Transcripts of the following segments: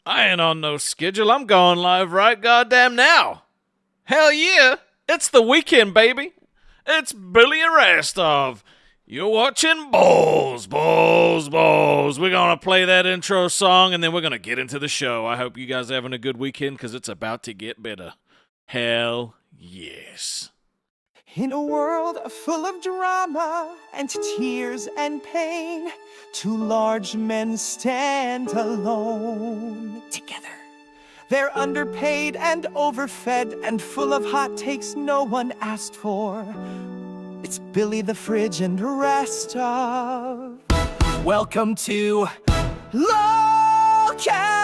I ain't on no schedule. I'm going live right goddamn now. Hell yeah. It's the weekend, baby. It's Billy and Rastov. You're watching Balls. We're going to play that intro song, and then we're going to get into the show. I hope you guys are having a good weekend, because it's about to get better. Hell yes. In a world full of drama and tears and pain, two large men stand alone together. They're underpaid and overfed and full of hot takes no one asked for. It's Billy the Fridge and Rastov. Welcome to LolcowUniverse.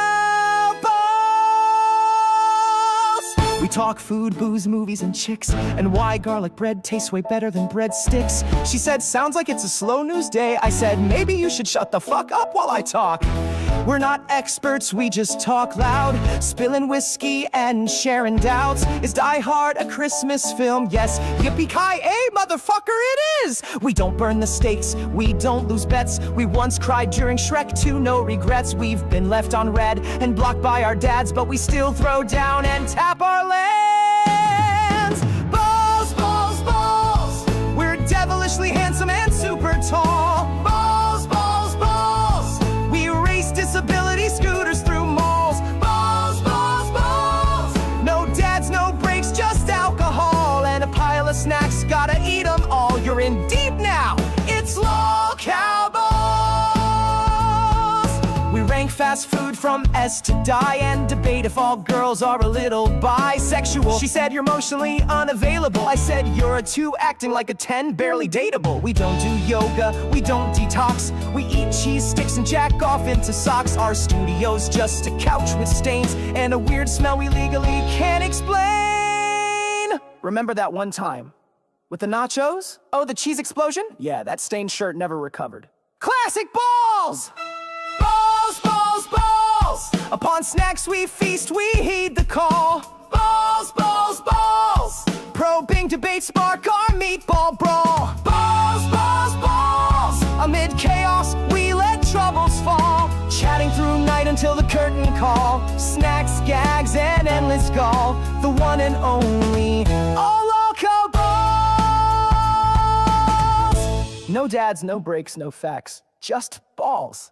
We talk food, booze, movies, and chicks, and why garlic bread tastes way better than breadsticks. She said, sounds like it's a slow news day. I said, maybe you should shut the fuck up while I talk. We're not experts, we just talk loud, spilling whiskey and sharing doubts. Is Die Hard a Christmas film? Yes. Yippee-ki-yay, motherfucker, it is! We don't burn the stakes, we don't lose bets. We once cried during Shrek 2, no regrets. We've been left on red and blocked by our dads, but we still throw down and tap our lands. Balls, balls, balls. We're devilishly handsome and super tall. Balls, balls, balls. We race disability scooters through malls. Balls, balls, balls. No dads, no breaks, just alcohol and a pile of snacks. Gotta eat 'em all. You're in deep now. It's LolcowUniverse. We rank fast food from S to die and debate if all girls are a little bisexual. She said you're emotionally unavailable. I said you're a 2 acting like a 10, barely dateable. We don't do yoga, we don't detox. We eat cheese sticks and jack off into socks. Our studio's just a couch with stains and a weird smell we legally can't explain. Remember that one time with the nachos? Oh, the cheese explosion? Yeah, that stained shirt never recovered. Classic balls! Balls, balls, balls! Upon snacks we feast, we heed the call. Balls, balls, balls! Probing debates spark our meatball brawl. Balls, balls, balls! Amid chaos, we let troubles fall. Chatting through night until the curtain call. Snacks, gags, and endless gall. The one and only Loco Balls! No dads, no breaks, no facts. Just balls.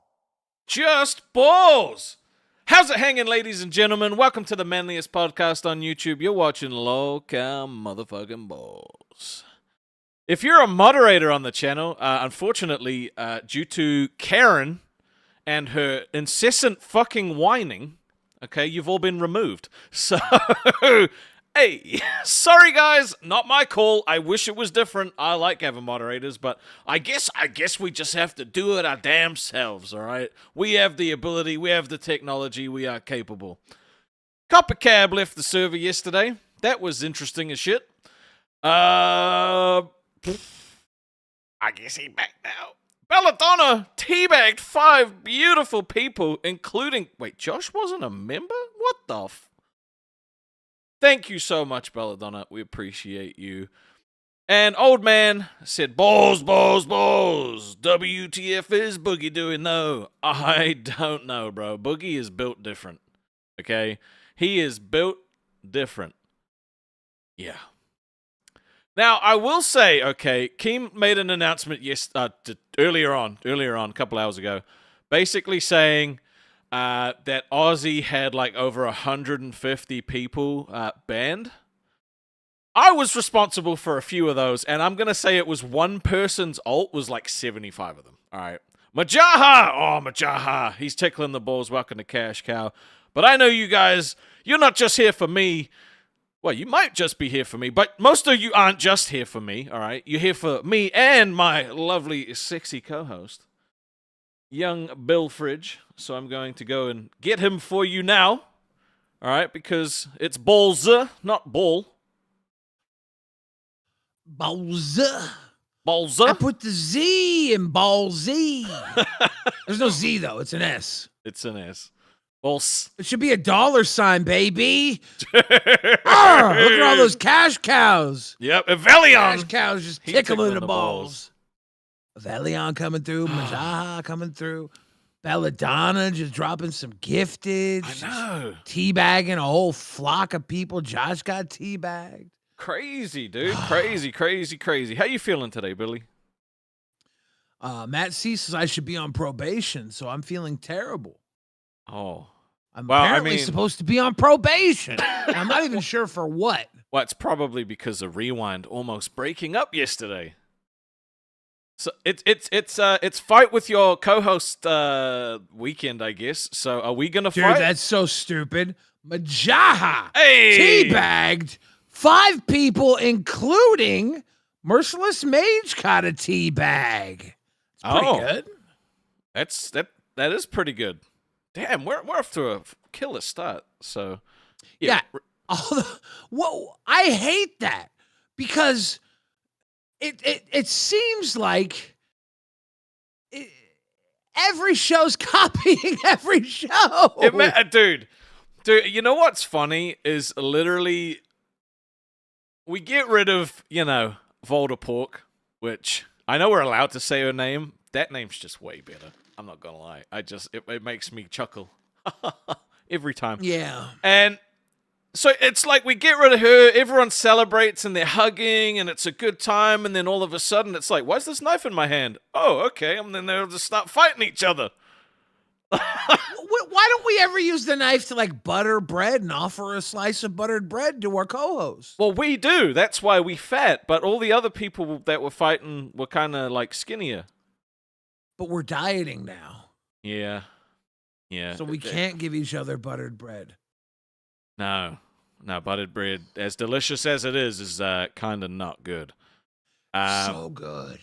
Just balls! How's it hanging, ladies and gentlemen? Welcome to the manliest podcast on YouTube. You're watching Local Motherfucking Balls. If you're a moderator on the channel, unfortunately, due to Karen and her incessant fucking whining, okay, you've all been removed. So, hey, sorry guys, not my call. I wish it was different. I like having moderators, but I guess we just have to do it our damn selves, all right? We have the ability, we have the technology, we are capable. COPPERCAB left the server yesterday. That was interesting as shit. I guess he's back now. Belladonna teabagged 5 beautiful people, including... Wait, Josh wasn't a member? What the Thank you so much, Belladonna. We appreciate you. And Old Man said, balls, balls, balls. WTF is Boogie doing, though? I don't know, bro. Boogie is built different. Okay? He is built different. Yeah. Now, I will say, okay, Keem made an announcement earlier on, a couple hours ago, basically saying... that Aussie had like over 150 people banned. I was responsible for a few of those, and I'm going to say it was one person's ult was like 75 of them. All right. Majaha! Oh, Majaha. He's tickling the balls. Welcome to Cash Cow. But I know you guys, you're not just here for me. Well, you might just be here for me, but most of you aren't just here for me, all right? You're here for me and my lovely, sexy co-host, young Bill Fridge. So I'm going to go and get him for you now. All right, because it's Ballza, not Ball. Ballza. Ballza? I put the Z in Ballzy. There's no Z, though. It's an S. It's an S. Balls. It should be a $, baby. Look at all those cash cows. Yep, Evelion. Cash cows just tickling the balls. Evelion coming through. Majaha coming through. Belladonna just dropping some gifted. I know. Teabagging a whole flock of people. Josh got teabagged. Crazy, dude. Crazy. How you feeling today, Billy? Matt C says I should be on probation, so I'm feeling terrible. Oh. I'm Well, apparently supposed to be on probation. I'm not even sure for what. Well, it's probably because of Rewind almost breaking up yesterday. So it's fight with your co-host weekend, I guess. So are we gonna Dude, fight? that's so stupid. Majaha Hey! teabagged 5 people, including Merciless Mage caught a teabag. It's pretty good. That is pretty good. Damn, we're off to a killer start. So Yeah. Whoa, I hate that because it seems like every show's copying every show. Dude, you know what's funny is literally we get rid of, Voldemort, which I know we're allowed to say her name. That name's just way better. I'm not gonna lie. It makes me chuckle every time. Yeah. And so it's like we get rid of her, everyone celebrates and they're hugging and it's a good time, and then all of a sudden it's like, why's this knife in my hand? Oh, okay. And then they'll just start fighting each other. Why don't we ever use the knife to like butter bread and offer a slice of buttered bread to our co-host? Well, we do. That's why we fat. But all the other people that were fighting were kind of like skinnier. But we're dieting now. Yeah. So we can't give each other buttered bread. No, buttered bread, as delicious as it is kind of not good. So good.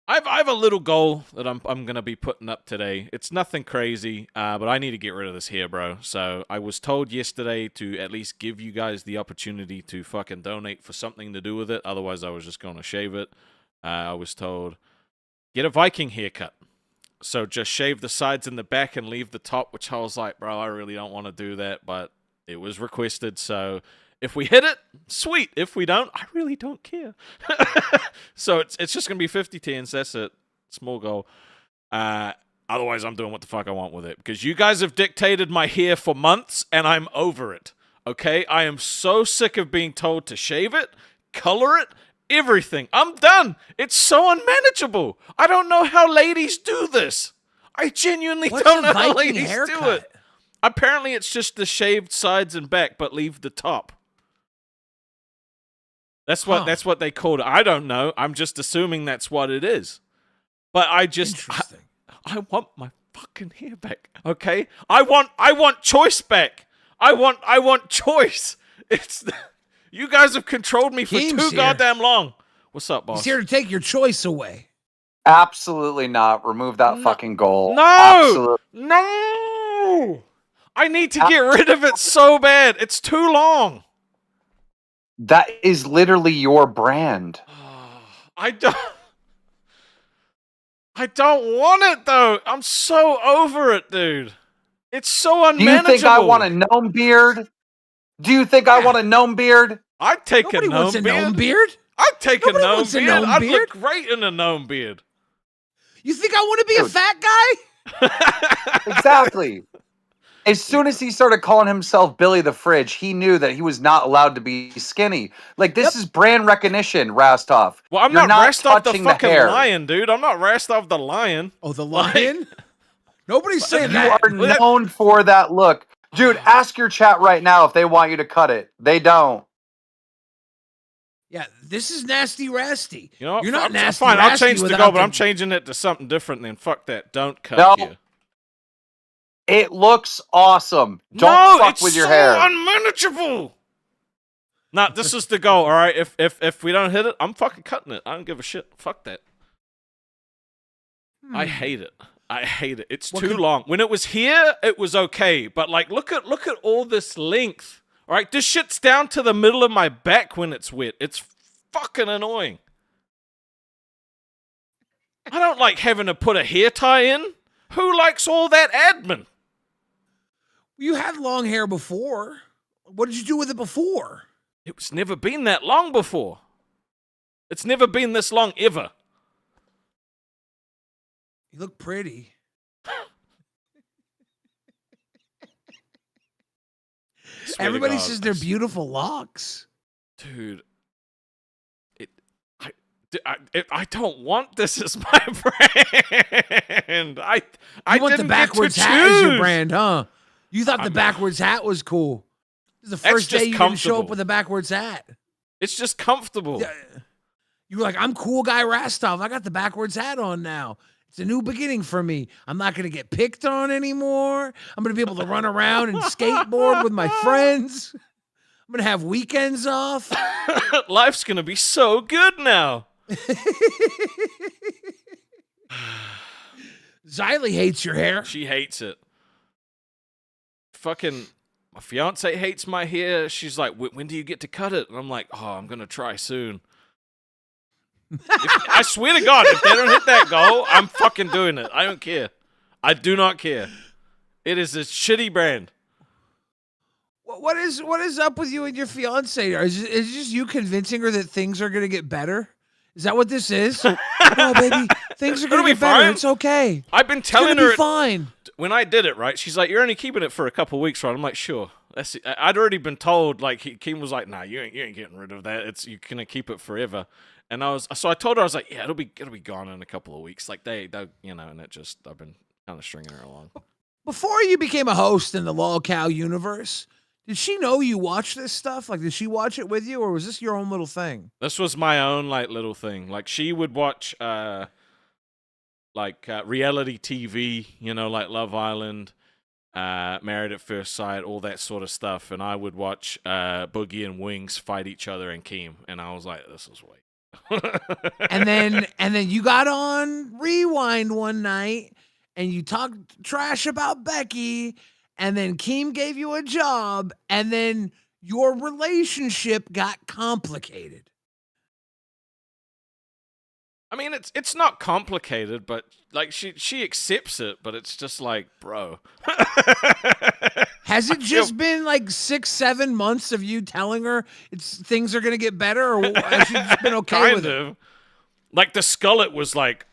I have a little goal that I'm gonna be putting up today. It's nothing crazy, but I need to get rid of this hair, bro. So I was told yesterday to at least give you guys the opportunity to fucking donate for something to do with it. Otherwise, I was just gonna shave it. I was told get a Viking haircut. So just shave the sides and the back and leave the top, which I was like, bro, I really don't want to do that, but it was requested. So if we hit it, sweet. If we don't, I really don't care. So it's just going to be 50 tens. That's it. Small goal. Otherwise, I'm doing what the fuck I want with it. Because you guys have dictated my hair for months, and I'm over it. Okay? I am so sick of being told to shave it, color it, everything. I'm done. It's so unmanageable. I don't know how ladies do this. I genuinely don't know how ladies do it. Apparently, it's just the shaved sides and back, but leave the top. That's what they called it. I don't know. I'm just assuming that's what it is. But I want my fucking hair back. Okay? I want choice back. I want choice. You guys have controlled me for too goddamn long. What's up, boss? He's here to take your choice away. Absolutely not. Remove that fucking goal. No! No! I need to get rid of it so bad. It's too long. That is literally your brand. I don't want it, though. I'm so over it, dude. It's so unmanageable. Do you think I want a gnome beard? Do you think I want a gnome beard? I'd take Nobody a gnome wants a beard. gnome beard. I'd take Nobody a gnome wants a beard. gnome I'd beard. look great in a gnome beard. You think I want to be a fat guy? Exactly. As soon as he started calling himself Billy the Fridge, he knew that he was not allowed to be skinny. Like, this is brand recognition, Rastov. Well, I'm You're not Rastov the touching fucking hair. lion, dude. I'm not Rastov the lion. Oh, the lion? Nobody's saying You that. are known for that look. Dude, ask your chat right now if they want you to cut it. They don't. Yeah, this is nasty rasty. You know what? You're not nasty fine. I'll rasty change the without goal, but I'm changing it to something different than fuck that. Don't cut here. It looks awesome. Don't fuck with your hair. No, it's so unmanageable. Nah, this is the goal, all right? If we don't hit it, I'm fucking cutting it. I don't give a shit. Fuck that. I hate it. I hate it. It's too long. When it was here, it was okay. But like, look at all this length. All right, this shit's down to the middle of my back when it's wet. It's fucking annoying. I don't like having to put a hair tie in. Who likes all that admin? You had long hair before. What did you do with it before? It's never been that long before. It's never been this long ever. You look pretty. swear Everybody to God, says they're beautiful locks. dude. I don't want this as my brand. I want the didn't backwards get to hat as your choose. brand, huh? You thought the backwards hat was cool. This is the That's first just day you didn't show up comfortable. with a backwards hat. It's just comfortable. Yeah. You were like, I'm cool guy Rastov. I got the backwards hat on now. It's a new beginning for me. I'm not going to get picked on anymore. I'm going to be able to run around and skateboard with my friends. I'm going to have weekends off. Life's gonna be so good now. Xylee hates your hair. She hates it. Fucking, my fiance hates my hair. She's like, when do you get to cut it? And I'm like, oh, I'm gonna try soon. I swear to God, if they don't hit that goal, I'm fucking doing it. I don't care. I do not care. It is a shitty brand. What is up with you and your fiance? Is it just you convincing her that things are gonna get better? Is that what this is? No, baby, things are gonna It'll be get better. fine. It's okay. I've been It's telling gonna her be fine. when I did it, right? She's like, you're only keeping it for a couple weeks, right? I'm like, sure. I'd already been told. Like, Keem was like, nah, you ain't getting rid of that. You're gonna keep it forever. And I told her, I was like, yeah, it'll be gone in a couple of weeks. Like they and it just, I've been kind of stringing her along. Before you became a host in the LolcowUniverse, did she know you watched this stuff? Like, did she watch it with you, or was this your own little thing? This was my own like little thing. Like she would watch reality TV, like Love Island, Married at First Sight, all that sort of stuff, and I would watch Boogie and Wings fight each other and Keem, and I was like, this is way. and then you got on Rewind one night and you talked trash about Becky, and then Keem gave you a job, and then your relationship got complicated. I mean, it's not complicated, but like she accepts it, but it's just like, bro. Has it just been like 6-7 months of you telling her things are gonna get better, or has she just been okay kind with of. it? Like the skullet was like,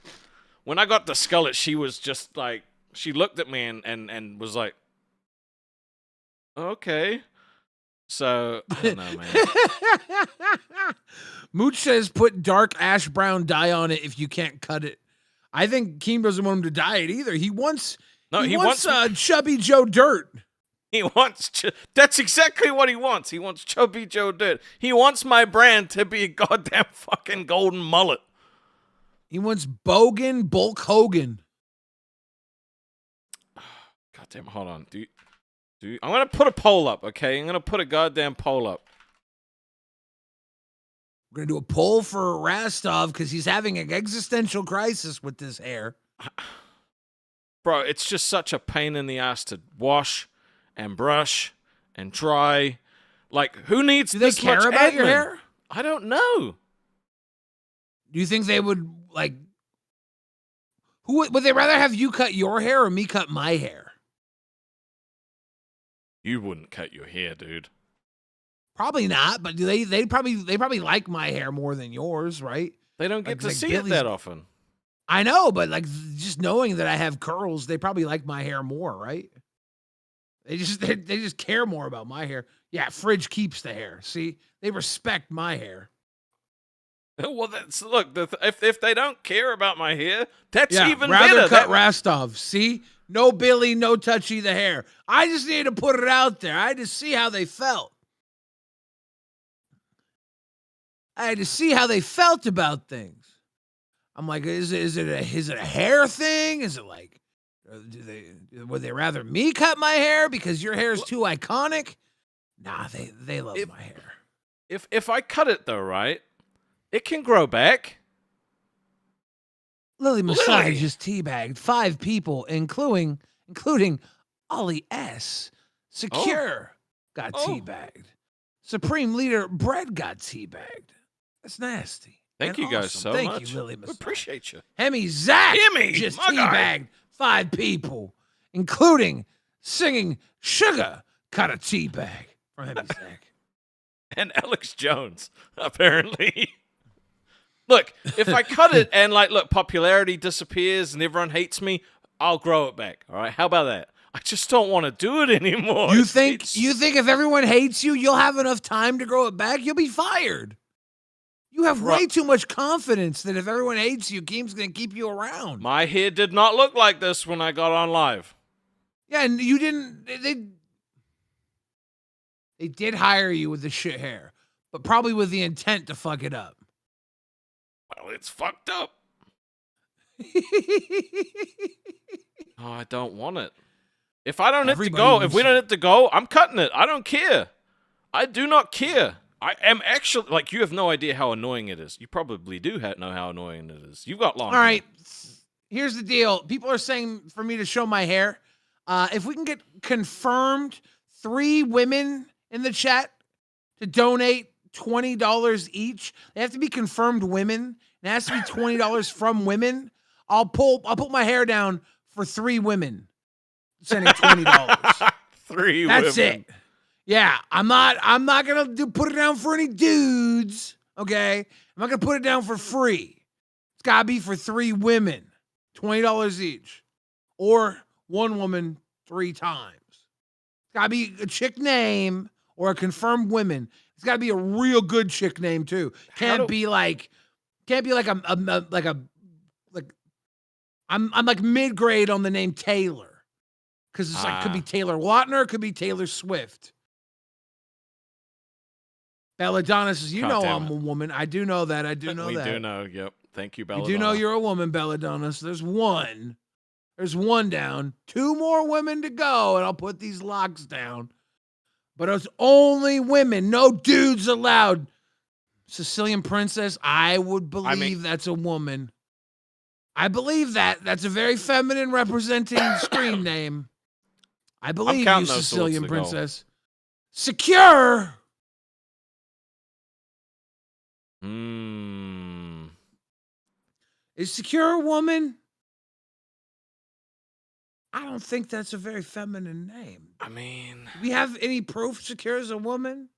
when I got the skullet, she was just like, she looked at me and was like, okay. So I don't know, man. Mooch says put dark ash brown dye on it if you can't cut it. I think Keem doesn't want him to dye it either. He wants Chubby Joe Dirt. He wants that's exactly what he wants. He wants Chubby Joe Dirt. He wants my brand to be a goddamn fucking golden mullet. He wants Bogan Bulk Hogan. Goddamn, hold on. I'm gonna put a poll up, okay? I'm gonna put a goddamn poll up. We're gonna do a poll for Rastov because he's having an existential crisis with this hair. Bro, it's just such a pain in the ass to wash and brush and dry. Like, who needs this Do they care much about your admin? hair? I don't know. Do you think they would, like... Would they rather have you cut your hair or me cut my hair? You wouldn't cut your hair, dude. Probably not, but they probably like my hair more than yours, right? They don't get to like see Billy's- it that often. I know, but like just knowing that I have curls, they probably like my hair more, right? They just care more about my hair. Yeah, Fridge keeps the hair. See, they respect my hair. Well, if they don't care about my hair, that's even rather better. cut Rastov. See, no Billy, no touchy the hair. I just need to put it out there. I had to see how they felt. I had to see how they felt about things. I'm like, is it a hair thing? Is it like, would they rather me cut my hair because your hair is too iconic? Nah, they love my hair. If I cut it though, right, it can grow back. Lily Masai just teabagged 5 people, including Ollie S. Secure got teabagged. Supreme Leader Brett got teabagged. That's nasty. Thank you guys so Thank much. Thank you, Lily Masai. Appreciate you. Hemi Zach Hemi, just my guy. teabagged 5 people, including singing Sugar got a teabag from Hemi Zach. And Alex Jones, apparently. Look, if I cut it and, like, look, popularity disappears and everyone hates me, I'll grow it back, all right? How about that? I just don't want to do it anymore. You think if everyone hates you, you'll have enough time to grow it back? You'll be fired. You have way too much confidence that if everyone hates you, Keem's going to keep you around. My hair did not look like this when I got on live. Yeah, and you didn't. They did hire you with the shit hair, but probably with the intent to fuck it up. Well, it's fucked up. Oh, I don't want it. If I don't have to go, if we don't have to go, I'm cutting it. I don't care. I do not care. I am actually, like, you have no idea how annoying it is. You probably do know how annoying it is. You've got long hair. All right, here's the deal. People are saying for me to show my hair. If we can get confirmed 3 women in the chat to donate $20 each, they have to be confirmed women. It has to be $20 from women. I'll put my hair down for 3 women sending $20. 3 That's women. it. Yeah, I'm not gonna put it down for any dudes. Okay, I'm not gonna put it down for free. It's gotta be for 3 women, $20 each, or 1 woman 3 times. It's gotta be a chick name or a confirmed women. It's gotta be a real good chick name too. Can't be like I'm like mid-grade on the name Taylor, because it's like could be Taylor Lautner, could be Taylor Swift. Belladonna says, you know I'm a woman. I do know that. I do know that. We do know. Yep. Thank you, Belladonna. You do know you're a woman, Belladonna. So there's one. There's 1 down. 2 more women to go, and I'll put these locks down. But it's only women. No dudes allowed. Sicilian Princess, I would believe that's a woman. I believe that. That's a very feminine representing screen name. I believe you, Sicilian Princess. Secure. Is Secure a woman? I don't think that's a very feminine name. I mean, do we have any proof Secure is a woman?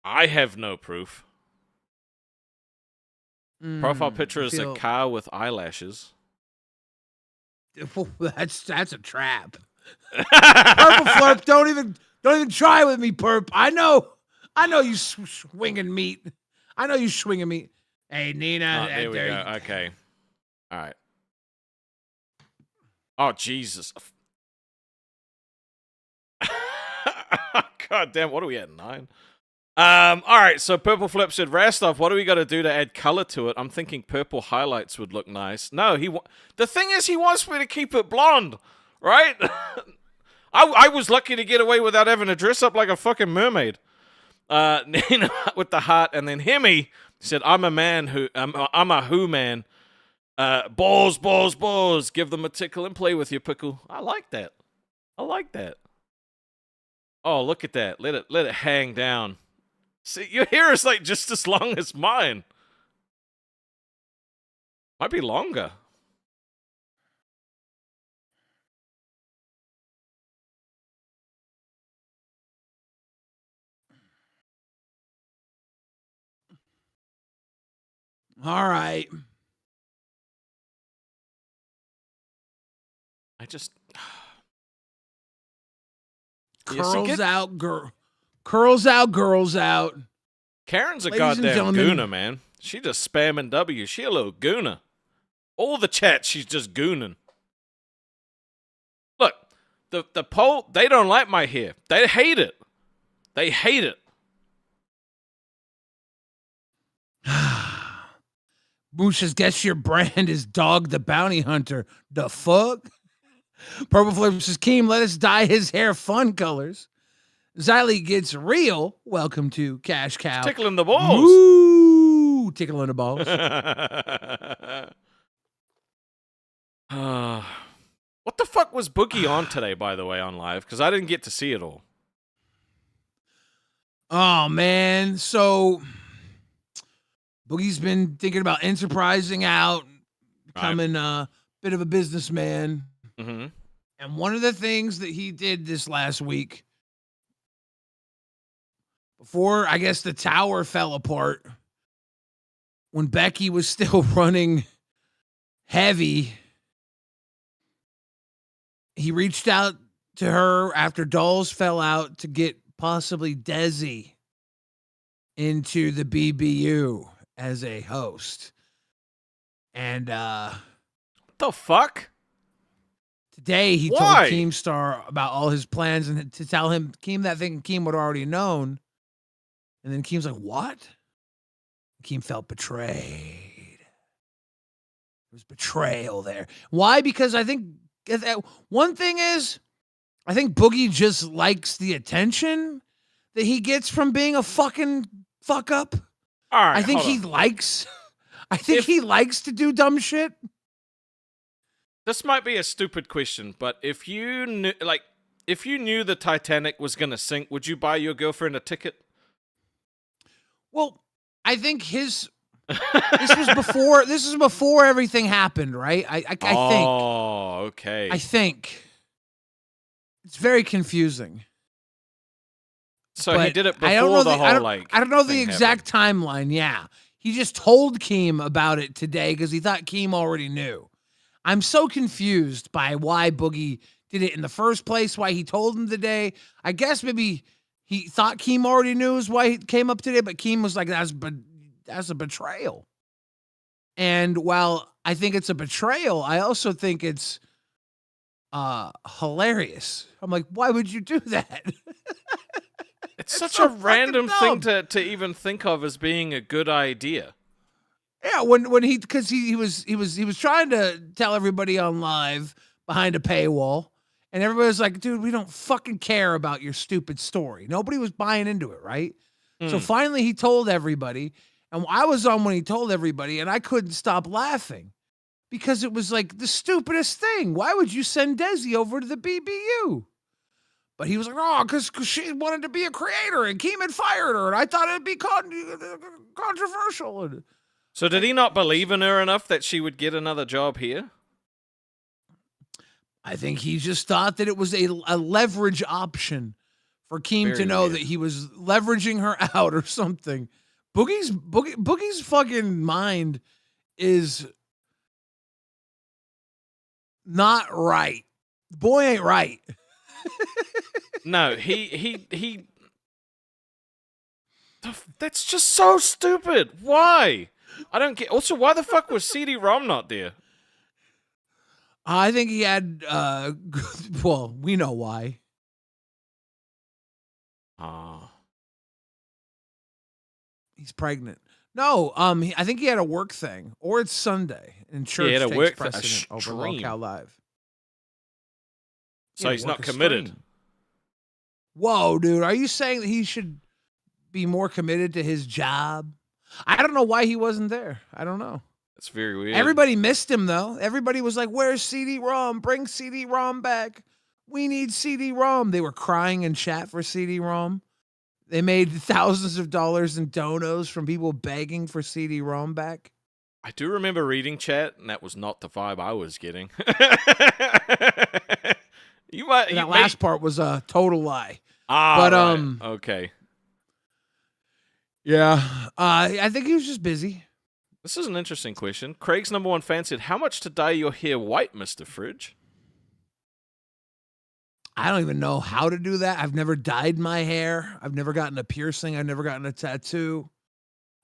I have no proof. Profile picture is a car with eyelashes. That's a trap. Purple Flurp, don't even try with me, Perp. I know you swinging meat. I know you swinging meat. Hey, Nina. There we go. Okay. All right. Oh, Jesus. God damn, what are we at, 9? All right, so Purple Flip said, Rastov, what do we got to do to add color to it? I'm thinking purple highlights would look nice. No, the thing is, he wants me to keep it blonde, right? I was lucky to get away without having to dress up like a fucking mermaid. Nina with the heart, and then Hemi said, I'm a man who, I'm a who man. Balls, balls, balls. Give them a tickle and play with your pickle. I like that. I like that. Oh, look at that. Let it hang down. See, your hair is like just as long as mine. Might be longer. All right. Curls out, curls out, girls out. Karen's a goddamn gooner, man. She just spamming W. She a little gooner. All the chat, she's just gooning. Look, the poll, they don't like my hair. They hate it. They hate it. Boosh says, guess your brand is Dog the Bounty Hunter. The fuck? Purple Flip says, Keem, let us dye his hair fun colors. Xylee gets real. Welcome to Cash Cow. Tickling the balls. Ooh, tickling the balls. What the fuck was Boogie on today, by the way, on live? Because I didn't get to see it all. Oh, man. So, Boogie's been thinking about enterprising out, becoming a bit of a businessman. Mm-hmm. And one of the things that he did this last week, before, I guess, the tower fell apart, when Becky was still running heavy, he reached out to her after Dolls fell out to get possibly Desi into the BBU as a host. And What the fuck? today he Why? told Keemstar about all his plans and to tell him Keem that thing Keem would already known. And then Keem's like, what? Keem felt betrayed. There was betrayal there. Why? Because I think one thing is, I think Boogie just likes the attention that he gets from being a fucking fuck up. All right, I think he likes to do dumb shit. This might be a stupid question, but if you knew the Titanic was gonna sink, would you buy your girlfriend a ticket? Well, I think this was before everything happened, right? I think. Oh, okay. I think. It's very confusing. So he did it before I don't know the whole I don't know the thing exact timeline. Yeah, he just told Keem about it today because he thought Keem already knew. I'm so confused by why Boogie did it in the first place. Why he told him today? I guess maybe he thought Keem already knew is why he came up today, but Keem was like, "That's a betrayal." And while I think it's a betrayal, I also think it's hilarious. I'm like, why would you do that? It's such a random thing to even think of as being a good idea. Yeah, because he was trying to tell everybody on live behind a paywall, and everybody was like, dude, we don't fucking care about your stupid story. Nobody was buying into it, right? So finally he told everybody, and I was on when he told everybody, and I couldn't stop laughing because it was like the stupidest thing. Why would you send Desi over to the BBU? But he was like, oh, because she wanted to be a creator, and Keem had fired her, and I thought it'd be controversial. So did he not believe in her enough that she would get another job here? I think he just thought that it was a leverage option for Keem to know that he was leveraging her out or something. Boogie's fucking mind is not right. The boy ain't right. No, he. That's just so stupid. Why? I don't get. Also, why the fuck was CD-ROM not there? I think he had. Well, we know why. He's pregnant. No, I think he had a work thing, or it's Sunday, and church had a takes work precedent over Lolcow Live. So he's not committed. Whoa, dude. Are you saying that he should be more committed to his job? I don't know why he wasn't there. I don't know. That's very weird. Everybody missed him, though. Everybody was like, where's CD-ROM? Bring CD-ROM back. We need CD-ROM. They were crying in chat for CD-ROM. They made thousands of dollars in donos from people begging for CD-ROM back. I do remember reading chat, and that was not the vibe I was getting. That last part was a total lie. But okay. Yeah. I think he was just busy. This is an interesting question. Craig's number one fan said, how much to dye your hair white, Mr. Fridge? I don't even know how to do that. I've never dyed my hair. I've never gotten a piercing. I've never gotten a tattoo.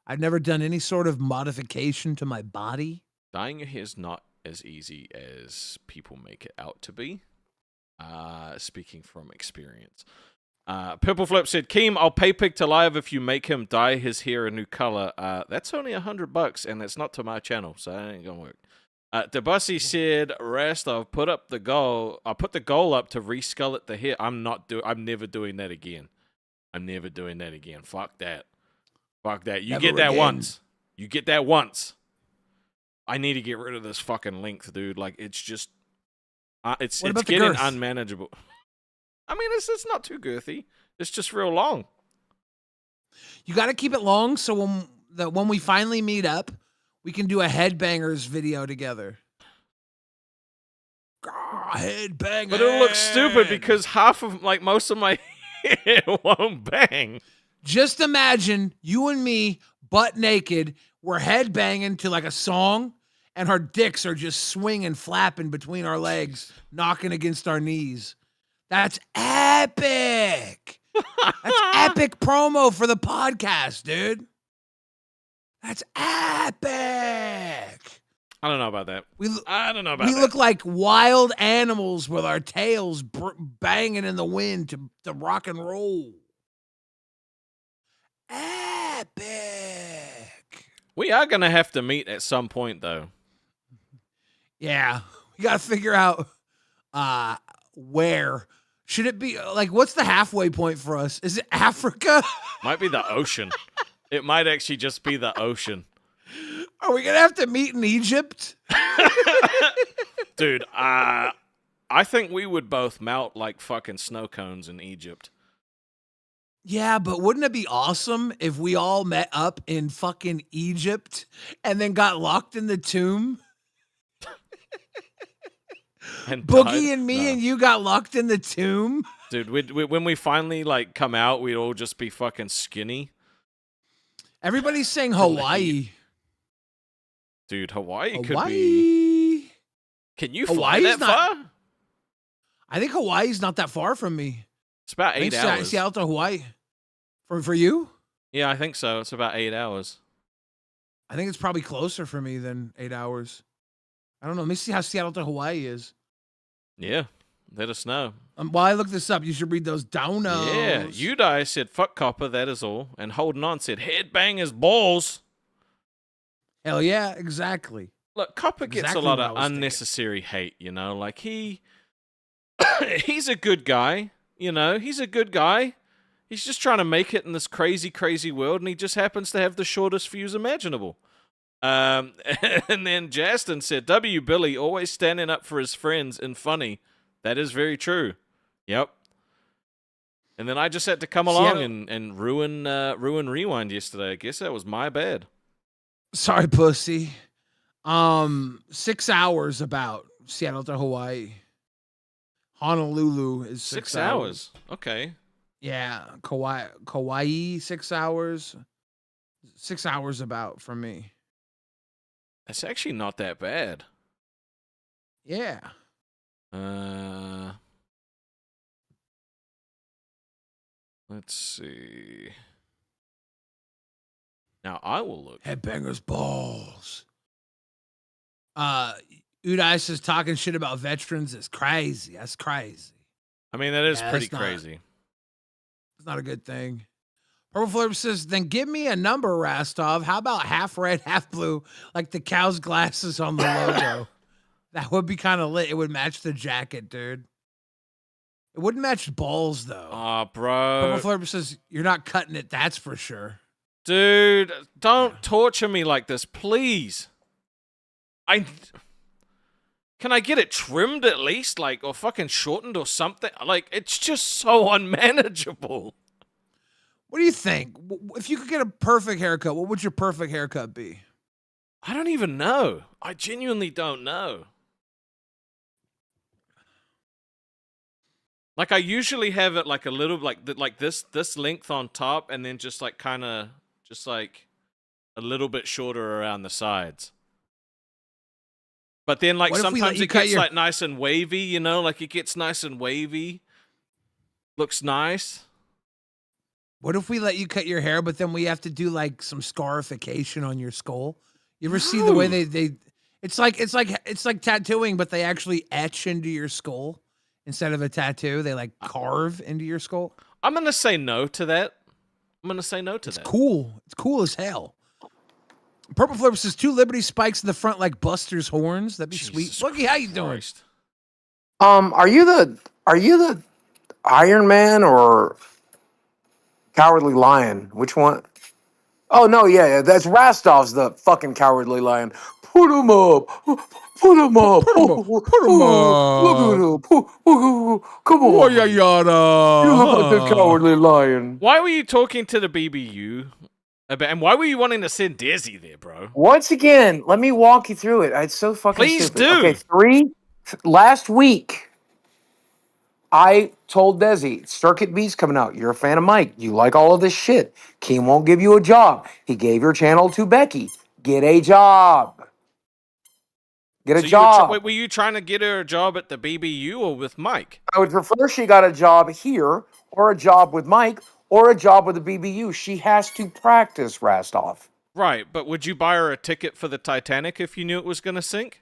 I've never done any sort of modification to my body. Dyeing your hair is not as easy as people make it out to be. Speaking from experience. Purple Flip said, Keem, I'll pay Pig to live if you make him dye his hair a new color. That's only $100, and it's not to my channel, so that ain't gonna work. Debussy said, Rest, I'll put the goal up to rescullet the hair. I'm never doing that again. I'm never doing that again. Fuck that. Fuck that. You get that once. You get that once. I need to get rid of this fucking length, dude. Like, it's just it's getting unmanageable. I mean, it's not too girthy. It's just real long. You got to keep it long so when we finally meet up, we can do a headbangers video together. Headbangers. But it'll look stupid because most of my hair won't bang. Just imagine you and me butt naked. We're headbanging to like a song, and our dicks are just swinging, flapping between our legs, knocking against our knees. That's epic. That's epic promo for the podcast, dude. That's epic. I don't know about that. I don't know about we that. look like wild animals with our tails banging in the wind to rock and roll. Epic. We are going to have to meet at some point, though. Yeah. We got to figure out where. Should it be, like, what's the halfway point for us? Is it Africa? Might be the ocean. It might actually just be the ocean. Are we going to have to meet in Egypt? Dude, I think we would both melt like fucking snow cones in Egypt. Yeah, but wouldn't it be awesome if we all met up in fucking Egypt and then got locked in the tomb? And Boogie and me and you got locked in the tomb? Dude, when we finally like come out, we'd all just be fucking skinny. Everybody's saying Hawaii. Dude, Hawaii could be... Can you fly that far? I think Hawaii's not that far from me. It's about 8 hours. Seattle to Hawaii. For you? Yeah, I think so. It's about 8 hours. I think it's probably closer for me than 8 hours. I don't know. Let me see how Seattle to Hawaii is. Yeah, let us know. While I look this up, you should read those donos. Yeah, Udai said, fuck Copper, that is all. And Holding On said, headbang his balls. Hell yeah, exactly. Look, Copper gets a lot of unnecessary hate, you know? Like, he's a good guy, you know? He's a good guy. He's just trying to make it in this crazy, crazy world, and he just happens to have the shortest fuse imaginable. And then Justin said, W. Billy always standing up for his friends and funny. That is very true. Yep. And then I just had to come along and ruin Rewind yesterday. I guess that was my bad. Sorry, pussy. 6 hours about Seattle to Hawaii. Honolulu is 6 hours. Okay. Yeah, Kauai 6 hours. 6 hours about from me. That's actually not that bad. Yeah. Let's see. Now I will look. Headbangers balls. Udai says talking shit about veterans is crazy. That's crazy. I mean, that is pretty crazy. It's not a good thing. Purple Flip says, then give me a number, Rastov. How about half red, half blue, like the cow's glasses on the logo? That would be kind of lit. It would match the jacket, dude. It wouldn't match balls, though. Aw, bro. Purple Flip says, you're not cutting it, that's for sure. Dude, don't torture me like this, please. Can I get it trimmed at least, like, or fucking shortened or something? Like, it's just so unmanageable. What do you think? If you could get a perfect haircut, what would your perfect haircut be? I don't even know. I genuinely don't know. Like, I usually have it like a little, like this length on top, and then just like kind of, just like a little bit shorter around the sides. But then, like, sometimes it gets like nice and wavy, you know, like it gets nice and wavy. Looks nice. What if we let you cut your hair, but then we have to do like some scarification on your skull? You ever see the way they it's like tattooing, but they actually etch into your skull instead of a tattoo. They like carve into your skull. I'm gonna say no to that. It's cool. It's cool as hell. Purple Flip says 2 Liberty spikes in the front like Buster's horns. That'd be sweet. Boogie, how you doing? Are you the Iron Man or Cowardly Lion? Which one? Oh no, yeah, that's Rastov's the fucking Cowardly Lion. Put him up. Put him up. Put him up. Look at him. Come on. Yada yada. You look like the Cowardly Lion. Why were you talking to the BBU? And why were you wanting to send Desi there, bro? Once again, let me walk you through it. It's so fucking Please stupid. do. Okay, last week, I told Desi, Circuit Beat's coming out. You're a fan of Mike. You like all of this shit. Keem won't give you a job. He gave your channel to Becky. Get a job. Get a So job. were you trying to get her a job at the BBU or with Mike? I would prefer she got a job here, or a job with Mike, or a job with the BBU. She has to practice, Rastov. Right, but would you buy her a ticket for the Titanic if you knew it was going to sink?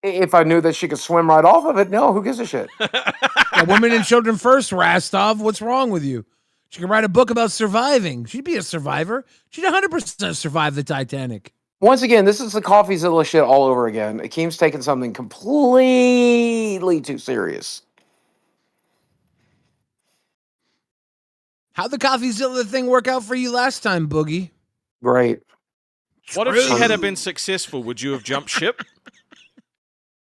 If I knew that she could swim right off of it, no, who gives a shit? Yeah, women and children first, Rastov. What's wrong with you? She could write a book about surviving. She'd be a survivor. She'd 100% survive the Titanic. Once again, this is the CoffeeZilla shit all over again. Akeem's taking something completely too serious. How'd the CoffeeZilla thing work out for you last time, Boogie? Great. What if she had been successful? Would you have jumped ship?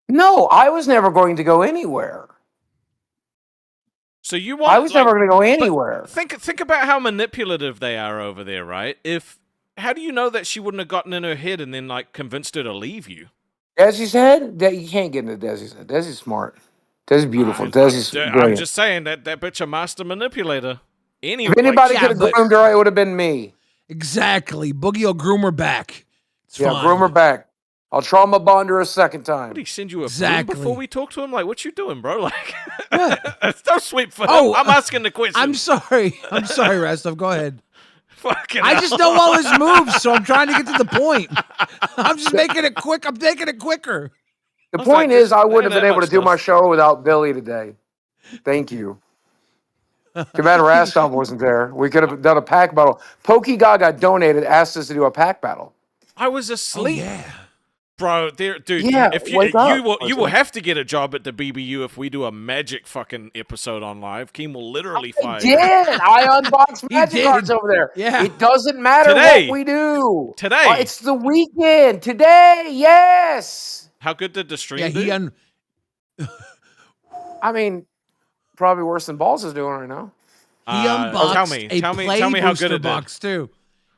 No, I was never going to go anywhere. So you want? I was never going to go anywhere. Think about how manipulative they are over there, right? How do you know that she wouldn't have gotten in her head and then like convinced her to leave you? Desi's head? That you can't get into Desi's head. Desi's smart. Desi's beautiful. Desi's I'm brilliant. just saying that bitch a master manipulator. Anyway, If anybody yeah, could have but- groomed her, it would have been me. Exactly. Boogie will groom her back. It's fine. Groom her back. I'll trauma bond her a second time. What, did he send you a broom Exactly. before we talk to him? Like, what you doing, bro? Like, What? it's no sweep for him. Oh, I'm asking the question. I'm sorry. I'm sorry, Rastov. Go ahead. Fucking I hell. just know all his moves, so I'm trying to get to the point. I'm just making it quick. I'm making it quicker. The was point like, is, I this wouldn't have ain't been that able to much do my stuff. show without Billy today. Thank you. Commander Rastov wasn't there. We could have done a pack battle. Pokey Gaga donated, asked us to do a pack battle. I was asleep. Yeah. Bro, dude, Yeah, if you wake up. you will have to get a job at the BBU if we do a magic fucking episode on live. Keem will literally I fire did. you. I unboxed He magic did. cards over there. Yeah. It doesn't matter Today. what we do. Today. It's the weekend. Today, yes. How good did the stream Yeah, do? I mean, probably worse than Balls is doing right now. He unboxed tell me play how booster good it box too.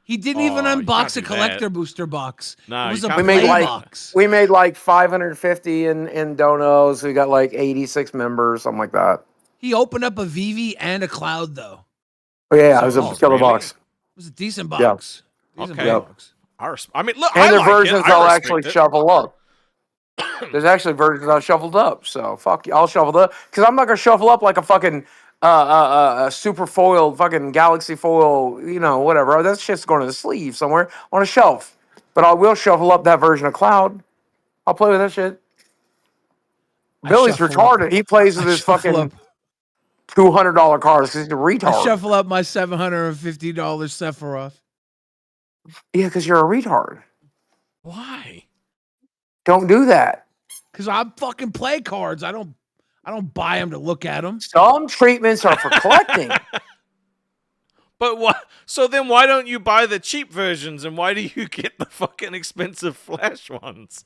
He didn't Oh, even you unbox can't a do collector that. booster box. Nah, it was you a can't We do made play like box. we made like 550 in donos. We got like 86 members, something like that. He opened up a VV and a Cloud though. Oh yeah, it was a Oh, killer really? box. It was a decent Yeah. box. Decent Okay. Yep. box. I mean, look, And I the like versions it. I I'll respect actually it. shuffle up. There's actually versions I'll shuffled up. So fuck you. I'll shuffle up because I'm not gonna shuffle up like a fucking super foil, fucking galaxy foil, whatever. That shit's going to the sleeve somewhere on a shelf. But I will shuffle up that version of Cloud. I'll play with that shit. I Billy's shuffle up- retarded. He plays with I his shuffle fucking up- $200 cards because he's a I retard. shuffle up my $750 Sephiroth. Yeah, because you're a retard. Why? Don't do that. Cause I fucking play cards. I don't buy them to look at them. Some treatments are for collecting. But what? So then, why don't you buy the cheap versions, and why do you get the fucking expensive Flash ones?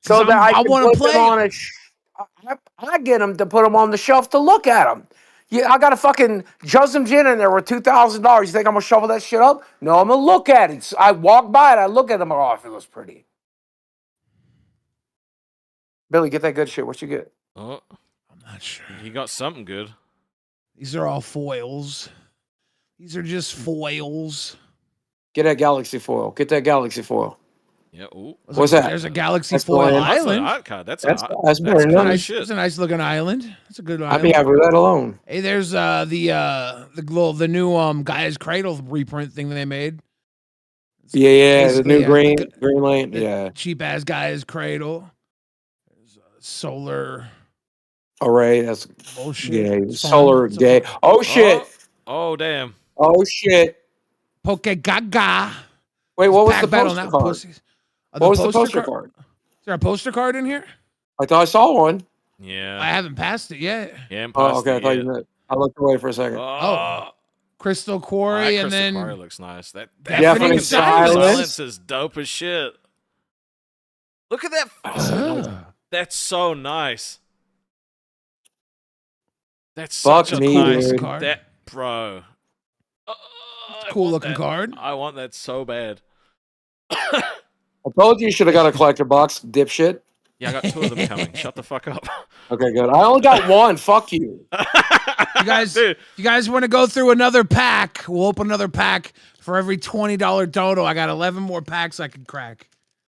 So that I can wanna put play. them on a I get them to put them on the shelf to look at them. Yeah, I got a fucking Justin Gin in there with $2,000. You think I'm gonna shovel that shit up? No, I'm gonna look at it. So I walk by it, I look at them. Oh, it looks pretty. Billy, get that good shit. What you get? Oh, I'm not sure. he got something good. These are all foils. These are just foils. Get that galaxy foil. Get that galaxy foil. Yeah. Ooh. What's that? There's a Galaxy That's Foil the That's an Island. art card. That's That's that's better than kind nothing. of shit. It's a nice looking island. It's a good I'd island. be happy with that alone. Hey, there's the new Gaia's Cradle reprint thing that they made. Yeah, the Basically, new green the- green lane. the Yeah. cheap ass Gaia's Cradle. There's solar Array. That's bullshit. yeah. It's fun. Solar It's a gay. fun- Oh shit. Oh damn. Oh shit. Pokegaga. Wait, what was Pack the battle poster now, card? pussies. What was the poster card? Is there a poster card in here? I thought I saw one. Yeah. I haven't passed it yet. Yeah. Oh, okay. I thought you meant. I looked away for a second. Oh. Crystal That Quarry, and Crystal then Quarry looks nice. That Deafening fucking Silence. silence is dope as shit. Look at that. Ugh. That's so nice. That's Fuck such a me, nice dude. card. That bro. I Cool want looking that. card. I want that so bad. I told you should have got a collector box, dipshit. Yeah, I got two of them coming. Shut the fuck up. Okay, good. I only got one. Fuck you. You guys, Dude, you guys want to go through another pack? We'll open another pack for every $20 dodo. I got 11 more packs I can crack.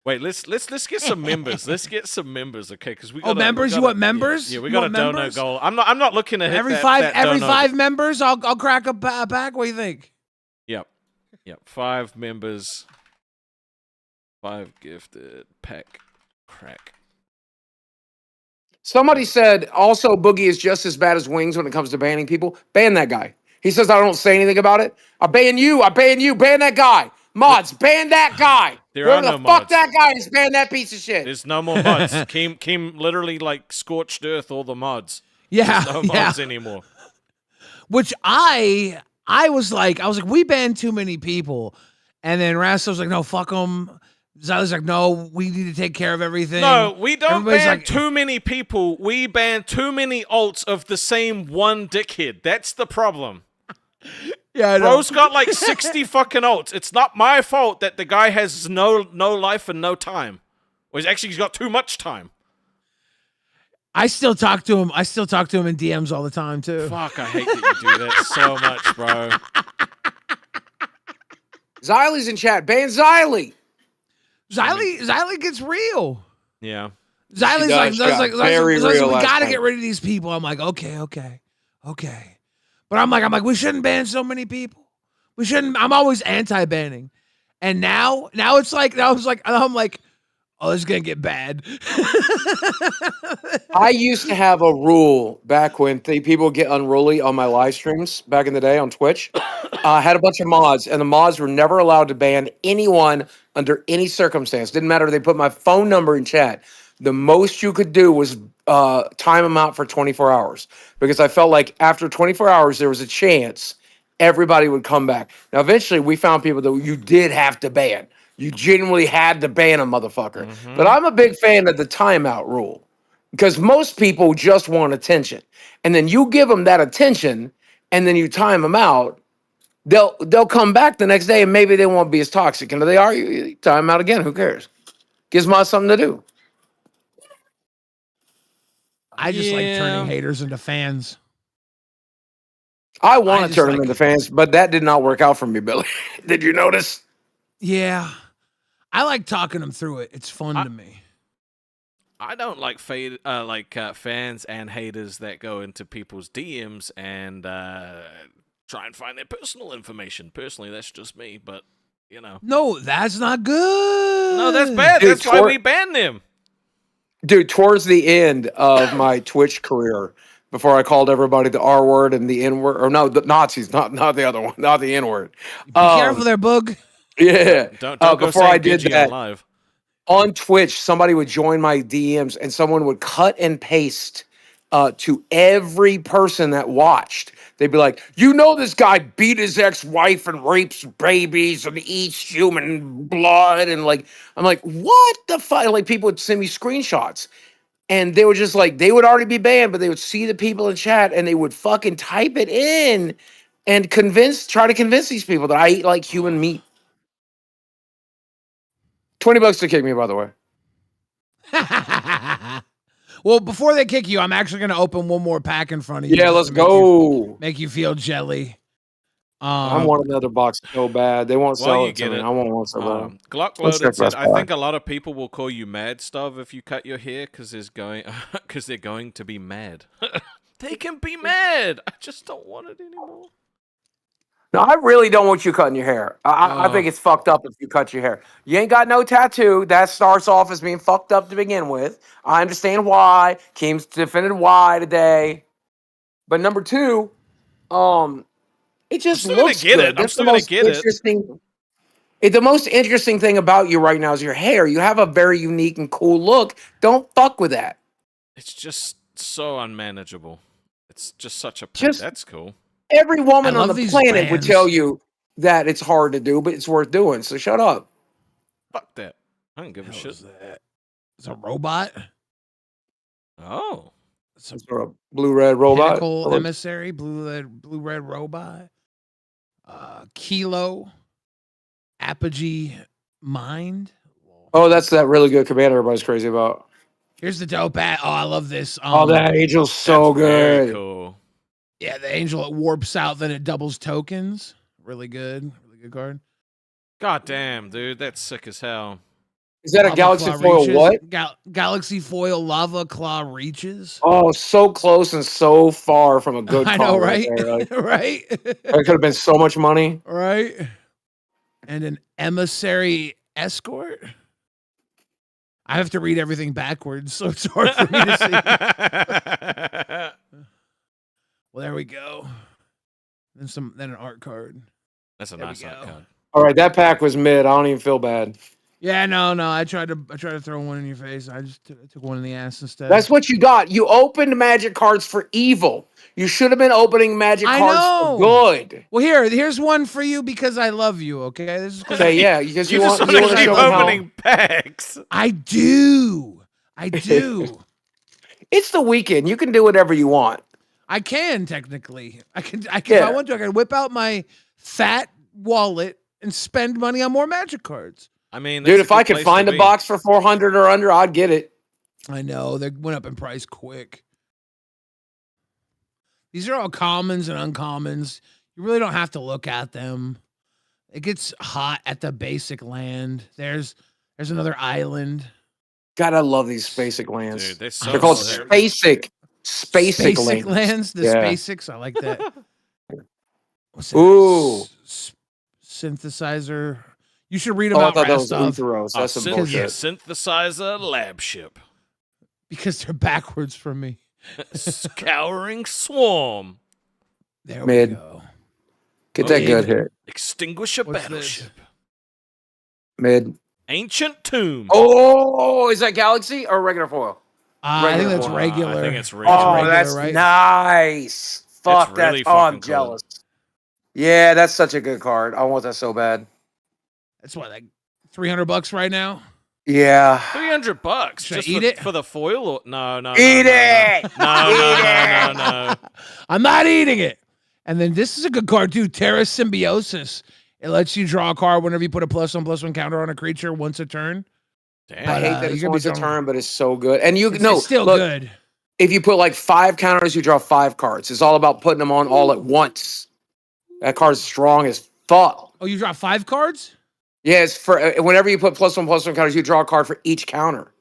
Wait, let's get some members. Let's get some members, okay? Because we Oh, got members. You want members? Yeah, we You got a want donut members? goal. I'm not looking to hit Every that, five that every donut. 5 members, I'll crack a pack. What do you think? Yep. 5 members. 5 gifted pack crack. Somebody said also Boogie is just as bad as Wings when it comes to banning people. Ban that guy. He says I don't say anything about it. I ban you. Ban that guy. Mods, ban that guy. There are Whoever no the fuck mods. that guy is, ban that piece of shit. There's no more mods. Keem literally like scorched earth all the mods. Yeah, There's no mods anymore. Which I was like, we banned too many people, and then Rasta was like, no, fuck them. Zyla's like, no, we need to take care of everything. No, we don't Everybody's ban like, too many people. We ban too many alts of the same one dickhead. That's the problem. Yeah, I know. Bro's got like 60 fucking alts. It's not my fault that the guy has no life and no time. Or he's got too much time. I still talk to him. I still talk to him in DMs all the time too. Fuck, I hate that you do that so much, bro. Xylee's in chat. Ban Xylee. Xylee gets real. Yeah. Xylee's does, like, yeah. like, Very like, real we last gotta time. get rid of these people. I'm like, okay. But I'm like, we shouldn't ban so many people. We shouldn't. I'm always anti-banning, and now it's like, I'm like, oh, this is gonna get bad. I used to have a rule back when people get unruly on my live streams back in the day on Twitch. I had a bunch of mods, and the mods were never allowed to ban anyone under any circumstance. Didn't matter if they put my phone number in chat. The most you could do was time them out for 24 hours because I felt like after 24 hours, there was a chance everybody would come back. Now, eventually, we found people that you did have to ban. You genuinely had to ban a motherfucker. But I'm a big fan of the timeout rule because most people just want attention. And then you give them that attention and then you time them out. They'll come back the next day and maybe they won't be as toxic. And if they are, you time them out again. Who cares? Gives mods something to do. I just like turning haters into fans. I want to just turn them like- into fans, but that did not work out for me, Billy. Did you notice? Yeah, I like talking them through it. It's fun to me. I don't like fans and haters that go into people's DMs and try and find their personal information. Personally, that's just me, but you know. No, that's not good. No, that's bad. Dude, That's why we ban them. Dude, towards the end of my Twitch career, before I called everybody the R word and the N word, or no, the Nazis, not the other one, not the N word. Be careful there, Boog. Yeah. Don't go before saying I did Digi that, on live. on Twitch, somebody would join my DMs and someone would cut and paste to every person that watched. They'd be like, you know, this guy beat his ex-wife and rapes babies and eats human blood. And like, I'm like, what the fuck? Like, people would send me screenshots. And they were just like, they would already be banned, but they would see the people in chat and they would fucking type it in and try to convince these people that I eat like human meat. $20 to kick me, by the way. Well, before they kick you, I'm actually going to open one more pack in front of you. Yeah, just let's to go. Make you feel jelly. I want another box so bad. They won't Well, sell you it to get me. it. I want one so bad. Glock Let's Loaded check said, Best I Buy. think a lot of people will call you Mad Stuff if you cut your hair because they're going to be mad. They can be mad. I just don't want it anymore. No, I really don't want you cutting your hair. I think it's fucked up if you cut your hair. You ain't got no tattoo. That starts off as being fucked up to begin with. I understand why. Keem's defended why today. But number two, it just still gonna looks get good. it. I'm That's still the gonna most get it. interesting. The most interesting thing about you right now is your hair. You have a very unique and cool look. Don't fuck with that. It's just so unmanageable. It's just such a pain. Just- That's cool. Every woman I on love the these planet would bands. tell you that it's hard to do, but it's worth doing. So shut up. Fuck that. I don't give a Hell shit. is that? It's a robot. Oh. It's a It's a blue-red robot. pinnacle emissary, blue-red robot. Kilo. Apogee Mind. Oh, that's that really good command everybody's crazy about. Here's the dope at. Oh, I love this. Oh, that angel's so That's very good. cool. Yeah, the angel, it warps out, then it doubles tokens. Really good. Really good card. God damn, dude. That's sick as hell. Is that a Lava galaxy Claw foil reaches. what? Galaxy foil lava claw reaches. Oh, so close and so far from a good I know, card right right? there. Like, Right? it could have been so much money. Right? And an emissary escort. I have to read everything backwards, so it's hard for me to see. Well, there we go. Then an art card. That's a There we nice art go. card. All right, that pack was mid. I don't even feel bad. Yeah, no. I tried to throw one in your face. I just took one in the ass instead. That's what you got. You opened magic cards for evil. You should have been opening magic I cards know. for good. Well, here's one for you because I love you. Okay, this is 'cause Okay, yeah, because You you just want want to to keep show them how opening packs. I do. I do. it's the weekend. You can do whatever you want. I can technically. I can. If Yeah. I want to, I can whip out my fat wallet and spend money on more magic cards. I mean, Dude, that's if a I good could place find to a be. box for 400 or under, I'd get it. I know they went up in price quick. These are all commons and uncommons. You really don't have to look at them. It gets hot at the basic land. There's another island. God, I love these basic lands. Dude, they're so They're called sick. spacek. Spacek Basic lands. lands. The Yeah. SpaceX. I like that. What's that? Ooh. Synthesizer. You should read Oh, I about thought that was Rastov Utheros. That's some Synthesizer lab ship. because they're backwards from me. Scouring swarm. There Mid. we go. Get that Mid. good hit. Extinguisher What's battleship. Mid. Ancient tomb. Oh, is that galaxy or regular foil? I think Regular that's one. regular. I think it's regular. Oh, regular, that's right? nice. Fuck That's really that. Oh, I'm fucking cool. jealous. Yeah, that's such a good card. I want that so bad. That's what, like $300 right now? Yeah. $300 Should I just eat it? for the foil? Or no. Eat it! No. I'm not eating it. And then this is a good card too. Terra Symbiosis. It lets you draw a card whenever you put a +1/+1 counter on a creature once a turn. Damn. I hate that you're it's gonna be once a drawing- turn, but it's so good. And you It's, no, it's still look, good. if you put like 5 counters, you draw 5 cards. It's all about putting them on all at once. That card's strong as fuck. Oh, you draw 5 cards? Yeah, it's for whenever you put +1/+1 counters, you draw a card for each counter.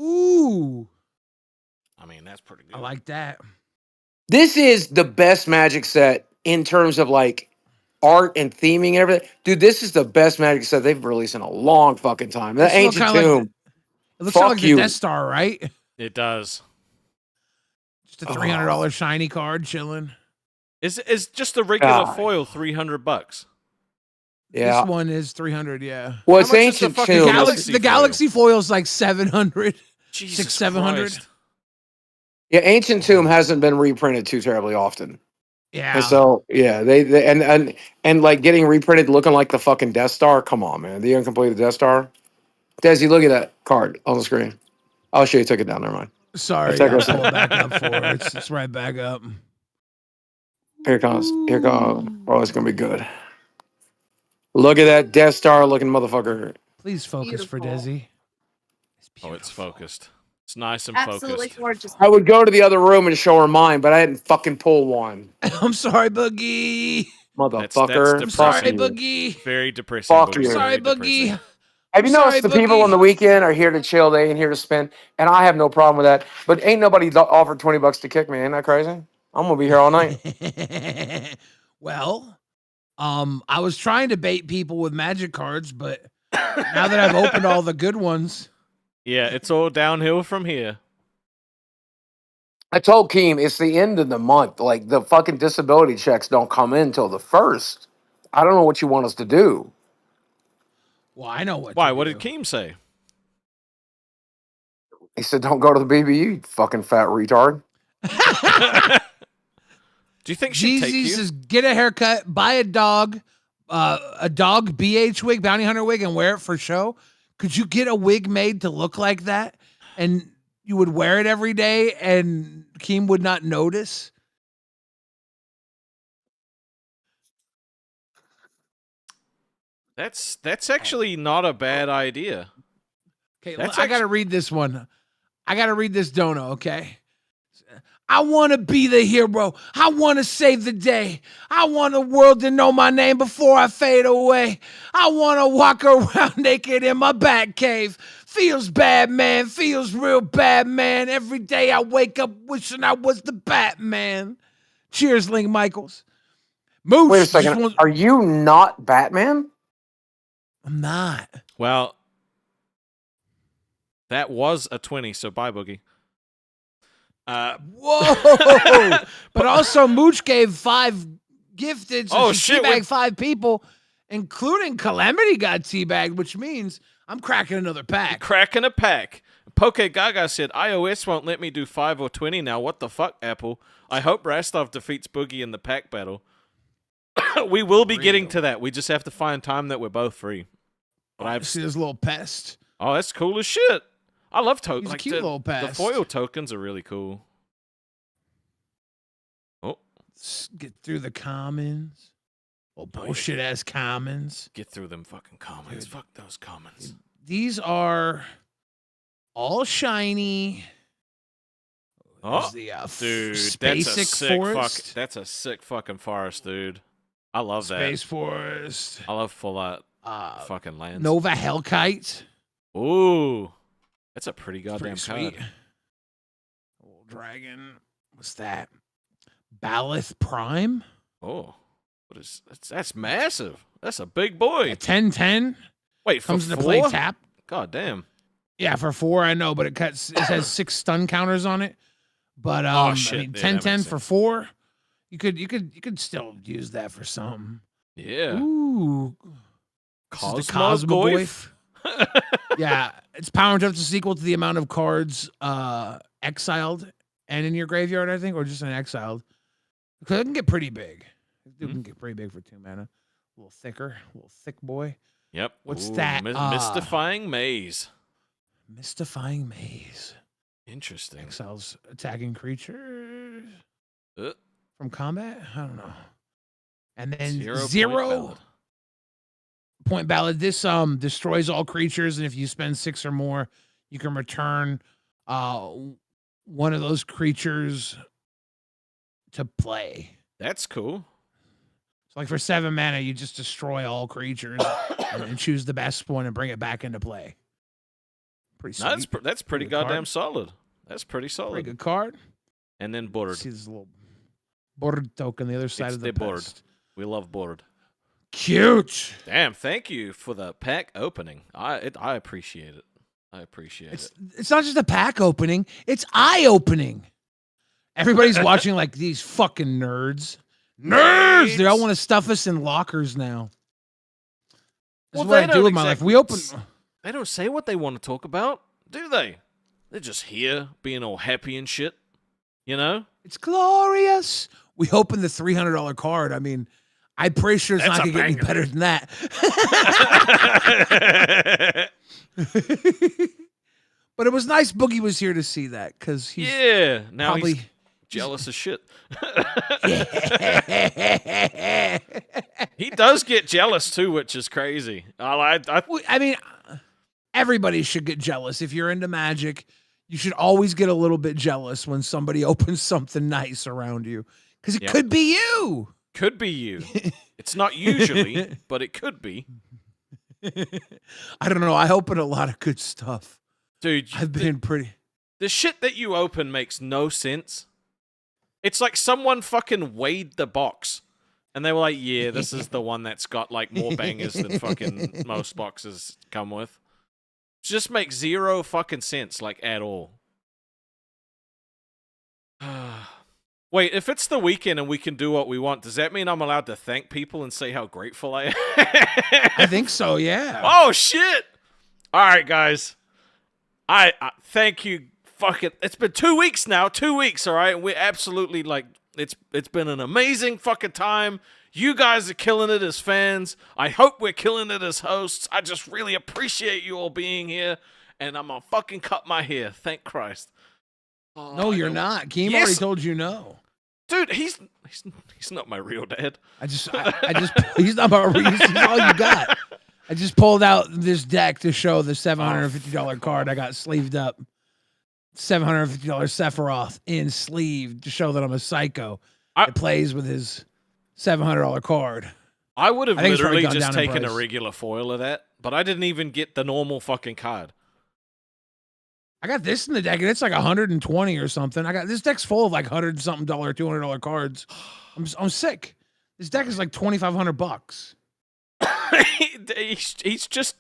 Ooh. I mean, that's pretty good. I like that. This is the best Magic set in terms of like art and theming and everything. Dude, this is the best Magic set they've released in a long fucking time. The This looks Ancient kinda like Tomb. It looks kind of Fuck like you. the Death Star, right? It does. Just a $300 shiny card chilling. Is just the regular God. foil $300? Yeah. This one is 300, yeah. Well, it's How much is the Ancient fucking Tomb. Galaxy The foil? Galaxy foil is like 700. Jesus 700. Christ. Yeah, Ancient Tomb hasn't been reprinted too terribly often. Yeah. And so yeah, they and like getting reprinted looking like the fucking Death Star. Come on, man. The incompleted Death Star. Desi, look at that card on the screen. I'll show you. Took it down. Never mind. Sorry, Check I'll this pull out. it back up for it. It's right back up. Here it comes. Here it comes. Oh, it's gonna be good. Look at that Death Star looking motherfucker. Please focus for Beautiful. Desi. Oh, it's focused. It's nice and Absolutely focused. gorgeous. I would go to the other room and show her mine, but I didn't fucking pull one. I'm sorry, Boogie. Motherfucker. that's Fuck Sorry, you. Boogie. Very depressing. Fuck Boogie, you. Sorry, very depressing. Boogie. Have you I'm noticed sorry, the people Boogie. on the weekend are here to chill, they ain't here to spend, and I have no problem with that. But ain't nobody offered $20 to kick me. Ain't that crazy? I'm gonna be here all night. Well, I was trying to bait people with magic cards, but now that I've opened all the good ones, Yeah, it's all downhill from here. I told Keem it's the end of the month. Like the fucking disability checks don't come in till the 1st. I don't know what you want us to do. well, I know what. Why? to What do. did Keem say? He said, "Don't go to the BBU, you fucking fat retard." Do you think she'd take Jeezy you? says, get a haircut, buy a dog BH wig, bounty hunter wig, and wear it for show. Could you get a wig made to look like that? And you would wear it every day and Keem would not notice? That's actually not a bad idea. Okay, That's I got to read this one. I got to read this dono, okay? I want to be the hero. I want to save the day. I want the world to know my name before I fade away. I want to walk around naked in my bat cave. Feels bad, man. Feels real bad, man. Every day I wake up wishing I was the Batman. Cheers, Link Michaels. Mooch. Wait a second. Are you not Batman? I'm not. Well, that was a 20, so bye, Boogie. Whoa! But also, Mooch gave 5 gifted, so she teabagged 5 people, including Calamity got teabagged, which means I'm cracking another pack. Cracking a pack. Poke Gaga said, iOS won't let me do 5 or 20 now. What the fuck, Apple? I hope Rastov defeats Boogie in the pack battle. We will be getting to that. We just have to find time that we're both free. But I've see this little pest. Oh, that's cool as shit. I love tokens. He's a cute little pest. The foil tokens are really cool. Oh. Let's get through the commons. Oh, bullshit ass commons. Get through them fucking commons. Dude. Fuck those commons. These are all shiny. Oh, dude, that's a sick forest. That's a sick fucking forest, dude. I love that. Space forest. I love full out fucking lands. Nova Hellkite. Ooh. That's a pretty goddamn card. Old dragon. What's that? Baloth Prime? Oh. What is that's massive. That's a big boy. Yeah, 10/10. Wait, comes for into 4? play tap. God damn. Yeah, for 4, I know, but it has 6 stun counters on it. But oh shit. I mean 10/10 for 4. You could still use that for something. Yeah. Ooh. Cosmogoyf. Yeah, its power interrupts is equal to the amount of cards exiled and in your graveyard, I think, or just in exiled. Because it can get pretty big. It can get pretty big for 2 mana. A little thicker, a little thick boy. Yep. What's that? Mystifying Maze. Mystifying Maze. Interesting. Exiles attacking creatures from combat? I don't know. And then 0 point ballad. This destroys all creatures, and if you spend 6 or more, you can return one of those creatures to play. That's cool. So like for 7 mana, you just destroy all creatures and then choose the best one and bring it back into play. Pretty sweet. That's pretty goddamn solid. That's pretty solid. Pretty good card. And then board. See this little board token on the other side of the board. We love board. Cute. Damn, thank you for the pack opening. I appreciate it. I appreciate it. It's not just a pack opening, it's eye-opening. Everybody's watching like these fucking nerds. Nerds! They all want to stuff us in lockers now. That's what I do with my life. We open. They don't say what they want to talk about, do they? They're just here being all happy and shit. You know? It's glorious. We opened the $300 card. I mean, I'm pretty sure it's not going to get any better than that. But it was nice Boogie was here to see that because he's now probably he's jealous as shit. He does get jealous too, which is crazy. I mean, everybody should get jealous. If you're into Magic, you should always get a little bit jealous when somebody opens something nice around you because it could be you. Could be you. It's not usually, but it could be. I don't know. I open a lot of good stuff. Dude, I've been pretty. The shit that you open makes no sense. It's like someone fucking weighed the box. And they were like, yeah, this is the one that's got like more bangers than fucking most boxes come with. It just makes zero fucking sense, like at all. Wait, if it's the weekend and we can do what we want, does that mean I'm allowed to thank people and say how grateful I am? I think so, yeah. Oh, shit. All right, guys. I thank you. Fucking, it's been 2 weeks now. 2 weeks, all right? We're absolutely like, it's been an amazing fucking time. You guys are killing it as fans. I hope we're killing it as hosts. I just really appreciate you all being here. And I'm gonna fucking cut my hair. Thank Christ. Oh, no, you're not. Keem already told you no. Dude, he's not my real dad. I just he's not my real. He's all you got. I just pulled out this deck to show the $750 card I got sleeved up. $750 Sephiroth in sleeve to show that I'm a psycho. It plays with his $700 card. I would have I think it's probably literally gone just down in taken a price. regular foil of that, but I didn't even get the normal fucking card. I got this in the deck, and it's like 120 or something. I got this deck's full of like $100-something, $200 cards. I'm sick. This deck is like $2,500. He's just,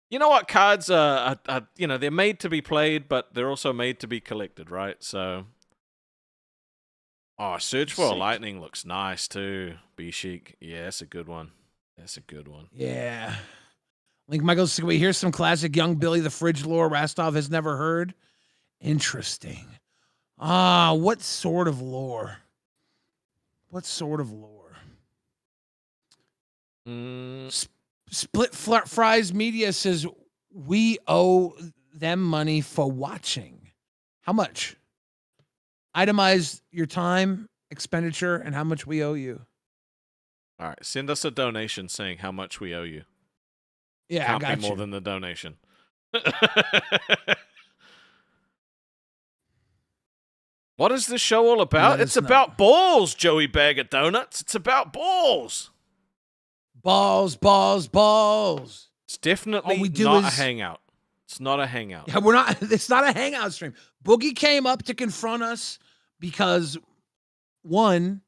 you know what? Cards are you know, they're made to be played, but they're also made to be collected, right? So, Search for a Lightning looks nice too. B Chic, yeah, that's a good one. That's a good one. Yeah. Link Michaels, wait, here's some classic Young Billy the Fridge lore Rastov has never heard. Interesting. What sort of lore? What sort of lore? Split Fries Media says we owe them money for watching. How much? Itemize your time, expenditure, and how much we owe you. All right, send us a donation saying how much we owe you. Yeah, Can't I got be more you. than the donation. What is this show all about? It's about balls, Joey Bag of Donuts. It's about balls. Balls, balls, balls. It's definitely not a hangout. It's not a hangout. Yeah, we're not. It's not a hangout stream. Boogie came up to confront us because, one,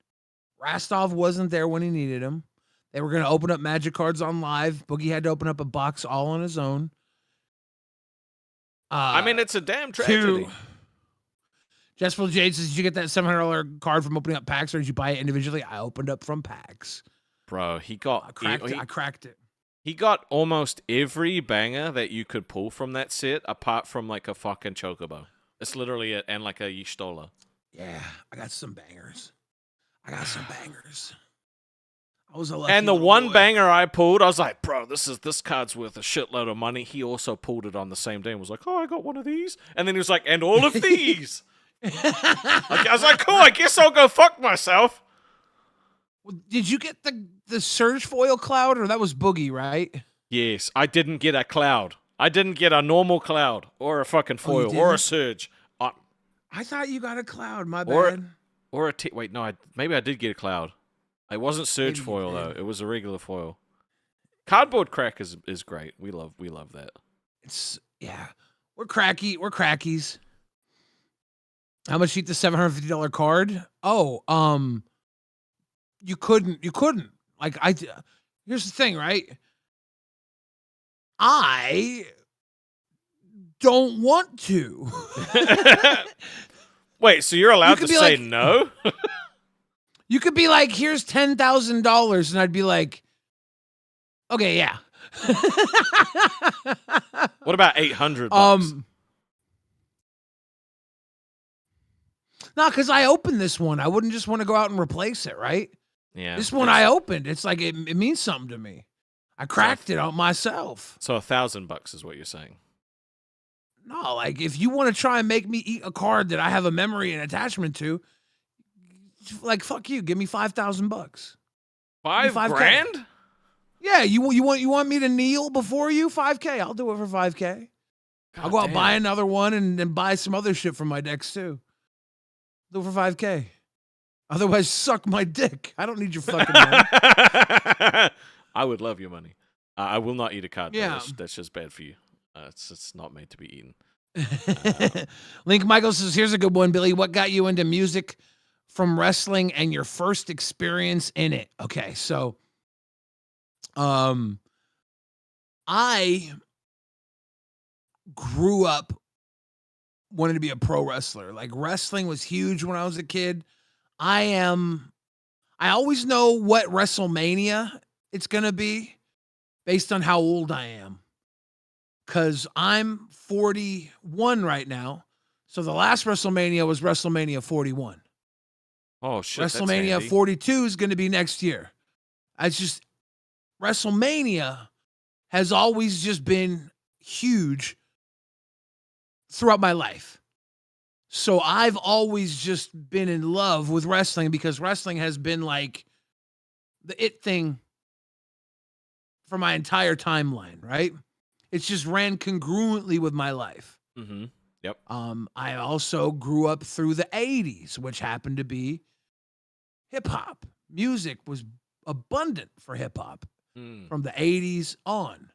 Rastov wasn't there when he needed him. They were going to open up magic cards on live. Boogie had to open up a box all on his own. I mean, it's a damn tragedy. Jessful Jade says, did you get that $700 card from opening up packs, or did you buy it individually? I opened up from packs. Bro, he got... I cracked it. He got almost every banger that you could pull from that set, apart from like a fucking chocobo. It's literally it, and like a Y'shtola. Yeah, I got some bangers. I was a lucky and the little one boy. banger I pulled, I was like, bro, this card's worth a shitload of money. He also pulled it on the same day and was like, oh, I got one of these. And then he was like, and all of these. I was like, cool, I guess I'll go fuck myself. Did you get the Surge foil cloud, or that was Boogie, right? Yes, I didn't get a cloud. I didn't get a normal cloud or a fucking foil or a surge. I thought you got a cloud, my bad. Wait, no, maybe I did get a cloud. It wasn't surge foil though. It was a regular foil. Cardboard crack is great. We love that. We're crackies. How much you eat the $750 card? Oh, you couldn't. Like here's the thing, right? I don't want to. Wait, so you're allowed to say no? You could be like, here's $10,000, and I'd be like, okay, yeah. What about $800? No, because I opened this one. I wouldn't just want to go out and replace it, right? Yeah. This one I opened. It's like it means something to me. I cracked it out myself. So $1,000 is what you're saying. No, like if you want to try and make me eat a card that I have a memory and attachment to, like fuck you, give me $5,000. $5,000? Yeah, you want me to kneel before you? $5K. I'll do it for $5K. I'll go out and buy another one and then buy some other shit from my decks too. Do it for $5K. Otherwise, suck my dick. I don't need your fucking money. I would love your money. I will not eat a card. Yeah. That's just bad for you. It's not made to be eaten. Link Michael says, here's a good one, Billy. What got you into music from wrestling and your first experience in it? Okay, so I grew up wanting to be a pro wrestler. Like wrestling was huge when I was a kid. I always know what WrestleMania it's going to be based on how old I am. Because I'm 41 right now. So the last WrestleMania was WrestleMania 41. Oh, shit. WrestleMania 42 is going to be next year. It's just, WrestleMania has always just been huge throughout my life. So I've always just been in love with wrestling because wrestling has been like the it thing for my entire timeline, right? It's just ran congruently with my life. Mm-hmm. Yep. I also grew up through the 80s, which happened to be hip hop. Music was abundant for hip hop from the 80s on,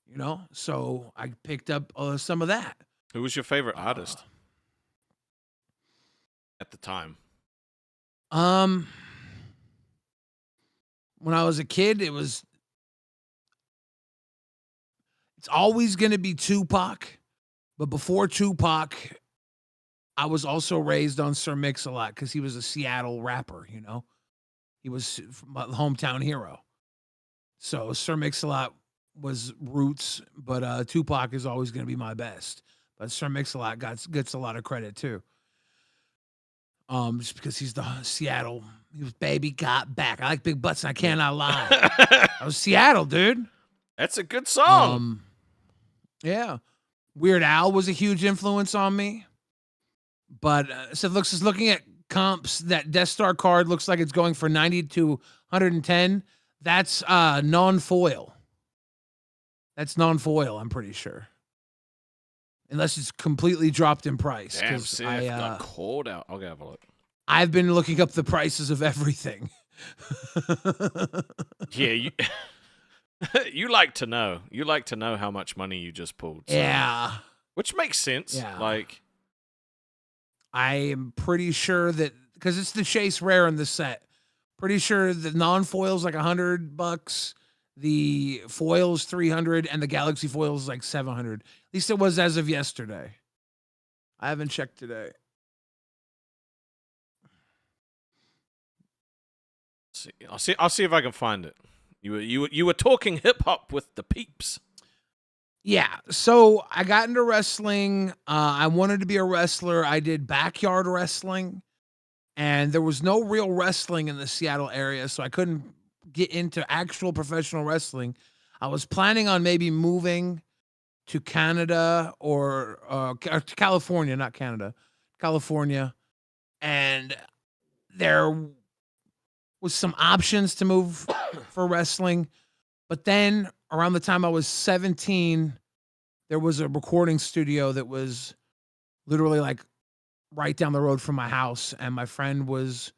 you know? So I picked up some of that. Who was your favorite artist at the time? When I was a kid, it's always going to be Tupac. But before Tupac, I was also raised on Sir Mix-a-Lot because he was a Seattle rapper, you know? He was my hometown hero. So Sir Mix-a-Lot was roots, but Tupac is always going to be my best. But Sir Mix-a-Lot gets a lot of credit too. Just because he's the Seattle, he was baby got back. I like big butts and I cannot lie. I was Seattle, dude. That's a good song. Yeah. Weird Al was a huge influence on me. But so looking at comps, that Death Star card looks like it's going for 90 to 110. That's non-foil. That's non-foil, I'm pretty sure. Unless it's completely dropped in price. Damn, see, I got called out. I'll have a look. I've been looking up the prices of everything. Yeah, you like to know. You like to know how much money you just pulled. So. Yeah. Which makes sense. Yeah. Like, I am pretty sure that, because it's the Chase Rare in the set, pretty sure the non-foil's like $100, the foil's $300, and the Galaxy foil is like $700. At least it was as of yesterday. I haven't checked today. I'll see if I can find it. You were talking hip hop with the peeps. Yeah, so I got into wrestling. I wanted to be a wrestler. I did backyard wrestling, and there was no real wrestling in the Seattle area, so I couldn't get into actual professional wrestling. I was planning on maybe moving to Canada or to California, not Canada, California, and there was some options to move for wrestling, but then around the time I was 17, there was a recording studio that was literally like right down the road from my house. And my friend was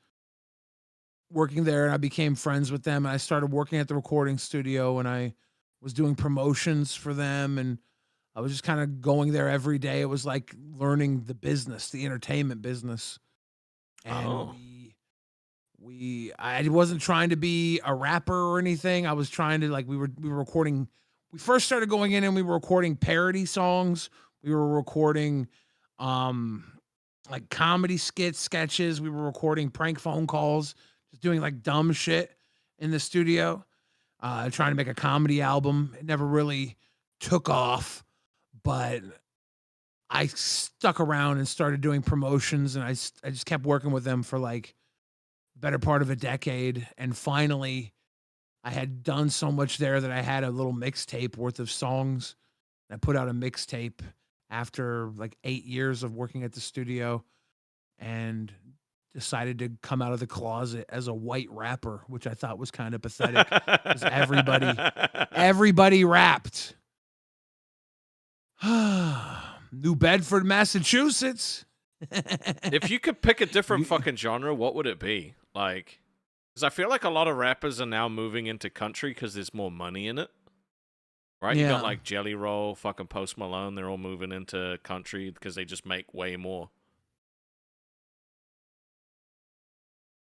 working there and I became friends with them. And I started working at the recording studio and I was doing promotions for them. And I was just kind of going there every day. It was like learning the business, the entertainment business. And I wasn't trying to be a rapper or anything. I was trying to, like, we were recording. We first started going in and we were recording parody songs. We were recording like comedy sketches. We were recording prank phone calls, just doing like dumb shit in the studio, trying to make a comedy album. It never really took off, but I stuck around and started doing promotions, and I just kept working with them for like better part of a decade. And finally I had done so much there that I had a little mixtape worth of songs. I put out a mixtape after like 8 years of working at the studio and decided to come out of the closet as a white rapper, which I thought was kind of pathetic because everybody rapped. New Bedford, Massachusetts. If you could pick a different fucking genre, what would it be? Like, because I feel like a lot of rappers are now moving into country because there's more money in it. Right? Yeah. You got like Jelly Roll, fucking Post Malone. They're all moving into country because they just make way more.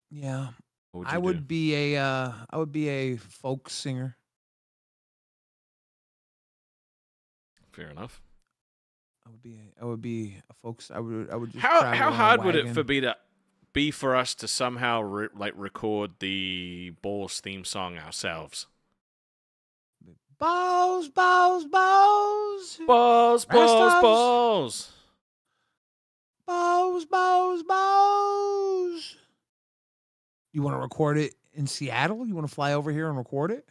Yeah. I would be a folk singer. Fair enough. I would be a folks. I would just. How hard would it be for us to somehow record the Balls theme song ourselves? Balls, balls, balls, balls, balls, balls, balls, balls, balls. You want to record it in Seattle? You want to fly over here and record it?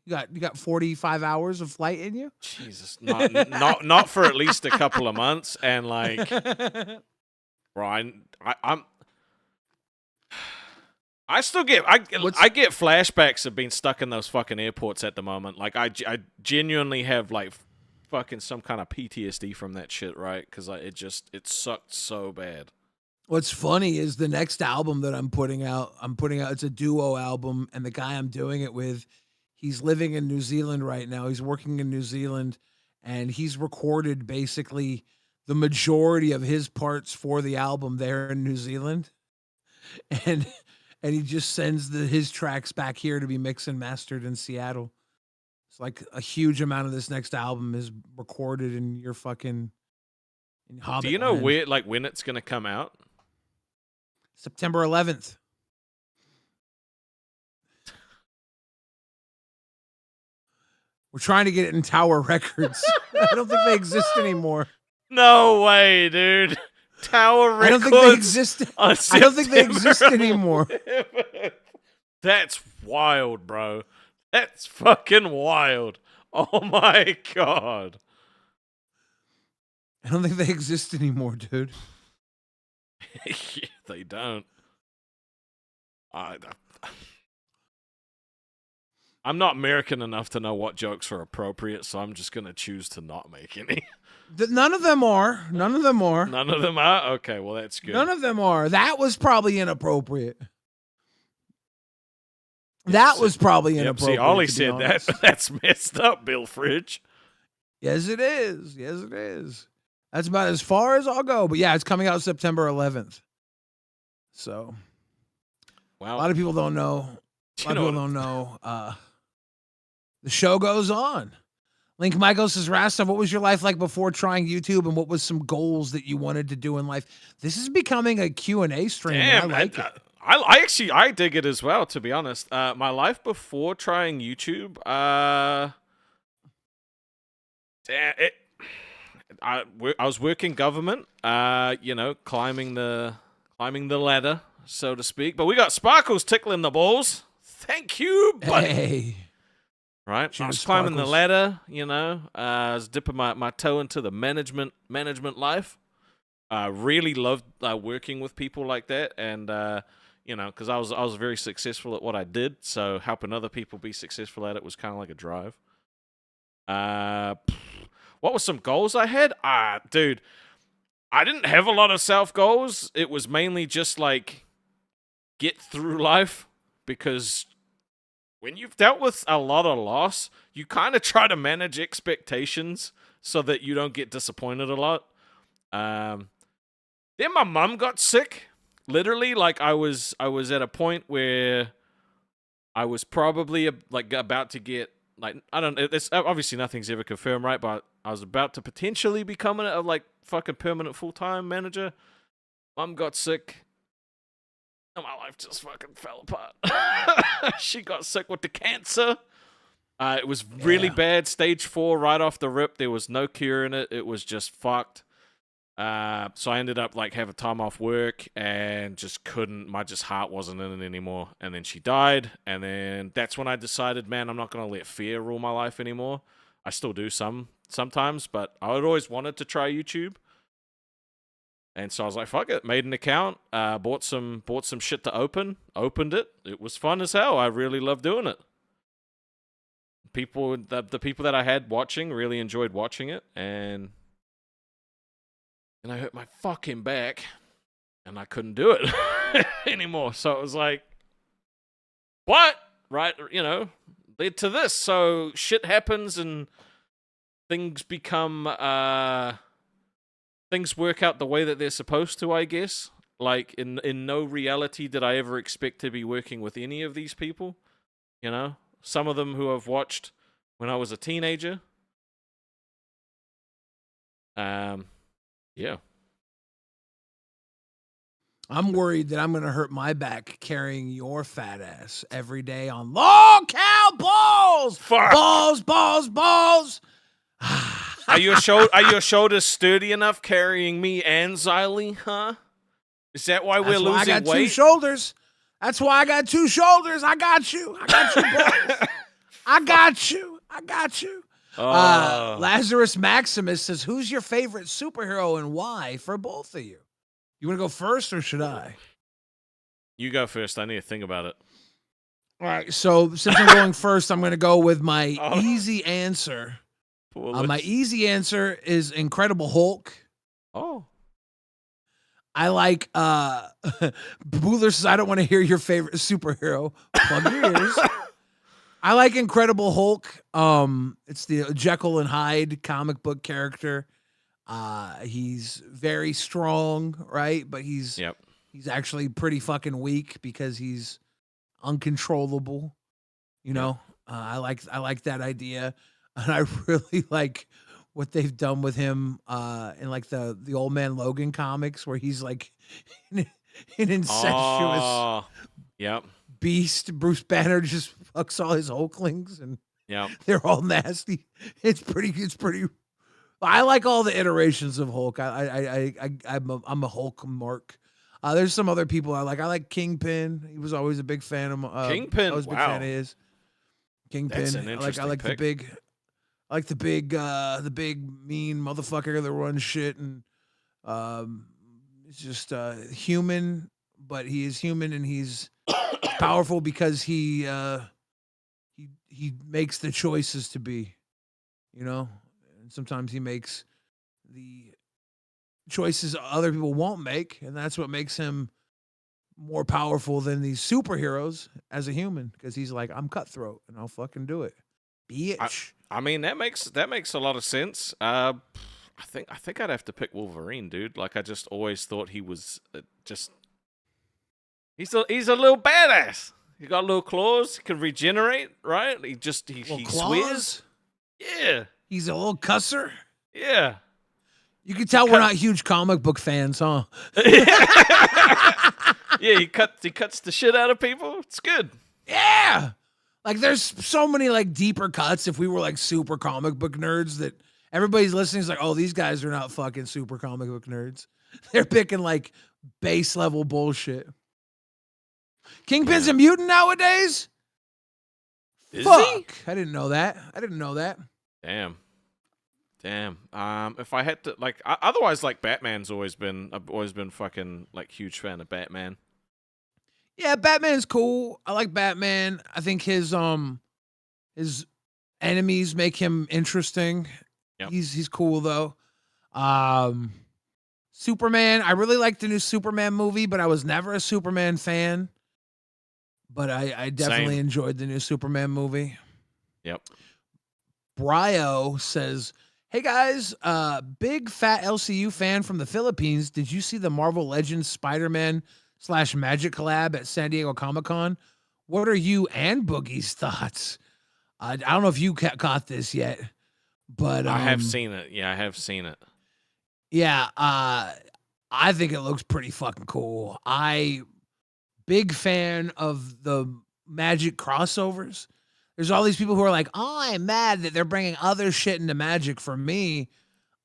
You got 45 hours of flight in you? Jesus, not for at least a couple of months. And like, Brian, I still get I get flashbacks of being stuck in those fucking airports at the moment. Like I genuinely have like fucking some kind of PTSD from that shit, right? Because it sucked so bad. What's funny is the next album that I'm putting out, it's a duo album, and the guy I'm doing it with, he's living in New Zealand right now. He's working in New Zealand, and he's recorded basically the majority of his parts for the album there in New Zealand. And he just sends his tracks back here to be mixed and mastered in Seattle. It's like a huge amount of this next album is recorded in your fucking in Hobbit. Do you know land. when it's gonna come out? September 11th. We're trying to get it in Tower Records. I don't think they exist anymore. No way, dude. Tower Records. I don't think they exist. I don't think they exist anymore. That's wild, bro. That's fucking wild. Oh my god. I don't think they exist anymore, dude. Yeah, they don't. I'm not American enough to know what jokes are appropriate, so I'm just gonna choose to not make any. None of them are. None of them are. None of them are? Okay, well that's good. None of them are. That was probably inappropriate. That was probably inappropriate. See, Ollie said that. That's messed up, Bill Fridge. Yes, it is. Yes, it is. That's about as far as I'll go. But yeah, it's coming out September 11th. So, wow. A lot of people don't know. A lot of people don't know. The show goes on. Link Michael says, Rasta, what was your life like before trying YouTube, and what was some goals that you wanted to do in life? This is becoming a Q&A stream. Damn, I like it. I dig it as well, to be honest. My life before trying YouTube, I was working government, climbing the ladder, so to speak. But we got Sparkles tickling the balls. Thank you, buddy. Hey. Right, I was climbing the ladder, I was dipping my toe into the management life. Really loved working with people like that, and because I was very successful at what I did, so helping other people be successful at it was kind of like a drive. What were some goals I had? Dude, I didn't have a lot of self goals. It was mainly just like get through life, because when you've dealt with a lot of loss, you kind of try to manage expectations so that you don't get disappointed a lot. Then my mum got sick. Literally, like I was at a point where I was probably about to get it's obviously nothing's ever confirmed, right? But I was about to potentially become a fucking permanent full-time manager. Mum got sick. And my life just fucking fell apart. She got sick with the cancer. It was really bad, stage 4 right off the rip. There was no cure in it. It was just fucked. So I ended up having time off work and just couldn't. My heart wasn't in it anymore. And then she died. And then that's when I decided, man, I'm not gonna let fear rule my life anymore. I still do sometimes, but I had always wanted to try YouTube. And so I was like, fuck it, made an account, bought some shit to opened it. It was fun as hell. I really loved doing it. The people that I had watching really enjoyed watching it, and I hurt my fucking back, and I couldn't do it anymore. So it was like, what? Right, led to this. So shit happens, and things become, things work out the way that they're supposed to, I guess. Like, in no reality did I ever expect to be working with any of these people. Some of them who I've watched when I was a teenager. Yeah. I'm worried that I'm going to hurt my back carrying your fat ass every day on LolcowUniverse balls. Fuck. Balls. Are your shoulders sturdy enough carrying me and Xylee, huh? Is that why we're losing weight? I got 2 shoulders. That's why I got 2 shoulders. I got you, boys. I got you. Lazarus Maximus says, who's your favorite superhero and why for both of you? You want to go first or should I? You go first. I need to think about it. All right. So since I'm going first, I'm going to go with my easy answer. Poor My Liz. easy answer is Incredible Hulk. Oh. I like Booler says I don't want to hear your favorite superhero. Plug your ears. I like Incredible Hulk. It's the Jekyll and Hyde comic book character. He's very strong, right? But he's Yep. actually pretty fucking weak because he's uncontrollable. You know, I like that idea, and I really like what they've done with him in like the Old Man Logan comics, where he's like an incestuous Oh. Yep. beast. Bruce Banner just fucks all his Hulklings, and Yep. they're all nasty. It's pretty. I like all the iterations of Hulk. I'm a Hulk mark. There's some other people I like. I like Kingpin. He was always a big fan of Kingpin, I was a big wow. fan of his. Kingpin. That's an interesting I like pick. the big mean motherfucker that runs shit, and it's just human, but he is human and he's powerful because he makes the choices to be, you know, and sometimes he makes the choices other people won't make, and that's what makes him more powerful than these superheroes as a human, because he's like, I'm cutthroat and I'll fucking do it, bitch. I mean, that makes a lot of sense. I think I'd have to pick Wolverine, dude. Like, I just always thought he was he's a little badass. He got little claws. He can regenerate, right? He Little swears. Yeah, He's a little cusser. yeah. You can tell we're not huge comic book fans, huh? Yeah, he cuts the shit out of people. It's good. Yeah. Like, there's so many like deeper cuts. If we were like super comic book nerds, that everybody's listening is like, oh, these guys are not fucking super comic book nerds. They're picking like base level bullshit. Kingpin's a mutant nowadays? Is Fuck. he? I didn't know that. Damn. If I had to, like, otherwise, like, I've always been fucking like huge fan of Batman. Yeah, Batman's cool. I like Batman. I think his enemies make him interesting. Yep. He's cool though. Superman, I really liked the new Superman movie, but I was never a Superman fan. But I definitely Same. enjoyed the new Superman movie. Yep. Bryo says, hey guys, big fat LCU fan from the Philippines. Did you see the Marvel Legends Spider-Man / Magic collab at San Diego Comic-Con? What are you and Boogie's thoughts? I don't know if you caught this yet, but I have seen it. Yeah, I have seen it. Yeah, I think it looks pretty fucking cool. Big fan of the Magic crossovers. There's all these people who are like, oh, I'm mad that they're bringing other shit into Magic. For me,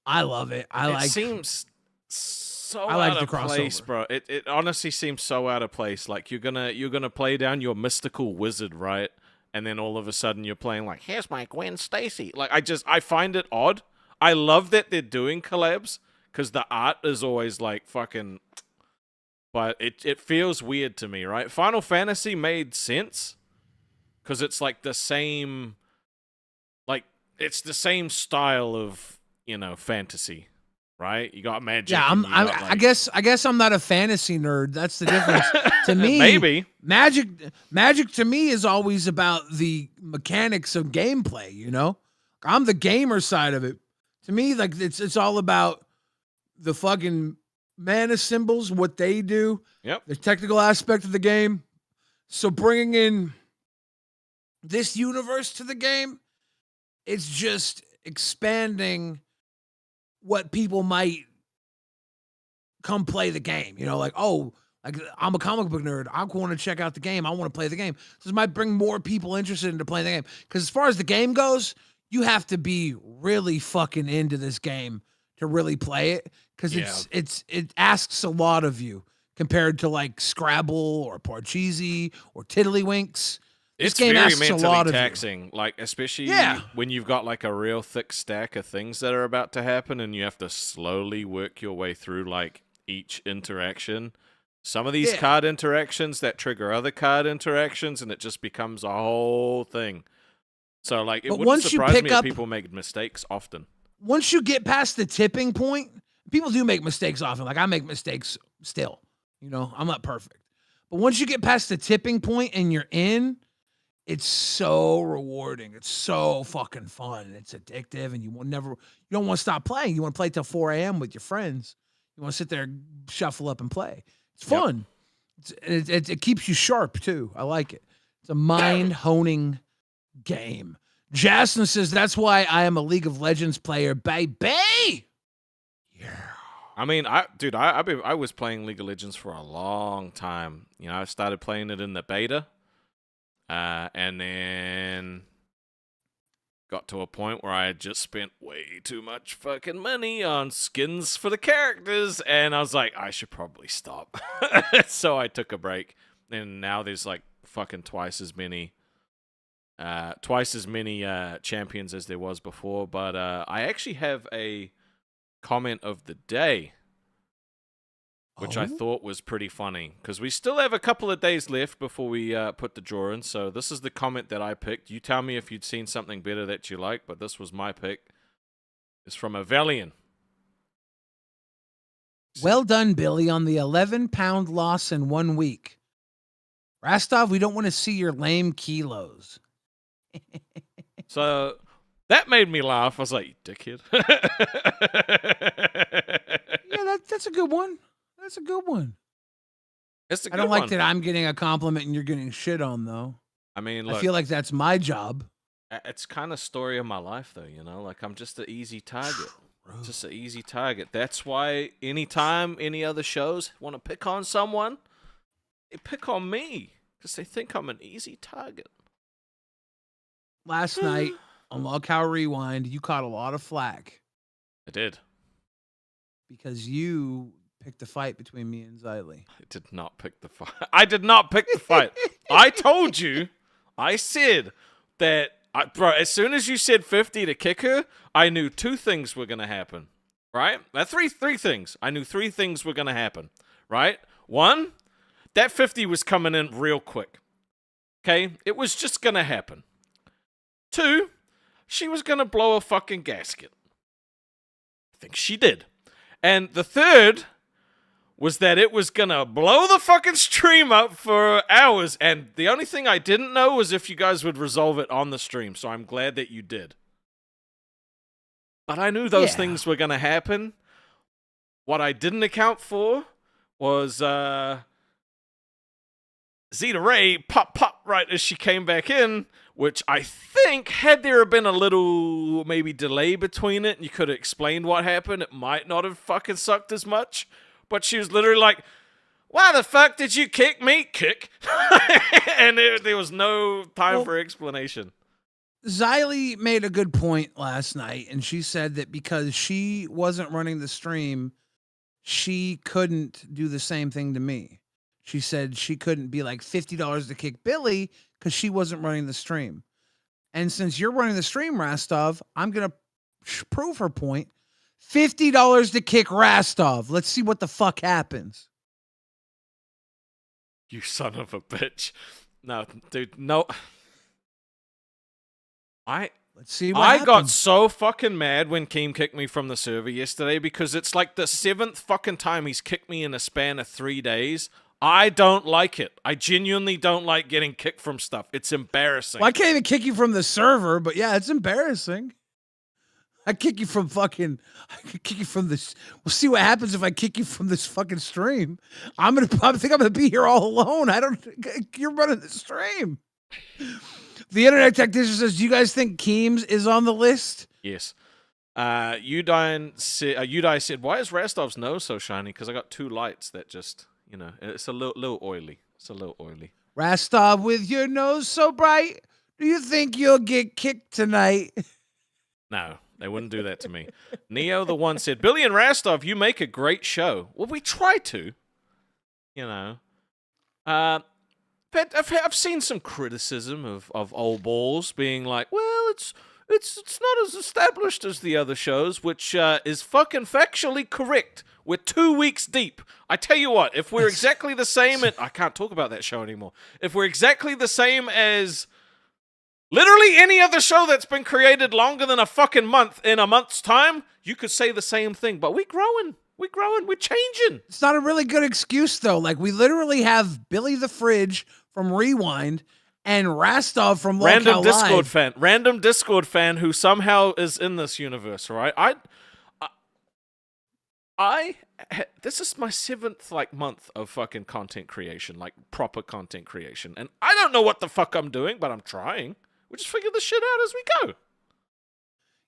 I love it. It seems so I like out the of place, crossover. bro. It honestly seems so out of place. Like, you're gonna play down your mystical wizard, right? And then all of a sudden you're playing like, here's my Gwen Stacy. Like, I find it odd. I love that they're doing collabs because the art is always like fucking. But it feels weird to me, right? Final Fantasy made sense because it's like the same, it's the same style of, fantasy, right? You got magic. Yeah, and you got, I guess I'm not a fantasy nerd. That's the difference. To me, maybe Magic to me is always about the mechanics of gameplay, you know? I'm the gamer side of it. To me, like, it's all about the fucking mana symbols, what they do. Yep. The technical aspect of the game. So bringing in this universe to the game, it's just expanding what people might come play the game. You know, like, oh, like, I'm a comic book nerd. I want to check out the game. I want to play the game. This might bring more people interested into playing the game. Because as far as the game goes, you have to be really fucking into this game to really play it. Because it asks a lot of you compared to like Scrabble or Parcheesi or Tiddlywinks. This It's game very asks a mentally lot of you. taxing, like, especially Yeah. when you've got like a real thick stack of things that are about to happen and you have to slowly work your way through like each interaction. Some of these card interactions that trigger other card interactions, and it just becomes a whole thing. So, like, it But wouldn't once you surprise pick me if up- people make mistakes often. Once you get past the tipping point, people do make mistakes often. Like I make mistakes still. You know, I'm not perfect. But once you get past the tipping point and you're in, it's so rewarding. It's so fucking fun. It's addictive, and you don't want to stop playing. You want to play till 4 a.m. with your friends. You want to sit there, shuffle up, and play. It's fun. It keeps you sharp too. I like it. It's a mind honing game. Jasmine says that's why I am a League of Legends player, baby. Yeah. I mean, I was playing League of Legends for a long time. You know, I started playing it in the beta, and then got to a point where I had just spent way too much fucking money on skins for the characters, and I was like, I should probably stop. So I took a break, and now there's like fucking twice as many champions as there was before. But I actually have a comment of the day, which I thought was pretty funny, because we still have a couple of days left before we put the draw in. So this is the comment that I picked. You tell me if you'd seen something better that you like, but this was my pick. It's from Avelian. Well done, Billy, on the 11-pound loss in 1 week. Rastov, we don't want to see your lame kilos. So that made me laugh. I was like, you dickhead. Yeah, that's a good one. That's a good one. It's a good I don't like one. that I'm getting a compliment and you're getting shit on, though. I mean, look, I feel like that's my job. it's kind of story of my life, though, you know? Like, I'm just an easy target. Just an easy target. That's why anytime any other shows want to pick on someone, they pick on me, because they think I'm an easy target. Last night on Lolcow Rewind, you caught a lot of flack I did. because you picked a fight between me and Xylee. I did not pick the fight. I did not pick the fight. I told you. I said that, bro, as soon as you said 50 to kick her, I knew two things were going to happen, right? Three things. I knew three things were going to happen, right? One, that 50 was coming in real quick. Okay? It was just going to happen. Two, she was going to blow a fucking gasket. I think she did. And the third was that it was going to blow the fucking stream up for hours. And the only thing I didn't know was if you guys would resolve it on the stream. So I'm glad that you did. But I knew those things were going to happen. What I didn't account for was Zeta Ray pop right as she came back in, which I think, had there been a little maybe delay between it and you could have explained what happened, it might not have fucking sucked as much. But she was literally like, why the fuck did you kick me? Kick. And there was no time for explanation. Xylee made a good point last night, and she said that because she wasn't running the stream, she couldn't do the same thing to me. She said she couldn't be like $50 to kick Billy because she wasn't running the stream. And since you're running the stream, Rastov, I'm going to prove her point. $50 to kick Rastov. Let's see what the fuck happens. You son of a bitch. No, dude, no. Let's see what I happens. got so fucking mad when Keem kicked me from the server yesterday because it's like the 7th fucking time he's kicked me in a span of 3 days. I don't like it. I genuinely don't like getting kicked from stuff. It's embarrassing. Well, I can't even kick you from the server, but yeah, it's embarrassing. I kick you from this. We'll see what happens if I kick you from this fucking stream. I think I'm gonna be here all alone. You're running the stream. The internet technician says, do you guys think Keems is on the list? Yes. Udai said, why is Rastov's nose so shiny? Because I got two lights that just, it's a little oily. It's a little oily. Rastov, with your nose so bright, do you think you'll get kicked tonight? No, they wouldn't do that to me. Neo the One said, Billy and Rastov, you make a great show. Well, we try to. But I've seen some criticism of old balls being like, well, it's not as established as the other shows, which is fucking factually correct. We're 2 weeks deep. I tell you what, if we're exactly the same, I can't talk about that show anymore. If we're exactly the same as Literally any other show that's been created longer than a fucking month in a month's time, you could say the same thing. But we're growing. We're growing. We're changing. It's not a really good excuse, though. Like, we literally have Billy the Fridge from Rewind and Rastov from Random Local Random Discord fan who somehow is in this universe, right? This is my 7th month of fucking content creation, like proper content creation, and I don't know what the fuck I'm doing, but I'm trying. We'll just figure this shit out as we go.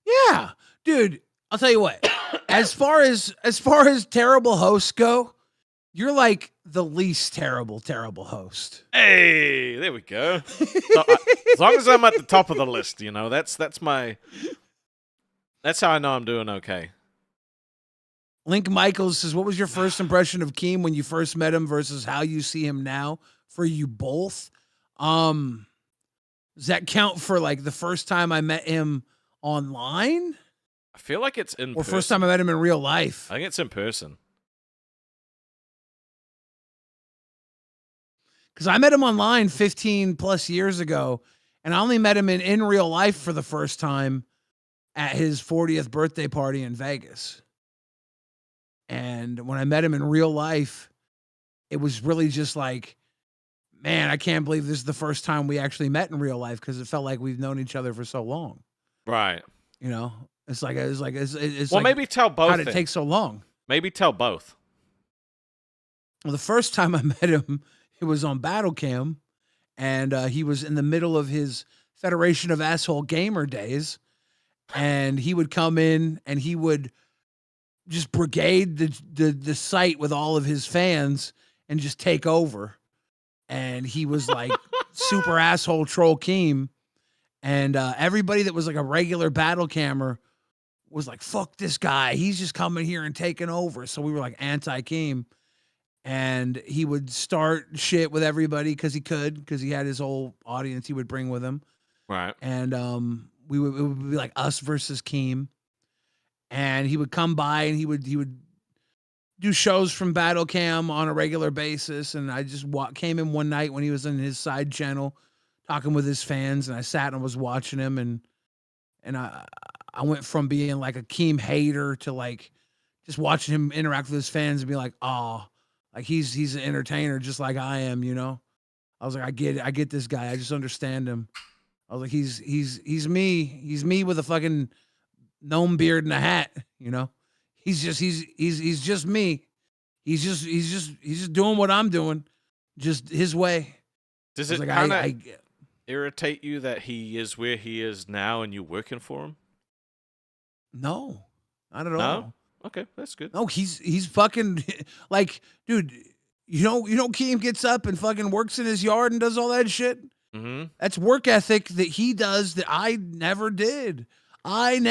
Yeah, dude. I'll tell you what. as far as terrible hosts go, you're like the least terrible host. Hey, there we go. So, as long as I'm at the top of the list, you know, that's how I know I'm doing okay. Link Michaels says, "What was your first impression of Keem when you first met him versus how you see him now? For you both, does that count for like the first time I met him online? I feel like it's in or person. First time I met him in real life? I think it's in person. Because I met him online 15 plus years ago, and I only met him in real life for the first time at his 40th birthday party in Vegas. And when I met him in real life, it was really just like, man, I can't believe this is the first time we actually met in real life, because it felt like we've known each other for so long. Right. You know, it's well, maybe tell both. How did it take so long? Maybe tell both. Well, the first time I met him, it was on Battle Cam, and he was in the middle of his Federation of Asshole Gamer days, and he would come in and he would just brigade the site with all of his fans and just take over. And he was like super asshole troll Keem, and everybody that was like a regular Battle Cammer was like, fuck this guy, he's just coming here and taking over. So we were like anti-Keem. And he would start shit with everybody because he had his whole audience he would bring with him. Right. And it would be like us versus Keem. And he would come by and he would do shows from Battle Cam on a regular basis. And I just came in one night when he was in his side channel talking with his fans, and I sat and was watching him, and I went from being like a Keem hater to like just watching him interact with his fans and be like, oh, like he's an entertainer just like I am, you know? I was like, I get this guy. I just understand him. I was like, he's me. He's me with a fucking gnome beard and a hat, you know? He's just me. He's just doing what I'm doing, just his way. Does it kind of irritate you that he is where he is now and you working for him? No, not at all. No? Okay, that's good. No, he's fucking like, dude, you know, Keem gets up and fucking works in his yard and does all that shit. Mm-hmm. That's work ethic that he does that I never did. There's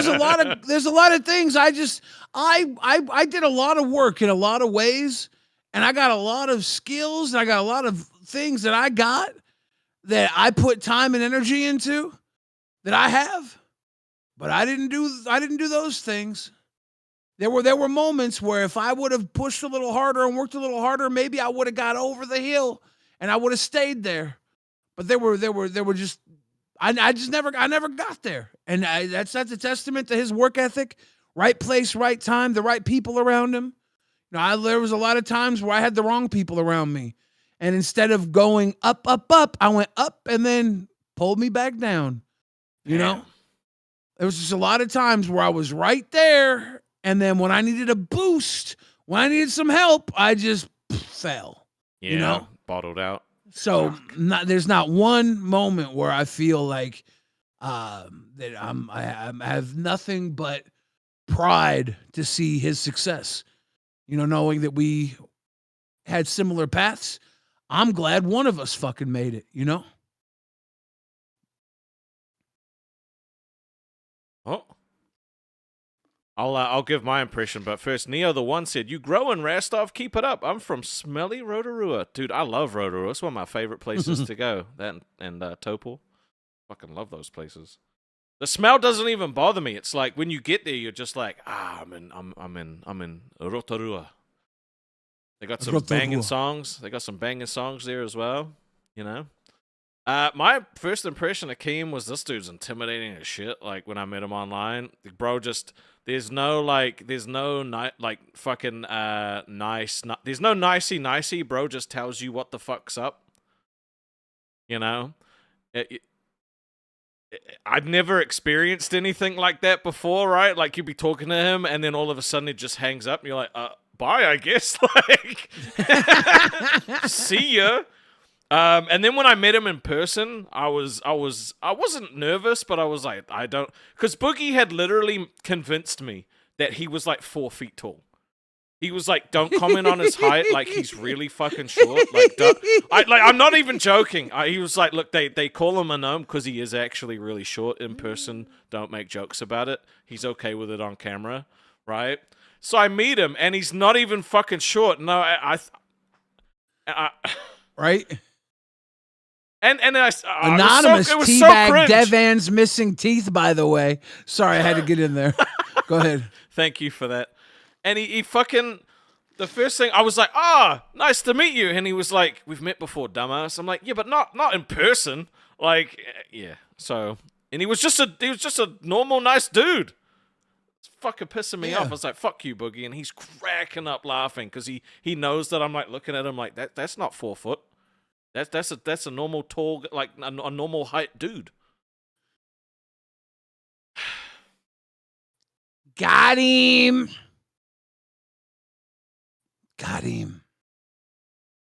a lot of things I did a lot of work in a lot of ways, and I got a lot of skills, and I got a lot of things that I got that I put time and energy into that I have. But I didn't do those things. There were moments where if I would have pushed a little harder and worked a little harder, maybe I would have got over the hill and I would have stayed there. But there were just I never got there. And that's a testament to his work ethic. Right place, right time, the right people around him. You know, there was a lot of times where I had the wrong people around me. And instead of going up, I went up and then pulled me back down. You know? There was just a lot of times where I was right there, and then when I needed a boost, when I needed some help, I just fell. Yeah, you know? Bottled out. So there's not one moment where I feel like that I have nothing but pride to see his success. You know, knowing that we had similar paths, I'm glad one of us fucking made it, you know? Oh, I'll give my impression, but first, Neo the One said, "You growing, Rastov? Keep it up. I'm from smelly Rotorua, dude. I love Rotorua. It's one of my favorite places to go. That and Topol, fucking love those places. The smell doesn't even bother me. It's like when you get there, you're just like, I'm in Rotorua. They got some banging songs. They got some banging songs there as well. You know. My first impression of Keem was this dude's intimidating as shit. Like when I met him online, bro, just there's no fucking nice. There's no nicey. Bro just tells you what the fuck's up. You know, I've never experienced anything like that before, right? Like you'd be talking to him, and then all of a sudden it just hangs up, and you're like, bye, I guess. Like, see ya. And then when I met him in person, I wasn't nervous, but I was like, because Boogie had literally convinced me that he was like 4 feet tall. He was like, don't comment on his height, like he's really fucking short. I'm not even joking. He was like, look, they call him a gnome because he is actually really short in person. Don't make jokes about it. He's okay with it on camera, right? So I meet him, and he's not even fucking short. No, right. And Anonymous it was teabag so cringe. Devan's missing teeth, by the way. Sorry, I had to get in there. Go ahead. Thank you for that. And he fucking, the first thing, I was like, nice to meet you. And he was like, we've met before, dumbass. I'm like, yeah, but not in person. Like, yeah. So, and he was just a normal, nice dude. It's fucking pissing me off. I was like, fuck you, Boogie. And he's cracking up laughing because he knows that I'm like looking at him like, that's not 4 foot. That's a normal tall, like a normal height dude. Got him.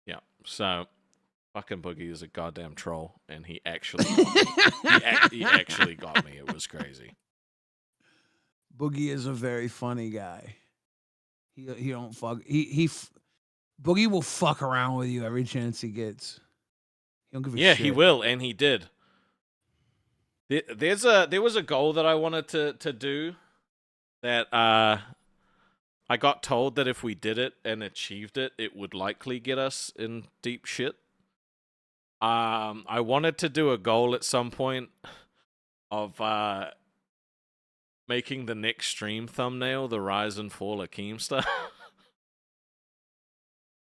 Yeah. So, fucking Boogie is a goddamn troll, and he actually, he actually got me. It was crazy. Boogie is a very funny guy. He don't fuck. Boogie will fuck around with you every chance he gets. He don't give a shit. He will, and he did. There was a goal that I wanted to do that I got told that if we did it and achieved it, it would likely get us in deep shit. I wanted to do a goal at some point of making the next stream thumbnail the rise and fall of Keemstar.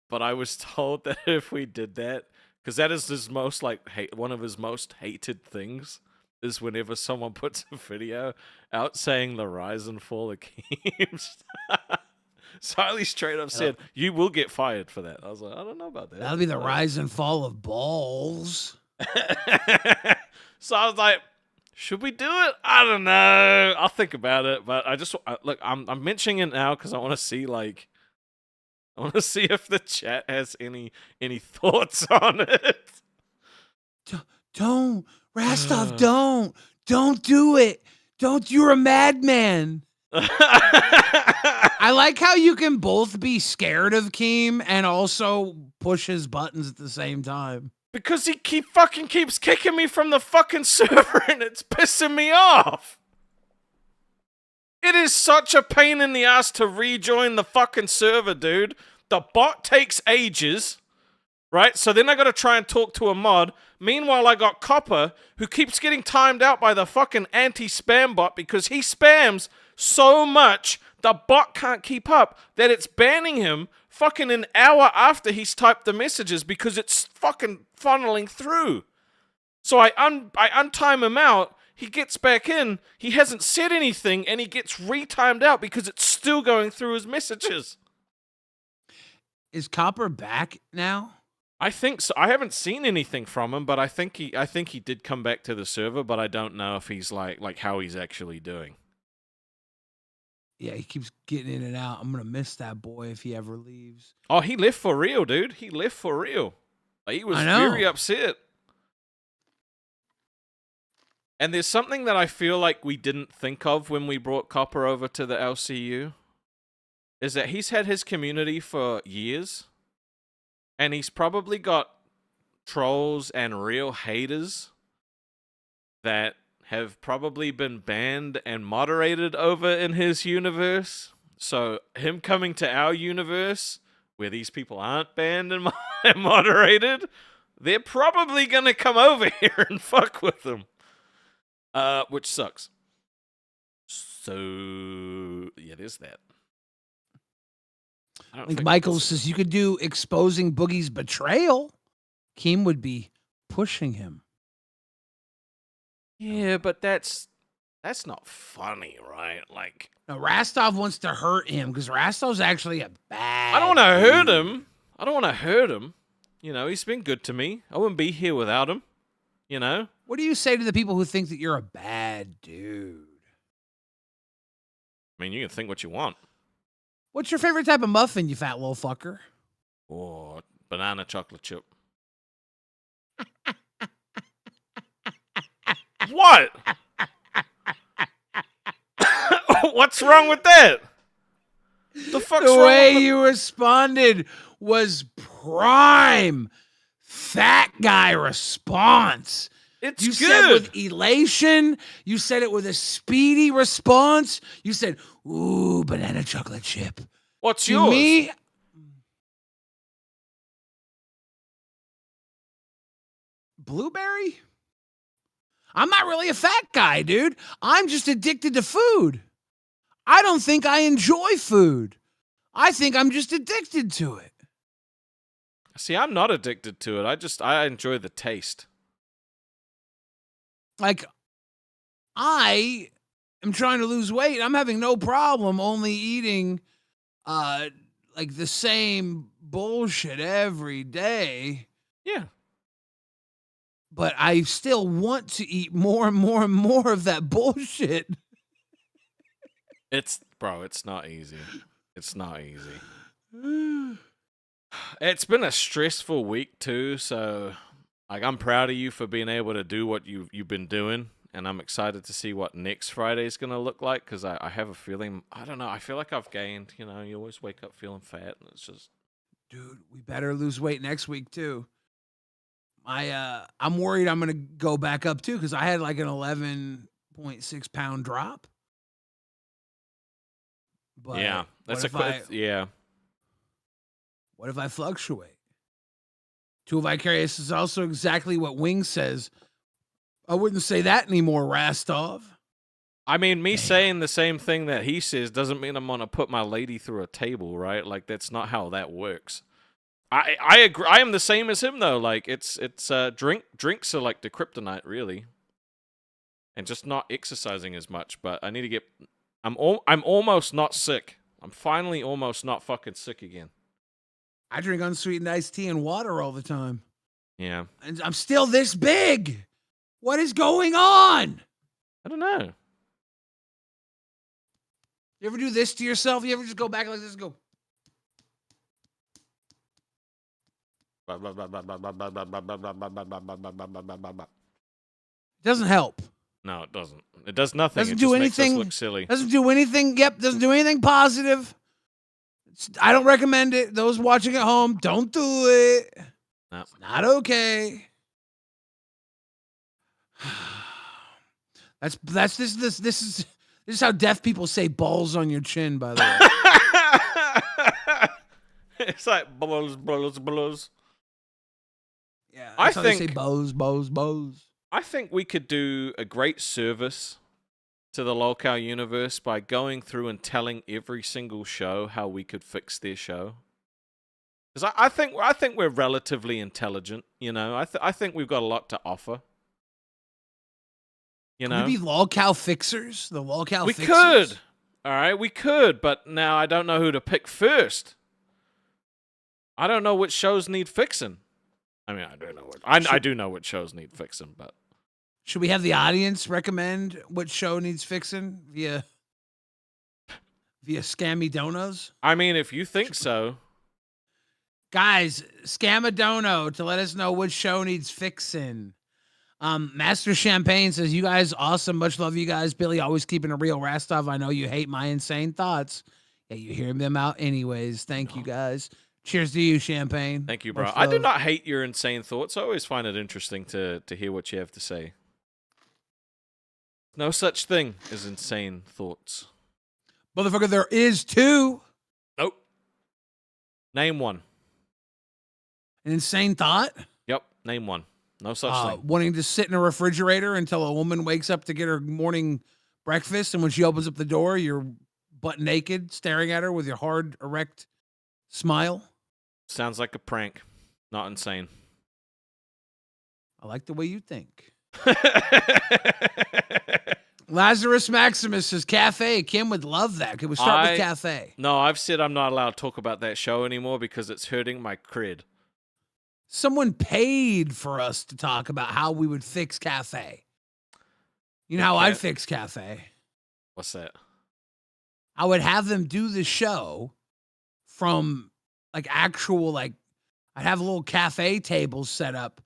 But I was told that if we did that, because that is his most one of his most hated things, is whenever someone puts a video out saying the rise and fall of Keemstar. So I straight up said, you will get fired for that. I was like, I don't know about that. That'll be the rise and fall of balls. So I was like, should we do it? I don't know. I'll think about it. But look, I'm mentioning it now because I want to see I want to see if the chat has any thoughts on it. Don't, Rastov, don't do it. Don't. You're a madman. I like how you can both be scared of Keem and also push his buttons at the same time. Because he fucking keeps kicking me from the fucking server and it's pissing me off. It is such a pain in the ass to rejoin the fucking server, dude. The bot takes ages, right? So then I gotta try and talk to a mod. Meanwhile, I got Copper, who keeps getting timed out by the fucking anti-spam bot because he spams so much, the bot can't keep up, that it's banning him fucking an hour after he's typed the messages because it's fucking funneling through. So I untime him out. He gets back in, he hasn't said anything, and he gets retimed out because it's still going through his messages. Is Copper back now? I think so. I haven't seen anything from him, but I think he did come back to the server, but I don't know if he's like how he's actually doing. Yeah, he keeps getting in and out. I'm gonna miss that boy if he ever leaves. Oh, he left for real, dude. He left for real. Like, he was very upset. And there's something that I feel like we didn't think of when we brought Copper over to the LCU, is that he's had his community for years, and he's probably got trolls and real haters that have probably been banned and moderated over in his universe. So him coming to our universe, where these people aren't banned and moderated, they're probably going to come over here and fuck with him. Which sucks. So, yeah, there's that. I think Michael says you could do exposing Boogie's betrayal. Keem would be pushing him. Yeah, but that's not funny, right? Like, No, Rastov wants to hurt him because Rastov's actually a bad. I don't want to hurt dude. him. I don't want to hurt him. You know, he's been good to me. I wouldn't be here without him. You know? What do you say to the people who think that you're a bad dude? I mean, you can think what you want. What's your favorite type of muffin, you fat little fucker? Or banana chocolate chip. What? What's wrong with that? The fuck's The wrong way with you responded was prime fat guy response. It's You good. said with elation. You said it with a speedy response. You said, "Ooh, banana chocolate chip." What's To yours? me, blueberry. I'm not really a fat guy, dude. I'm just addicted to food. I don't think I enjoy food. I think I'm just addicted to it. See, I'm not addicted to it. I enjoy the taste. Like, I am trying to lose weight. I'm having no problem only eating like the same bullshit every day. Yeah. But I still want to eat more and more and more of that bullshit. It's not easy. It's not easy. It's been a stressful week too, so like I'm proud of you for being able to do what you've been doing, and I'm excited to see what next Friday is gonna look like because I have a feeling, I don't know, I feel like I've gained. You know, you always wake up feeling fat, and it's just, Dude, we better lose weight next week too. I'm worried I'm gonna go back up too because I had like an 11.6 pound drop. But yeah, that's yeah. What if I fluctuate? Too vicarious is also exactly what Wing says. I wouldn't say that anymore, Rastov. I mean, me saying the same thing that he says doesn't mean I'm gonna put my lady through a table, right? Like that's not how that works. I agree. I am the same as him though. Like it's drinks are like the kryptonite, really, and just not exercising as much. But I need to get. I'm almost not sick. I'm finally almost not fucking sick again. I drink unsweetened iced tea and water all the time. Yeah. And I'm still this big. What is going on? I don't know. You ever do this to yourself? You ever just go back like this and go, doesn't help. No, it doesn't. It does nothing. Doesn't It do just anything. makes us look silly. Doesn't do anything. Yep, doesn't do anything positive. I don't recommend it. Those watching at home, don't do it. No. It's not okay. This is how deaf people say balls on your chin, by the way. It's like blows. Yeah, I that's how they think- say bows. I think we could do a great service to the LolcowUniverse by going through and telling every single show how we could fix their show. Because I think we're relatively intelligent, you know. I think we've got a lot to offer. You know, Could we be lolcow fixers? The lolcow we fixers? could. All right, we could, but now I don't know who to pick first. I don't know which shows need fixing. I mean, I do know what I do know which shows need fixing, but Should we have the audience recommend what show needs fixing via Scammy Donos? I mean, if you think so, Guys, scam a dono to let us know which show needs fixing. Master Champagne says, you guys awesome. Much love, you guys. Billy, always keeping it real. Rastov, I know you hate my insane thoughts. Yeah, you hear them out anyways. Thank you, guys. Cheers to you, Champagne. thank you, bro. Much I do love. not hate your insane thoughts. I always find it interesting to hear what you have to say. No such thing as insane thoughts. Motherfucker, there is two. Nope. Name one. An insane thought? Yep, name one. No such thing. Wanting to sit in a refrigerator until a woman wakes up to get her morning breakfast, and when she opens up the door, you're butt naked, staring at her with your hard, erect smile. Sounds like a prank. Not insane. I like the way you think. Lazarus Maximus says cafe. Kim would love that. Could we start with cafe? No, I've said I'm not allowed to talk about that show anymore because it's hurting my cred. Someone paid for us to talk about how we would fix cafe. You know how I'd fix cafe? What's that? I would have them do the show from like actual, like, I'd have little cafe tables set up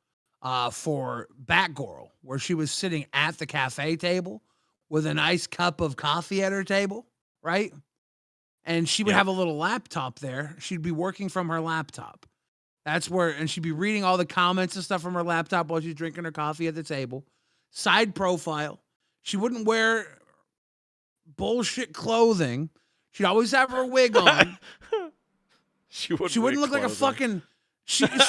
for Batgirl, where she was sitting at the cafe table with a nice cup of coffee at her table, right? And she would have a little laptop there. She'd be working from her laptop. That's where, and she'd be reading all the comments and stuff from her laptop while she's drinking her coffee at the table. Side profile. She wouldn't wear bullshit clothing. She'd always have her wig on. She wouldn't look like a fucking. She wouldn't.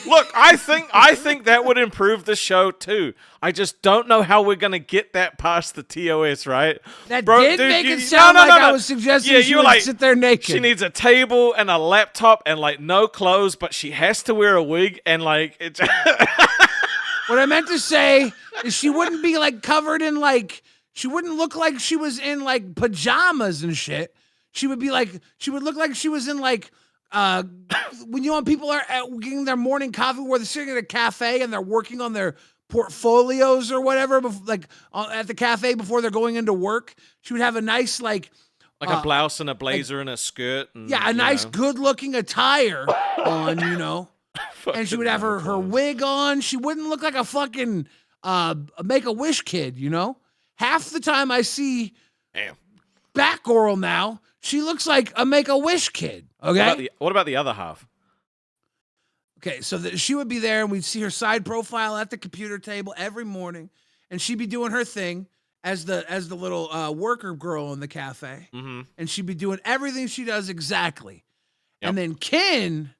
Look, I think that would improve the show too. I just don't know how we're gonna get that past the TOS, right? That did make it sound like I was suggesting she would sit there naked. She needs a table and a laptop and like no clothes, but she has to wear a wig and like it's. What I meant to say is she wouldn't be like covered in like, she wouldn't look like she was in like pajamas and shit. She would be like, she would look like she was in like, when you know when people are getting their morning coffee where they're sitting at a cafe and they're working on their portfolios or whatever, like at the cafe before they're going into work, she would have a nice like a blouse and a blazer and a skirt. And, a nice good looking attire on, you know. And she would have her wig on. She wouldn't look like a fucking Make-A-Wish kid, you know? Half the time I see Batgirl now, she looks like a Make-A-Wish kid, okay? What about the other half? Okay, so she would be there, and we'd see her side profile at the computer table every morning, and she'd be doing her thing as the little worker girl in the cafe, and she'd be doing everything she does exactly. Yep. And then Ken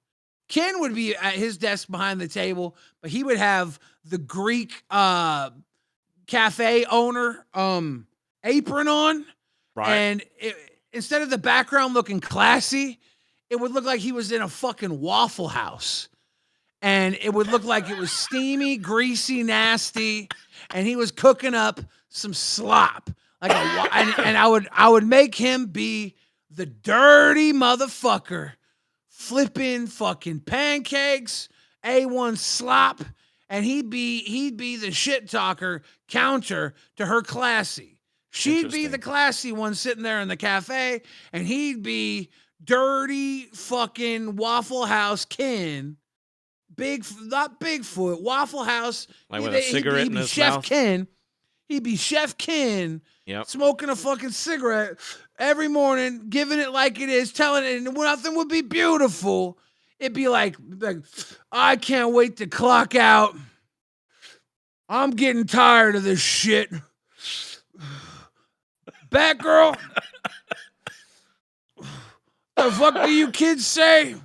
would be at his desk behind the table, but he would have the Greek cafe owner apron on. Right. And instead of the background looking classy, it would look like he was in a fucking Waffle House. And it would look like it was steamy, greasy, nasty, and he was cooking up some slop. And I would make him be the dirty motherfucker flipping fucking pancakes, A1 slop, and he'd be the shit talker counter to her classy. She'd be the classy one sitting there in the cafe, and he'd be dirty fucking Waffle House Ken. Not Bigfoot, Waffle House. Like with a cigarette in his Chef mouth. Ken. He'd be Chef Ken, smoking a fucking cigarette every morning, giving it like it is, telling it, and nothing would be beautiful. It'd be like, I can't wait to clock out. I'm getting tired of this shit. Batgirl, the fuck do you kids say?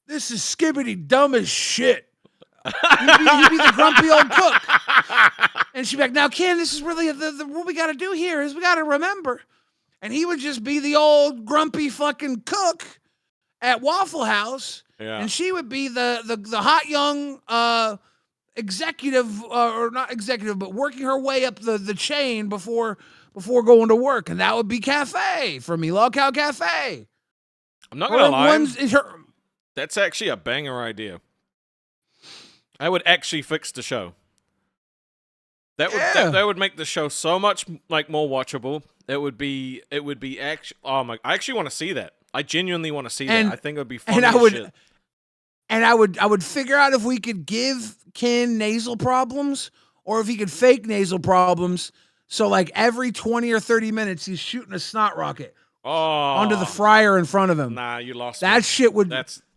This is skibbity dumb as shit. He'd be the grumpy old cook. And she'd be like, now, Ken, this is really what we got to do here is we got to remember. And he would just be the old grumpy fucking cook at Waffle House. Yeah. And she would be the hot young executive, or not executive, but working her way up the chain before going to work. And that would be cafe for me, Lolcow Cafe. I'm not going to lie. That's actually a banger idea. I would actually fix the show. That would make the show so much like more watchable. It would be actually. Oh my! I actually want to see that. I genuinely want to see that. I think it would be fun. And I would figure out if we could give Ken nasal problems or if he could fake nasal problems. So like every 20 or 30 minutes, he's shooting a snot rocket onto the fryer in front of him. Nah, you lost that me. Shit would.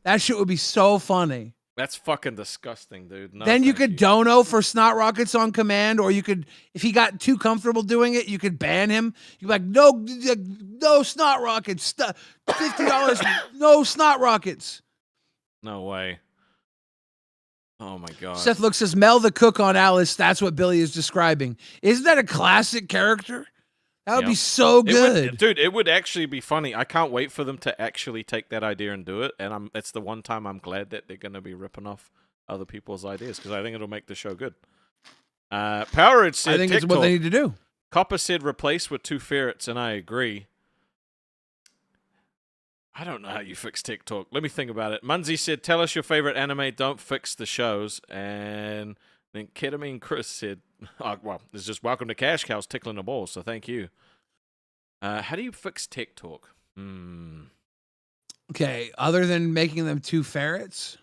That shit would be so funny. That's fucking disgusting, dude. No, then you could dono for snot rockets on command, or you could, if he got too comfortable doing it, you could ban him. You'd be like, no snot rockets, $50, no snot rockets. No way. Oh my god. Seth looks says Mel the cook on Alice. That's what Billy is describing. Isn't that a classic character? That would Yep. be so good. Dude, it would actually be funny. I can't wait for them to actually take that idea and do it. And it's the one time I'm glad that they're going to be ripping off other people's ideas because I think it'll make the show good. Powerage said, I think it's TikTok. what they need to do. Copper said replace with 2 ferrets, and I agree. I don't know how you fix TikTok. Let me think about it. Munzie said, tell us your favorite anime, don't fix the shows. And then Ketamine Chris said, oh, well, it's just welcome to Cash Cows tickling the balls, so thank you. How do you fix TikTok? Okay, other than making them 2 ferrets?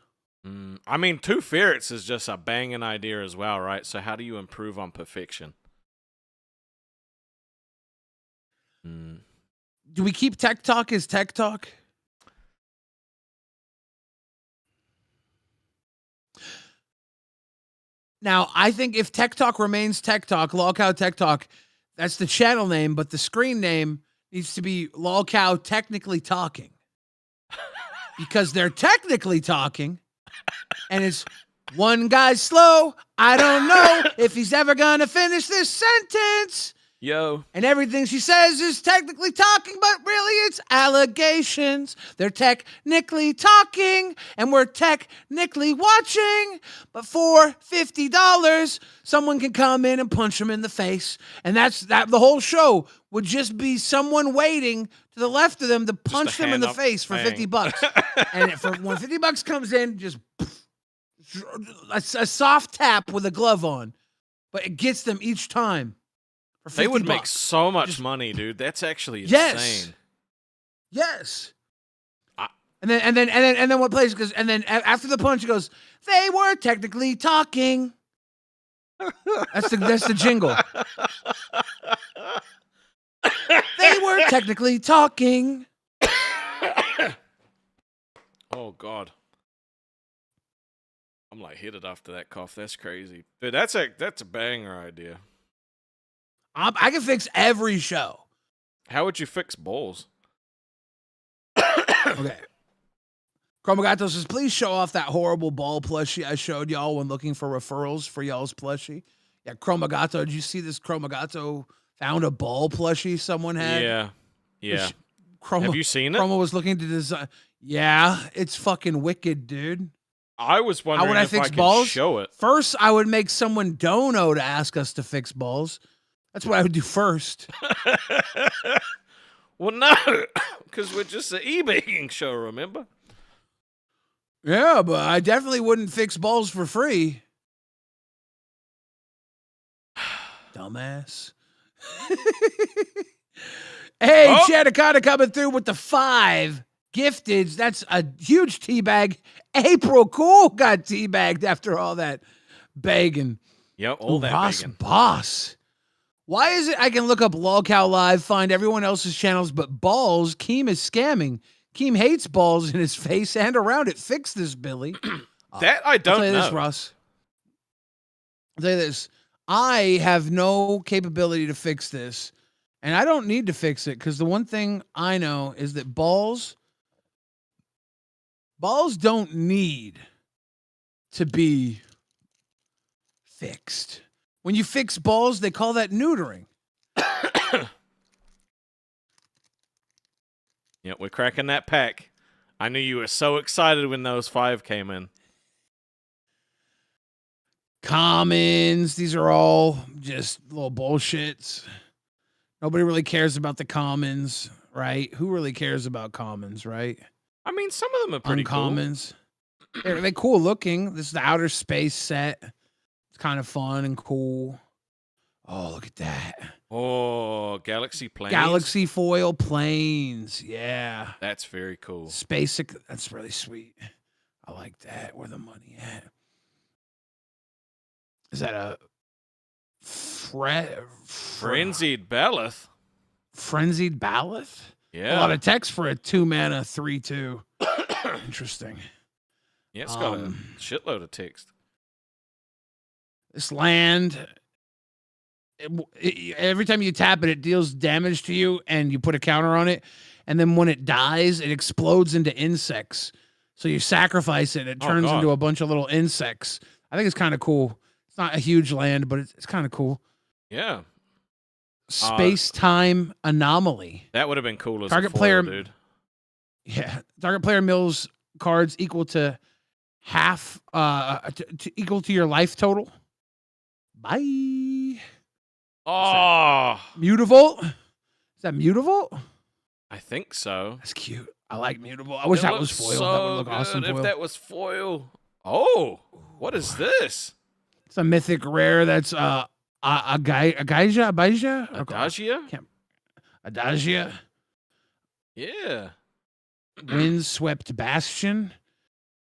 I mean, 2 ferrets is just a banging idea as well, right? So how do you improve on perfection? Do we keep Tech Talk as Tech Talk? Now, I think if Tech Talk remains Tech Talk, Lolcow Tech Talk, that's the channel name, but the screen name needs to be Lolcow Technically Talking. Because they're technically talking, and it's one guy's slow. I don't know if he's ever going to finish this sentence. Yo. And everything she says is technically talking, but really it's allegations. They're technically talking, and we're technically watching. But for $50, someone can come in and punch them in the face. And that's that. The whole show would just be someone waiting to the left of them to punch them in the face for $50. And when $50 comes in, just a soft tap with a glove on. But it gets them each time. They would make so much money, dude. That's actually insane. Yes. And then what plays? Because after the punch, it goes, they were technically talking. That's the jingle. They were technically talking. Oh God. I'm like heated after that cough. That's crazy. Dude, that's a banger idea. I can fix every show. How would you fix balls? Okay. Chromagato says, please show off that horrible ball plushie I showed y'all when looking for referrals for y'all's plushie. Yeah, Chromagato, did you see this? Chromagato found a ball plushie someone had. Yeah. Have you seen it? Chroma was looking to design. Yeah, it's fucking wicked, dude. I was wondering How would I if fix I could balls? show it. First, I would make someone dono to ask us to fix balls. That's what I would do first. Well, no, because we're just an e-baking show, remember? Yeah, but I definitely wouldn't fix balls for free. Dumbass. Hey, Oh. Chattacata coming through with the 5 gifteds. That's a huge teabag. April Cool got teabagged after all that begging. Yep, all that Ross bacon. Boss. Why is it I can look up Lolcow Live, find everyone else's channels, but balls, Keem is scamming. Keem hates balls in his face and around it. Fix this, Billy. That I don't I'll tell you know. this, Russ. I'll tell you this. I have no capability to fix this, and I don't need to fix it because the one thing I know is that balls don't need to be fixed. When you fix balls, they call that neutering. Yeah, we're cracking that pack. I knew you were so excited when those 5 came in. Commons, these are all just little bullshits. Nobody really cares about the commons, right? Who really cares about commons, right? I mean, some of them are pretty Uncommons. They're cool looking. This is the outer space set. It's kind of fun and cool. Oh, look at that. cool. Oh, Galaxy Planes. Galaxy foil planes. Yeah. That's very cool. Space. That's really sweet. I like that. Where the money at? Is that a Frenzied Belith. Frenzied Balleth? Yeah. A lot of text for a 2-mana 3/2. Interesting. Yeah, it's got a shitload of text. This land, every time you tap it, it deals damage to you, and you put a counter on it. And then when it dies, it explodes into insects. So you sacrifice it, it turns into a bunch of little insects. I think it's kind of cool. It's not a huge land, but it's kind of cool. Yeah. space-time anomaly. That would have been cool as Target a foil, player- dude. Yeah, target player mills cards equal to half, equal to your life total. Bye. Oh, Mutavolt? Is that Mutavolt? I think so. That's cute. I like Mutable. I wish that was foil. So That would look awesome. good Foil. if that was foil. Oh, what is this? It's a mythic rare. That's Agaija. Adagia? Adagia. Yeah. Windswept Bastion.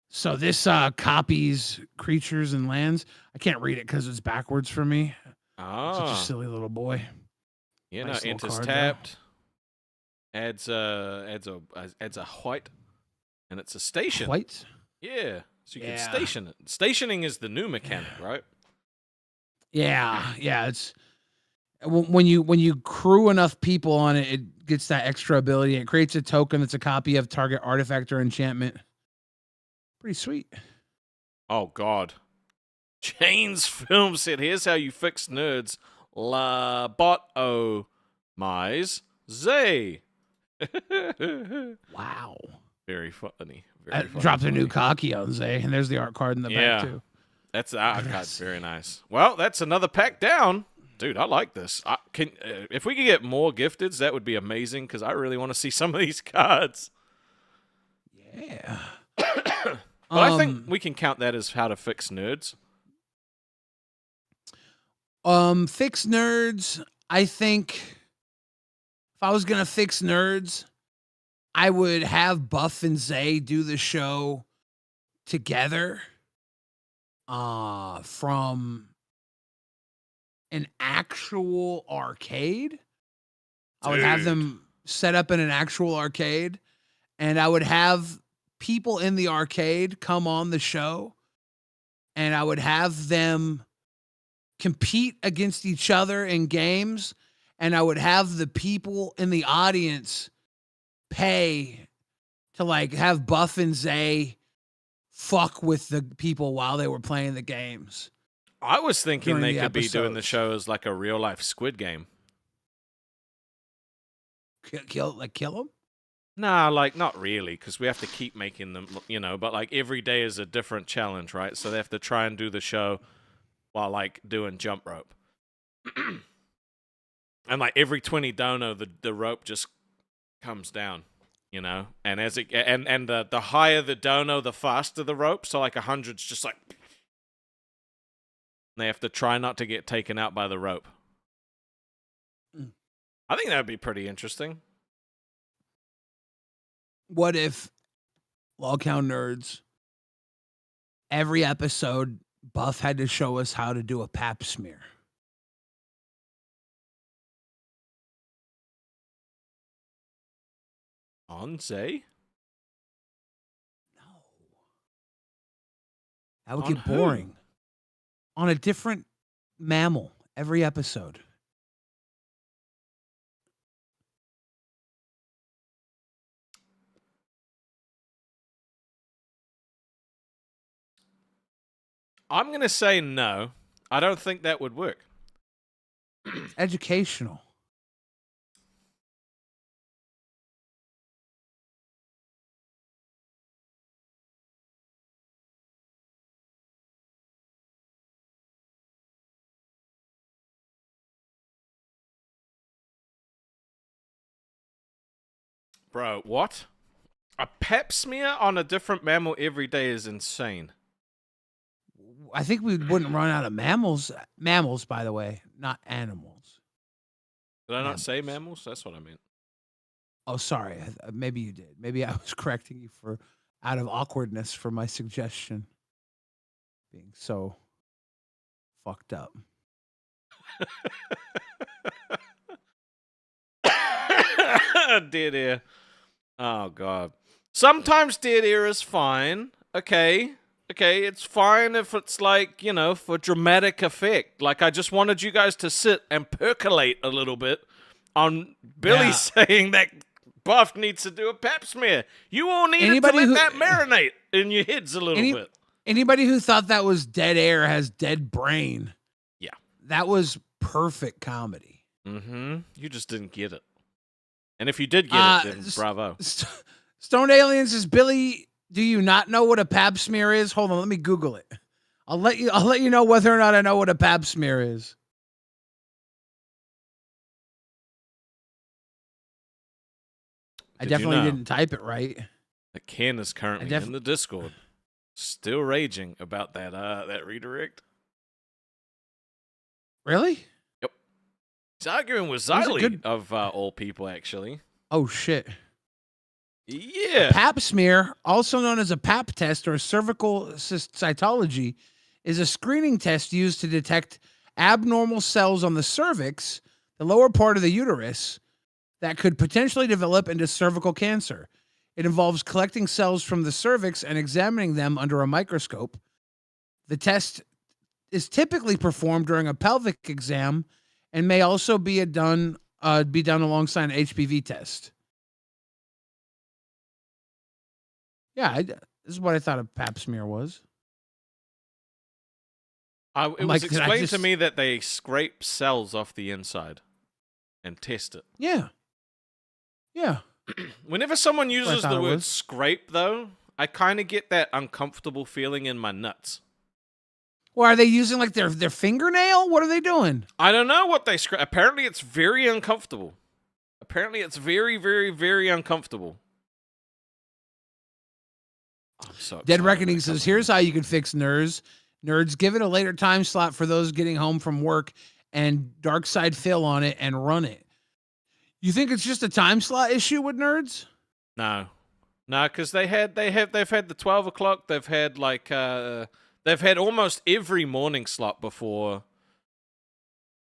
So this copies creatures and lands. I can't read it because it's backwards for me. Such a silly little boy. Yeah, Nice no, little enters card, tapped. Adds a white, and it's a station. White. Yeah, so you can Yeah. station it. Stationing is the new mechanic, right? Yeah, it's when you crew enough people on it, it gets that extra ability. It creates a token that's a copy of target artifact or enchantment. Pretty sweet. Oh God. Chains Film said, "Here's how you fix nerds. Lobotomize Zay." Wow. Very funny. Very funny. Dropped a new cocky on Zay, and there's the art card in the back too. That's the art card's very nice. Well, that's another pack down. Dude, I like this. If we could get more gifteds, that would be amazing because I really want to see some of these cards. Yeah. But I think we can count that as how to fix nerds. Fix nerds. I think if I was gonna fix nerds, I would have Buff and Zay do the show together. From an actual arcade. I would have them set up in an actual arcade, and I would have people in the arcade come on the show, and I would have them compete against each other in games, and I would have the people in the audience pay to like have Buff and Zay fuck with the people while they were playing the games. I was thinking During they the could be doing the episodes. show as like a real life Squid Game. Kill them? Nah, like not really, because we have to keep making them, but like every day is a different challenge, right? So they have to try and do the show while like doing jump rope. And like every 20 dono, the rope just comes down, and as it and the higher the dono, the faster the rope. So like 100's just like they have to try not to get taken out by the rope. I think that would be pretty interesting. What if Lolcow Nerds, every episode, Buff had to show us how to do a pap smear? On Zay? No. That would On get who? boring. On a different mammal every episode. I'm going to say no. I don't think that would work. Educational. Bro, what? A pap smear on a different mammal every day is insane. I think we wouldn't run out of mammals. Mammals, by the way, not animals. Did I not say mammals? That's what I meant. Oh, sorry. Maybe you did. Maybe I was correcting you for out of awkwardness for my suggestion being so fucked up. Dead air. Oh, God. Sometimes dead air is fine. Okay, it's fine if it's like, for dramatic effect. Like, I just wanted you guys to sit and percolate a little bit on Billy saying that Buff needs to do a pap smear. You all needed to let that marinate in your heads a little bit. Anybody who thought that was dead air has dead brain. Yeah. That was perfect comedy. You just didn't get it. And if you did get it, then bravo. Stoned Alien says, Billy, do you not know what a pap smear is? Hold on, let me Google it. I'll let you know whether or not I know what a pap smear is. I definitely didn't type it right. The Ken is currently in the Discord, still raging about that redirect. Really? Yep. He's arguing with Xylee of all people, actually. Oh shit. Yeah. A pap smear, also known as a pap test or cervical cytology, is a screening test used to detect abnormal cells on the cervix, the lower part of the uterus, that could potentially develop into cervical cancer. It involves collecting cells from the cervix and examining them under a microscope. The test is typically performed during a pelvic exam and may also be done alongside an HPV test. Yeah, this is what I thought a pap smear was. It was explained to me that they scrape cells off the inside and test it. Yeah. Yeah. Whenever someone uses the word scrape, though, I kind of get that uncomfortable feeling in my nuts. Well, are they using like their fingernail? What are they doing? I don't know what they scrape. Apparently, it's very uncomfortable. Apparently, it's very, very, very uncomfortable. I'm so Dead Reckoning says, here's how you can fix nerds. Nerds, give it a later time slot for those getting home from work and Dark Side Phil on it and run it. You think it's just a time slot issue with nerds? No, because they've had the 12 o'clock. They've had they've had almost every morning slot before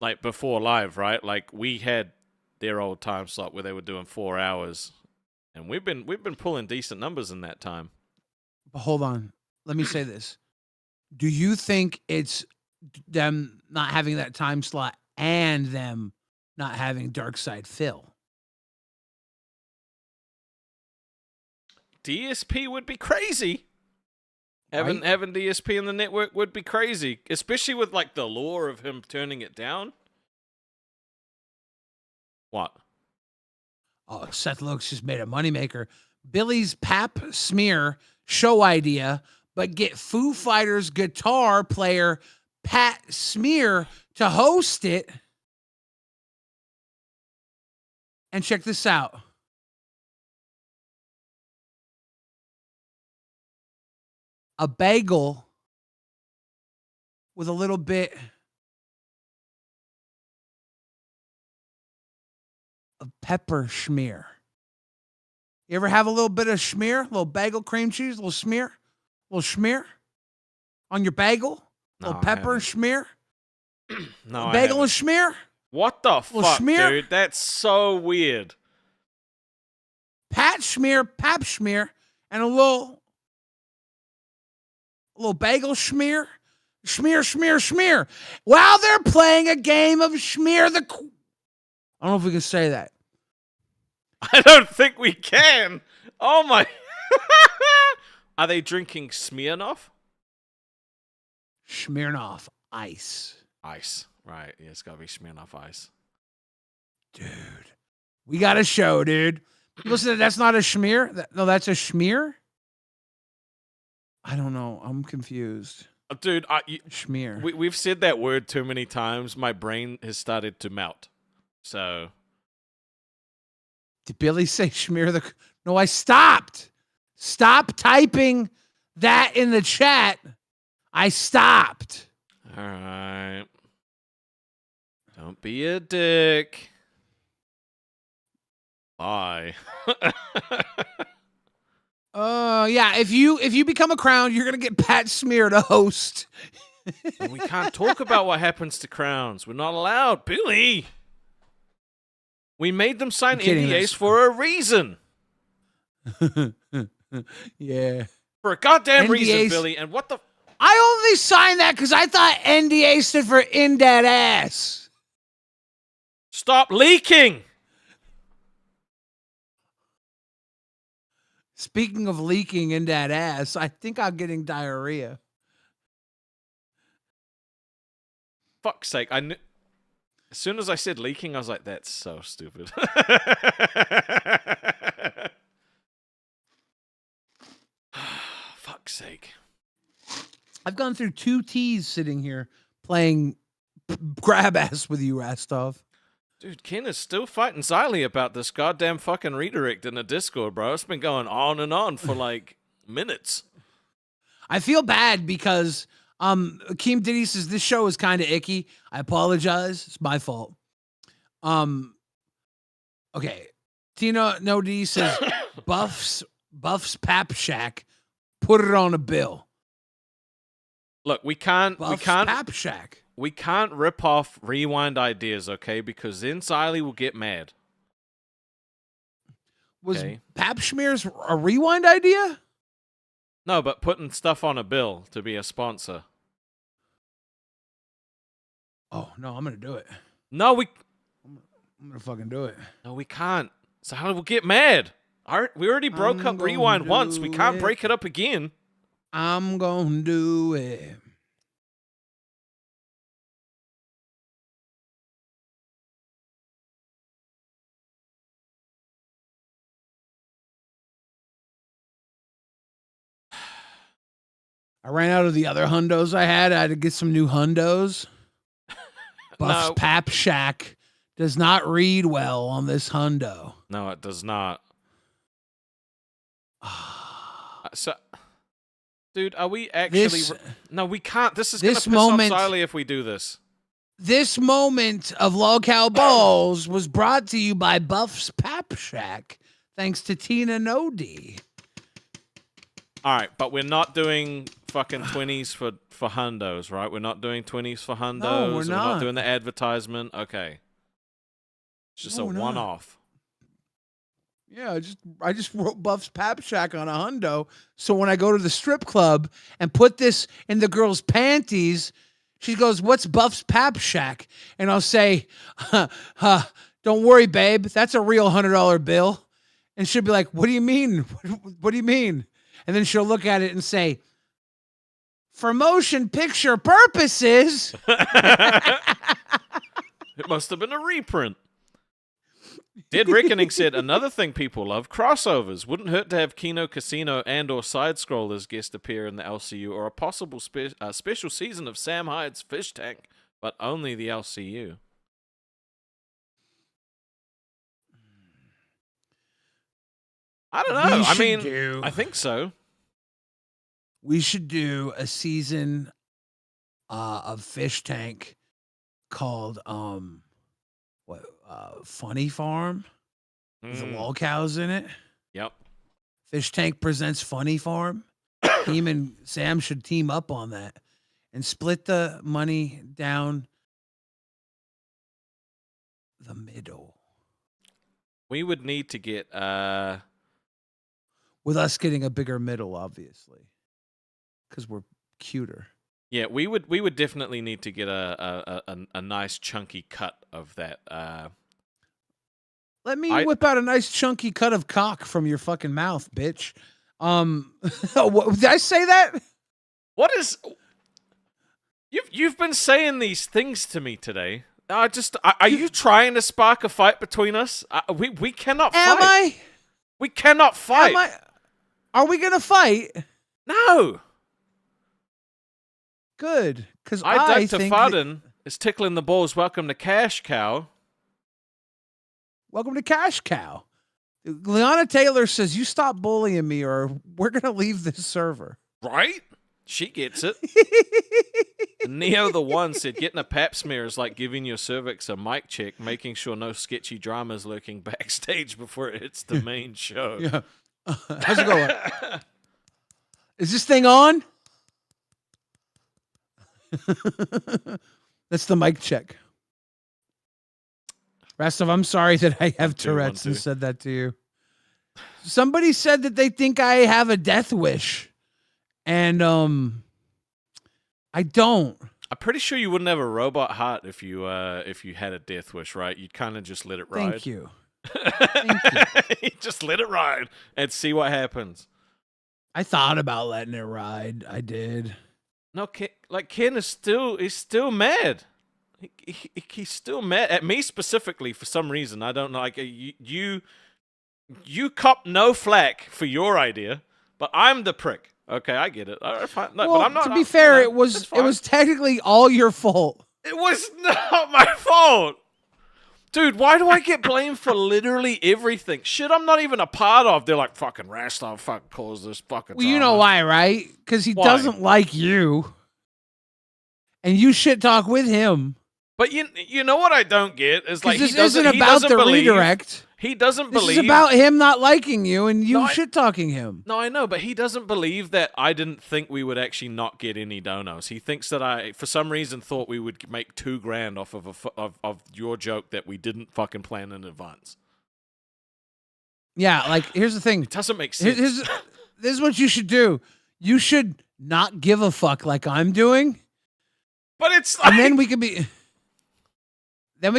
live, right? Like we had their old time slot where they were doing 4 hours, and we've been pulling decent numbers in that time. But hold on, let me say this: do you think it's them not having that time slot and them not having Dark Side Phil? DSP would be crazy. Having DSP in the network would be crazy, especially with like the lore of him turning it down. What? Oh, Seth Lokes just made a moneymaker. Billy's pap smear show idea, but get Foo Fighters guitar player Pat Smear to host it. And check this out. A bagel with a little bit of pepper schmear. You ever have a little bit of schmear? A little bagel cream cheese, a little smear? A little schmear on your bagel? A little pepper and schmear? No, bagel and schmear? What the fuck, dude? That's so weird. Pat schmear, pap schmear, and a little bagel schmear. Schmear. While they're playing a game of schmear the... I don't know if we can say that. I don't think we can. Oh my... Are they drinking Smirnoff? Smirnoff Ice. Ice. Right. Yeah, it's got to be Smirnoff Ice. Dude. We got a show, dude. Listen, that's not a schmear? No, that's a schmear? I don't know. I'm confused. Dude, schmear. We've said that word too many times. My brain has started to melt. So... Did Billy say schmear the... No, I stopped. Stop typing that in the chat. I stopped. All right. Don't be a dick. Bye. Yeah, if you become a crown, you're going to get Pat Smear to host. We can't talk about what happens to crowns. We're not allowed. Billy. We made them sign NDAs for a reason. Yeah. For a goddamn reason, Billy. And what the... I only signed that because I thought NDA stood for in that ass. Stop leaking. Speaking of leaking in that ass, I think I'm getting diarrhea. Fuck's sake. As soon as I said leaking, I was like, that's so stupid. Fuck's sake. I've gone through 2 teas sitting here playing grab ass with you, Rastov. Dude, Ken is still fighting Xylee about this goddamn fucking redirect in the Discord, bro. It's been going on and on for like minutes. I feel bad because Keem Diddy says this show is kind of icky. I apologize. It's my fault. Okay. Tina No D says Buff's Pap Shack. Put it on a bill. Look, we can't Pap Shack. We can't rip off Rewind ideas, okay? Because then Xylee will get mad. Was Okay. Pap Schmears a Rewind idea? No, but putting stuff on a bill to be a sponsor. Oh, no, I'm going to do it. No, I'm going to fucking do it. No, we can't. Xylee will get mad. We already broke up Rewind once. We can't break it up again. I'm going to do it. I ran out of the other hundos I had. I had to get some new hundos. Buff's No. Pap Shack does not read well on this hundo. No, it does not. So, dude, are we actually... No, we can't. This is going to piss off Xylee if we do this. This moment of Lolcow Balls was brought to you by Buff's Pap Shack, thanks to Tina Nodi. All right, but we're not doing fucking 20s for hundos, right? We're not doing 20s for hundos. No, we're We're not. not doing the advertisement. Okay. It's just No, a we're not. one-off. Yeah, I just wrote Buff's Pap Shack on a hundo, so when I go to the strip club and put this in the girl's panties, she goes, "What's Buff's Pap Shack?" And I'll say, "Don't worry, babe, that's a real $100 bill." And she'll be like, "What do you mean? What do you mean?" And then she'll look at it and say, "For motion picture purposes." It must have been a reprint. Dead Reckoning said, another thing people love, crossovers. Wouldn't hurt to have Kino Casino and or side-scrollers guest appear in the LCU or a possible special season of Sam Hyde's Fish Tank, but only the LCU. I don't know. I mean, I think so. We should do a season of Fish Tank called Funny Farm with the Lolcows in it. Yep. Fish Tank presents Funny Farm. Team and Sam should team up on that and split the money down the middle. We would need to get with us getting a bigger middle, obviously, because we're cuter. Yeah, we would definitely need to get a nice chunky cut of that. Let me whip out a nice chunky cut of cock from your fucking mouth, bitch. Did I say that? What is? You've been saying these things to me today. Are you trying to spark a fight between us? We cannot fight. Am I? We cannot fight. Are we gonna fight? No. Good, because I think to Fudden is tickling the balls. Welcome to Cash Cow. Welcome to Cash Cow. Liana Taylor says, "You stop bullying me, or we're gonna leave this server." Right? She gets it. Neo the One said, "Getting a pap smear is like giving your cervix a mic check, making sure no sketchy dramas lurking backstage before it hits the main show." Yeah. How's it going? Is this thing on? That's the mic check. Rastov, I'm sorry that I have Tourette's and said that to you. Somebody said that they think I have a death wish. And I don't. I'm pretty sure you wouldn't have a robot heart if you had a death wish, right? You'd kind of just let it ride. Thank you. You just let it ride and see what happens. I thought about letting it ride. I did. No, Ken is still mad. He's still mad at me specifically for some reason. I don't know. Like you cop no flack for your idea, but I'm the prick. Okay, I get it. All right, fine. No, Well, but I'm not. to be fair, it it's fine. was technically all your fault. It was not my fault. Dude, why do I get blamed for literally everything? Shit I'm not even a part of. They're like, fucking Rastov fucking caused this fucking Well, you know drama. why, right? Because he Why? doesn't like you. And you shit talk with him. But you know what I don't get is like This he doesn't isn't he about doesn't the believe, redirect. He doesn't This believe is about him not liking you and you No, shit talking him. No, I know, but he doesn't believe that I didn't think we would actually not get any donos. He thinks that I, for some reason, thought we would make $2,000 off of your joke that we didn't fucking plan in advance. Yeah, like here's the thing. It doesn't make sense. This is what you should do. You should not give a fuck like I'm doing. But it's like, And then we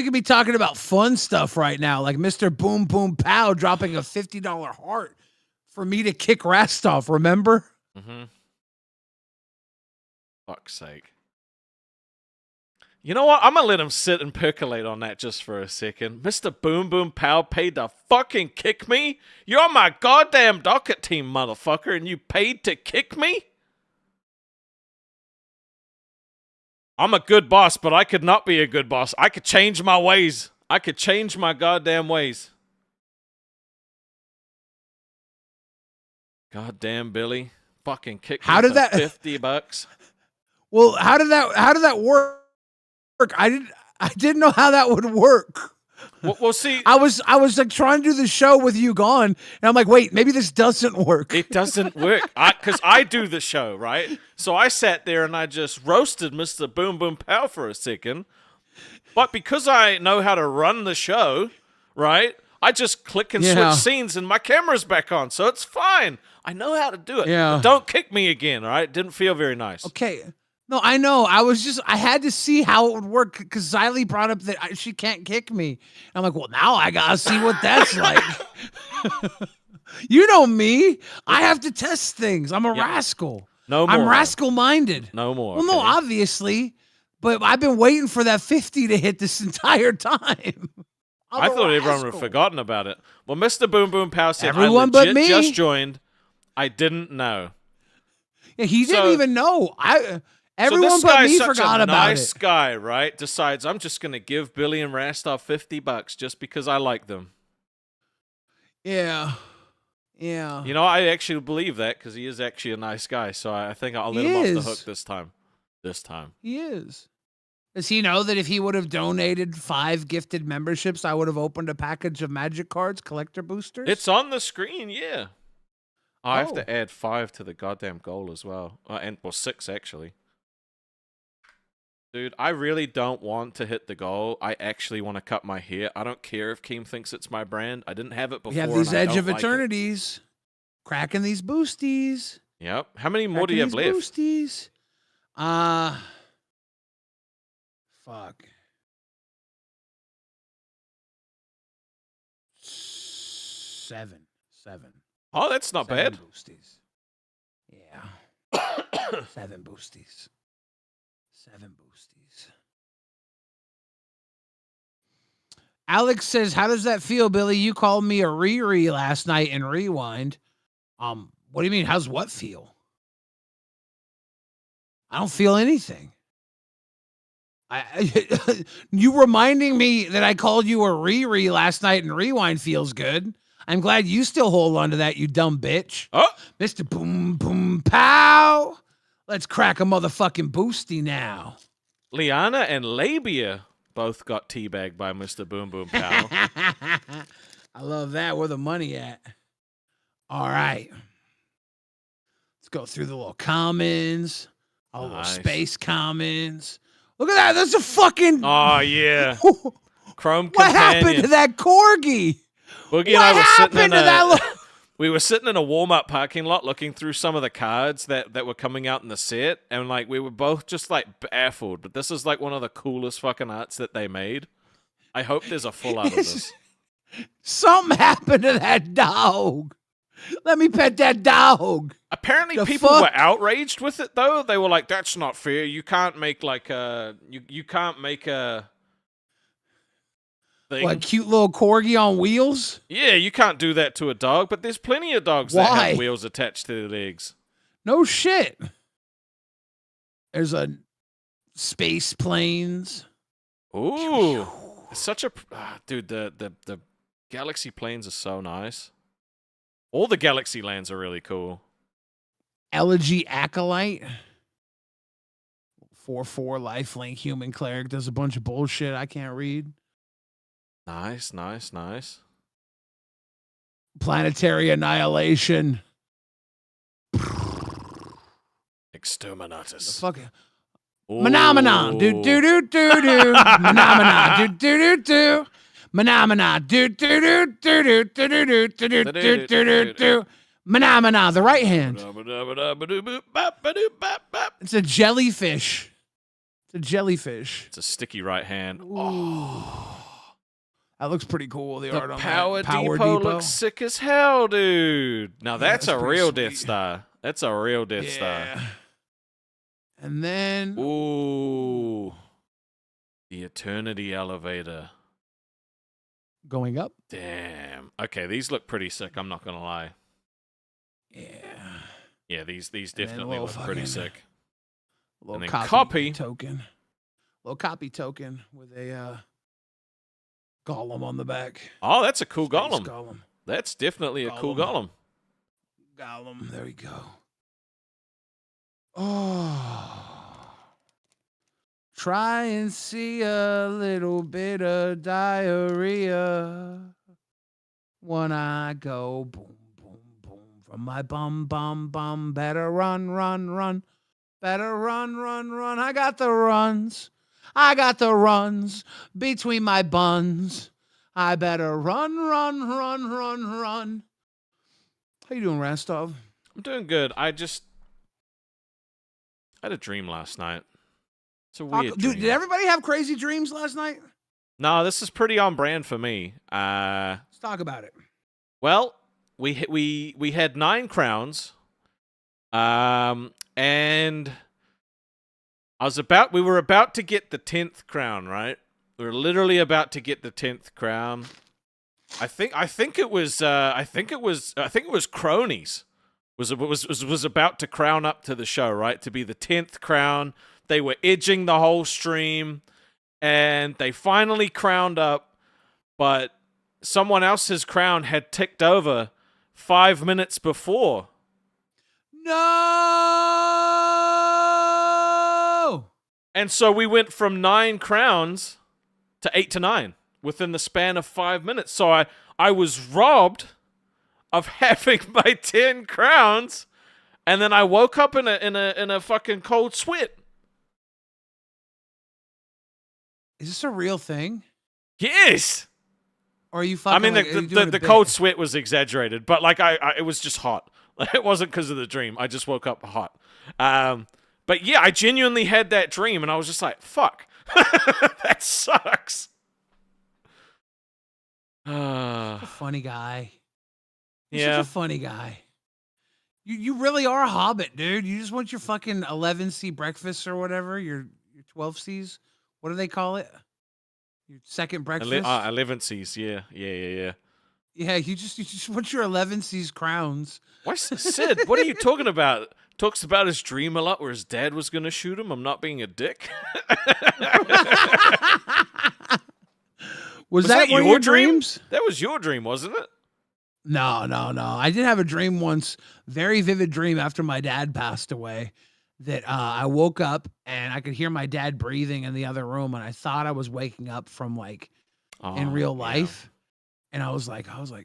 could be talking about fun stuff right now, like Mr. Boom Boom Pow dropping a $50 heart for me to kick Rastov, remember? Mm-hmm. Fuck's sake. You know what? I'm gonna let him sit and percolate on that just for a second. Mr. Boom Boom Pow paid to fucking kick me? You're my goddamn docket team, motherfucker, and you paid to kick me? I'm a good boss, but I could not be a good boss. I could change my ways. I could change my goddamn ways. Goddamn Billy. Fucking kick How me did for that- $50. Well, how did that work? I didn't know how that would work. Well, see, I was like trying to do the show with you gone, and I'm like, wait, maybe this doesn't work. it doesn't work. Because I do the show, right? So I sat there and I just roasted Mr. Boom Boom Pow for a second. But because I know how to run the show, right? I just click and Yeah. switch scenes and my camera's back on. So it's fine. I know how to do it. Yeah. But don't kick me again, all right? It didn't feel very nice. Okay. No, I know. I had to see how it would work because Xylee brought up that she can't kick me. I'm like, well, now I gotta see what that's like. You know me. I have to test things. I'm a rascal. No more. I'm rascal-minded. No more. Well, no, okay? obviously, but I've been waiting for that 50 to hit this entire time. I thought everyone had forgotten about it. Well, Mr. Boom Boom Pow said, Everyone I but legit me. just joined. I didn't know. Yeah, he didn't So- even know. Everyone so this but guy's me such forgot a about nice it. guy, right? Decides I'm just going to give Billy and Rastov $50 just because I like them. Yeah. Yeah. You know, I actually believe that because he is actually a nice guy. So I think I'll let He him off is. the hook this time. He is. Does he know that if he would have donated 5 gifted memberships, I would have opened a package of magic cards, collector boosters? It's on the screen, yeah. I have Oh. to add 5 to the goddamn goal as well. 6 actually. Dude, I really don't want to hit the goal. I actually want to cut my hair. I don't care if Keem thinks it's my brand. I didn't have it before. We have these and I Edge don't of like it. Eternities. Cracking these boosties. Yep. How many more do you have Cracking left? these boosties. Fuck. 7. Oh, that's not 7 bad. boosties. Yeah. 7 boosties. 7 boosties. Alex says, how does that feel, Billy? You called me a Riri last night in Rewind. What do you mean? How's what feel? I don't feel anything. You reminding me that I called you a Riri last night in Rewind feels good. I'm glad you still hold on to that, you dumb bitch. Oh, Mr. Boom Boom Pow. Let's crack a motherfucking boosty now. Liana and Labia both got teabagged by Mr. Boom Boom Pow. I love that. Where the money at? All right. Let's go through the little commons. All the little Nice. space commons. Look at that. That's a fucking... Oh, yeah. Chrome What Companion. happened to that corgi? Boogie and What I were sitting happened in to that? we were sitting in a Walmart parking lot looking through some of the cards that were coming out in the set, and like we were both just like baffled. But this is like one of the coolest fucking arts that they made. I hope there's a full art of this. Something happened to that dog. Let me pet that dog. Apparently, The people fuck? were outraged with it, though. They were like, "That's not fair. You can't make like a you can't make a thing. What, cute little corgi on wheels? Yeah, you can't do that to a dog." But there's plenty of dogs that Why? have wheels attached to their legs. No shit. There's a space planes. Ooh, it's such a dude. The galaxy planes are so nice. All the galaxy lands are really cool. Elegy Acolyte. 4/4 lifelink human cleric does a bunch of bullshit I can't read. Nice. Planetary Annihilation. Exterminatus. Fuck it. Phenomenon. Do do do do do. Phenomenon. Do do do do. Phenomenon. Do do do do do do do do do do do do do. Phenomenon. The right hand. It's a jellyfish. It's a jellyfish. It's a sticky right hand. That looks pretty cool. The art The on Power that. Depot looks sick as hell, dude. Now that's a that's pretty real sweet. Death Star. That's a real Death Star. And then Ooh. The Eternity Elevator. going up. Damn. Okay, these look pretty sick, I'm not gonna lie. Yeah. Yeah, these then a definitely little look pretty fucking- sick. Little And then copy token. Little copy token with a golem on the back. Oh, that's a cool Space golem. Golem. That's definitely a cool golem. Golem. There we go. Oh. Try and see a little bit of diarrhea when I go boom, boom, boom from my bum, bum, bum. Better run, run, run. Better run, run, run. I got the runs. I got the runs between my buns. I better run, run, run, run, run. How you doing, Rastov? I'm doing good. I had a dream last night. It's a weird Dude, dream. did everybody have crazy dreams last night? No, this is pretty on brand for me. Let's talk about it. Well, we had 9 crowns, and we were about to get the 10th crown, right? We were literally about to get the 10th crown. I think it was Cronies was about to crown up to the show, right? To be the 10th crown. They were edging the whole stream, and they finally crowned up, but someone else's crown had ticked over 5 minutes before. No! And so we went from 9 crowns to 8 to 9 within the span of 5 minutes. So I was robbed of having my 10 crowns, and then I woke up in a fucking cold sweat. Is this a real thing? Yes. Or are you fucking? I mean, like, are you doing a the bit? cold sweat was exaggerated, but like it was just hot. It wasn't because of the dream. I just woke up hot. But yeah, I genuinely had that dream, and I was just like, "Fuck, that sucks." Such a funny guy. You're Yeah. such a funny guy. You really are a hobbit, dude. You just want your fucking 11C breakfast or whatever. Your 12Cs. What do they call it? Your second breakfast. 11Cs. Yeah. Yeah, you just want your 11C's crowns. Why, Sid? What are you talking about? Talks about his dream a lot, where his dad was gonna shoot him. I'm not being a dick. Was that one of your dreams? That was your dream, wasn't it? No. I did have a dream once, very vivid dream after my dad passed away, that I woke up and I could hear my dad breathing in the other room, and I thought I was waking up from like in real life. And I was like, Dad?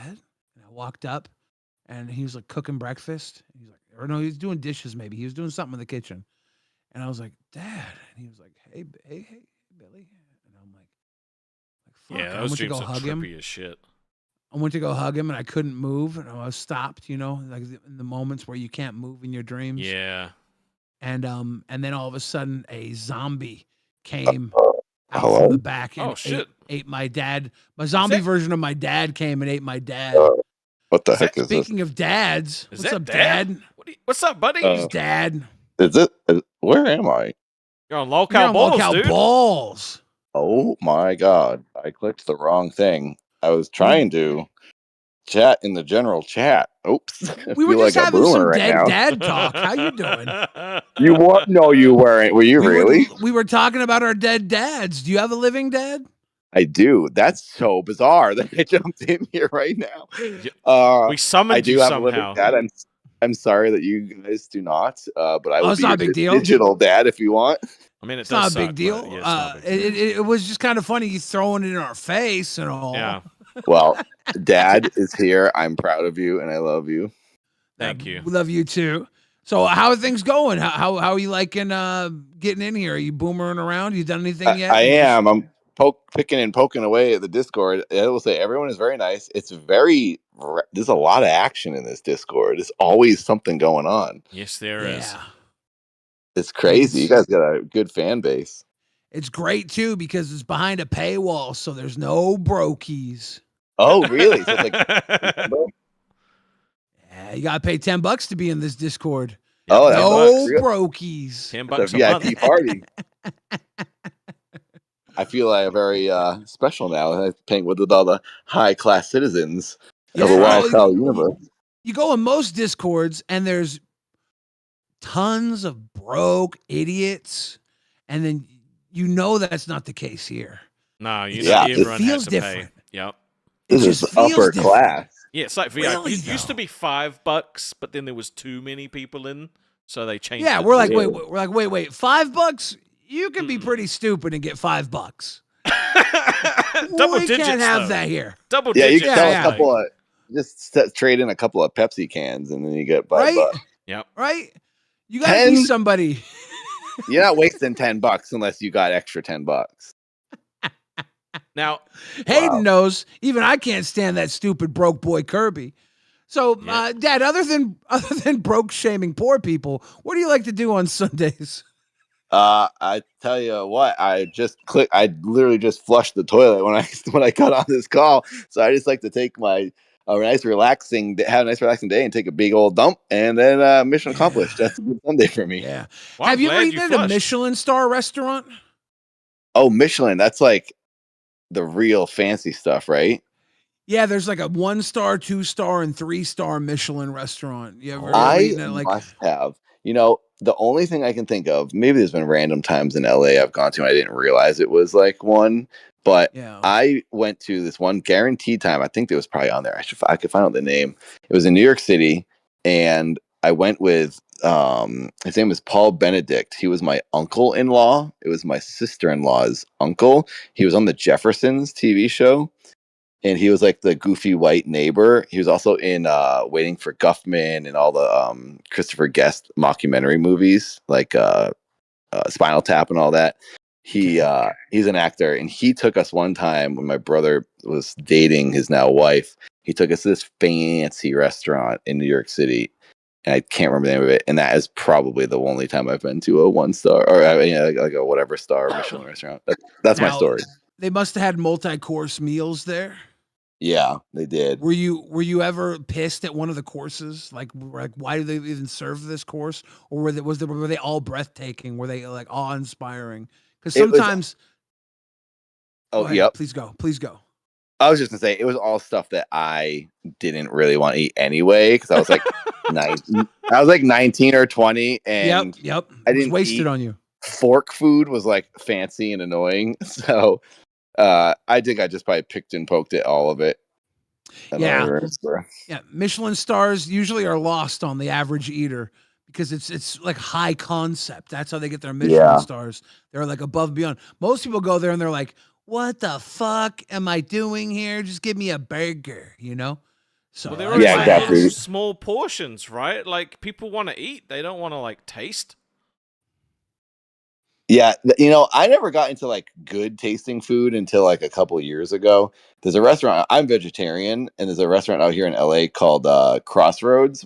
And I walked up and he was like cooking breakfast. He's like, or no, he was doing dishes maybe. He was doing something in the kitchen. And I was like, Dad. And he was like, hey, Billy. And I'm like fuck. Yeah, I those went to dreams go are hug him. trippy as shit. I went to go hug him and I couldn't move, and I was stopped, you know, like in the moments where you can't move in your dreams. Yeah. And then all of a sudden a zombie came out from the back and Oh, shit. ate my dad. My zombie that- version of my dad came and ate my dad. What the Is heck that- is this? Speaking of dads, Is what's that up, Dad? What's up, buddy? He's Dad. Is it? Where am I? You're on You're Lolcow on Balls, Lolcow dude. Balls. Oh my god! I clicked the wrong thing. I was trying to chat in the general chat. Oops! I We were feel just like a having boomer some right dead now. dad talk. How you doing? You what? No, you weren't. Were you really? We were talking about our dead dads. Do you have a living dad? I do. That's so bizarre that I jumped in here right now. We summoned I do you have somehow. a living dad. I'm sorry that you guys do not, but I will it's be not your a big deal. digital dad if you want. I mean, It's not a big deal. Yeah, it's not a big deal. It was just kind of funny you throwing it in our face and all. Yeah. Well, Dad is here. I'm proud of you, and I love you. Thank you. We love you too. So how are things going? How are you liking getting in here? Are you boomering around? You done anything yet? I am. I'm picking and poking away at the Discord. I will say everyone is very nice. It's there's a lot of action in this Discord. There's always something going on. Yes, there is. It's crazy. You guys got a good fan base. It's great too because it's behind a paywall, so there's no brokies. Oh, really? So it's like, yeah, you gotta pay $10 to be in this Discord. oh, that's No real. brokies. $10 It's a a month. VIP party. I feel like very special now. I'm paying with all the high class citizens of the LolcowUniverse universe. You go in most Discords and there's tons of broke idiots, and then you know that's not the case here. No, you Yeah, know, it everyone feels has to different. pay. Yep. This It is just feels upper different. class. Yeah, it's like VIP. Really, It used to though? be $5, but then there was too many people in, so they changed. Yeah, it. we're like, Yeah. wait, $5? You can be pretty stupid and get $5. Double we digits. can't have though. that here. Double Yeah, you digits. can sell yeah. a couple of trade in a couple of Pepsi cans and then you get $5. Right? Yep. Right? You gotta be 10? somebody. You're not wasting $10 unless you got extra $10. Now, Hayden knows. Even I can't stand that stupid broke boy Kirby. So, Yeah. Dad, other than broke shaming poor people, what do you like to do on Sundays? I tell you what, I literally just flushed the toilet when I got on this call. So I just like to take have a nice relaxing day and take a big old dump, and then mission accomplished. That's a good Sunday for me. Yeah. well, Have I'm you ever glad eaten at a flushed. Michelin star restaurant? Oh, Michelin, that's like the real fancy stuff, right? Yeah, there's like a 1-star, 2-star, and 3-star Michelin restaurant. You ever I eaten at like must have. You know, the only thing I can think of, maybe there's been random times in LA I've gone to and I didn't realize it was like one, but yeah. I went to this one guaranteed time. I think it was probably on there. I could find out the name. It was in New York City, and I went with his name was Paul Benedict. He was my uncle-in-law. It was my sister-in-law's uncle. He was on the Jeffersons TV show. And he was like the goofy white neighbor. He was also in Waiting for Guffman and all the Christopher Guest mockumentary movies, like Spinal Tap and all that. He's an actor, and he took us one time when my brother was dating his now wife. He took us to this fancy restaurant in New York City, and I can't remember the name of it. And that is probably the only time I've been to a 1-star or like a whatever star Michelin restaurant. That's my Now, story. They must have had multi-course meals there. Yeah, they did. Were you ever pissed at one of the courses? Like why do they even serve this course? Or were they all breathtaking? Were they like awe-inspiring? Because sometimes Oh, ahead, yep. Please go. I was just gonna say it was all stuff that I didn't really want to eat anyway because I was like 19. I was like 19 or 20, and Yep. I It was didn't wasted eat. on you. Fork food was like fancy and annoying, so I think I just probably picked and poked at all of it. Yeah. Michelin stars usually are lost on the average eater because it's like high concept. That's how they get their Michelin stars. They're like above and beyond. Most people go there and they're like, "What the fuck am I doing here? Just give me a burger," you know? So Well, they're exactly. small portions, right? Like people want to eat; they don't want to like taste. Yeah, I never got into like good tasting food until like a couple of years ago. There's a restaurant. I'm vegetarian, and there's a restaurant out here in LA called Crossroads,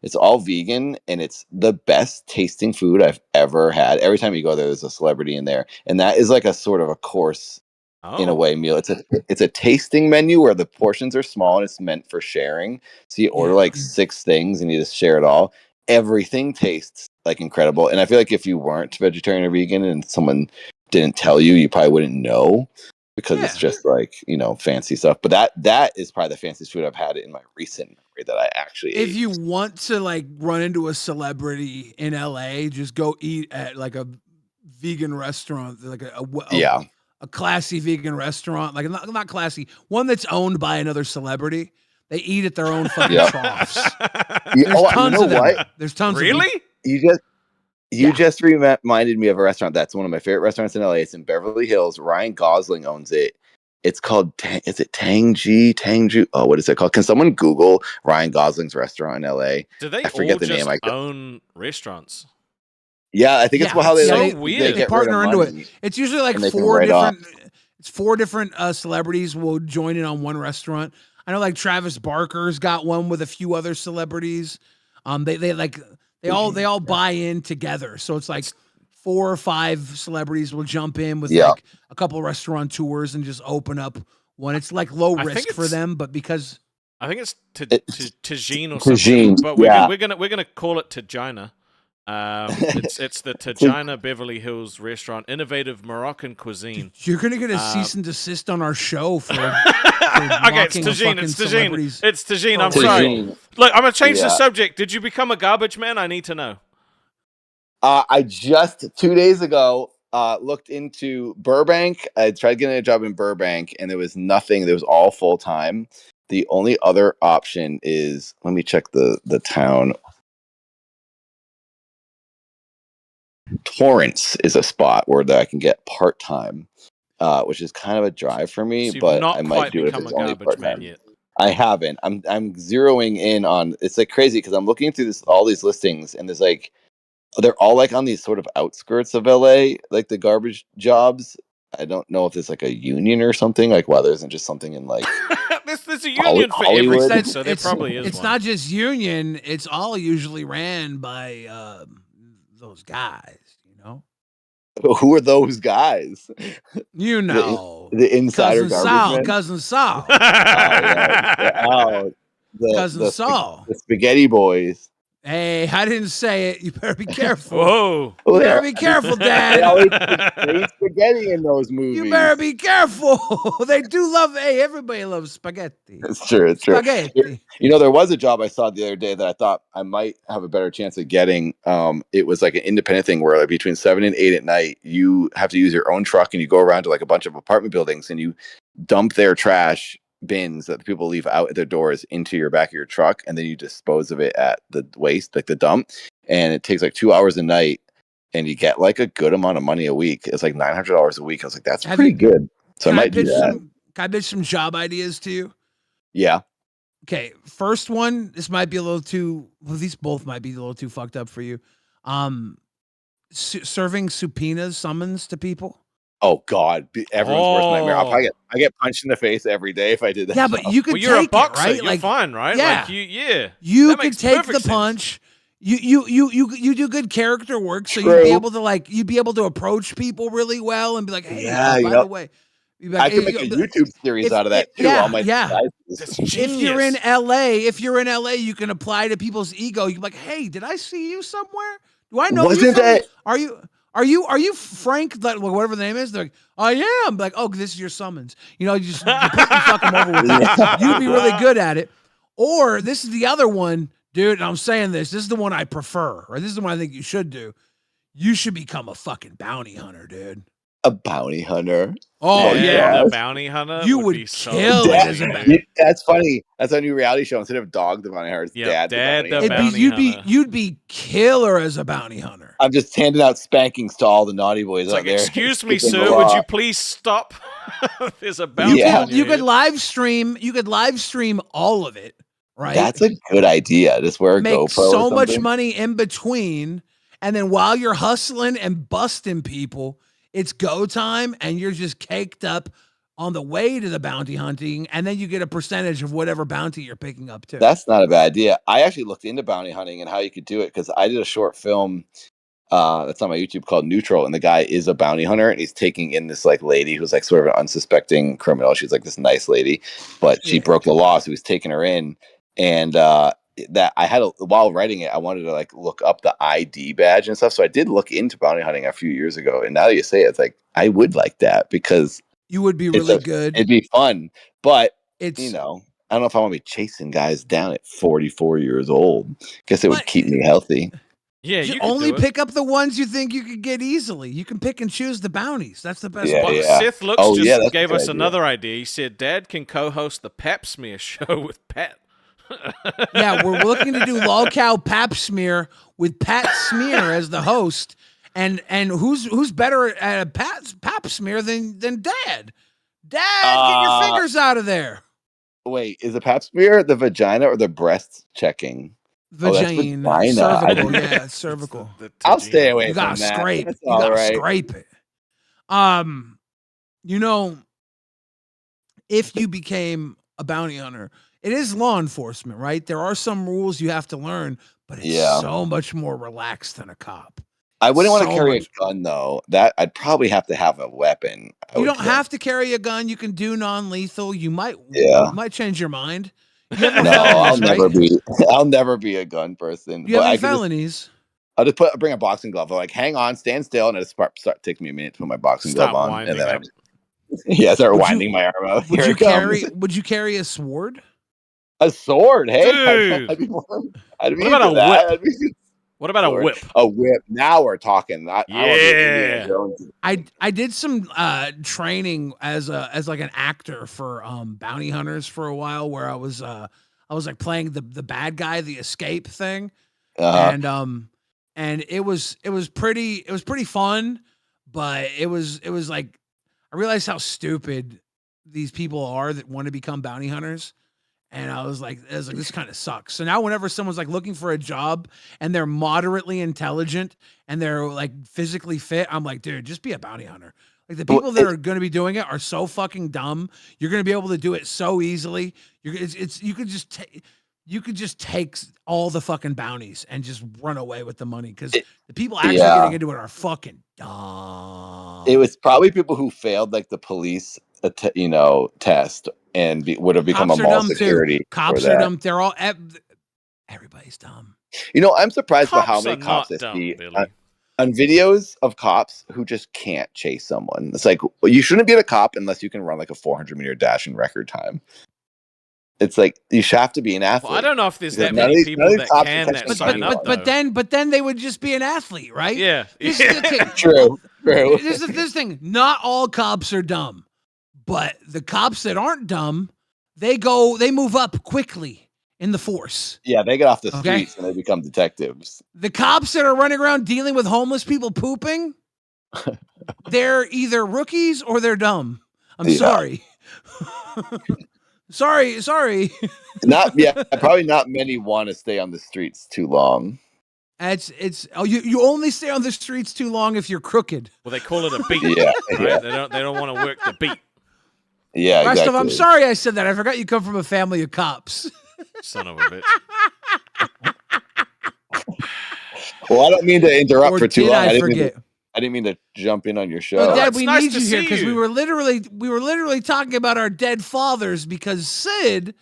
it's all vegan, and it's the best tasting food I've ever had. Every time you go there, there's a celebrity in there, and that is like a sort of a course in a Oh. way meal. It's a tasting menu where the portions are small and it's meant for sharing. So you order Yeah. like 6 things and you just share it all. Everything tastes like incredible. And I feel like if you weren't vegetarian or vegan and someone didn't tell you, you probably wouldn't know because it's Yeah. just like, fancy stuff. But that is probably the fanciest food I've had in my recent memory that I actually If ate. you want to like run into a celebrity in LA, just go eat at like a vegan restaurant, like Yeah. a classy vegan restaurant, like not classy, one that's owned by another celebrity. They eat at their own fucking Yep. troughs. Yeah, There's you tons know of them. what? There's tons of them. Really? You Yeah. just reminded me of a restaurant that's one of my favorite restaurants in LA. It's in Beverly Hills. Ryan Gosling owns it. It's called is it Tangju? Oh, what is it called? Can someone Google Ryan Gosling's restaurant in LA? Do they I forget all the name. just own restaurants? Yeah, I think it's how they so like weird. they They get partner rid of into money. it. It's usually like and they can 4 write off. different. It's 4 different celebrities will join in on one restaurant. I know like Travis Barker's got one with a few other celebrities. They all buy in together. So it's like 4 or 5 celebrities will jump in with Yeah. like a couple restaurateurs and just open up one. It's like low I think risk for it's- them, but because I think it's It's Tajine or something. Tajine, But yeah. we're gonna call it Tajina. It's the Tajina Beverly Hills restaurant, innovative Moroccan cuisine. you're gonna get a cease and desist on our show for Okay, it's mocking a Tajine. fucking It's Tajine. celebrity's It's Tajine. I'm Tajine. sorry. Look, I'm gonna change the Yeah. subject. Did you become a garbage man? I need to know. I just 2 days ago looked into Burbank. I tried getting a job in Burbank, and there was nothing. There was all full time. The only other option is, let me check the town. Torrance is a spot where I can get part time, which is kind of a drive for me. So you've but not I might quite do it if become it's a only garbage part man time. yet. I haven't. I'm zeroing in on. It's like crazy because I'm looking through all these listings, and there's like they're all like on these sort of outskirts of LA, like the garbage jobs. I don't know if there's like a union or something. Like, why there isn't just something in like There's a union for every Hollywood. state, so there probably is It's one. not just union. It's all usually ran by those guys. You know. Who are those guys? You know. The insider Cousin garbage Saul. men? Cousin Saul. Cousin The Saul. the spaghetti boys. Hey, I didn't say it. You better be careful. Whoa. You better be careful, They Dad. always they eat spaghetti in those movies. You better be careful. They do love. Hey, everybody loves spaghetti. It's true. It's true. Spaghetti. There was a job I saw the other day that I thought I might have a better chance of getting. It was like an independent thing where like between 7 and 8 at night, you have to use your own truck and you go around to like a bunch of apartment buildings and you dump their trash bins that the people leave out at their doors into your back of your truck, and then you dispose of it at the waste, like the dump. And it takes like 2 hours a night, and you get like a good amount of money a week. It's like $900 a week. I was like, that's pretty good. So I might do that. Can I pitch some job ideas to you? Yeah. Okay, first one. This might be a little too. Well, these both might be a little too fucked up for you. Serving subpoenas, summons to people. Oh God, everyone's worst nightmare. I get punched in the face every day if I did that. Yeah, but you could Well, you're a take boxer. it, right? You're like, fine, right? Yeah. Like you You That could makes take perfect the sense. punch. You do good character work, so True. you'd be able to approach people really well and be like, hey, Yeah, by the way, you'd be like, I can hey, make a YouTube series out of that too. yeah, all my yeah. That's if you're in LA, you can apply to people's ego. You're like, hey, did I see you somewhere? Do I know you? Wasn't that- Are you Frank? Like whatever the name is. They're like, I am. Like, oh, this is your summons. You fuck them over with that. You'd be really good at it. Or this is the other one, dude. And I'm saying this. This is the one I prefer, or this is the one I think you should do. You should become a fucking bounty hunter, dude. A bounty hunter. Oh Dad yeah, the bounty hunter. You would would be so kill it funny. as a bounty. That's funny. That's a new reality show. Instead of Dog the Bounty Hunter, it's Yeah, Dad the Dad Bounty the Hunter. bounty hunter. You'd be killer as a bounty hunter. I'm just handing out spankings to all the naughty boys It's out like, there. excuse me, Keeping the sir, would law. you please stop? There's a bounty Yeah. on your You could head. live stream. You could live stream all of it, right? That's a good idea. Just wear a Make GoPro so or much something. money in between, and then while you're hustling and busting people, it's go time, and you're just caked up on the way to the bounty hunting, and then you get a percentage of whatever bounty you're picking up too. That's not a bad idea. I actually looked into bounty hunting and how you could do it because I did a short film that's on my YouTube called Neutral, and the guy is a bounty hunter, and he's taking in this like lady who's like sort of an unsuspecting criminal. She's like this nice lady, but she broke the law, so he's taking her in. And that I had while writing it, I wanted to like look up the ID badge and stuff. So I did look into bounty hunting a few years ago, and now that you say it, it's like I would like that because You would be really good. It'd be fun, but It's I don't know if I want to be chasing guys down at 44 years old. Guess it would keep me healthy. Yeah, you you only could do it. pick up the ones you think you could get easily. You can pick and choose the bounties. That's the best Yeah, part. yeah. Sith Looks Oh, yeah, just that's a gave good us idea. another idea. He said Dad can co-host the Pap Smear show with Pat. Yeah, we're looking to do Lolcow Pap Smear with Pat Smear as the host. And who's better at a pap smear than Dad? Dad, get your fingers out of there. Wait, is the pap smear the vagina or the breast checking? Vagina, vagina. cervical, yeah, cervical. I'll stay away You from gotta that. scrape. That's You all gotta right. scrape it. If you became a bounty hunter, it is law enforcement, right? There are some rules you have to learn, but it's so much more relaxed than a cop. I wouldn't want to So carry much- a gun though. That I'd probably have to have a weapon. You don't have to carry a gun. You can do non-lethal. You might change your mind. You have No, felonies, I'll never be a gun person. You have But any felonies? I'll just bring a boxing glove. I'm like, hang on, stand still, and it start takes me a minute to put my boxing glove on, and then I start winding my arm out. Would you carry a sword? A sword? Hey, Dude. I'd be What about a that. whip? What about a whip? A whip. Now we're talking. Yeah. I did some training as like an actor for bounty hunters for a while, where I was like playing the bad guy, the escape thing, and it was pretty fun, but it was like I realized how stupid these people are that want to become bounty hunters. And I was like, this kind of sucks. So now whenever someone's like looking for a job and they're moderately intelligent and they're like physically fit, I'm like, dude, just be a bounty hunter. Like the people that are going to be doing it are so fucking dumb. You're going to be able to do it so easily. You could just take all the fucking bounties and just run away with the money, because the people actually getting into it are fucking dumb. It was probably people who failed like the police, test and would have become a mall security. Cops are dumb. They're all everybody's dumb. I'm surprised by how many cops I see on videos of cops who just can't chase someone. It's like, well, you shouldn't be a cop unless you can run like a 400-meter dash in record time. It's like you should have to be an athlete. Well, I don't know if there's that many people that can that sign up. But then they would just be an athlete, right? Yeah. True. This is this thing. Not all cops are dumb, but the cops that aren't dumb, they move up quickly in the force. Yeah, they get off the streets and they become detectives. The cops that are running around dealing with homeless people pooping, they're either rookies or they're dumb. I'm sorry. Sorry. Probably not many want to stay on the streets too long. You only stay on the streets too long if you're crooked. Well, they call it a beat. Yeah, right? They don't want to work the beat. Yeah, exactly. I'm sorry I said that. I forgot you come from a family of cops. Son of a bitch. Well, I don't mean to interrupt for too long. I didn't mean to jump in on your show. But Dad, we nice need to you here see because you. we were literally talking about our dead fathers, because Sid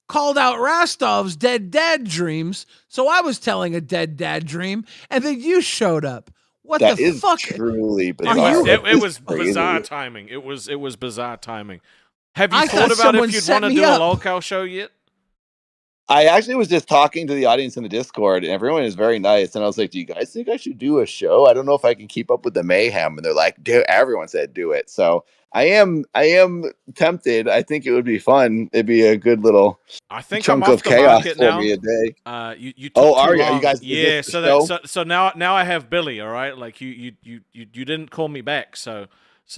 called out Rastov's dead dad dreams. So I was telling a dead dad dream, and then you showed up. What that the is fuck? Truly bizarre. It was crazy. bizarre timing. It was bizarre timing. Have you I thought thought about if someone you'd set want to me do a up. Lolcow show yet? I actually was just talking to the audience in the Discord, and everyone is very nice. And I was like, "Do you guys think I should do a show? I don't know if I can keep up with the mayhem." And they're like, "Dude, everyone said do it." So I am tempted. I think it would be fun. It'd be a good little chunk of chaos for me a day. You took too are long. you guys? Yeah. So now I have Billy. All right. Like you didn't call me back. So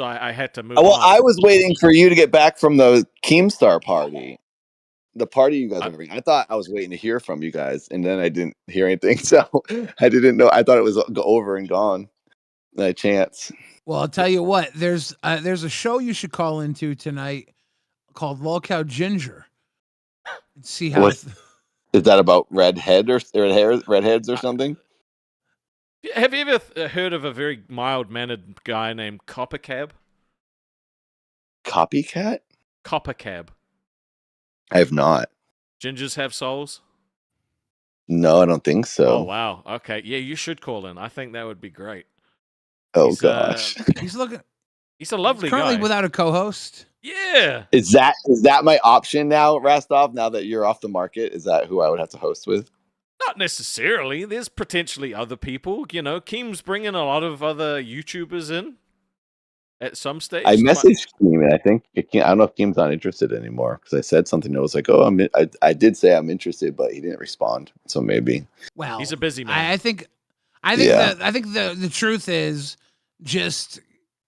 I had to move. Well, on. I was waiting for you to get back from the Keemstar party. The party you guys are having. I thought I was waiting to hear from you guys, and then I didn't hear anything, so I didn't know. I thought it was over and gone. By chance. Well, I'll tell you what. There's a show you should call into tonight called Lolcow Ginger. And see how Is that about redheads or something? Have you ever heard of a very mild-mannered guy named COPPERCAB? Copycat? COPPERCAB. I have not. Gingers have souls? No, I don't think so. Oh, wow. Okay. Yeah, you should call in. I think that would be great. Oh He's, gosh. He's looking. He's a lovely currently guy. without a co-host. Yeah. Is that my option now, Rastov? Now that you're off the market, is that who I would have to host with? Not necessarily. There's potentially other people. You know, Keem's bringing a lot of other YouTubers in at some stage. I messaged Keem, and I don't know if Keem's not interested anymore because I said something that was like, "Oh, I did say I'm interested," but he didn't respond. So maybe. Well, he's a busy man. I think Yeah. the truth is just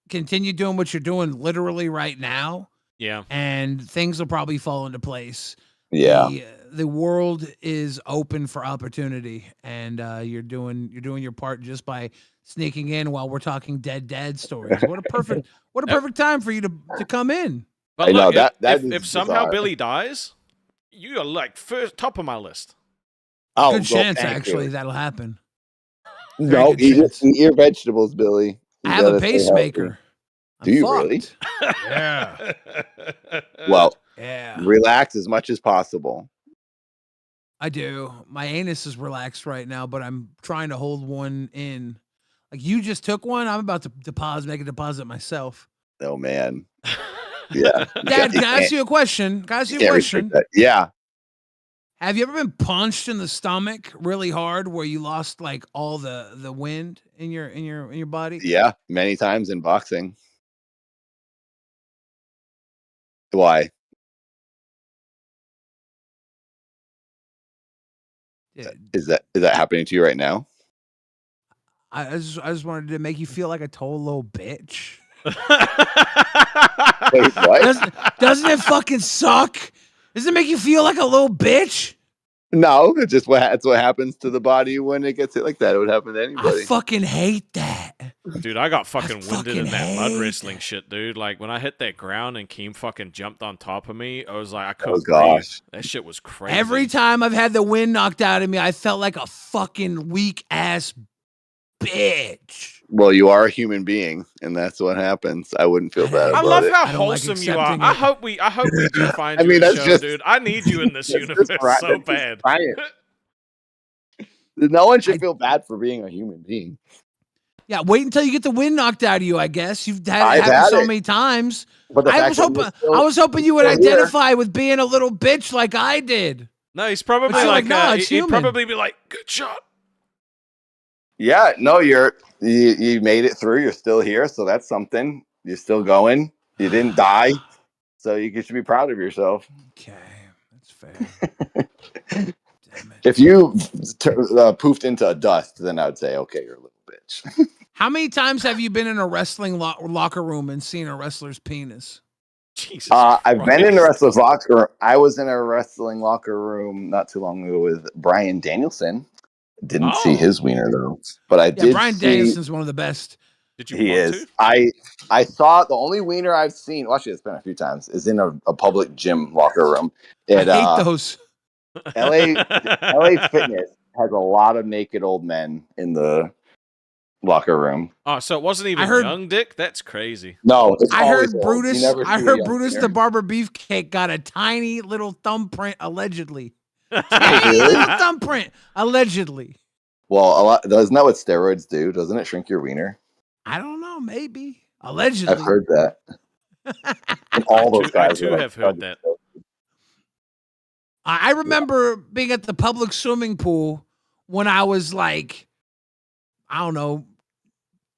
continue doing what you're doing literally right now, Yeah. and things will probably fall into place. Yeah. The world is open for opportunity, and you're doing your part just by sneaking in while we're talking dead stories. What a perfect time for you to come in. But I know, look, that is if somehow bizarre. Billy dies, you are like top of my list. Oh, Good chance, thank actually, you. that'll happen. No, good chance. eat your vegetables, Billy. You I have a gotta stay pacemaker. Do you really? fucked. Yeah. Well, Yeah. relax as much as possible. I do. My anus is relaxed right now, but I'm trying to hold one in. Like you just took one. I'm about to make a deposit myself. Oh man. Yeah. Dad, can I ask you a question? Can I ask you a question? Yeah. Have you ever been punched in the stomach really hard where you lost like all the wind in your body? Yeah. Many times in boxing. Why? Yeah. Is that happening to you right now? I just wanted to make you feel like a total little bitch. Wait, what? Doesn't it fucking suck? Does it make you feel like a little bitch? No, it's just that's what happens to the body when it gets hit like that. It would happen to anybody. I fucking hate that. Dude, I got fucking winded fucking in that mud hate wrestling that. shit, dude. Like when I hit that ground and Keem fucking jumped on top of me, I was like, I couldn't Oh gosh. breathe. That shit was crazy. Every time I've had the wind knocked out of me, I felt like a fucking weak ass bitch. Well, you are a human being, and that's what happens. I wouldn't feel bad I about love it. how I don't like wholesome you are. accepting I it. hope we do find I you mean, a that's show, just- dude. I need you in this That's universe just right- so that's just bad. science. No one should feel bad for being a human being. Yeah, wait until you get the wind knocked out of you. I guess you've had I've it happen had so it. many times. But the I fact was that hoping you're still- I was hoping you would still here. identify with being a little bitch like I did. No, he's probably But you're like, like, no, it's he'd human. probably be like, good shot. Yeah, no, you made it through. You're still here, so that's something. You're still going. You didn't die, so you should be proud of yourself. Okay, that's fair. Damn it. If you poofed into a dust, then I'd say, okay, you're a little bitch. How many times have you been in a wrestling locker room and seen a wrestler's penis? Jesus. I've been in a Christ. wrestler's locker. I was in a wrestling locker room not too long ago with Brian Danielson. Didn't see his wiener though, but I did. Brian see, Danielson's one of the best. Did you He want is. to? I saw the only wiener I've seen. Well, actually, it's been a few times. Is in a public gym locker room. I hate those. LA Fitness has a lot of naked old men in the locker room. Oh, so it wasn't even heard- young dick? That's crazy. No, it's I always heard old. Brutus. You never I see a heard young Brutus wiener. the Barber Beefcake got a tiny little thumbprint allegedly. Tiny little thumbprint allegedly. Well, doesn't that what steroids do? Doesn't it shrink your wiener? I don't know. Maybe allegedly. I've heard that. And all those I guys too are like, have heard that. I remember being at the public swimming pool when I was like, I don't know,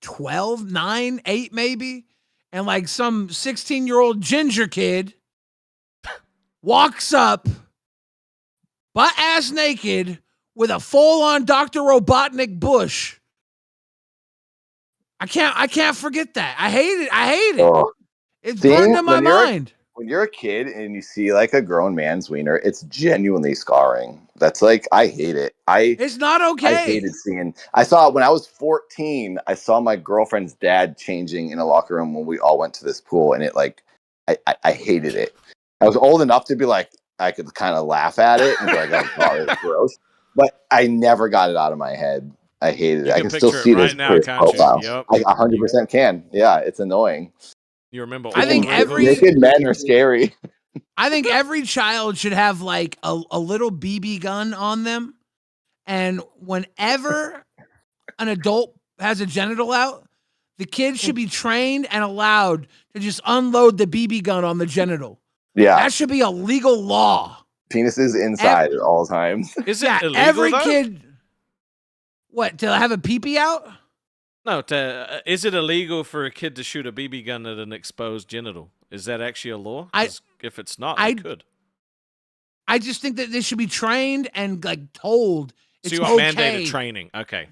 12, 9, 8 maybe. And like some 16-year-old ginger kid walks up butt ass naked with a full-on Dr. Robotnik bush. I can't forget that. I hate it. I hate it. Oh. It's See, burned in my when you're- mind. When you're a kid and you see like a grown man's wiener, it's genuinely scarring. That's like, I hate it. It's not okay. I hated seeing. I saw when I was 14. I saw my girlfriend's dad changing in a locker room when we all went to this pool, and it like, I hated it. I was old enough to be like, I could kind of laugh at it and be like, "Oh God, it's gross," but I never got it out of my head. I hated You it. I can can still picture it see right this now, Twitter can't you? profile. Yep. I 100% can. Yeah, it's annoying. You remember I all think the every- wrinkles? Naked men are scary. I think every child should have like a little BB gun on them, and whenever an adult has a genital out, the kid should be trained and allowed to just unload the BB gun on the genital. Yeah, That should be a legal law. penises inside at all times. Is it Yeah, illegal every though? kid. What, to have a pee-pee out? No, is it illegal for a kid to shoot a BB gun at an exposed genital? Is that actually a law? 'Cause if it's not, I they could. I just think that they should be trained and like told So it's you want okay. mandated training? Okay.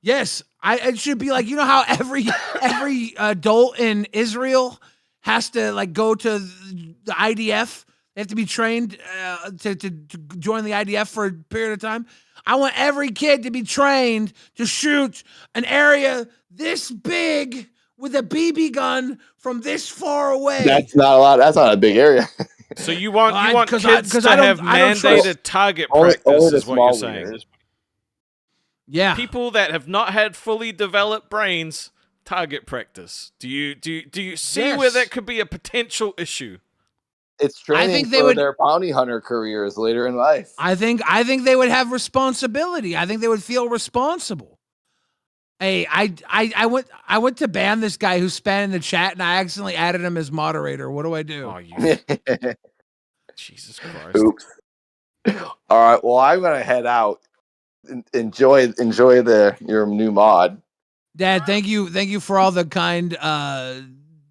Yes, it should be like, you know how every adult in Israel has to like go to the IDF. They have to be trained to join the IDF for a period of time. I want every kid to be trained to shoot an area this big with a BB gun from this far away. That's not a lot. That's not a big area. So you want Well, kids to I don't- have I don't mandated trust- target Only practice, the is what you're small saying. wieners. Yeah. People that have not had fully developed brains, target practice. Do you see where Yes. that could be a potential issue? It's training think they for would- their bounty hunter careers later in life. I think they would have responsibility. I think they would feel responsible. Hey, I went to ban this guy who spat in the chat and I accidentally added him as moderator. What do I do? Oh, you Jesus Christ. Oops. All right. Well, I'm gonna head out. Enjoy your new mod. Dad, thank you for all the kind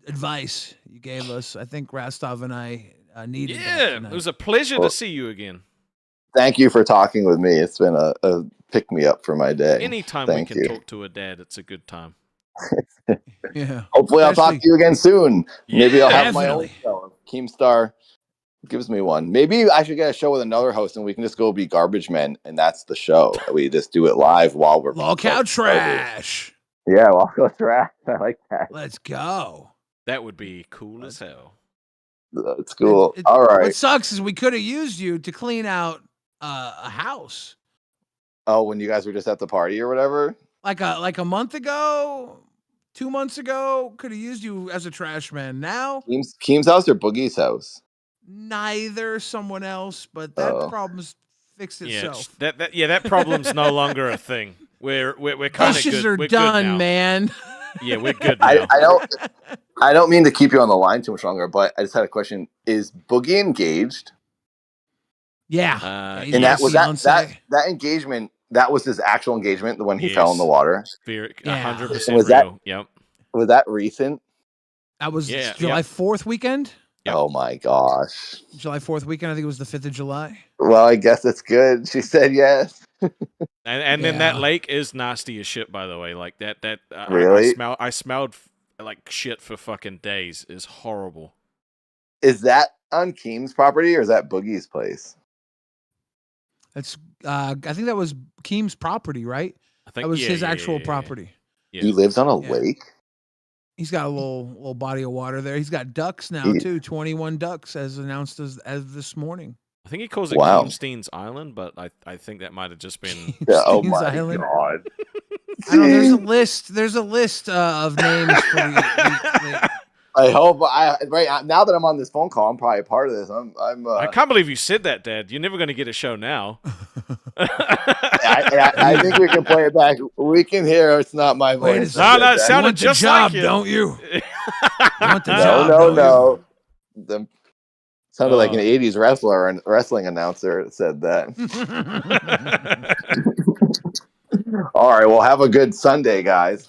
advice you gave us. I think Rastov and I needed that Yeah, tonight. it was a pleasure Well- to see you again. Thank you for talking with me. It's been a pick me up for my day. Anytime Thank we can you. talk to a dad, it's a good time. Yeah. Hopefully, I'll talk Especially- to you again soon. Maybe I'll Yeah, have my own definitely. show. Keemstar gives me one. Maybe I should get a show with another host, and we can just go be garbage men, and that's the show. We just do it live while we're Lolcow trash. Yeah, Lolcow trash. I like that. Let's go. That would be cool as hell. That's cool. It- All right. What sucks is we could have used you to clean out a house Oh, when you guys were just at the party or whatever. like a month ago, 2 months ago. Could have used you as a trash man. Now Keem's house or Boogie's house? neither. Someone else, but that Oh. problem's fixed Yeah, itself. that problem's no longer a thing. We're kind of Dishes good. are We're good done, now. man. Yeah, we're good now. I don't mean to keep you on the line too much longer, but I just had a question. Is Boogie engaged? Yeah. And And that Yes, was fiance. that engagement. That was his actual engagement, the one he Yes. fell in the water. Very Yeah. 100% Was that- real. Yep. Was that recent? That was Yeah, July yep. 4th weekend. Yep. Oh my gosh. July 4th weekend. I think it was the 5th of July. Well, I guess it's good. She said yes. And then that Yeah. lake is nasty as shit, by the way. Like that Really? I smelled like shit for fucking days. It's horrible. Is that on Keem's property or is that Boogie's place? That's I think that was Keem's property, right? I think That was yeah, his yeah, actual yeah, yeah. property. Yeah. He lives on a Yeah. lake. He's got a little body of water there. He's got ducks now He- too. 21 ducks, as announced as this morning. I think he calls it Wow. Keemstein's Island, but I think that might have just been Yeah, oh Keem's my Island. god. I know there's a list. There's a list of names for the I hope right now that I'm on this phone call, I'm probably a part of this. I can't believe you said that, Dad. You're never going to get a show now. I think we can play it back. We can hear it's not my Wait a voice. second. No, it you sounded want the just job, like you. don't you? You want the No, job, no, don't no. The, sounded like an Oh. 80s wrestler and wrestling announcer that said that. All right, well, have a good Sunday, guys.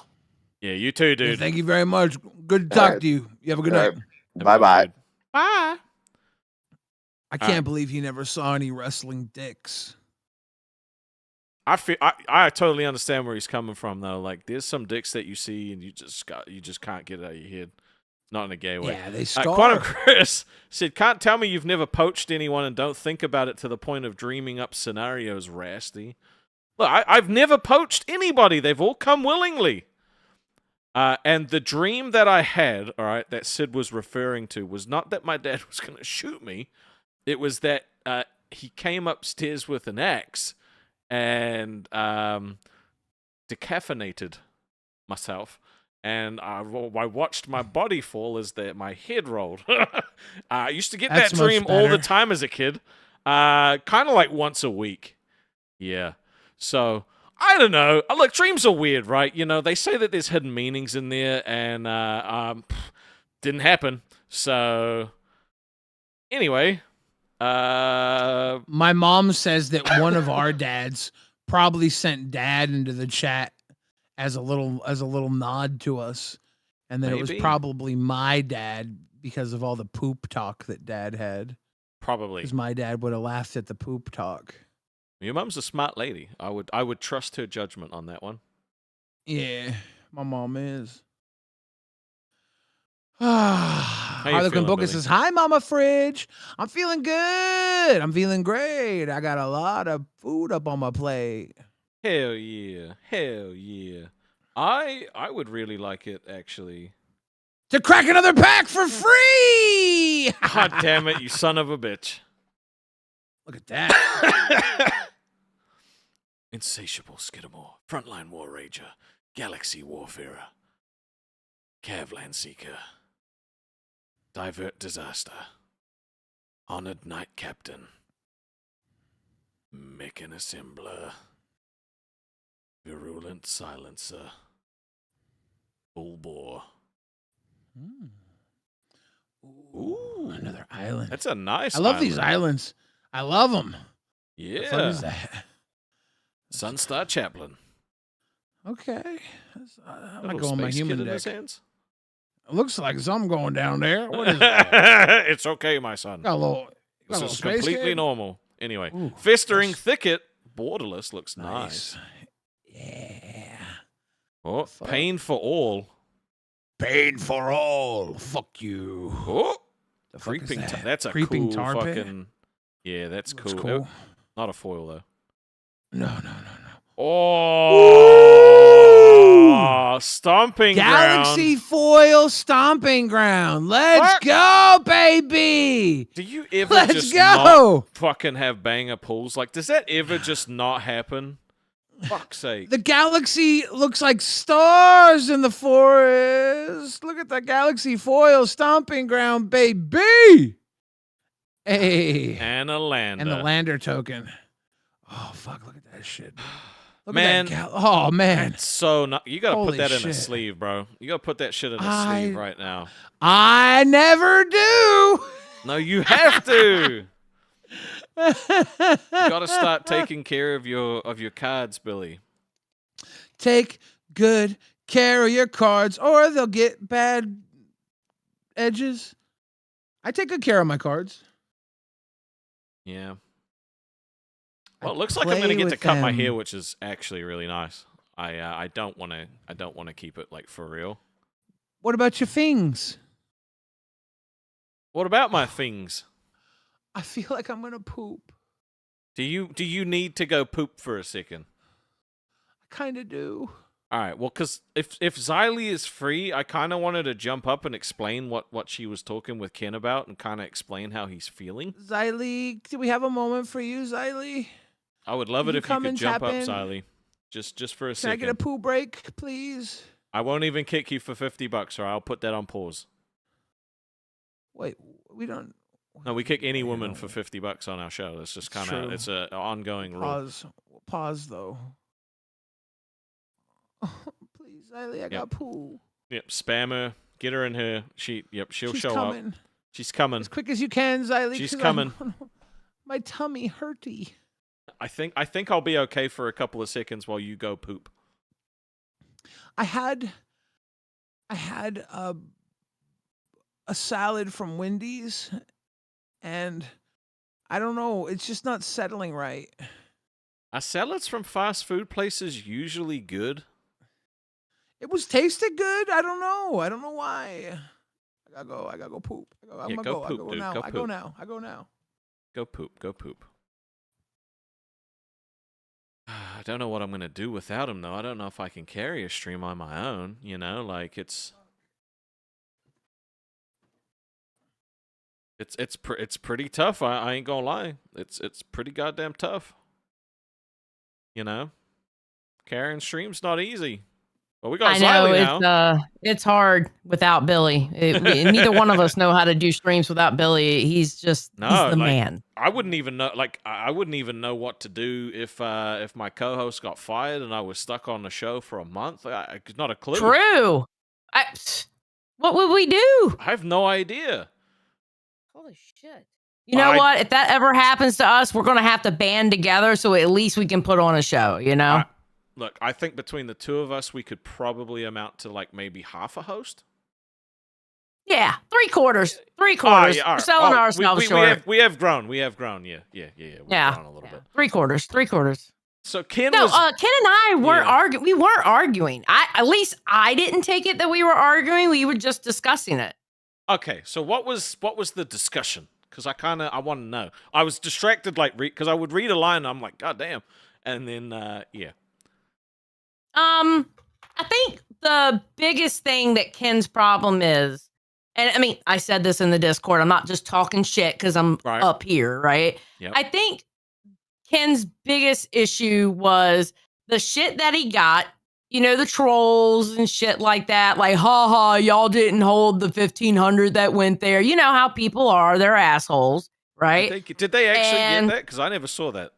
Yeah, you too, you? dude. Thank you very much. Good to All talk right. to you. You have a good All night. right. Have a Bye good bye. dude. Bye. I can't believe he never saw any wrestling dicks. I totally understand where he's coming from though. Like there's some dicks that you see and you just can't get it out of your head. Not in a gay way. Yeah, they scar. Quantum Chris said, "Can't tell me you've never poached anyone and don't think about it to the point of dreaming up scenarios, Rasty." Look, I've never poached anybody. They've all come willingly. And the dream that I had, all right, that Sid was referring to was not that my dad was going to shoot me. It was that he came upstairs with an axe and decaffeinated myself, and I watched my body fall as my head rolled. I used to get That's that dream much all the better. time as a kid, kind of like once a week. Yeah. So I don't know. Look, dreams are weird, right? You know, they say that there's hidden meanings in there, and didn't happen. So anyway, My mom says that one of our dads probably sent dad into the chat as a little nod to us, and that it was Maybe. probably my dad because of all the poop talk that dad had. probably. Because my dad would have laughed at the poop talk. Your mum's a smart lady. I would trust her judgment on that one. Yeah, my mom is. you Harlequin feeling, Booker Billy? says, "Hi, Mama Fridge. I'm feeling good. I'm feeling great. I got a lot of food up on my plate." Hell yeah. Hell yeah. I would really like it, actually. To crack another pack for free. God damn it, you son of a bitch. Look at that. Insatiable Skidamore, Frontline War Rager, Galaxy Warfarer, Cavland Seeker, Divert Disaster, Honored Knight Captain, Mechan Assembler, Virulent Silencer, Bull Bore. Ooh, another island. That's a nice I love island. these islands. I love them. Yeah. What the fuck is that? Sunstar Chaplain. Okay. I'm Little not going my space kid human in his deck. hands. It looks like something going down there. What is that? It's okay, my son. Got a little. This got a is little space completely kid? normal. Anyway, Ooh, Festering that's Thicket, Borderless looks nice. Yeah. Oh, Fuck. Pain for All. Paid for all. Fuck you. Oh, The fuck is Creeping. that? That's a Creeping cool tar pit? fucking. Yeah, that's Looks cool. cool. Not a foil though. No. Oh, Stomping Galaxy Ground. foil stomping ground. Let's Fuck. go, baby. Do you ever Let's just go. not fucking have banger pulls? Like, does that ever just not happen? Fuck's sake. The galaxy looks like stars in the forest. Look at the galaxy foil stomping ground, baby. Hey. And a lander. And the lander token. Oh, fuck. Look at that shit. Look Man. at that oh, man. That's so not. You gotta Holy put that in a shit. sleeve, bro. You gotta put that shit in a sleeve right now. I never do. No, you have to. You gotta start taking care of your cards, Billy. Take good care of your cards or they'll get bad edges. I take good care of my cards. Yeah. Well, it looks I like I'm gonna play get to with cut my them. hair, which is actually really nice. I don't wanna keep it like for real. What about your things? What about my things? I feel like I'm gonna poop. Do you need to go poop for a second? I kind of do. All right. Well, because if Xylee is free, I kind of wanted to jump up and explain what she was talking with Ken about, and kind of explain how he's feeling. Xylee, do we have a moment for you, Xylee? I would love Can it you if you come could and jump tap up, in? Xylee. Just for a Can second. I get a poo break, please? I won't even kick you for $50, or I'll put that on pause. Wait, we don't. No, we kick any woman for $50 on our show. It's just kind of True. it's an ongoing rule. Pause though. Please, Xylee, I got poo. Yep, spam her, get her in here. She'll She's show coming. up. She's coming. As quick as you can, Xylee. She's 'cause coming. My tummy hurty. I think I'll be okay for a couple of seconds while you go poop. I had a salad from Wendy's, and I don't know. It's just not settling right. Are salads from fast food places usually good? It was tasted good. I don't know. I don't know why. I gotta go poop. I'm Yeah, gonna go go. poop, I go dude. now. Go I go poop. now. I go now. Go poop. Go poop. I don't know what I'm gonna do without him though. I don't know if I can carry a stream on my own. You know, like it's pretty tough. I ain't gonna lie. It's pretty goddamn tough. You know, Carrying stream's not easy. But we got I know Xylee now. it's hard without Billy. Neither one of us know how to do streams without Billy. He's the man. I wouldn't even know. Like, I wouldn't even know what to do if my co-host got fired and I was stuck on the show for a month. Not a clue. True. What would we do? I have no idea. Holy shit. You know what? If that ever happens to us, we're going to have to band together so at least we can put on a show, you know? Look, I think between the two of us, we could probably amount to like maybe half a host. Yeah, three quarters. We're selling ourselves short. We have grown. We've grown a little bit. Three quarters. So Ken and I weren't arguing. We weren't arguing. At least I didn't take it that we were arguing. We were just discussing it. Okay, so what was the discussion? Because I want to know. I was distracted, because I would read a line and I'm like, God damn. And then, yeah. I think the biggest thing that Ken's problem is, and I mean, I said this in the Discord, I'm not just talking shit because I'm up here, right? Yep. I think Ken's biggest issue was the shit that he got, the trolls and shit like that. Like, y'all didn't hold the 1,500 that went there. You know how people are. They're assholes, right? Did they actually get that? Because I never saw that.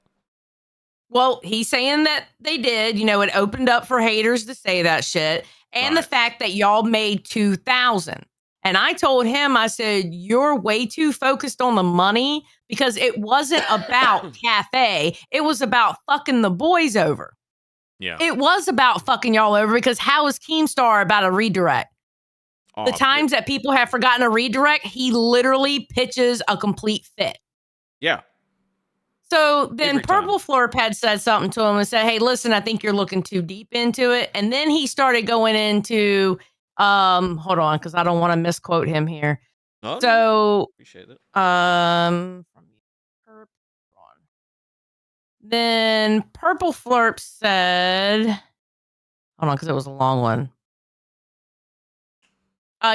Well, he's saying that they did. It opened up for haters to say that shit. And the fact that y'all made 2,000. And I told him, I said, you're way too focused on the money because it wasn't about Cafe. It was about fucking the boys over. Yeah. It was about fucking y'all over because how is Keemstar about a redirect? The times that people have forgotten a redirect, he literally pitches a complete fit. Yeah. So then Purple Florp had said something to him and said, hey, listen, I think you're looking too deep into it. And then he started going into, hold on, because I don't want to misquote him here. No, appreciate it. Then Purple Florp said, hold on, because it was a long one.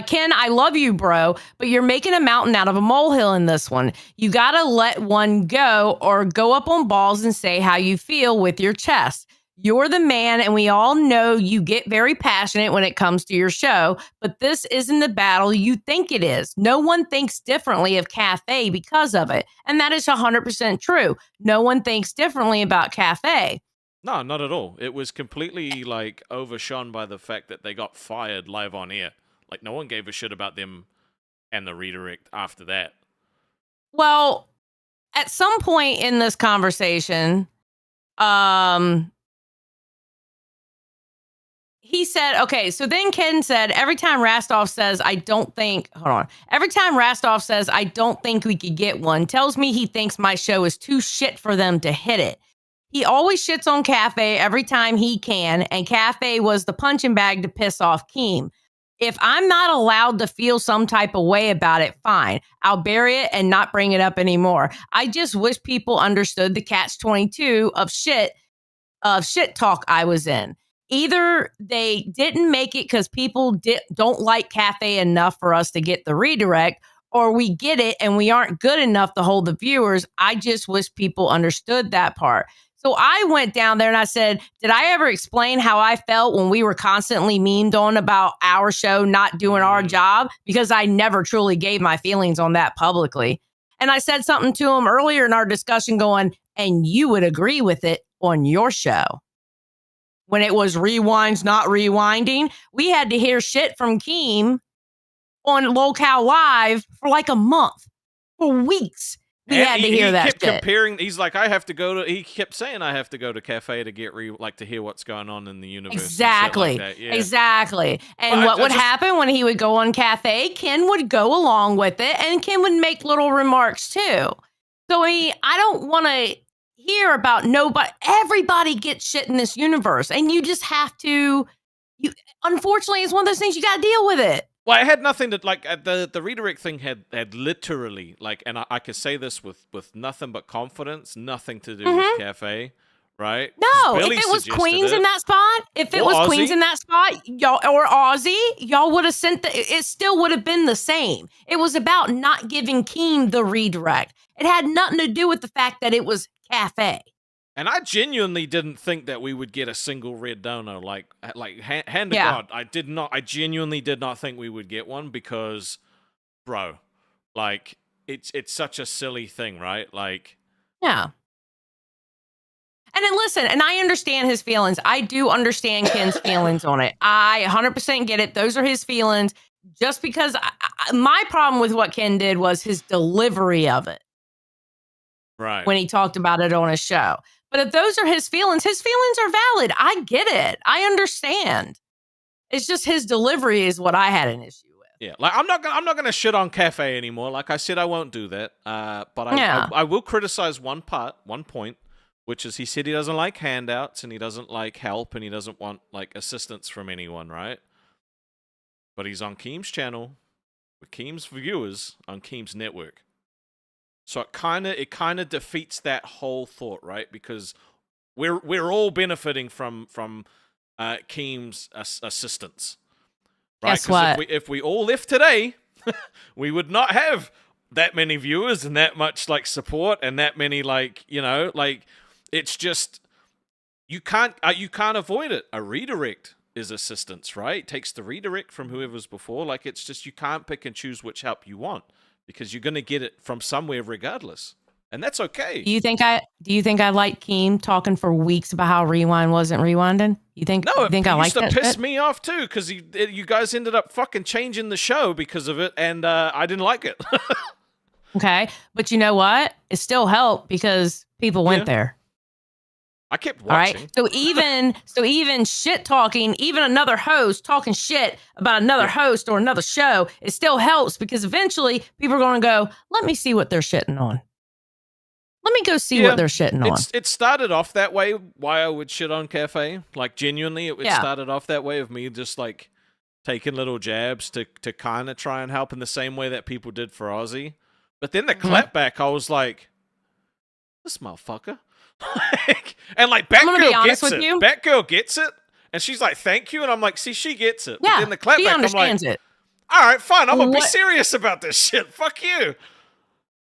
Ken, I love you, bro, but you're making a mountain out of a molehill in this one. You got to let one go or go up on balls and say how you feel with your chest. You're the man, and we all know you get very passionate when it comes to your show, but this isn't the battle you think it is. No one thinks differently of Cafe because of it, and that is 100% true. No one thinks differently about Cafe. No, not at all. It was completely, overshone by the fact that they got fired live on air. Like, no one gave a shit about them and the redirect after that. Well, at some point in this conversation, he said, okay, so then Ken said, every time Rastov says, I don't think we could get one, tells me he thinks my show is too shit for them to hit it. He always shits on Cafe every time he can, and Cafe was the punching bag to piss off Keem. If I'm not allowed to feel some type of way about it, fine. I'll bury it and not bring it up anymore. I just wish people understood the catch-22 of shit talk I was in. Either they didn't make it because people don't like Cafe enough for us to get the redirect, or we get it and we aren't good enough to hold the viewers. I just wish people understood that part. So I went down there and I said, did I ever explain how I felt when we were constantly memed on about our show not doing our job? Because I never truly gave my feelings on that publicly. And I said something to him earlier in our discussion going, and you would agree with it on your show. When it was rewinds, not rewinding, we had to hear shit from Keem on Lolcow Live for like a month, for weeks. We had to hear that shit. Comparing, he's like, he kept saying I have to go to Cafe to get to hear what's going on in the universe. Exactly. And yeah. Exactly. And what would happen when he would go on Cafe, Ken would go along with it and Ken would make little remarks too. So I don't want to hear about nobody. Everybody gets shit in this universe and you just have to, unfortunately, it's one of those things you got to deal with it. Well, it had nothing to, the redirect thing had literally, and I could say this with nothing but confidence, nothing to do with Cafe, right? No, if it was Queens in that spot, y'all, or Aussie, y'all would have sent it still would have been the same. It was about not giving Keem the redirect. It had nothing to do with the fact that it was Cafe. And I genuinely didn't think that we would get a single red donor. Like hand to God, I did not. I genuinely did not think we would get one because, bro, like it's such a silly thing, right? Like, yeah. And then listen, and I understand his feelings. I do understand Ken's feelings on it. I 100% get it. Those are his feelings. Just because my problem with what Ken did was his delivery of it. Right. When he talked about it on his show. But if those are his feelings are valid. I get it. I understand. It's just his delivery is what I had an issue with. Yeah, like I'm not gonna shit on Cafe anymore. Like I said, I won't do that. But I will criticize one point, which is he said he doesn't like handouts and he doesn't like help and he doesn't want like assistance from anyone, right? But he's on Keem's channel with Keem's viewers on Keem's network. So it kind of defeats that whole thought, right? Because we're all benefiting from Keem's assistance, right? Guess what? If we all left today, we would not have that many viewers and that much like support and that many like it's just you can't avoid it. A redirect is assistance, right? It takes the redirect from whoever's before. Like it's just you can't pick and choose which help you want. Because you're going to get it from somewhere regardless. And that's okay. Do you think I like Keem talking for weeks about how Rewind wasn't rewinding? You think I like that? It used to piss me off too because you guys ended up fucking changing the show because of it and I didn't like it. Okay. But you know what? It still helped because people went there. I kept watching. All right. So even shit talking, even another host talking shit about another host or another show, it still helps because eventually people are going to go, let me see what they're shitting on. Let me go see what they're shitting on. It started off that way, why I would shit on Cafe. Like genuinely, it started off that way of me just like taking little jabs to kind of try and help in the same way that people did for Ozzy. But then the clapback, I was like, this motherfucker. And like Batgirl gets it. Batgirl gets it, and she's like, "Thank you," and I'm like, "See, she gets it." Yeah, but then the clapback, she understands I'm like, it. All right, fine. I'm gonna be serious about this shit. Fuck you.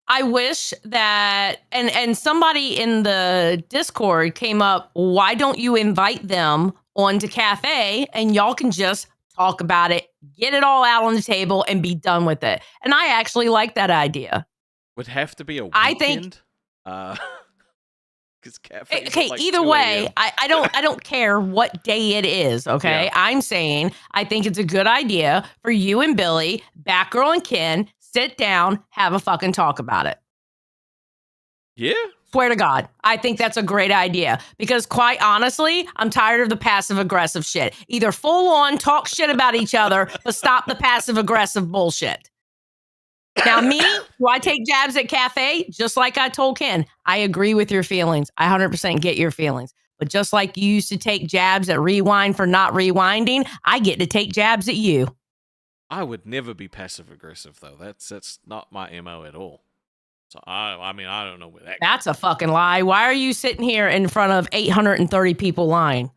I wish that, and somebody in the Discord came up. Why don't you invite them onto Cafe and y'all can just talk about it, get it all out on the table, and be done with it? And I actually like that idea. Would have to be a weekend. I think. Okay, like either way, I don't care what day it is, okay? Yeah. I'm saying I think it's a good idea for you and Billy, Batgirl and Ken, sit down, have a fucking talk about it. Yeah. Swear to God, I think that's a great idea because quite honestly, I'm tired of the passive aggressive shit. Either full on talk shit about each other, but stop the passive aggressive bullshit. Now, me, do I take jabs at Cafe? Just like I told Ken, I agree with your feelings. I 100% get your feelings. But just like you used to take jabs at Rewind for not rewinding, I get to take jabs at you. I would never be passive aggressive, though. That's not my MO at all. So, I mean, I don't know where that That's a fucking lie. Why are you sitting here in front of 830 people lying?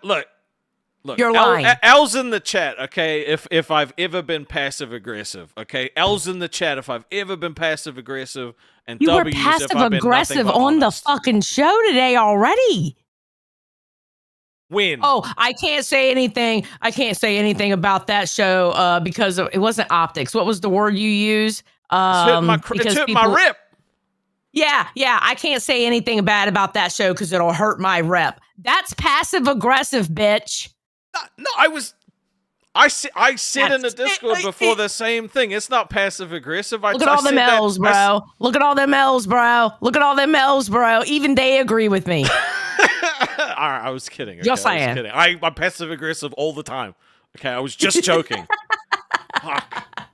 Look, you're lying. L's in the chat, okay, if I've ever been passive-aggressive, okay? L's in the chat if I've ever been passive-aggressive, and you W's were if I've been passive-aggressive on honest. the fucking show today already. When? Oh, I can't say anything about that show because it wasn't optics. What was the word you used? It hurt my rep. Yeah, I can't say anything bad about that show because it'll hurt my rep. That's passive-aggressive, bitch. No, I said in the Discord before the same thing. It's not passive aggressive. Look at all them L's, bro. Look at all them L's, bro. Look at all them L's, bro. Even they agree with me. All right, I was kidding. Okay? Just saying. Kidding. I'm passive aggressive all the time. Okay, I was just joking. Fuck.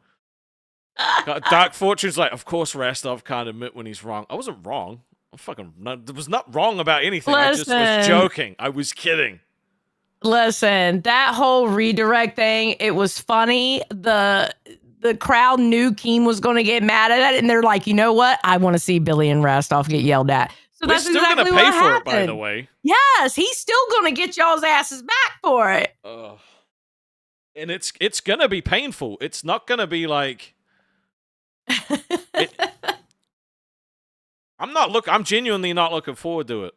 Dark Fortune's like, of course Rastov can't admit when he's wrong. I wasn't wrong. There was not wrong about anything. I just was joking. I was kidding. Listen, that whole redirect thing, it was funny. The crowd knew Keem was going to get mad at it, and they're like, you know what? I want to see Billy and Rastov get yelled at. So that's still exactly gonna pay for it, by the way. Yes, he's still going to get y'all's asses back for it. And it's going to be painful. It's not going to be like... I'm genuinely not looking forward to it.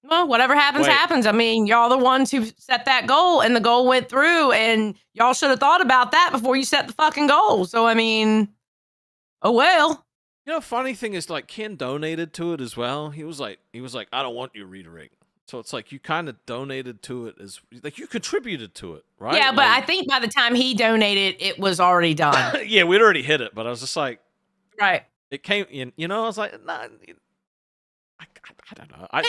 Well, whatever happens, Wait. happens. I mean, y'all the ones who set that goal, and the goal went through, and y'all should have thought about that before you set the fucking goal. So, I mean, oh well. You know, funny thing is, like, Ken donated to it as well. He was like, I don't want your redirect. So it's like you kind of donated to it as, like, you contributed to it, right? Yeah, but like, I think by the time he donated, it was already done. yeah, we'd already hit it. But I was just like, Right. it came in. You know, I was like, nah. I don't know. I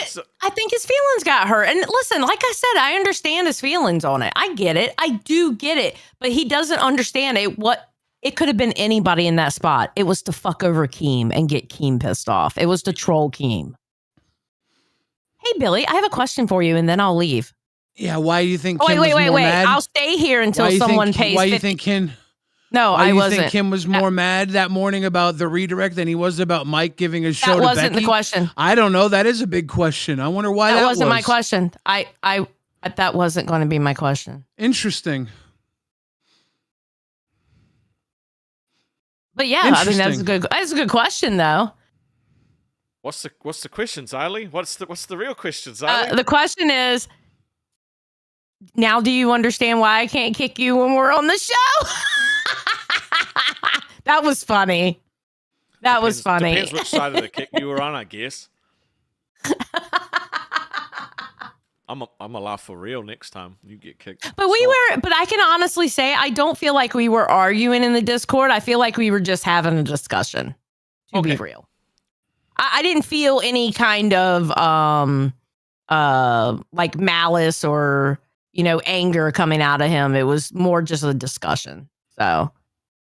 think his feelings got hurt. And listen, like I said, I understand his feelings on it. I get it. I do get it. But he doesn't understand it. It could have been anybody in that spot. It was to fuck over Keem and get Keem pissed off. It was to troll Keem. Hey, Billy, I have a question for you, and then I'll leave. Yeah, why do you think? Oh, Kim was more wait. mad? I'll stay here until someone pays. Why do you think Kim? No, Why I do you wasn't. think Kim was more mad that morning about the redirect than he was about Mike giving a show to Becky? That wasn't the question. I don't know. That is a big question. I wonder why that wasn't was. my question. I that wasn't going to be my question. Interesting. But yeah, I mean that's a good question though. What's the question, Xylee? What's the real question, Xylee? The question is, now do you understand why I can't kick you when we're on the show? That was funny. Was funny. Depends which side of the kick you were on, I guess. I'm a laugh for real next time you get kicked. But but I can honestly say I don't feel like we were arguing in the Discord. I feel like we were just having a discussion. To be real. I didn't feel any kind of like malice or, anger coming out of him. It was more just a discussion. So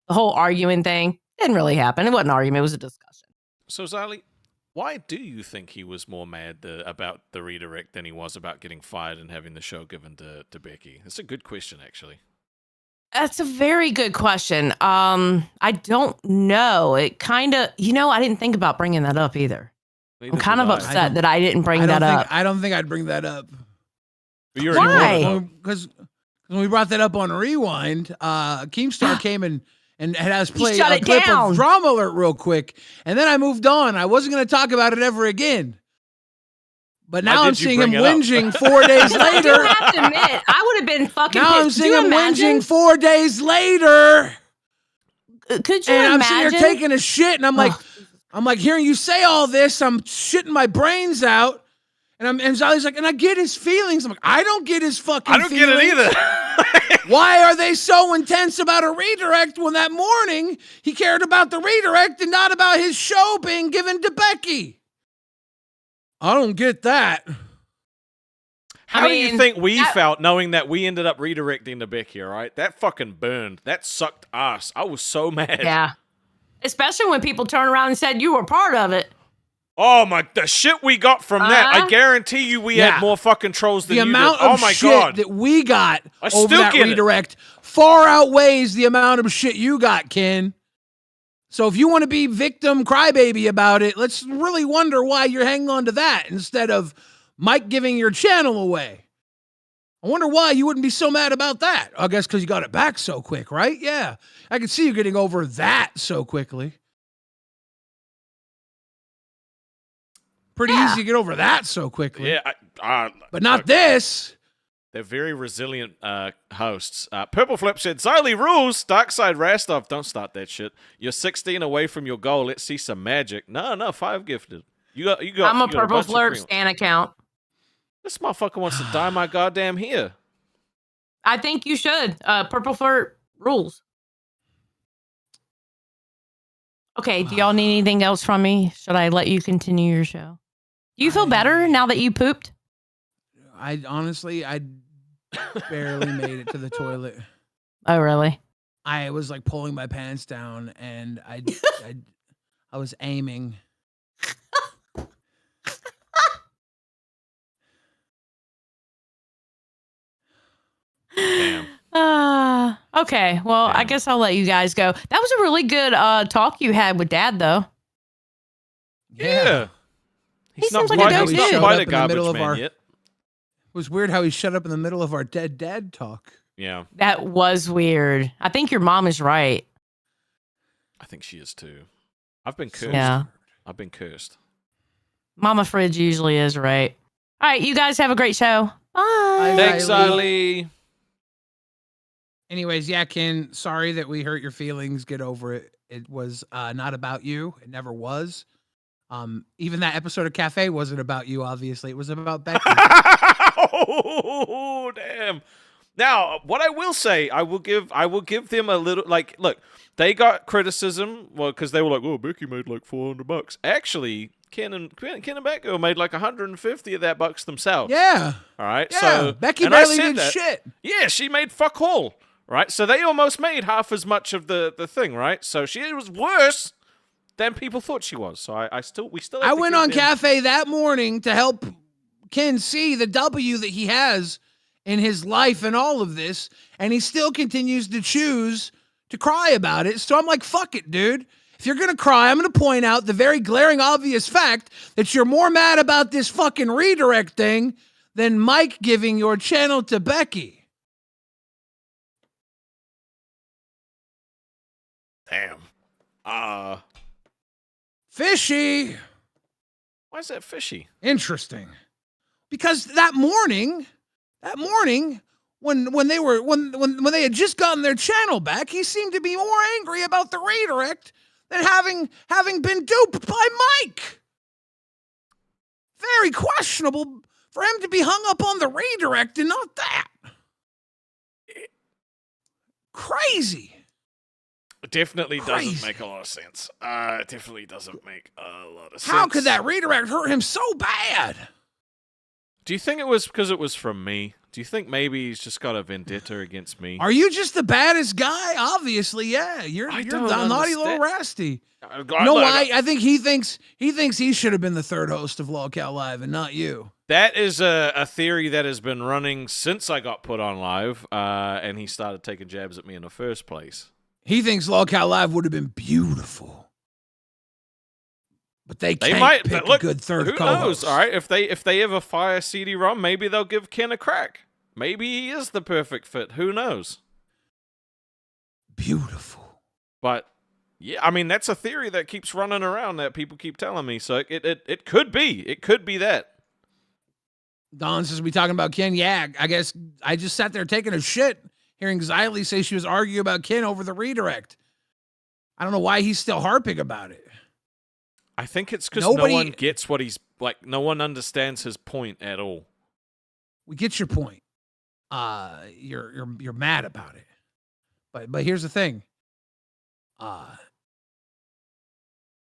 the whole arguing thing didn't really happen. It wasn't an argument. It was a discussion. So, Xylee, why do you think he was more mad about the redirect than he was about getting fired and having the show given to Becky? That's a good question, actually. That's a very good question. I don't know. It kind of, I didn't think about bringing that up either. I'm kind of upset that I didn't bring that up. I don't think I'd bring that up. Why? Because when we brought that up on Rewind, Keemstar came and had us play shut a it clip down. of Drama Alert real quick. And then I moved on. I wasn't going to talk about it ever again. But now I'm seeing him whinging 4 days later. You have to admit, I would have been fucking now pissed. I'm seeing him whinging 4 days later. Could you and imagine? I'm sitting here taking a shit, and I'm like hearing you say all this. I'm shitting my brains out. And Xylee's like, and I get his feelings. I'm like, I don't get his fucking feelings. I don't get it either. Why are they so intense about a redirect when that morning he cared about the redirect and not about his show being given to Becky? I don't get that. How do you think we felt knowing that we ended up redirecting to Becky, all right? That fucking burned. That sucked ass. I was so mad. Yeah. Especially when people turn around and said you were part of it. Oh my, the shit we got from that. I guarantee you we had more fucking trolls than you did. The amount of shit that we got over that redirect far outweighs the amount of shit you got, Ken. So if you want to be victim crybaby about it, let's really wonder why you're hanging on to that instead of Mike giving your channel away. I wonder why you wouldn't be so mad about that. I guess because you got it back so quick, right? Yeah. I can see you getting over that so quickly. Pretty easy to get over that so quickly. Yeah. But not this. They're very resilient hosts. Purple Flip said, Xylee rules. Darkside Rastov, don't start that shit. You're 16 away from your goal. Let's see some magic. No, 5 gifted. You got. I'm a Purple Flip Stan account. This motherfucker wants to dye my goddamn hair. I think you should. Purple Flirt rules. Okay, do y'all need anything else from me? Should I let you continue your show? Do you feel better now that you pooped? I barely made it to the toilet. Oh, really? I was like pulling my pants down and I was aiming. Damn. Okay. Well, I guess I'll let you guys go. That was a really good talk you had with Dad, though. Yeah. He seems like a dope dude. Quite a garbage man yet. It was weird how he shut up in the middle of our dead dad talk. Yeah. That was weird. I think your mom is right. I think she is too. I've been cursed. Yeah. I've been cursed. Mama Fridge usually is right. All right, you guys have a great show. Bye. Thanks, Riley. Ali. Anyways, yeah, Ken, sorry that we hurt your feelings. Get over it. It was not about you. It never was. Even that episode of Cafe wasn't about you, obviously. It was about Becky. Oh, damn. Now, what I will say, I will give them a little, like, look, they got criticism, well, because they were like, oh, Becky made like $400. Actually, Ken and Batgirl made like 150 of that bucks themselves. Yeah. All right. Yeah. So Becky and I barely said did that. shit. Yeah, she made fuck all. Right. So they almost made half as much of the thing. Right. So she was worse than people thought she was. So we still. Have I to went give on them- Cafe that morning to help Ken see the W that he has in his life and all of this, and he still continues to choose to cry about it. So I'm like, fuck it, dude. If you're going to cry, I'm going to point out the very glaring obvious fact that you're more mad about this fucking redirect thing than Mike giving your channel to Becky. Damn. Fishy. Why is that fishy? Interesting. Because that morning, when they had just gotten their channel back, he seemed to be more angry about the redirect than having been duped by Mike. Very questionable for him to be hung up on the redirect and not that. Crazy. It definitely Crazy. doesn't make a lot of sense. It definitely doesn't make a lot of sense. How could that redirect hurt him so bad? Do you think it was because it was from me? Do you think maybe he's just got a vendetta against me? Are you just the baddest guy? Obviously, yeah. You're I the don't naughty little understand. rasty. You You know why? I think he thinks he should have been the third host of LolCow Live and not you. That is a theory that has been running since I got put on live, and he started taking jabs at me in the first place. He thinks LolCow Live would have been beautiful, but they can't might pick look. a good third Who co-host. knows? All right, if they ever fire CD-ROM, maybe they'll give Ken a crack. Maybe he is the perfect fit. Who knows? Beautiful. But yeah, I mean that's a theory that keeps running around that people keep telling me. So it could be. It could be that. Don says we talking about Ken. Yeah, I guess I just sat there taking a shit, hearing Xylee say she was arguing about Ken over the redirect. I don't know why he's still harping about it. I think it's because no one gets what he's like. No one understands his point at all. We get your point. You're mad about it. But here's the thing.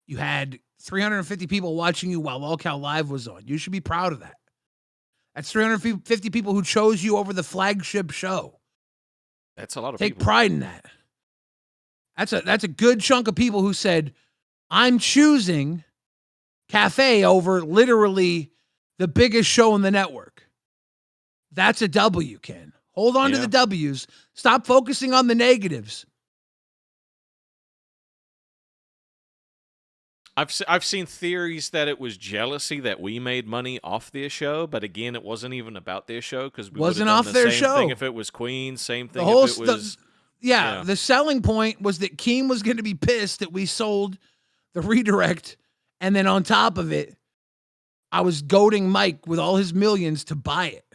You had 350 people watching you while LolCow Live was on. You should be proud of that. That's 350 people who chose you over the flagship show. That's a lot of Take people. pride in that. That's a good chunk of people who said, I'm choosing Cafe over literally the biggest show in the network. That's a W, Ken. Hold on to the W's. Stop focusing on the negatives. I've seen theories that it was jealousy that we made money off their show, but again, it wasn't even about their show because we Wasn't would've off done the their same show. thing if it was Queen, same thing The whole if it was. Yeah, Yeah. the selling point was that Keem was going to be pissed that we sold the redirect, and then on top of it, I was goading Mike with all his millions to buy it.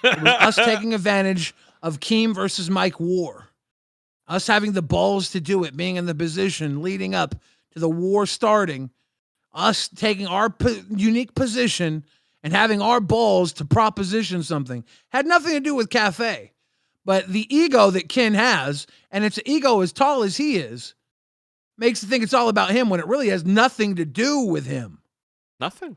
It was us taking advantage of Keem versus Mike war. Us having the balls to do it, being in the position leading up to the war starting, us taking our unique position and having our balls to proposition something. Had nothing to do with Cafe. But the ego that Ken has, and it's an ego as tall as he is, makes you think it's all about him when it really has nothing to do with him. Nothing.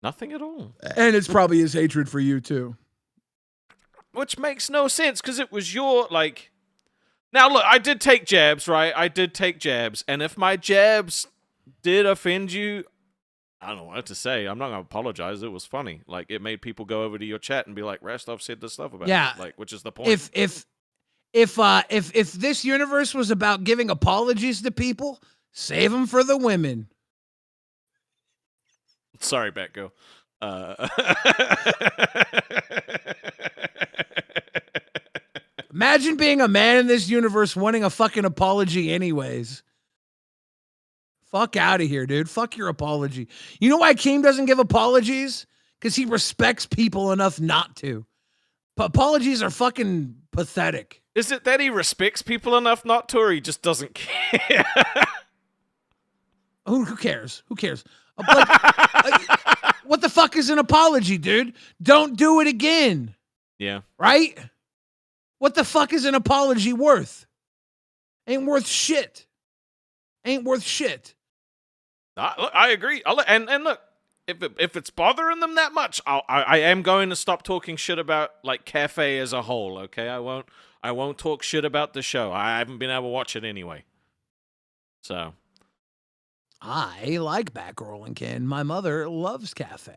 Nothing at all. And it's probably his hatred for you, too. Which makes no sense because it was your, like... Now, look, I did take jabs, right? I did take jabs. And if my jabs did offend you, I don't know what to say. I'm not going to apologize. It was funny. Like, it made people go over to your chat and be like, Rastov said this stuff about Yeah. it. Like, which is the point. If this universe was about giving apologies to people, save them for the women. Sorry, Batgirl. Imagine being a man in this universe wanting a fucking apology anyways. Fuck out of here, dude. Fuck your apology. You know why Keem doesn't give apologies? Because he respects people enough not to. Apologies are fucking pathetic. Is it that he respects people enough not to, or he just doesn't care? Who cares? Who cares? What the fuck is an apology, dude? Don't do it again. Yeah. Right? What the fuck is an apology worth? Ain't worth shit. Ain't worth shit. Look, I agree. And look, if it's bothering them that much, I am going to stop talking shit about like Cafe as a whole. Okay, I won't talk shit about the show. I haven't been able to watch it anyway. So I like Batgirl Ken. My mother loves Cafe.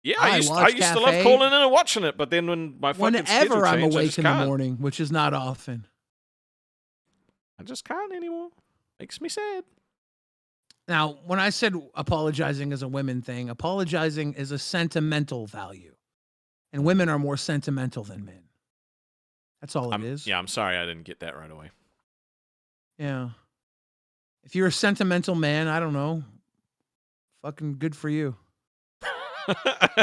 Yeah, I used to love calling in and watching it, but then when my fucking schedule whenever I'm changed, awake in the morning, which is not often, I just can't anymore. Makes me sad. Now, when I said apologizing is a women thing, apologizing is a sentimental value. And women are more sentimental than men. That's all it is. Yeah, I'm sorry I didn't get that right away. Yeah. If you're a sentimental man, I don't know. Fucking good for you.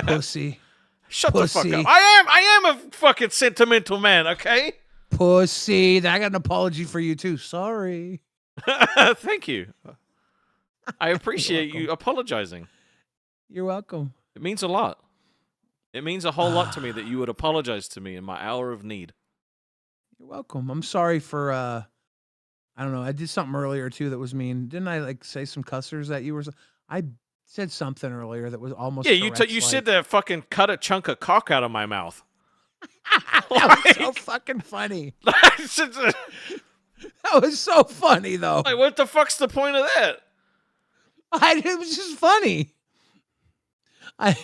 Pussy. Shut the fuck up. I am a fucking sentimental man, okay? Pussy. I got an apology for you too. Sorry. Thank you. I appreciate you apologizing. You're welcome. It means a lot. It means a whole lot to me that you would apologize to me in my hour of need. You're welcome. I'm sorry for I don't know. I did something earlier too that was mean. Didn't I like say some cussers that you were? I said something earlier that was almost. Yeah, you said that fucking cut a chunk of cock out of my mouth. That was so fucking funny. That was so funny though. Like, what the fuck's the point of that? It was just funny. I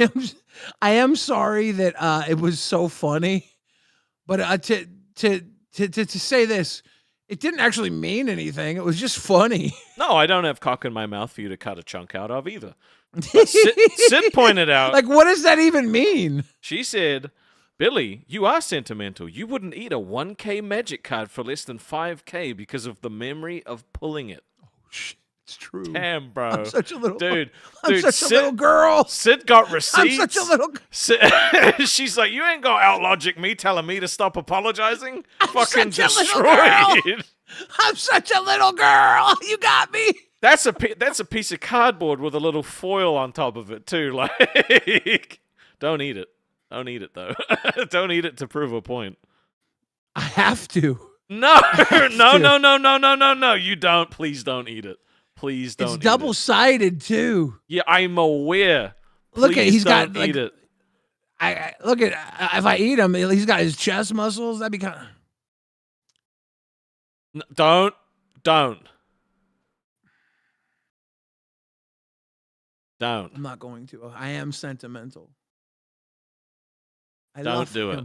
am sorry that it was so funny, but to say this, it didn't actually mean anything. It was just funny. No, I don't have cock in my mouth for you to cut a chunk out of either. But Sid pointed out. Like, what does that even mean? She said, Billy, you are sentimental. You wouldn't eat a 1K magic card for less than 5K because of the memory of pulling it. Oh, shit. It's true. Damn, bro. I'm such a little dude. I'm such a little girl. Sid got receipts. I'm such a little. She's like, you ain't gonna outlogic me telling me to stop apologizing. I'm fucking such a little destroyed. girl. I'm such a little girl. You got me. That's a piece of cardboard with a little foil on top of it too. Like, don't eat it. Don't eat it though. Don't eat it to prove a point. I have to. No. No. You don't. Please don't eat it. Please don't. It's double-sided too. Yeah, I'm aware. Look at he's got eat it. I look at if I eat him, he's got his chest muscles. That'd be kind of. Don't. I'm not going to. I am sentimental. Don't do it.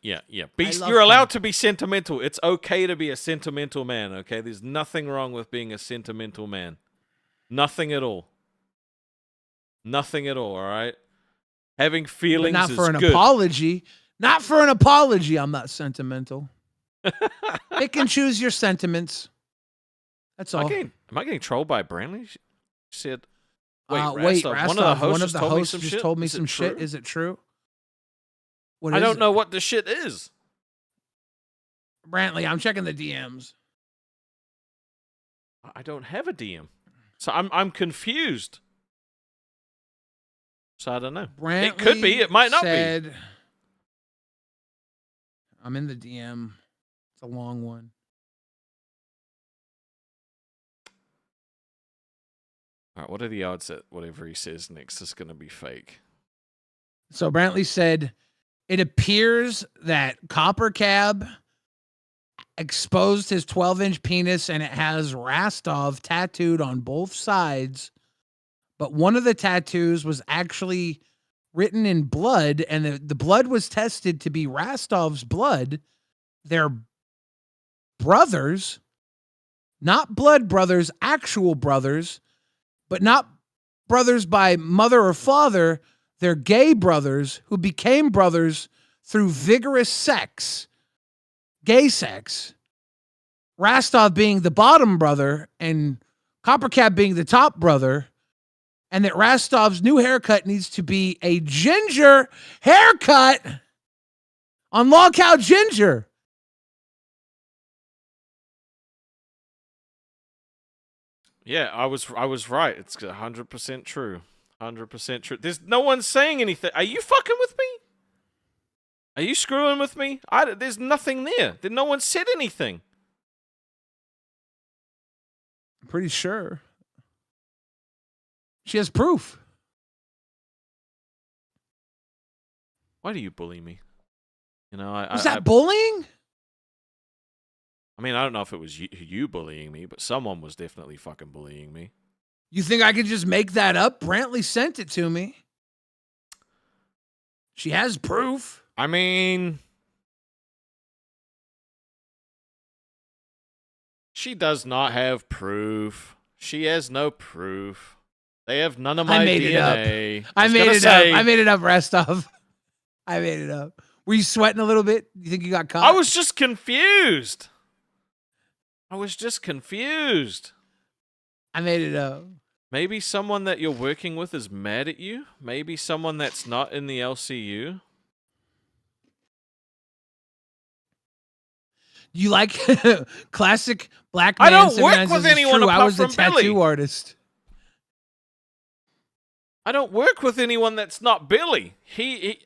Yeah. You're allowed to be sentimental. It's okay to be a sentimental man, okay? There's nothing wrong with being a sentimental man. Nothing at all. Nothing at all, all right? Having feelings but not for an good. apology. Not for an apology, I'm not sentimental. Pick and choose your sentiments. That's all. Am I getting trolled by Brantley? She said, wait, Rastov, one of the hosts just told me some shit. Is it true? I don't know what the shit is. Brantley, I'm checking the DMs. I don't have a DM. So I'm confused. So I don't know. Brantley it could be. It might not be. I'm in the DM. It's a long one. All right, what are the odds that whatever he says next is going to be fake? So Brantley said, it appears that COPPERCAB exposed his 12-inch penis and it has Rastov tattooed on both sides. But one of the tattoos was actually written in blood, and the blood was tested to be Rastov's blood. They're brothers, not blood brothers, actual brothers, but not brothers by mother or father. They're gay brothers who became brothers through vigorous sex, gay sex. Rastov being the bottom brother and COPPERCAB being the top brother, and that Rastov's new haircut needs to be a ginger haircut on Lolcow Ginger. Yeah, I was right. It's 100% true. 100% true. There's no one saying anything. Are you fucking with me? Are you screwing with me? There's nothing there. No one said anything. I'm pretty sure. She has proof. Why do you bully me? You know, Was that bullying? I mean, I don't know if it was you bullying me, but someone was definitely fucking bullying me. You think I could just make that up? Brantley sent it to me. She has proof. I mean, she does not have proof. She has no proof. They have none of my DNA. I made it up. I made it up, Restov. I made it up. Were you sweating a little bit? You think you got caught? I was just confused. I made it up. Maybe someone that you're working with is mad at you. Maybe someone that's not in the LCU. You like classic black man? I don't work with anyone apart I was from a tattoo Billy. artist. I don't work with anyone that's not Billy.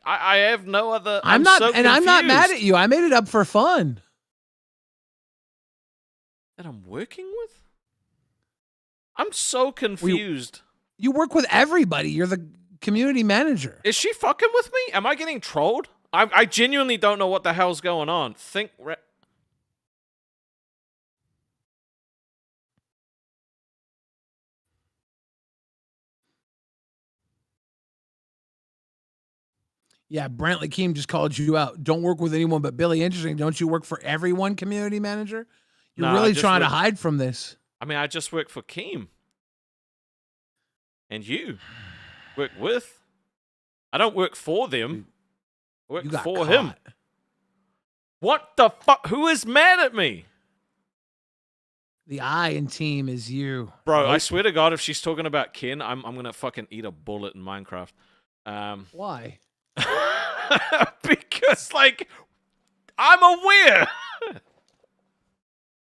I have no other. I'm not mad at you. I made it up for fun. That I'm working with? I'm so confused. You work with everybody. You're the community manager. Is she fucking with me? Am I getting trolled? I genuinely don't know what the hell's going on. Yeah, Brantley Keem just called you out. Don't work with anyone but Billy. Interesting. Don't you work for everyone, community manager? You're really trying to hide from this. I mean, I just work for Keem. And you work with. I don't work for them. I work for him. What the fuck? Who is mad at me? The I in team is you. Bro, I swear to God, if she's talking about Ken, I'm going to fucking eat a bullet in Minecraft. Why? Because, like, I'm aware.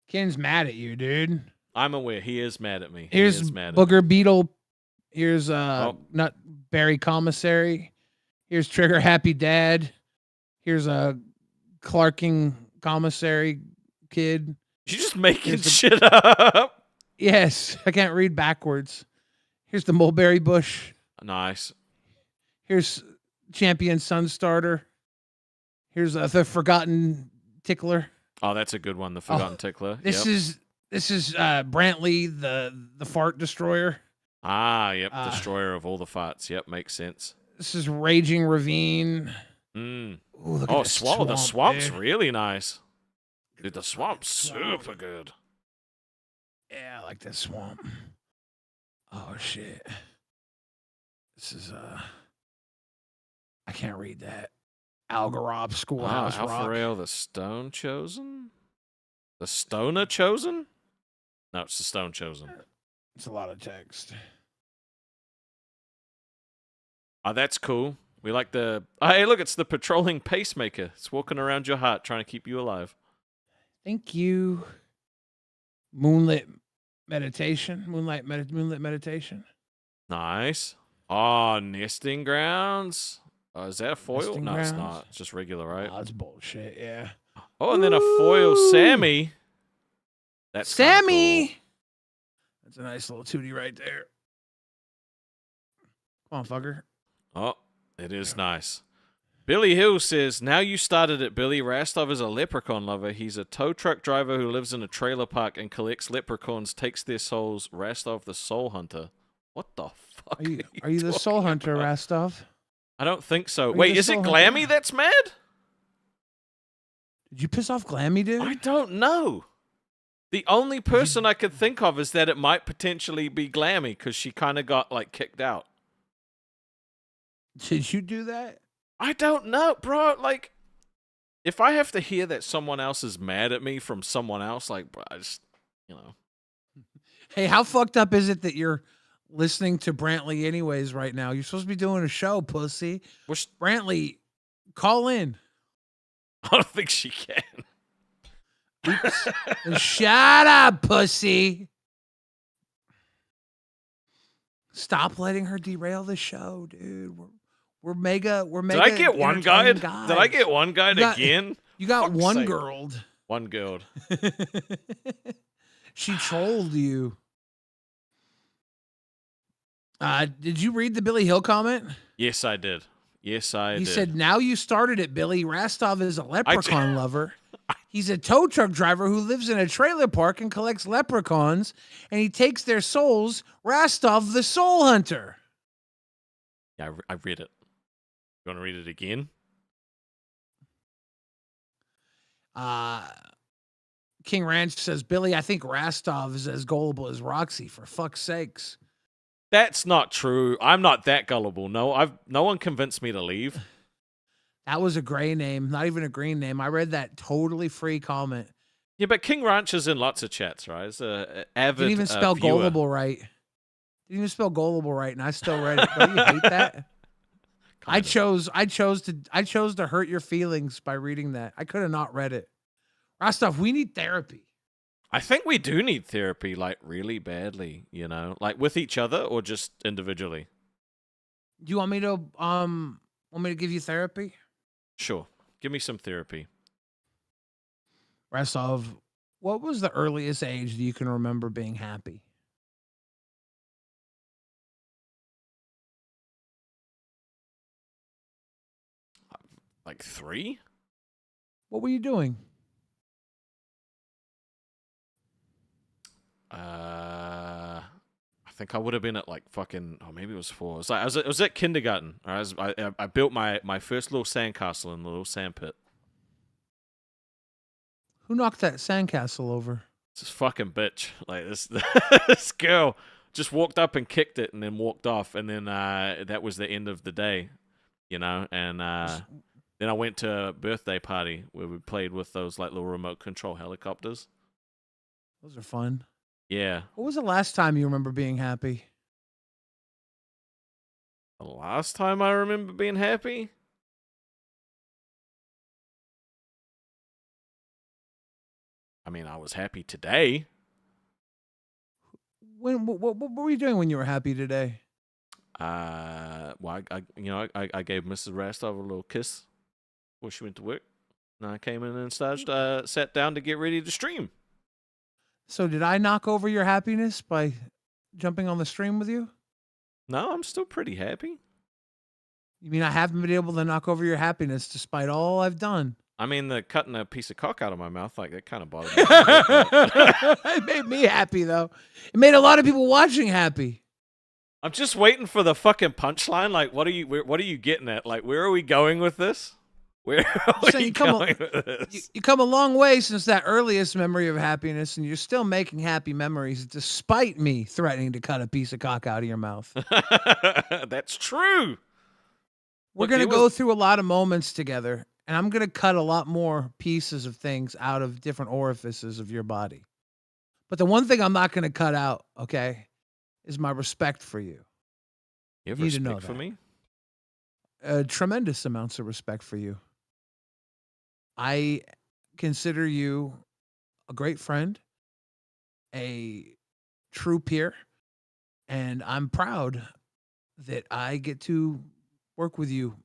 Ken's mad at you, dude. I'm aware. He is mad at me. Here's Booger Beetle. Here's Nutberry Commissary. Here's Trigger Happy Dad. Here's a Clarking Commissary kid. You're just making shit up. Yes, I can't read backwards. Here's the Mulberry Bush. Nice. Here's Champion Sunstarter. Here's the Forgotten Tickler. Oh, that's a good one. The Forgotten Tickler. This is Brantley, the Fart Destroyer. Ah, yep. Destroyer of all the farts. Yep, makes sense. This is Raging Ravine. Mm. Ooh, look at the swamp's dude. really nice. Dude, the swamp's super good. Yeah, I like that swamp. Oh shit. This is I can't read that. Algarob Schoolhouse Rock. Alpharale, the Stone Chosen? The Stoner Chosen? No, it's the Stone Chosen. It's a lot of text. Oh, that's cool. We like the... Oh, hey, look, it's the patrolling pacemaker. It's walking around your heart trying to keep you alive. Thank you. Moonlit meditation. Moonlit meditation. Nice. Oh, nesting grounds. Oh, is that a foil? Nesting No, grounds? it's not. It's just regular, right? Oh, that's bullshit, yeah. Oh, and then a foil Sammy. That's Sammy! cool. That's a nice little tootie right there. Come on, fucker. Oh, it is nice. Billy Hill says, now you started it, Billy. Rastov is a leprechaun lover. He's a tow truck driver who lives in a trailer park and collects leprechauns, takes their souls. Rastov the soul hunter. What the fuck? Are you the soul hunter, about? Rastov? I don't think so. Are you Wait, the is it soul Glammy hunter? that's mad? Did you piss off Glammy, dude? I don't know. The only person I could think of is that it might potentially be Glammy because she kind of got, like, kicked out. Did you do that? I don't know, bro. Like, if I have to hear that someone else is mad at me from someone else, like, bro, I just, you know. Hey, how fucked up is it that you're listening to Brantley anyways right now? You're supposed to be doing a show, pussy. Brantley, call in. I don't think she can. Oops. Shut up, pussy. Stop letting her derail the show, dude. We're mega. Did I get one guide? guys. Did I get one guide again? You got Fuck's one sake. girled. One girl. She trolled you. Did you read the Billy Hill comment? Yes, I did. Yes, I did. He said, now you started it, Billy. Rastov is a leprechaun lover. He's a tow truck driver who lives in a trailer park and collects leprechauns, and he takes their souls. Rastov, the soul hunter. Yeah, I read it. You want to read it again? King Ranch says, Billy, I think Rastov is as gullible as Roxy, for fuck's sakes. That's not true. I'm not that gullible. No one convinced me to leave. That was a gray name, not even a green name. I read that totally free comment. Yeah, but King Ranch is in lots of chats, right? It's a avid Didn't even spell viewer. gullible right. Didn't even spell gullible right, and I still read it. Don't you hate that? I chose to hurt your feelings by reading that. I could have not read it. Rostov, we need therapy. I think we do need therapy, like really badly, you know, like with each other or just individually. Do you want me to give you therapy? Sure, give me some therapy. Rostov, what was the earliest age that you can remember being happy? Like 3? What were you doing? I think I would have been at like fucking, maybe it was 4. It was like I was at kindergarten. I built my first little sandcastle in the little sand pit. Who knocked that sandcastle over? It's this fucking bitch. Like this this girl just walked up and kicked it and then walked off, and then that was the end of the day, you know. And then I went to a birthday party where we played with those like little remote control helicopters. Those are fun. Yeah. What was the last time you remember being happy? The last time I remember being happy? I mean, I was happy today. What were you doing when you were happy today? Well, I gave Mrs. Rastov a little kiss before she went to work. And I came in and sat down to get ready to stream. So did I knock over your happiness by jumping on the stream with you? No, I'm still pretty happy. You mean I haven't been able to knock over your happiness despite all I've done? I mean, the cutting a piece of cock out of my mouth, like, that kind of bothered me. It made me happy, though. It made a lot of people watching happy. I'm just waiting for the fucking punchline. Like, what are you getting at? Like, where are we going with this? Where are we going with this? You come a long way since that earliest memory of happiness, and you're still making happy memories despite me threatening to cut a piece of cock out of your mouth. That's true. We're going to go through a lot of moments together, and I'm going to cut a lot more pieces of things out of different orifices of your body. But the one thing I'm not going to cut out, okay, is my respect for you. You have respect for me? Tremendous amounts of respect for you. I consider you a great friend, a true peer, and I'm proud that I get to work with you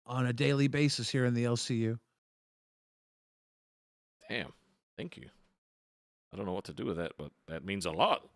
on a daily basis here in the LCU. Damn. Thank you. I don't know what to do with that, but that means a lot.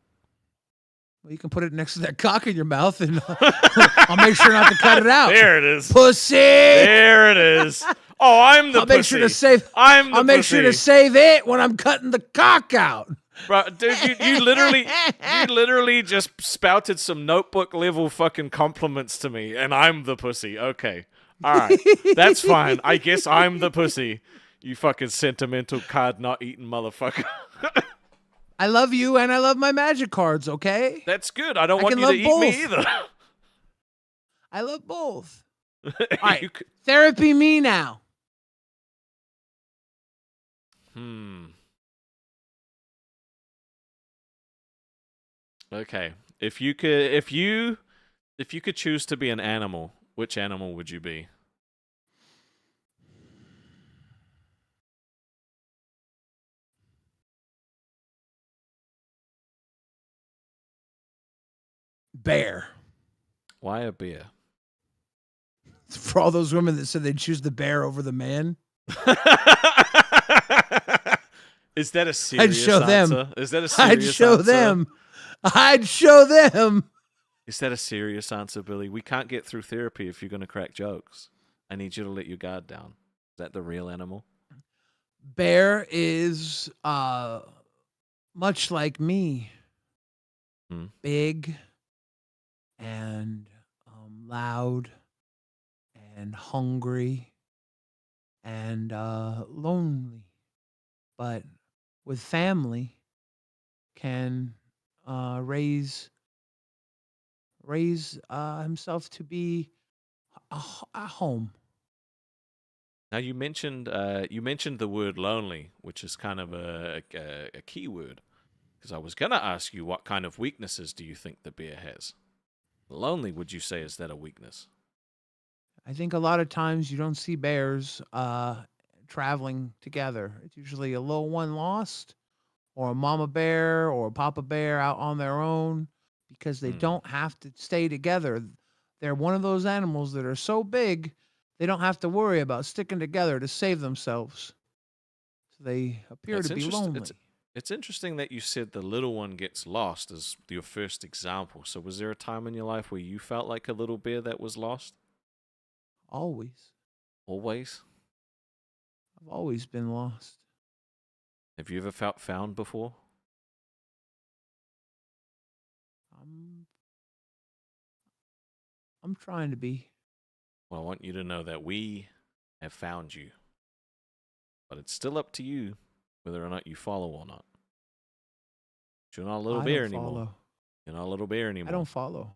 Well, you can put it next to that cock in your mouth, and I'll make sure not to cut it out. There it is. Pussy! There it is. Oh, I'm the pussy. Make sure to save. I'll make sure to save it when I'm cutting the cock out. Bro, dude, you literally just spouted some notebook level fucking compliments to me, and I'm the pussy. Okay. All right. That's fine. I guess I'm the pussy. You fucking sentimental card not eating motherfucker. I love you and I love my magic cards, okay? That's good. I don't want you to eat me either. I love both. All right. Therapy me now. Okay. If you could choose to be an animal, which animal would you be? Bear. Why a bear? For all those women that said they'd choose the bear over the man. Is that a serious I'd show answer? them. Is that a I'd serious show answer? them. I'd show them. Is that a serious answer, Billy? We can't get through therapy if you're going to crack jokes. I need you to let your guard down. Is that the real animal? Bear is much like me. Big and loud and hungry and lonely, but with family can raise himself to be a home. Now you mentioned the word lonely, which is kind of a key word, because I was gonna ask you what kind of weaknesses do you think the bear has. Lonely, would you say, is that a weakness? I think a lot of times you don't see bears traveling together. It's usually a little one lost, or a mama bear or a papa bear out on their own, because they don't have to stay together. They're one of those animals that are so big, they don't have to worry about sticking together to save themselves. So they appear to be lonely. It's interesting that you said the little one gets lost as your first example. So was there a time in your life where you felt like a little bear that was lost? Always. Always? I've always been lost. Have you ever felt found before? I'm trying to be. Well, I want you to know that we have found you. But it's still up to you whether or not you follow or not. You're not a little bear anymore. Follow. You're not a little bear anymore. I don't follow.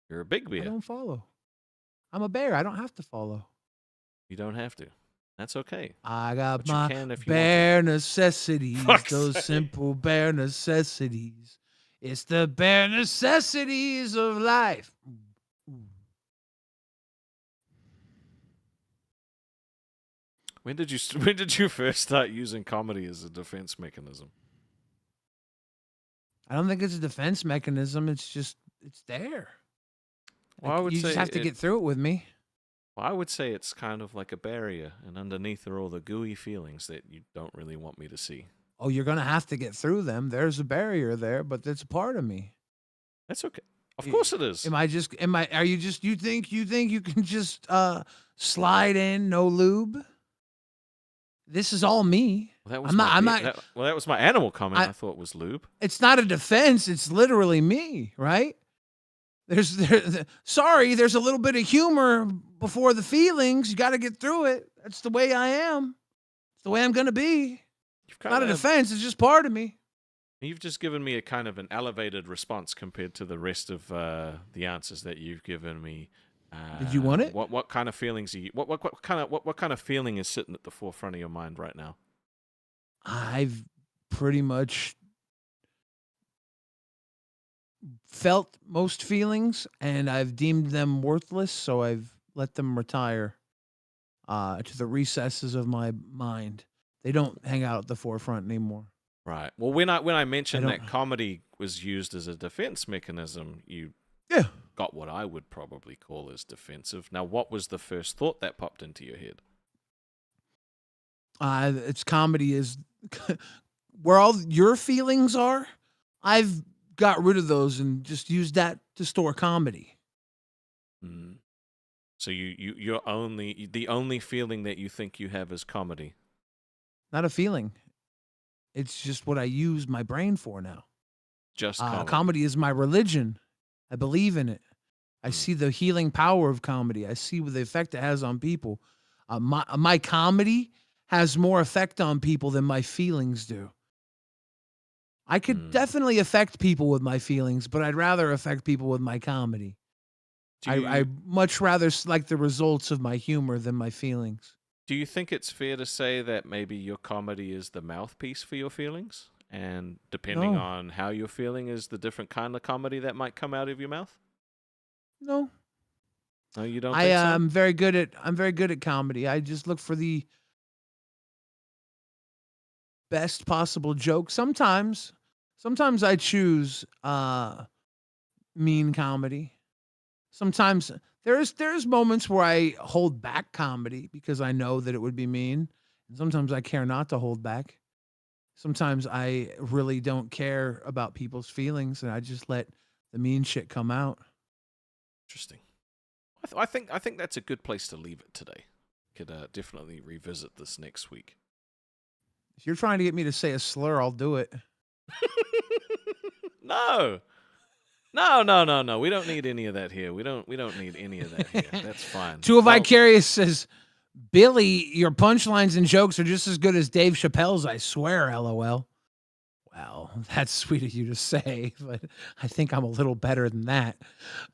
You're a big bear. I don't follow. I'm a bear. I don't have to follow. You don't have to. That's okay. I got But you my can if you bare necessities, Fuck's those sake. simple bare necessities. It's the bare necessities of life. When did you first start using comedy as a defense mechanism? I don't think it's a defense mechanism. It's there. Well, I would you say just have to it- get through it with me. Well, I would say it's kind of like a barrier, and underneath are all the gooey feelings that you don't really want me to see. Oh, you're gonna have to get through them. There's a barrier there, but that's a part of me. That's okay. Of course it is. Are you just, you think you can just slide in no lube? This is all me. Well, that was I'm my not. that was my animal comment. I thought was lube. It's not a defense. It's literally me, right? Sorry, there's a little bit of humor before the feelings. You got to get through it. That's the way I am. It's the way I'm gonna be. Not a defense. It's just part of me. You've just given me a kind of an elevated response compared to the rest of the answers that you've given me. Did you want it? What kind of feelings are you? What kind of feeling is sitting at the forefront of your mind right now? I've pretty much felt most feelings, and I've deemed them worthless, so I've let them retire to the recesses of my mind. They don't hang out at the forefront anymore. Right. Well, when I mentioned that comedy was used as a defense mechanism, you got what I would probably call as defensive. Now, what was the first thought that popped into your head? It's comedy is where all your feelings are. I've got rid of those and just used that to store comedy. So the only feeling that you think you have is comedy. Not a feeling. It's just what I use my brain for now. Just comedy. Comedy is my religion. I believe in it. I see the healing power of comedy. I see the effect it has on people. My comedy has more effect on people than my feelings do. I could definitely affect people with my feelings, but I'd rather affect people with my comedy. I much rather like the results of my humor than my feelings. Do you think it's fair to say that maybe your comedy is the mouthpiece for your feelings? And depending No. on how you're feeling is the different kind of comedy that might come out of your mouth? No. No, you don't I think so? am very good at comedy. I just look for the best possible joke. Sometimes I choose mean comedy. Sometimes there's moments where I hold back comedy because I know that it would be mean. And sometimes I care not to hold back. Sometimes I really don't care about people's feelings and I just let the mean shit come out. Interesting. I think that's a good place to leave it today. Could definitely revisit this next week. If you're trying to get me to say a slur, I'll do it. No. We don't need any of that here. We don't need any of that here. That's fine. Too Vicarious says, Billy, your punchlines and jokes are just as good as Dave Chappelle's, I swear, LOL. Well, that's sweet of you to say, but I think I'm a little better than that.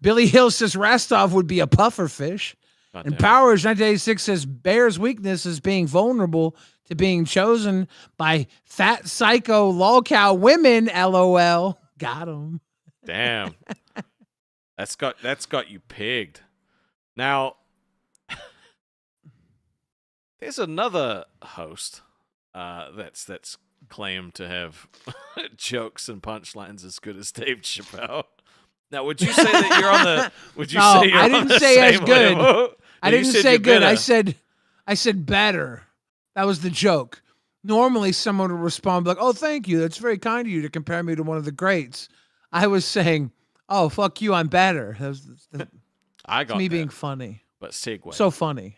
Billy Hill says Rastov would be a puffer fish. And Powers 1986 says Bear's weakness is being vulnerable to being chosen by fat psycho lolcow women, LOL. Got him. Damn. That's got you pegged. Now, there's another host that's claimed to have jokes and punchlines as good as Dave Chappelle. Now, would you say that you're on the? Would you say you're I on didn't the say same as good. level? I You didn't said say you're good. better. I said better. That was the joke. Normally, someone would respond like, "Oh, thank you. That's very kind of you to compare me to one of the greats." I was saying, "Oh, fuck you. I'm better." I got me that, being funny. but segue. So funny.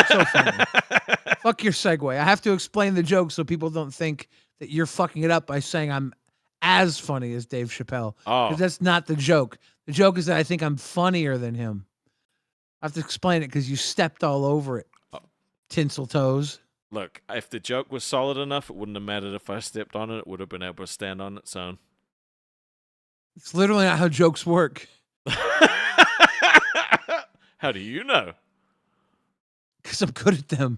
So funny. Fuck your segue. I have to explain the joke so people don't think that you're fucking it up by saying I'm as funny as Dave Chappelle. Oh. Because that's not the joke. The joke is that I think I'm funnier than him. I have to explain it because you stepped all over it. Oh. Tinsel toes. Look, if the joke was solid enough, it wouldn't have mattered if I stepped on it. It would have been able to stand on its own. It's literally not how jokes work. How do you know? Because I'm good at them.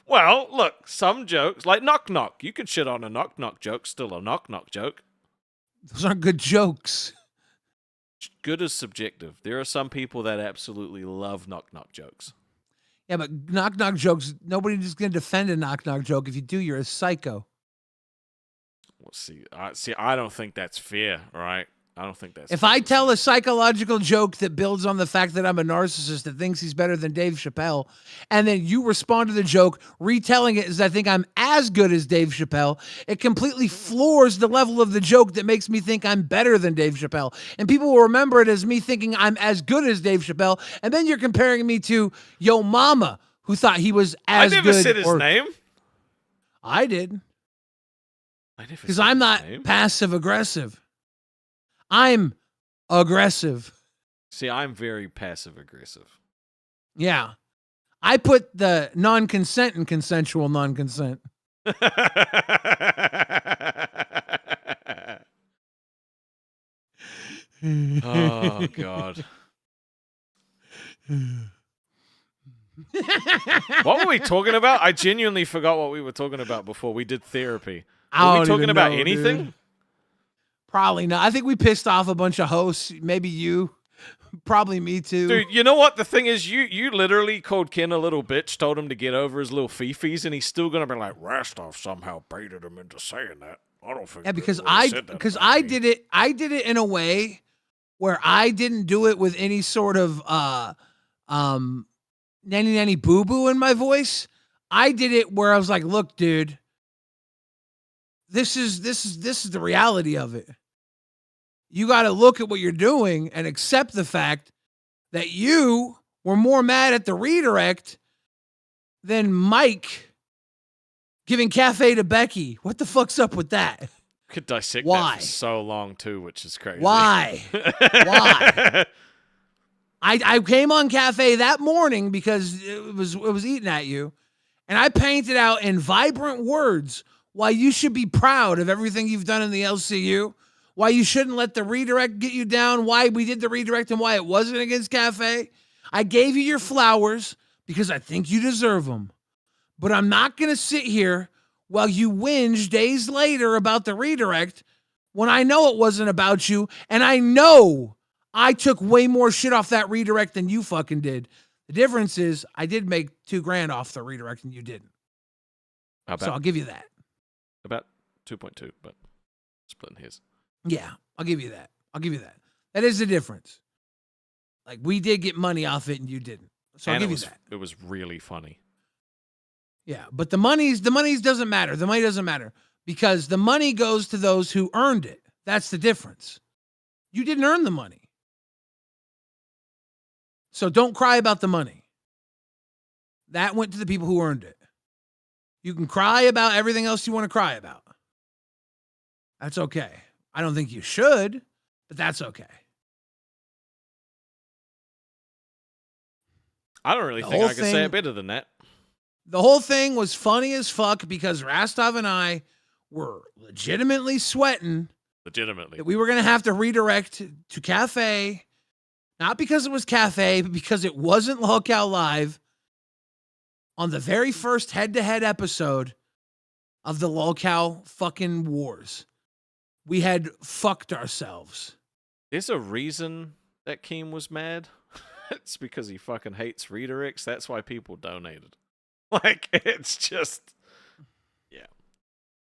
Well, look, some jokes, like knock knock, you can shit on a knock knock joke, still a knock knock joke. Those aren't good jokes. Good is subjective. There are some people that absolutely love knock knock jokes. Yeah, but knock knock jokes, nobody's going to defend a knock knock joke. If you do, you're a psycho. Well, see, I don't think that's fair, right? I don't think that's If fair. I tell a psychological joke that builds on the fact that I'm a narcissist that thinks he's better than Dave Chappelle, and then you respond to the joke, retelling it as I think I'm as good as Dave Chappelle, it completely floors the level of the joke that makes me think I'm better than Dave Chappelle. And people will remember it as me thinking I'm as good as Dave Chappelle, and then you're comparing me to Yo Mama, who thought he was as good. I never said his name. I did. Because Because I'm not passive aggressive. I'm aggressive. See, I'm very passive aggressive. Yeah. I put the non-consent in consensual non-consent. Oh, God. What were we talking about? I genuinely forgot what we were talking about before we did therapy. I Were we don't talking even about know, anything? dude. Probably not. I think we pissed off a bunch of hosts. Maybe you. Probably me too. Dude, you know what? The thing is, you literally called Ken a little bitch, told him to get over his little fifis, and he's still going to be like, Rastov somehow baited him into saying that. I don't think Yeah, because they really said that about I me." did it in a way where I didn't do it with any sort of nanny boo boo in my voice. I did it where I was like, look, dude, this is the reality of it. You got to look at what you're doing and accept the fact that you were more mad at the redirect than Mike giving cafe to Becky. What the fuck's up with that? Could dissect Why? that for so long, too, which is crazy. Why? Why? I came on cafe that morning because it was eating at you, and I painted out in vibrant words why you should be proud of everything you've done in the LCU, why you shouldn't let the redirect get you down, why we did the redirect and why it wasn't against cafe. I gave you your flowers because I think you deserve them. But I'm not going to sit here while you whinge days later about the redirect when I know it wasn't about you, and I know I took way more shit off that redirect than you fucking did. The difference is I did make $2,000 off the redirect and you didn't. So I'll give you that. About 2.2, but splitting hairs. Yeah, I'll give you that. That is the difference. Like, we did get money off it and you didn't. So I'll give you that. It was really funny. Yeah, but the monies doesn't matter. The money doesn't matter because the money goes to those who earned it. That's the difference. You didn't earn the money. So don't cry about the money. That went to the people who earned it. You can cry about everything else you want to cry about. That's okay. I don't think you should, but that's okay. I don't really think I can say it better than that. The whole thing was funny as fuck because Rastov and I were legitimately sweating. That we were going to have to redirect to Cafe. Not because it was Cafe, but because it wasn't Lolcow Live on the very first head-to-head episode of the Lolcow fucking wars. We had fucked ourselves. There's a reason that Keem was mad. It's because he fucking hates redirects. That's why people donated. Like, it's just... Yeah.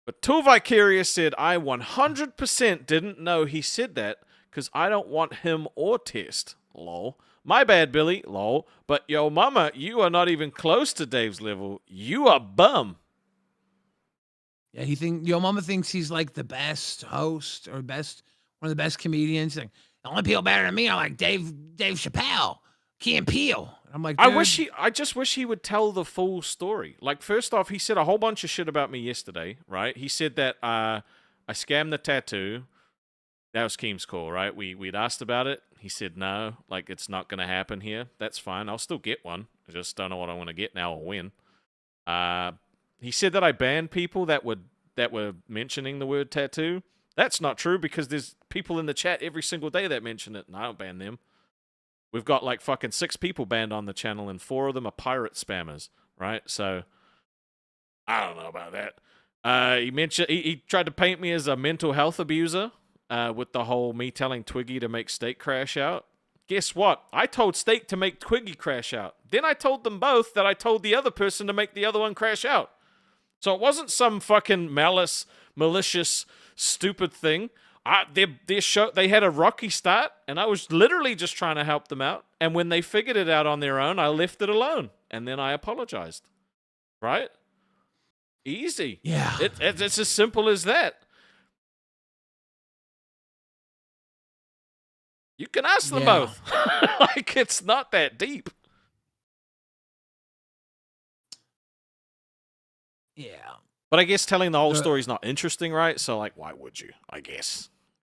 But Tool Vicarious said, I 100% didn't know he said that because I don't want him or Test. Lol. My bad, Billy. Lol. But yo mama, you are not even close to Dave's level. You are bum. Yeah, yo mama thinks he's like the best host or one of the best comedians. Like, the only people better than me are like Dave Chappelle, Key and Peele. I'm like, dude. I just wish he would tell the full story. Like, first off, he said a whole bunch of shit about me yesterday, right? He said that I scammed the tattoo. That was Keem's call, right? We'd asked about it. He said no, like it's not going to happen here. That's fine. I'll still get one. I just don't know what I want to get now or when. He said that I banned people that were mentioning the word tattoo. That's not true because there's people in the chat every single day that mention it, and I don't ban them. We've got like fucking 6 people banned on the channel, and 4 of them are pirate spammers, right? So I don't know about that. He tried to paint me as a mental health abuser. With the whole me telling Twiggy to make Steak crash out. Guess what? I told Steak to make Twiggy crash out. Then I told them both that I told the other person to make the other one crash out. So it wasn't some fucking malicious, stupid thing. Their show, they had a rocky start, and I was literally just trying to help them out. And when they figured it out on their own, I left it alone. And then I apologized. Right? Easy. Yeah. It's as simple as that. You can ask them both. Like, it's not that deep. Yeah. But I guess telling the whole story is not interesting, right? So, like, why would you? I guess.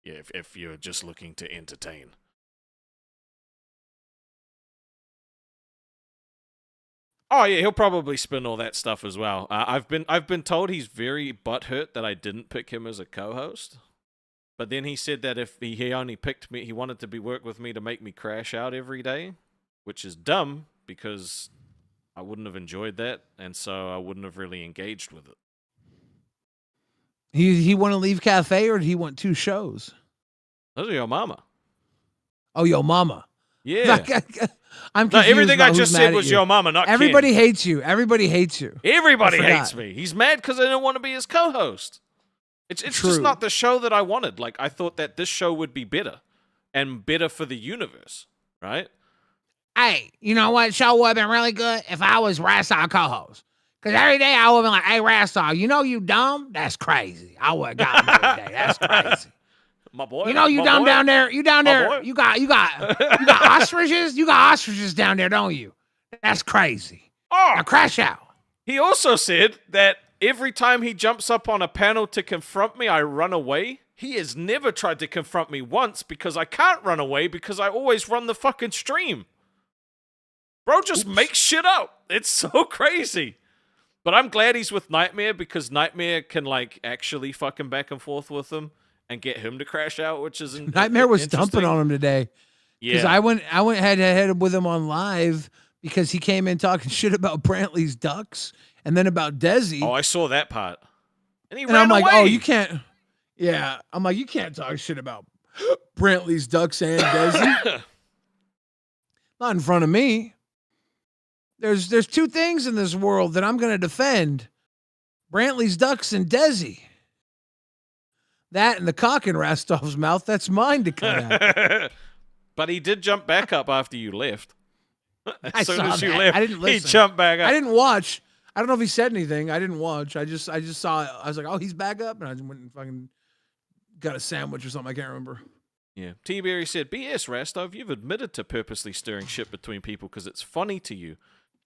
Yeah, if you're just looking to entertain. Oh, yeah, he'll probably spin all that stuff as well. I've been told he's very butthurt that I didn't pick him as a co-host. But then he said that if he only picked me, he wanted to work with me to make me crash out every day, which is dumb because I wouldn't have enjoyed that, and so I wouldn't have really engaged with it. He want to leave Cafe, or did he want 2 shows? Those are your mama. Oh, yo mama. Yeah. I'm no, everything I just said was your mama, not Everybody Ken. hates you. Everybody hates you. Everybody hates me. He's mad because I don't want to be his co-host. It's just not the show that I wanted. Like, I thought that this show would be better and better for the universe, right? Hey, you know what show would have been really good? If I was Rastov co-host. Because every day I would have been like, hey, Rastov, you know you dumb? That's crazy. I would have gotten him every day. That's crazy. My boy. You know you dumb down there. You down there. You got ostriches? You got ostriches down there, don't you? That's crazy. Oh. Now crash out. He also said that every time he jumps up on a panel to confront me, I run away. He has never tried to confront me once because I can't run away because I always run the fucking stream. Bro just makes shit up. It's so crazy. But I'm glad he's with Nightmare because Nightmare can like actually fucking back and forth with him and get him to crash out, which is Nightmare was dumping on him today. Because I went head to head with him on live because he came in talking shit about Brantley's ducks and then about Desi. Oh, I saw that part. And he And ran I'm like, away. oh, you can't. Yeah, I'm like, you can't talk shit about Brantley's Ducks and Desi. Not in front of me. There's two things in this world that I'm going to defend. Brantley's Ducks and Desi. That and the cock in Rastov's mouth, that's mine to cut out. But he did jump back up after you left. I soon saw as you that. left, I didn't listen. he jumped back up. I didn't watch. I don't know if he said anything. I didn't watch. I just saw it. I was like, oh, he's back up. And I just went and fucking got a sandwich or something. I can't remember. Yeah. T-Berry said, BS, Rastov, you've admitted to purposely stirring shit between people because it's funny to you.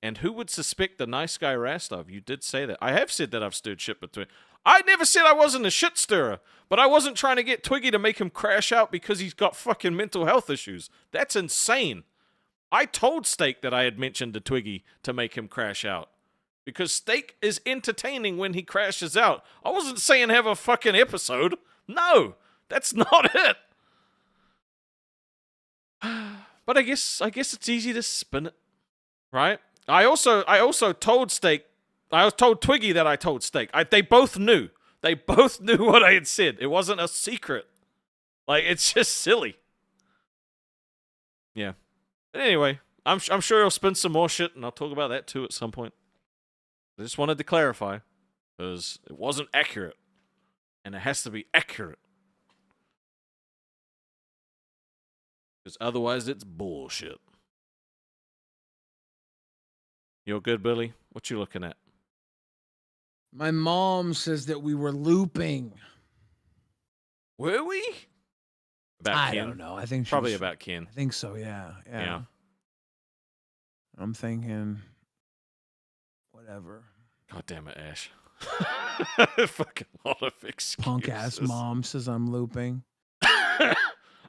And who would suspect the nice guy Rastov? You did say that. I have said that I've stirred shit between. I never said I wasn't a shit stirrer, but I wasn't trying to get Twiggy to make him crash out because he's got fucking mental health issues. That's insane. I told Steak that I had mentioned to Twiggy to make him crash out. Because Steak is entertaining when he crashes out. I wasn't saying have a fucking episode. No, that's not it. But I guess it's easy to spin it, right? I also told Steak. I told Twiggy that I told Steak. They both knew. They both knew what I had said. It wasn't a secret. Like, it's just silly. Yeah. But anyway, I'm sure he'll spin some more shit, and I'll talk about that too at some point. I just wanted to clarify, because it wasn't accurate, and it has to be accurate. Because otherwise, it's bullshit. You're good, Billy? What you looking at? My mom says that we were looping. Were we? About I Ken? don't know. I think Probably she's- about Ken. I think so. Yeah. Yeah. I'm thinking, whatever. God damn it, Ash. Fucking lot of excuses. Punk ass mom says I'm looping.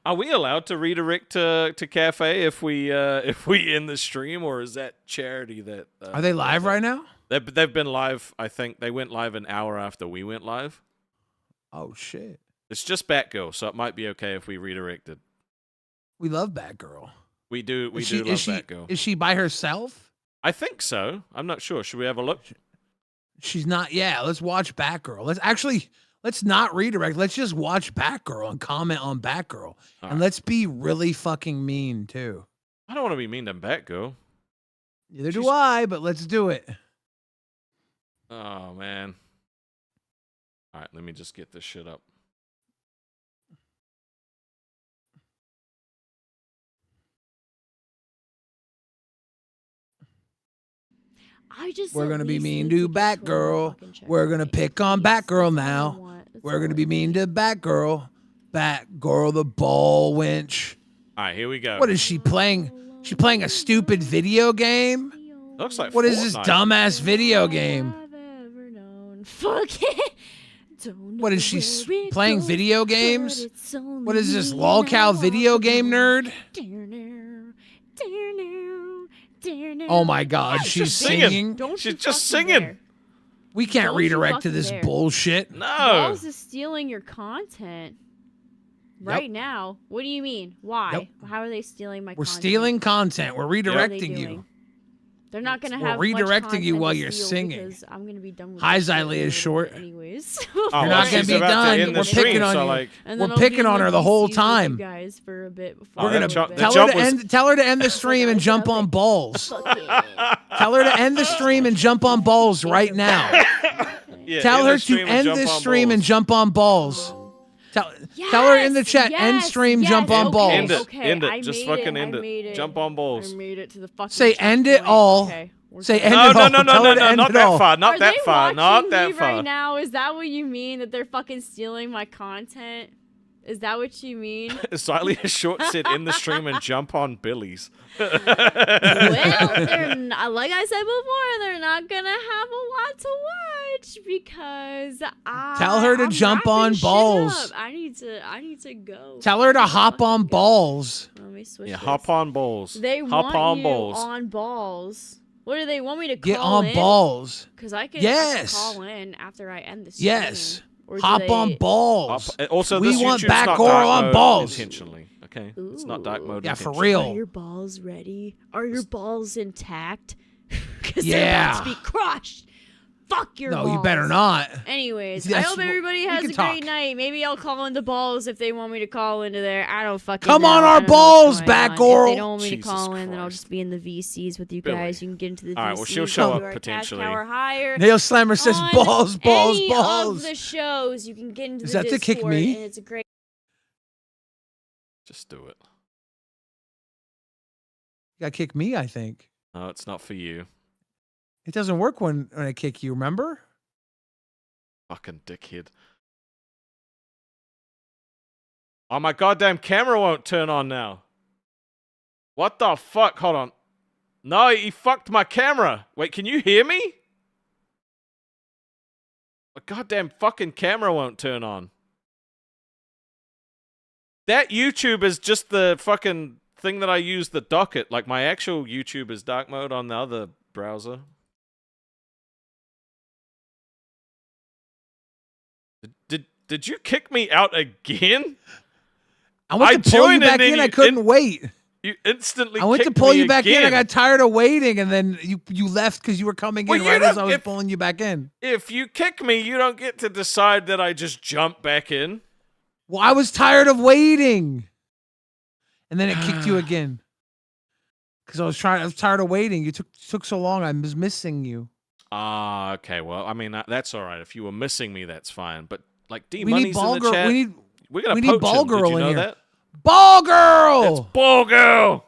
Are we allowed to redirect to Cafe if we end the stream, or is that charity that? Are they live right now? They've been live. I think they went live an hour after we went live. Oh shit. It's just Batgirl, so it might be okay if we redirected. We love Batgirl. We do. We Is do she- love is she- Batgirl. Is she by herself? I think so. I'm not sure. Should we have a look? She's not. Yeah, let's watch Batgirl. Let's not redirect. Let's just watch Batgirl and comment on Batgirl. And right. let's be really fucking mean too. I don't want to be mean to Batgirl. Neither do I, but let's do it. Oh man. All right, let me just get this shit up. We're gonna be mean to Batgirl. We're gonna pick on Batgirl now. We're gonna be mean to Batgirl. Batgirl, the ball winch. All right, here we go. What is she playing? She playing a stupid video game? Looks like What is this Fortnite. dumbass video game? Fuck it. What is she playing video games? What is this LolcowUniverse video game nerd? Oh my god, she's just singing. singing. Don't She's you just fucking singing. dare. We can't Don't you redirect to fucking this dare. bullshit. No. Balls is stealing your content. Right now. What do you mean? Why? Yep. How are they stealing my We're content? stealing content. We're What are they redirecting you. doing? They're not gonna We're have much redirecting you content while to you're steal singing. because I'm gonna be done with Hi, this shit Xylee in a is little short. bit anyways. Oh, You're well, not she's gonna be about to done. end the We're stream, picking on so you. like, And We're then I'll picking be on her the whole confused with time. You guys for a bit before Oh, We're gonna that jump- tell that her to jump was- end. Tell her to end the stream and jump on balls. Tell her to end the stream and jump on balls right now. yeah, Tell end her the to stream and end jump this on stream and balls. jump on balls. Tell her in the chat, end stream, jump on balls. End it. Okay, End it. I Just made fucking I end it. made Jump on balls. I made it to the fucking Say end it checkpoint. all. Okay, we're Say good. end No, it no, all. no, no, Tell no, her to no, end not it that all. far. Not Are that they far. watching Not me that far. right now? Is that what you mean? That they're fucking stealing my content? Is that what you mean? Slightly short said in the stream and jump on Billy's. Well, they're not, like I said before, they're not gonna have a lot to watch because Tell her to I'm jump wrapping on shit balls. up. I need to go. Tell her to hop on balls. Let me switch Yeah, this. hop on balls. They hop want on you balls. on balls. What do they want me to Get call on in? balls. Because I can Yes. call in after I end the stream. Yes. Or do Hop they- on balls. Also, We this want YouTube's not Batgirl dark on mode balls. intentionally. Okay, it's not dark Ooh. mode. Yeah, for intentionally. Are real. your balls ready? Are your balls intact? Because Yeah. they're about to be crushed. fuck your balls. No, you better not. Anyways, Yes, I hope well, everybody we has can a talk. great night. Maybe I'll call into balls if they want me to call into there. I don't fucking Come know. on I our don't know what's balls, going on. If they Batgirl. don't want me to Jesus call in, then I'll Christ. just be in the VCs with you Billy. guys. You can get into the VCs. All right, well, she'll show if up you are a potentially. Cash Cow or higher. Nail Slammer says on balls, balls, any balls. of the shows, you can get into Is the that to kick Discord, me? and it's a great. Just do it. You gotta kick me, I think. No, it's not for you. It doesn't work when I kick you, remember? Fucking dickhead. Oh, my goddamn camera won't turn on now. What the fuck? Hold on. No, he fucked my camera. Wait, can you hear me? My goddamn fucking camera won't turn on. That YouTube is just the fucking thing that I use, the docket. Like, my actual YouTube is dark mode on the other browser. Did you kick me out again? I went to pull you joined and back then in. I you couldn't wait. You instantly I went to kicked pull me you back in. I again. got tired of waiting, and then you left because you were coming Well, in you right as don't- I was if- pulling you back in. If you kick me, you don't get to decide that I just jump back in. Well, I was tired of waiting, and then it kicked you again. Because I was tired of waiting. You took so long. I was missing you. Ah, okay. Well, I mean, that's all right. If you were missing me, that's fine. But like, D We need Money's ball in the girl. chat. We We're gonna need poach ball him. girl Did you in know here. that? Ball girl. It's ball girl.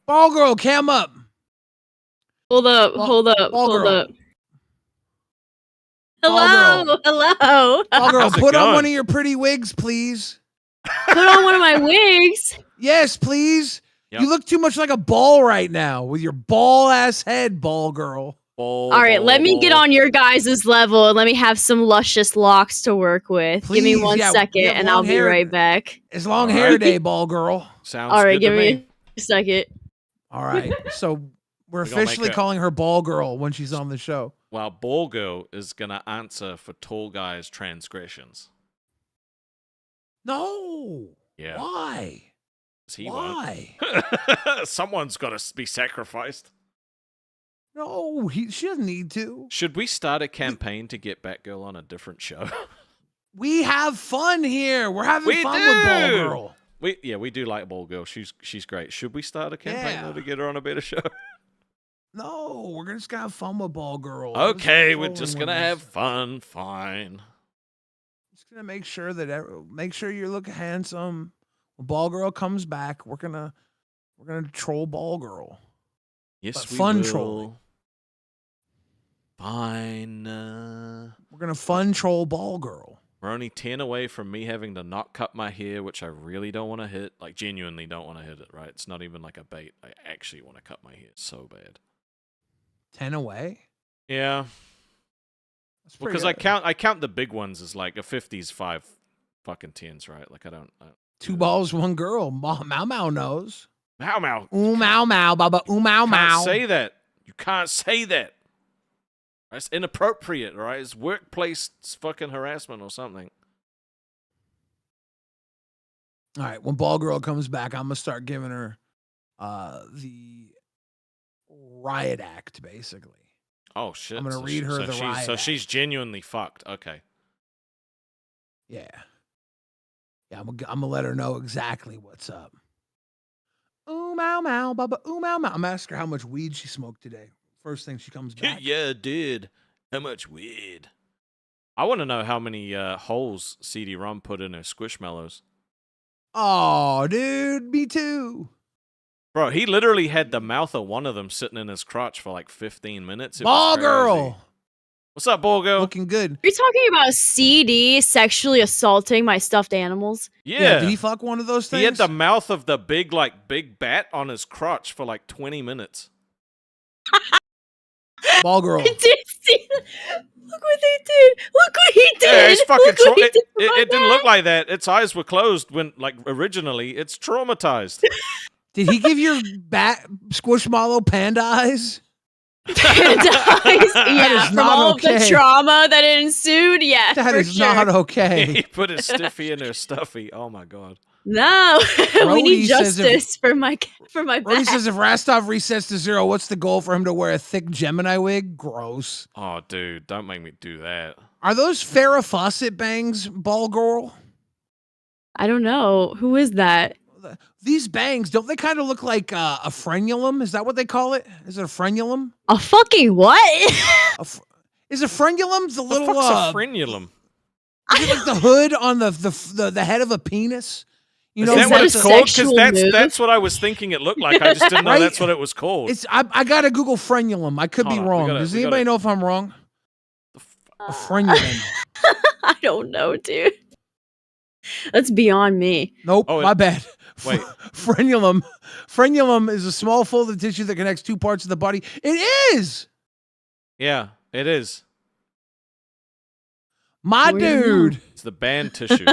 Ball girl, cam up. Hold up, Ball- hold up, ball hold girl. up. Ball Hello, girl. hello. Ball girl, How's it put on going? one of your pretty wigs, please. Put on one of my wigs. Yes, please. Yep. You look too much like a ball right now with your ball ass head, ball girl. Ball, All right, let me get ball. on your guys' level and let me have some luscious locks to work with. Give me Please, one yeah, second, we have and I'll long be hair. right back. It's long All hair right. day, ball girl. Sounds All right, good give to me a second. All right. So we're We're gonna make officially her- calling her ball girl when she's on the show. Well, ball girl is gonna answer for tall guys' transgressions. No. Yeah. Why? 'Cause he won't. Why? Someone's got to be sacrificed. No, she doesn't need to. Should we start a campaign to get Batgirl on a different show? We have fun here. We're having We fun with ball do. girl. We do like Ball Girl. She's great. Should we start a campaign though Yeah. to get her on a better show? No, we're just gonna have fun with ball girl. Okay, Just we're rolling just with gonna us. have fun. Fine. Just gonna make sure that make sure you look handsome. When ball girl comes back, we're gonna troll ball girl. Yes, But we fun will. trolling. Fine. We're gonna fun troll ball girl. We're only 10 away from me having to not cut my hair, which I really don't want to hit. Like, genuinely don't want to hit it, right? It's not even like a bait. I actually want to cut my hair so bad. 10 away. Yeah. That's Well, pretty because good. I count the big ones as like a 50's 5 fucking 10s, right? Like, I don't. Two balls, one girl. Mau Mau knows. Mau Mau. Ooh Mau Mau, Baba. Ooh Mau You can't Mau. say that. You can't say that. That's inappropriate, right? It's workplace fucking harassment or something. All right, when ball girl comes back, I'm gonna start giving her the riot act, basically. Oh shit! I'm gonna read her the riot So act. she's genuinely fucked. Okay. Yeah. Yeah, I'm gonna let her know exactly what's up. Ooh Mau Mau, Baba. Ooh Mau Mau. I'm asking her how much weed she smoked today. First thing she comes back. Yeah, dude. How much weed? I want to know how many holes CD-ROM put in her Squishmallows. Oh, dude, me too. Bro, he literally had the mouth of one of them sitting in his crotch for like 15 minutes. It was Ball crazy. girl. What's up, ball girl? Looking good. You're talking about CD sexually assaulting my stuffed animals. Yeah. Did he fuck one of those things? He had the mouth of the big bat on his crotch for like 20 minutes. Ball girl. I did see that. Look what they did. Look what he did. Yeah, it's fucking Look what he did to my it didn't back. look like that. Its eyes were closed when, like, originally. It's traumatized. Did he give your bat Squishmallow panda eyes? Panda eyes. Yeah, is from not all of okay. the trauma that ensued. Yeah, That for is sure. not He okay. put his stiffy in her stuffy. Oh my god. No, we need Brody says if- justice for my Brody back. says if Rastov resets to 0, what's the goal for him to wear a thick Gemini wig? Gross. Oh, dude, don't make me do that. Are those Farrah Fawcett bangs, ball girl? I don't know. Who is that? These bangs, don't they kind of look like a frenulum? Is that what they call it? Is it a frenulum? A fucking what? Is a frenulum the What little the fuck's a frenulum? Is it like the hood on the head of a penis? You Is know, that what a it's called? Because sexual move? that's what I was thinking it looked like. I just didn't know Right? that's what it was called. it's I gotta Google frenulum. I could Hold be on, we wrong. gotta- Does we anybody gotta- know if I'm wrong? A frenulum. I don't know, dude. That's beyond me. Nope, Oh, my bad. wait. Frenulum. Frenulum is a small folded tissue that connects two parts of the body. It is. Yeah, it is. My We don't know. dude. It's the band tissue.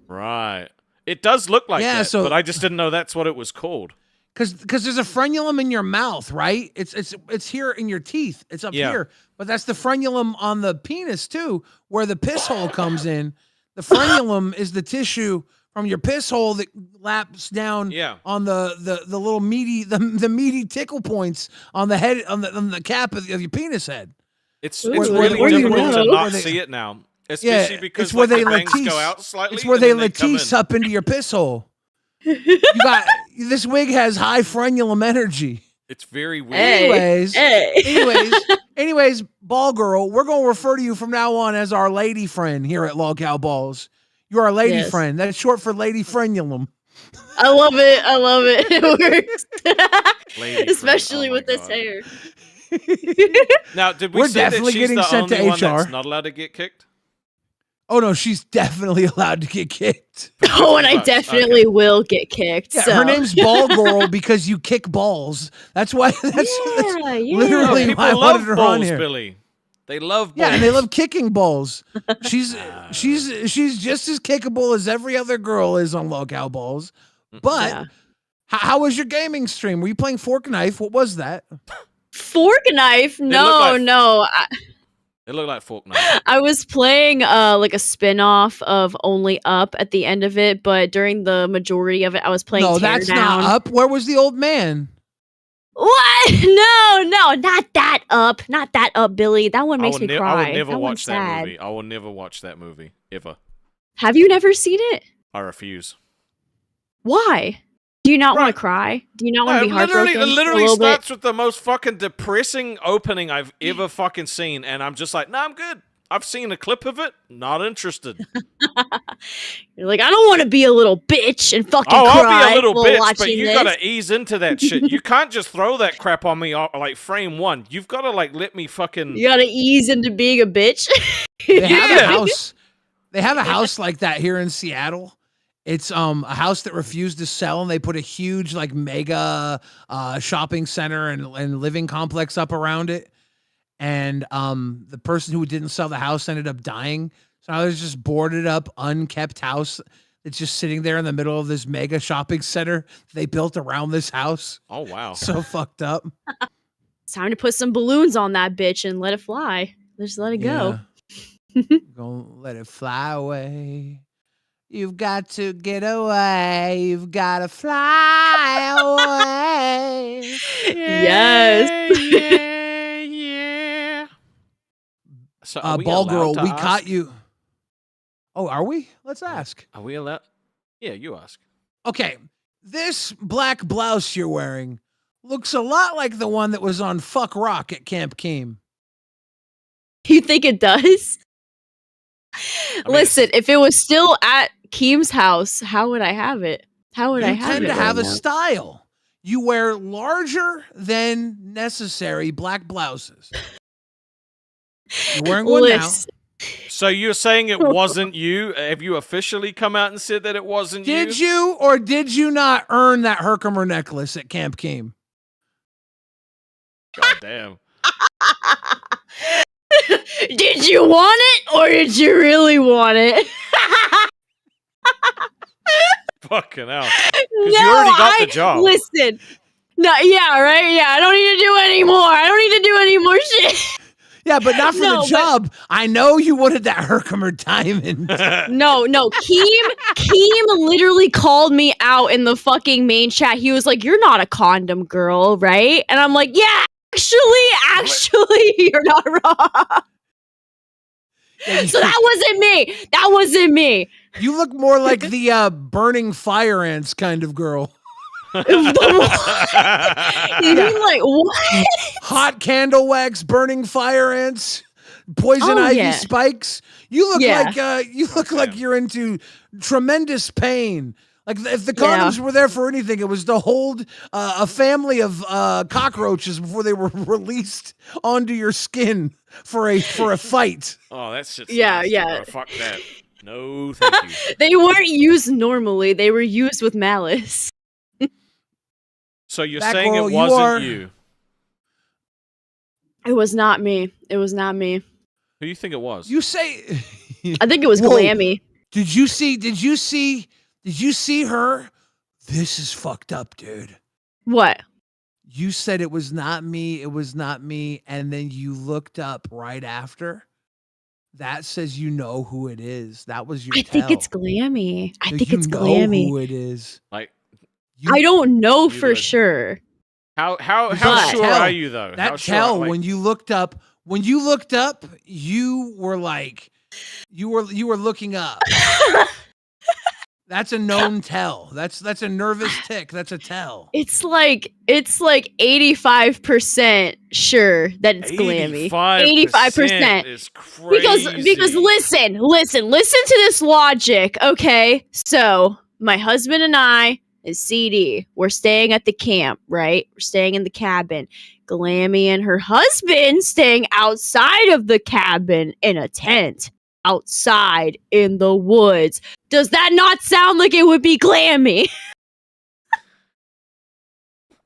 Right. It does look like Yeah, that, so- but I just didn't know that's what it was called. Because there's a frenulum in your mouth, right? It's here in your teeth. It's up Yeah. here. But that's the frenulum on the penis too, where the piss hole comes in. The frenulum is the tissue from your piss hole that laps down Yeah. on the little meaty the meaty tickle points on the head on the cap of your penis head. It's Ooh, really where do you difficult to know? not Where they- see it now. Especially because it's where like, they the bangs latisse. go out slightly. It's where and they then come latisse in. up into your piss hole. You got this wig has high frenulum energy. It's very weird. Hey. Anyways, anyways, ball girl, we're gonna refer to you from now on as our lady friend here at Lolcow Balls. You're our lady Yes. friend. That's short for lady frenulum. I love it. I love it. It works. Lady friend. Especially Oh my with this God. hair. Now, did we We're say that definitely she's getting the sent to only one HR. that's not allowed to get kicked? Oh no, she's definitely allowed to get kicked. Oh, and I $50. definitely Okay. will get kicked. Yeah, so. her name's Ball Girl because you kick balls. That's why. That's Yeah, yeah. literally People why I wanted love her on balls, here. Billy. They love balls. Yeah, and they love kicking balls. She's just as kickable as every other girl is on Lolcow Balls. But Yeah. how was your gaming stream? Were you playing Fork Knife? What was that? Fork knife? look No, like- no. It looked like fork knife. I was playing like a spin-off of Only Up at the end of it, but during the majority of it, I was playing No, Tear that's Down. not up. Where was the old man? What? No, not that up. Not that up, Billy. That one makes me I cry. will never that watch one's that sad. movie. I will never watch that movie ever. Have you never seen it? I refuse. Why? Do you not want Right. to cry? Do you not want to be it heartbroken? literally a little bit? starts with the most fucking depressing opening I've ever fucking seen, and I'm just like, nah, I'm good. I've seen a clip of it. Not interested. You're like, I don't want to be a little bitch and fucking Oh, cry I'll be a little while bitch, watching but you this. gotta ease into that shit. You can't just throw that crap on me like frame one. You've gotta like let me fucking. You gotta ease into being a bitch. They have a Yeah. house. They have a house like that here in Seattle. It's a house that refused to sell, and they put a huge like mega shopping center and living complex up around it. And the person who didn't sell the house ended up dying. So now there's just boarded up, unkept house that's just sitting there in the middle of this mega shopping center they built around this house. Oh wow. So fucked up. It's time to put some balloons on that bitch and let it fly. Just let it go. Yeah. Gonna let it fly away. You've got to get away. You've got to fly away. Yes. Yeah. So are we Ball allowed girl, to we ask? caught you. Oh, are we? Let's ask. Are we allowed? Yeah, you ask. Okay, this black blouse you're wearing looks a lot like the one that was on Fuck Rock at Camp Keem. You think it does? mean, Listen, if it was still at Keem's house, how would I have it? How would I You have tend it? to have a right now? style. You wear larger than necessary black blouses. You're wearing one now. Listen, So you're saying it wasn't you? Have you officially come out and said that it wasn't you? Did you or did you not earn that Herkimer necklace at Camp Keem? God damn. Did you want it or did you really want it? Fucking hell. You already got the job. Listen. No, yeah, right? Yeah, I don't need to do any more. I don't need to do any more shit. Yeah, but not for No, the but- job. I know you wanted that Herkimer diamond. No, Keem literally called me out in the fucking main chat. He was like, "You're not a condom girl, right?" And I'm like, "Yeah, actually, you're not wrong." So that wasn't me. That wasn't me. You look more like the burning fire ants kind of girl. You mean like what? Hot candle wax, burning fire ants, poison Oh, ivy yeah. spikes. You look Yeah. like you're into tremendous pain. Like if the condoms were there for anything, it was to hold a family of cockroaches before they were released onto your skin for a fight. Oh, that's just Yeah, nasty, yeah. bro. Fuck that. No, thank you. They weren't used normally. They were used with malice. So you're That saying girl, it you wasn't are- you? It was not me. It was not me. Who do you think it was? You say I think it was Whoa. Glammy. Did you see her? This is fucked up, dude. What? You said it was not me, and then you looked up right after. That says you know who it is. That was your I think it's tell. Glammy. I So think you it's know Glammy. who it is. Like, I don't know You for would- sure. how But- sure Tell. are you though? That How sure, tell like- when you looked up, you were like, you were looking up. That's a known tell. That's a nervous tick. That's a tell. It's like 85% sure that it's Glammy. 85%. is crazy. Because listen to this logic, okay? So my husband and I and CD, we're staying at the camp, right? We're staying in the cabin. Glammy and her husband staying outside of the cabin in a tent outside in the woods. Does that not sound like it would be Glammy?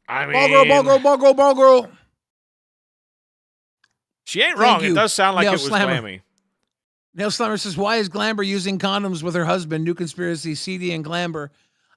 I mean, Ball girl. she ain't Thank wrong. you, It does sound like Nail it was Slammer. Glammy. Nail Slammer says, why is Glamber using condoms with her husband? New conspiracy, CD and Glamber.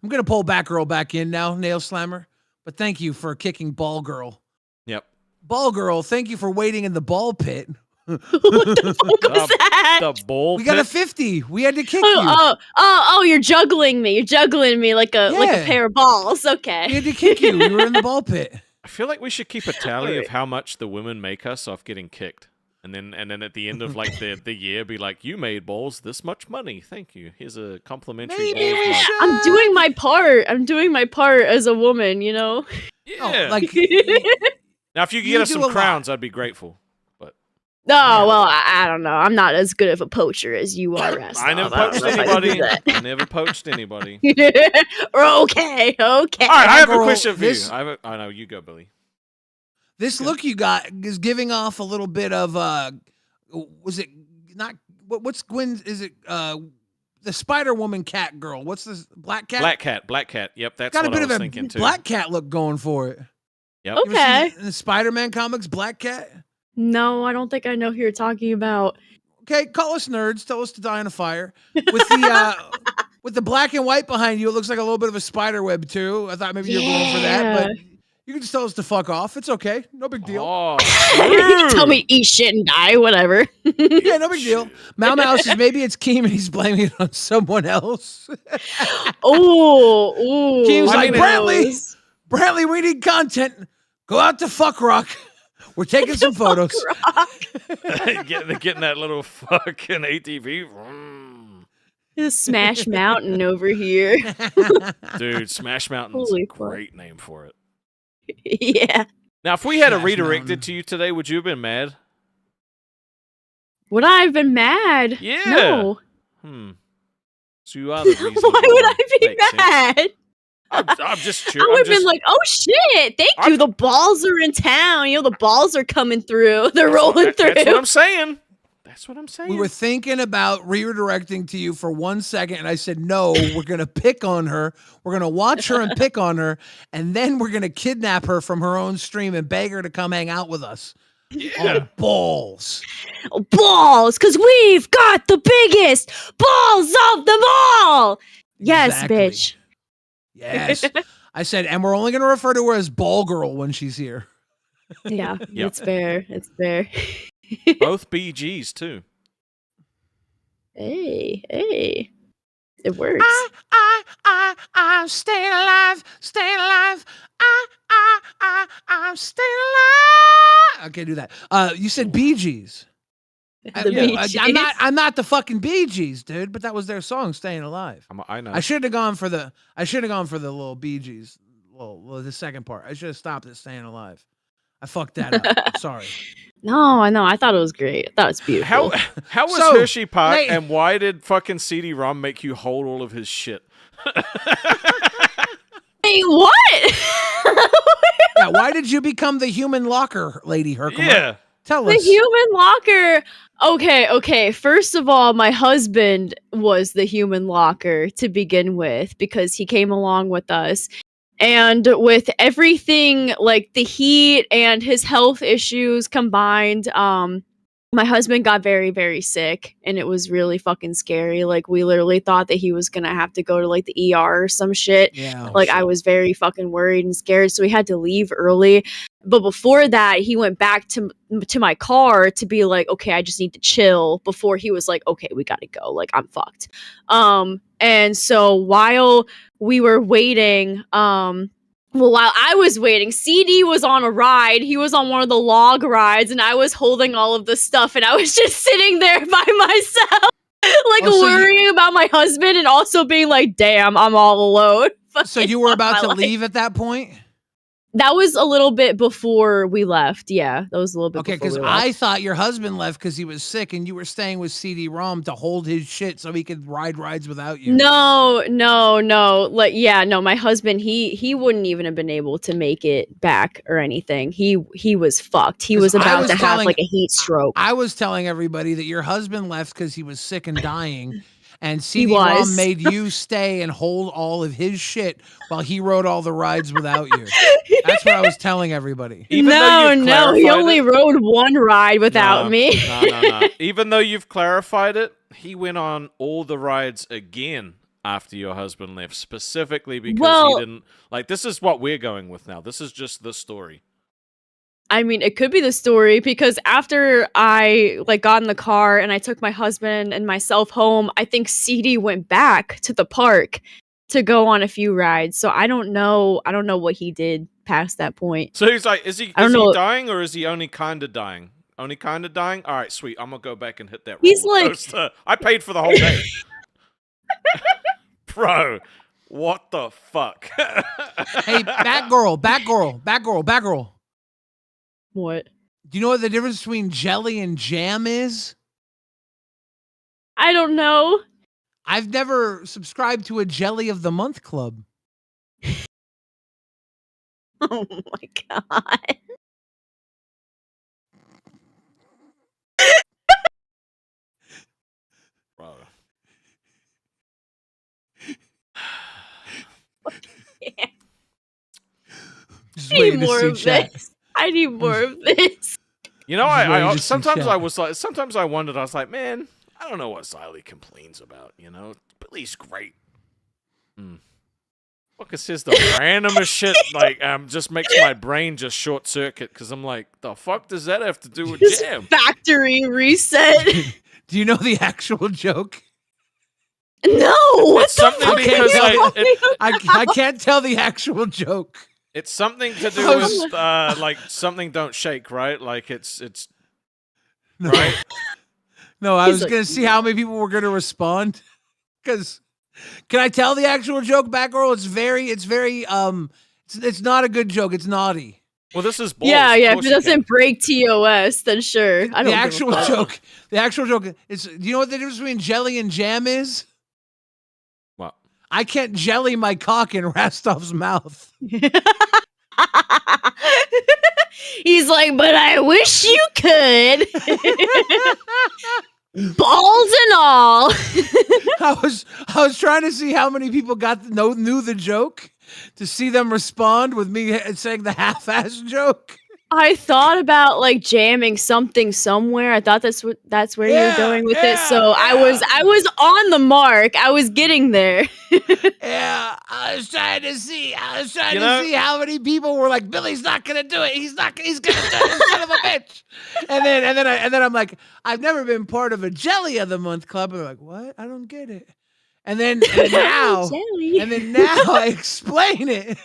I'm going to pull Batgirl back in now, Nail Slammer. But thank you for kicking Ball Girl. Yep. Ball Girl, thank you for waiting in the ball pit. What the fuck was that? The bull. We got a pit? 50. We had to kick you. Oh, you're juggling me. You're juggling me like a Yeah. pair of balls. We Okay. had to kick you. We were in the ball pit. I feel like we should keep a tally of Alright. how much the women make us off getting kicked. And then at the end of like the year be like, you made balls this much money. Thank you. Here's a complimentary Maybe balls we mug." should- I'm doing my part. I'm doing my part as a woman, you know? Yeah. Oh, like, now if you could you get us do some a lot. crowns, I'd be grateful. No, well, I don't know. I'm not as good of a poacher as you are, Rest. I never don't poached know if I can do anybody. that. I never poached anybody. Okay. All right, I have a Girl, question for this- you. I know you go, Billy. this look you got is giving off a little bit of, was it not, what's Gwen, is it, the Spider-Woman cat girl? What's this, Black Cat? Black cat. Yep, that's Got a what bit I of was a thinking too. Black Cat look going for it. Yep. You ever seen Okay. in the Spider-Man comics, Black Cat? No, I don't think I know who you're talking about. Okay, call us nerds. Tell us to die in a fire. With the with the black and white behind you, it looks like a little bit of a spider web too. I thought maybe you're going for that, but you can just tell us to fuck off. It's okay. No big deal. Oh, You can tell rude. me eat shit and die, whatever. Yeah, no big deal. Mau Mau says maybe it's Keem and he's blaming it on someone else. Ooh. Keem's who like, Brantley, knows? Brantley, we need content. Go out to Fuck Rock. We're taking some photos. getting that little fucking ATV. Mm. Smash Mountain over here. Dude, Smash Mountain's Holy a fuck. great name for it. Yeah. Now, if we had a Smash redirected Mountain. to you today, would you have been mad? Would I have been mad? Yeah. No. So you are the reason. Why would I be Makes sense. mad? I'm just I curious. would have been like, oh shit, thank I'm- you. The balls are in town. You know, the balls are coming through. They're rolling through. That's what I'm saying. That's what I'm saying. We were thinking about redirecting to you for 1 second, and I said, no, we're going to pick on her. We're going to watch her and pick on her, and then we're going to kidnap her from her own stream and beg her to come hang out with us. Yeah. On balls. Balls, because we've got the biggest balls of them all. Yes, Exactly. bitch. Yes. I said, and we're only going to refer to her as Ball Girl when she's here. Yeah, Yep. it's fair. It's fair. Both BGs too. Hey, it works. I'm staying alive, I'm staying alive. I can't do that. You said Bee Gees. The Bee Gees. I'm not the fucking Bee Gees, dude. But that was their song, "Staying Alive." I know. I should have gone for the little Bee Gees, the second part. I should have stopped at "Staying Alive." I fucked that up. Sorry. No, I know. I thought it was great. I thought it was beautiful. How was So, Hershey Park, wait. and why did fucking CD-ROM make you hold all of his shit? Wait, what? Yeah, why did you become the human locker lady, Herkimer? Yeah. Tell The us. human locker. Okay. First of all, my husband was the human locker to begin with because he came along with us. And with everything like the heat and his health issues combined, my husband got very, very sick, and it was really fucking scary. Like, we literally thought that he was gonna have to go to like the ER or some shit. Yeah. Like, I was very fucking worried and scared, so we had to leave early. But before that, he went back to my car to be like, okay, I just need to chill, before he was like, okay, we gotta go. Like, I'm fucked. And so while we were waiting, while I was waiting, CD was on a ride. He was on one of the log rides, and I was holding all of the stuff, and I was just sitting there by myself, like worrying about my husband, and also being like, damn, I'm all alone. So you were about to leave at that point? That was a little bit before we left. Yeah, that was a little bit Okay, before because we left. I thought your husband left because he was sick, and you were staying with CD-ROM to hold his shit so he could ride rides without you. No. Like, yeah, no, my husband, he wouldn't even have been able to make it back or anything. He was fucked. He was about to have like a heat stroke. I was telling everybody that your husband left because he was sick and dying, and CD-ROM made you stay and hold all of his shit while he rode all the rides without you. That's what I was telling everybody. No, he only rode one ride without me. No. Even though you've clarified it, he went on all the rides again after your husband left, specifically because he didn't... Like, this is what we're going with now. This is just the story. I mean, it could be the story, because after I like got in the car and I took my husband and myself home, I think CD went back to the park to go on a few rides. So I don't know what he did past that point. So he's like, is he dying, or is he only kind of dying? Only kind of dying? All right, sweet. I'm going to go back and hit that roller coaster. I paid for the whole day. Bro, what the fuck? Hey, Batgirl. What? Do you know what the difference between jelly and jam is? I don't know. I've never subscribed to a Jelly of the Month club. Oh my god. Bro. Yeah. Just I need waiting to more see of chat. this. I need more of this. You know, sometimes I wondered, I was like, man, I don't know what Xylee complains about, you know? Billy's great. Fucker says the randomest shit, like, just makes my brain just short circuit, because I'm like, the fuck does that have to do with Just jam? factory reset. Do you know the actual joke? No, what It's the something fuck because are you talking about? I can't tell the actual joke. It's something to do with, like, something don't shake, right? Like, it's No. right? No, I He's was like- going to see how many people were going to respond. Because, can I tell the actual joke, Batgirl? It's not a good joke. It's naughty. Well, this is balls. Yeah, Of if course it you doesn't break TOS, then sure. I don't The give a actual fuck. joke is, do you know what the difference between jelly and jam is? What? I can't jelly my cock in Rastov's mouth. He's like, but I wish you could. Balls and all. I was trying to see how many people knew the joke to see them respond with me saying the half-ass joke. I thought about like jamming something somewhere. I thought that's where you were going with it. So I was on the mark. I was getting there. Yeah, I was trying to see how many people were like, Billy's not gonna do it. He's gonna do it, son of a bitch. and then I'm like, I've never been part of a Jelly of the Month club. And they're like, what? I don't get it. And then now I explain it.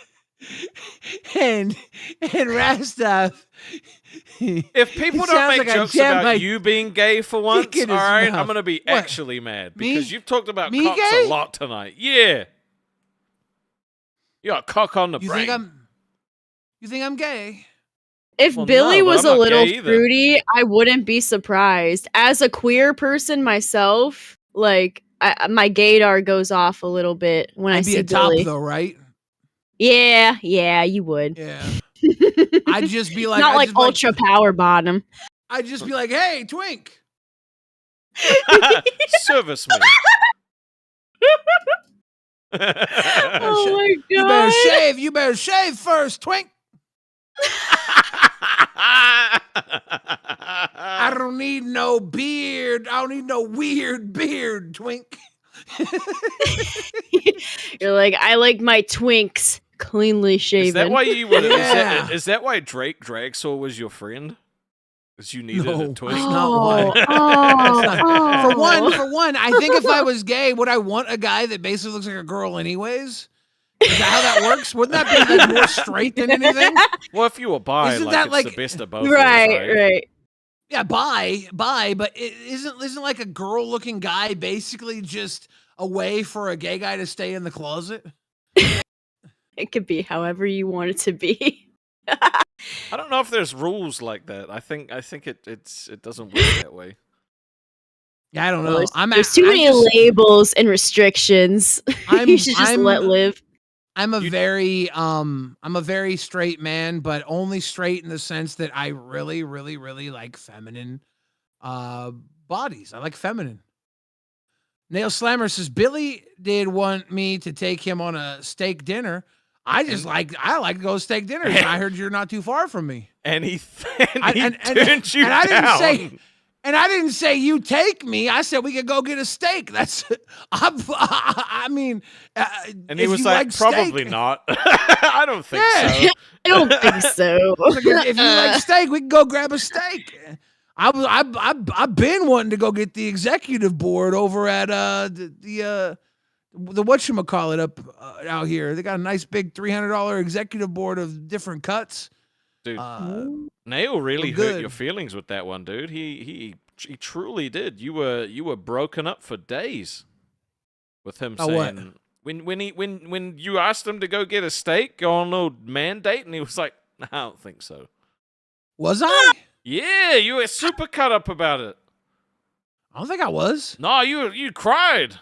And Rastov. If people it don't sounds make like I jokes jammed about my you being gay for once, dick in all his right, mouth. I'm gonna be What? actually mad Me? because you've talked about Me cocks gay? a lot tonight. Yeah, you got a cock on the You brain. think I'm gay? If Well, Billy no, but was I'm a not little gay either. fruity, I wouldn't be surprised. As a queer person myself, like my gaydar goes off a little bit when I I'd be see a top Billy. though, right? Yeah, you would. Yeah. I'd just be like, Not like ultra power bottom. I'd just be like, hey, Twink. Service me. Oh my god! You better shave. You better shave first, Twink. I don't need no beard. I don't need no weird beard, Twink. You're like, I like my twinks cleanly shaven. Is that why you were? Yeah. Is that why Drake Dragsaw was your friend? Because you needed a twink. That's not why. Oh. For one, I think if I was gay, would I want a guy that basically looks like a girl anyways? Is that how that works? Wouldn't that be like more straight than anything? Well, if you were bi, Isn't like that it's like- the best of both. worlds, Right. Yeah, bi, but isn't like a girl looking guy basically just a way for a gay guy to stay in the closet? It could be however you want it to be. I don't know if there's rules like that. I think it doesn't work that way. Yeah, I don't know. Well, there's too many labels and restrictions. You should just let live. I'm a very straight man, but only straight in the sense that I really, really, really like feminine bodies. I like feminine. Nail Slammer says Billy did want me to take him on a steak dinner. I like to go steak dinners. And I heard you're not too far from me. And he And turned you I down. I didn't say you take me. I said we could go get a steak. That's I mean, And he if was you like, probably steak, not. I don't think so. I don't think so. Like, if you like steak, we can go grab a steak. I've been wanting to go get the executive board over at the whatchamacallit up out here. They got a nice big $300 executive board of different cuts. Dude, Nail really good. hurt your feelings with that one, dude. He truly did. You were broken up for days with him Oh, saying when you asked him to go get a steak, go on a little man date, and he was like, I don't think so. Was I? Yeah, you were super cut up about it. I don't think I was. No, you cried.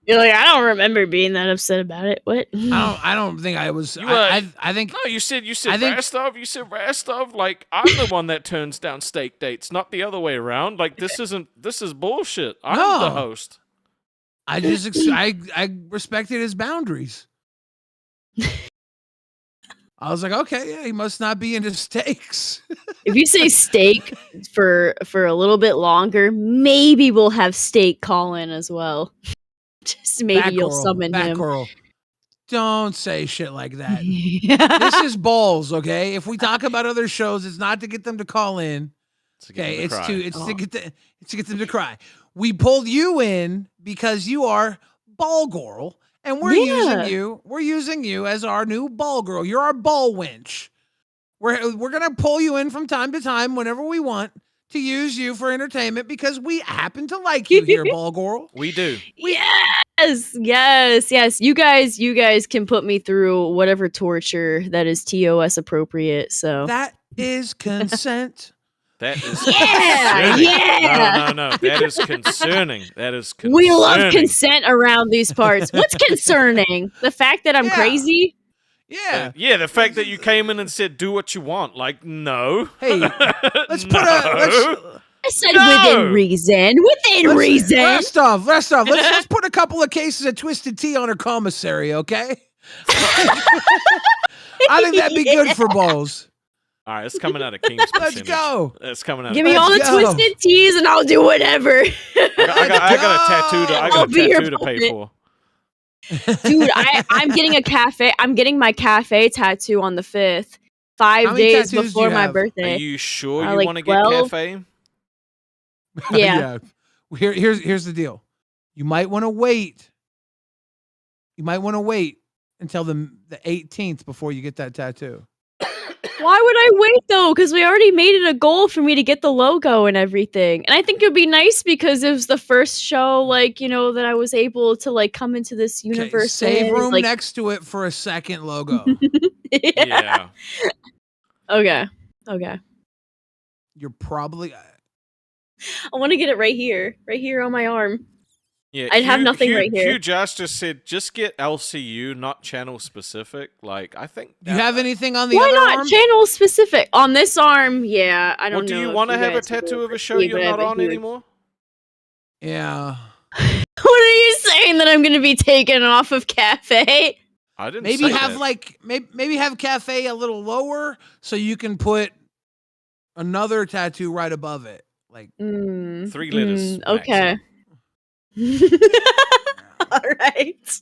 You're like, I don't remember being that upset about it. What? I don't think I was. You I think No, you said I think- Rastov. You said Rastov. Like, I'm the one that turns down steak dates, not the other way around. Like, this is bullshit. I'm the No. host. I just I respected his boundaries. I was like, okay, yeah, he must not be into steaks. If you say steak for a little bit longer, maybe we'll have steak call in as well. Just maybe you'll summon him. Batgirl. Don't say shit like that. This is balls, okay? If we talk about other shows, it's not to get them to call in. Okay, it's to get them to cry. We pulled you in because you are ball girl, and we're using you as our new ball girl. You're our ball winch. We're gonna pull you in from time to time whenever we want to use you for entertainment because we happen to like you here, ball girl. We do. Yes. You guys can put me through whatever torture that is TOS appropriate. So That is consent. That is Yeah. No. That is concerning. That is concerning. we love consent around these parts. What's concerning? The fact that I'm crazy? Yeah. Yeah, the fact that you came in and said, do what you want. Like, no. Hey, let's put I said within reason. Within reason. Last off. Let's put a couple of cases of Twisted Tea on her commissary, okay? I think that'd be good for balls. All right, it's coming out of King's percentage. Let's go. It's coming out. Give me all the twisted teas and I'll do whatever. I got a tattoo to pay for. Dude, I'm getting a cafe. I'm getting my cafe tattoo on the 5th. 5 many days tattoos do before you my have? birthday. Are you sure you like want to get 12? cafe? Yeah. Here's the deal. You might want to wait. You might want to wait until the 18th before you get that tattoo. Why would I wait though? Because we already made it a goal for me to get the logo and everything. And I think it would be nice because it was the first show, like, you know, that I was able to like come into this Okay, universe. save room like, next to it for a second logo. Yeah. Okay. You're probably I want to get it right here on my arm. Yeah, I'd have nothing right here. Hugh Josh just said, just get LCU, not channel specific. Like, I think. Do you have anything on the Why other not arm? channel specific on this arm? Yeah, I don't Well, know. do you if want to have a guys will tattoo of a ever show see, you're but I not have a on huge- anymore? Yeah. What are you saying that I'm going to be taken off of Cafe? I didn't Maybe say have that. like maybe have cafe a little lower so you can put another tattoo right above it. Like 3 letters. Okay. All right.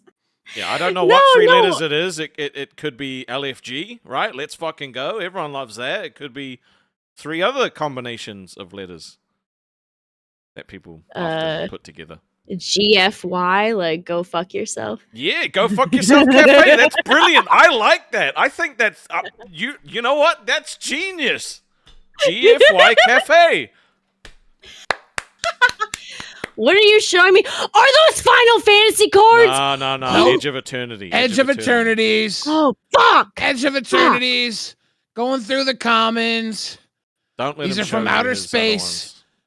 Yeah, I don't know No, what 3 no. letters it is. It could be LFG, right? Let's fucking go. Everyone loves that. It could be 3 other combinations of letters that people often put together. GFY, like go fuck yourself. Yeah, go fuck yourself, cafe. That's brilliant. I like that. I think that's you know what? That's genius. GFY cafe. What are you showing me? Are those Final Fantasy cards? No. No. Edge of Eternity. Edge of Eternities. Oh, fuck. Edge of Eternities. Going through the commons. Don't let These him are show from you outer his other space.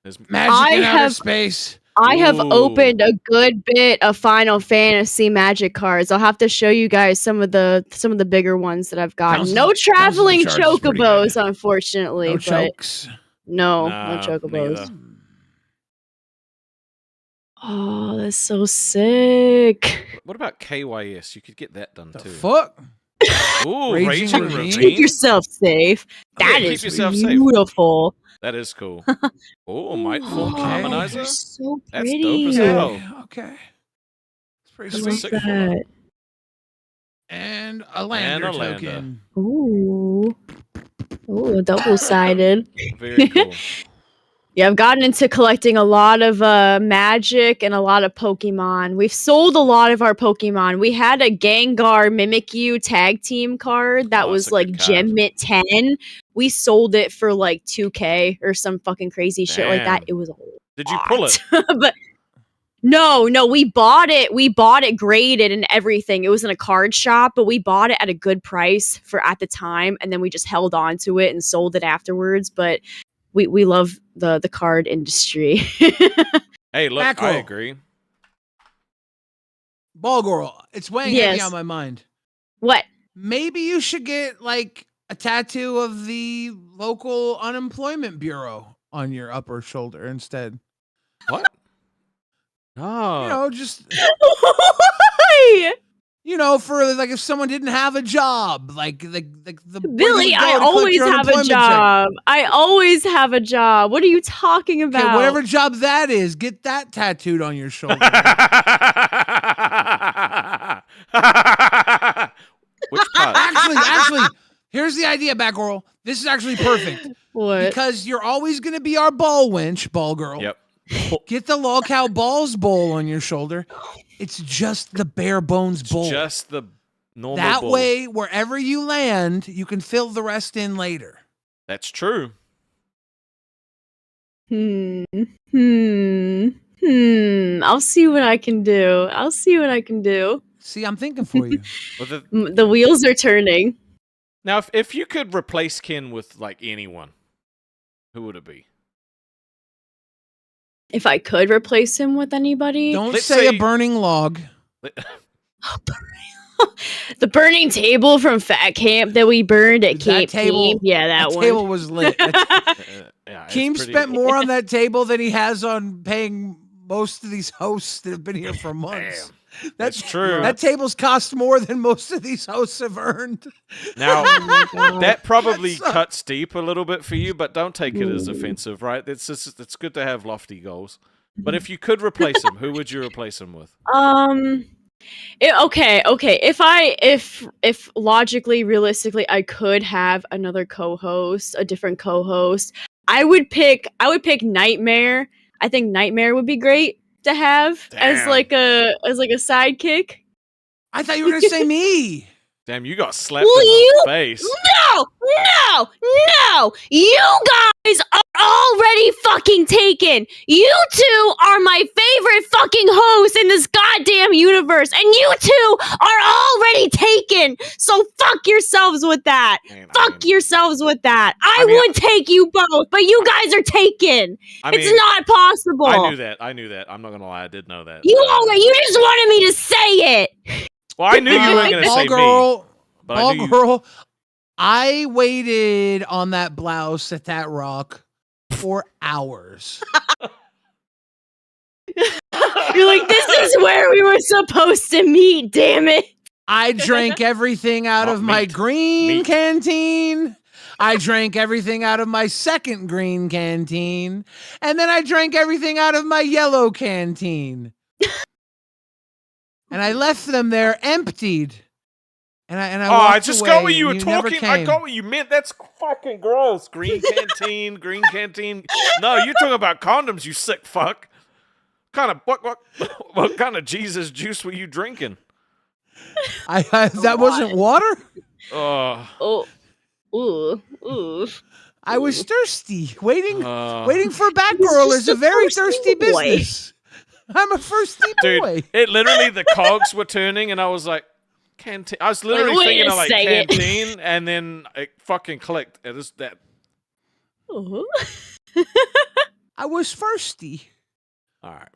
ones. His- Magic in outer have- space. I have Ooh. opened a good bit of Final Fantasy Magic cards. I'll have to show you guys some of the bigger ones that I've gotten. Thousands- No traveling thousands of charges is pretty chocobos, good. unfortunately. No but chokes. no Nah, chocobos. neither. Oh, that's so sick. What about KYS? You could get that done The too. fuck? Ooh, Raging Raging Ravine? Ravine. Keep yourself safe. Yeah, That keep is yourself safe. beautiful. That is cool. Oh, might form Okay. They're harmonizer. so That's pretty. dope as hell. Okay. It's pretty That's I a sweet. sick love that. And a lander And a lander. token. Ooh, double-sided. Very cool. Yeah, I've gotten into collecting a lot of Magic and a lot of Pokemon. We've sold a lot of our Pokemon. We had a Gengar Mimikyu tag team card that Oh, was that's a like good Gem card. Mint 10. We sold it for like 2K or some fucking crazy shit like that. Damn. It was a Did you pull it? but no, we bought it. We bought it graded and everything. It was in a card shop, but we bought it at a good price for at the time, and then we just held on to it and sold it afterwards. But we love the card industry. Hey, look, I Mackerel. agree. Ball girl. It's weighing heavy Yes. on my mind. What? Maybe you should get like a tattoo of the local unemployment bureau on your upper shoulder instead. What? No. You know, just Why? for like if someone didn't have a job, like the Billy, I always have a job. I always have a job. What are you talking about? Okay, whatever job that is, get that tattooed on your shoulder. Which part? actually, here's the idea, Batgirl. This is actually perfect What? because you're always gonna be our ball wench, ball girl. Yep. Get the Lolcow Balls bowl on your shoulder. It's just the bare bones bowl. Just the normal That bull. way, wherever you land, you can fill the rest in later. That's true. I'll see what I can do. See, I'm thinking for you. Well, The wheels are turning. now, if you could replace Ken with like anyone, who would it be? If I could replace him with anybody, Don't Let's say say- a burning log. the burning table from Fat Camp that we burned at That Camp table- Keem. Yeah, that one. table was lit. Yeah, it's Keem pretty- spent more on that table than he has on paying most of these hosts that have been here for months. Damn. That's true. That table's cost more than most of these hosts have earned. Now, that probably That's, cuts deep a little bit for you, but don't take it as offensive, right? It's good to have lofty goals. But if you could replace him, who would you replace him with? Okay. If logically, realistically, I could have another co-host, a different co-host, I would pick Nightmare. I think Nightmare would be great to have as Damn. as like a sidekick. I thought you were gonna say me. Damn, you got slapped Will in the you? face. No! You guys are already fucking taken! You two are my favorite fucking hosts in this goddamn universe, and you two are already taken! So fuck yourselves with that! Man, Fuck yourselves with that! I would take you both, but you guys are taken! It's not possible! I knew that. I'm not gonna lie, I did know that. You just wanted me to say it! Well, I knew you weren't gonna say me. But I knew girl, I waited on that blouse at that rock for hours. You're like, this is where we were supposed to meet, damn it. I drank everything out of my green canteen. I drank everything out of my second green canteen. And then I drank everything out of my yellow canteen. And I left them there emptied. And I I just got what you were you never talking. I came. got what you meant. That's fucking gross. Green canteen, green canteen. No, you're talking about condoms, you sick fuck. What kind of Jesus juice were you drinking? That wasn't water? Oh. Ooh. I was thirsty. Waiting for Batgirl is a very thirsty business. I'm a thirsty boy. It literally, the cogs were turning, and I was like, canteen. I was literally thinking of like canteen, and then it fucking clicked. It is that. I was thirsty. All right.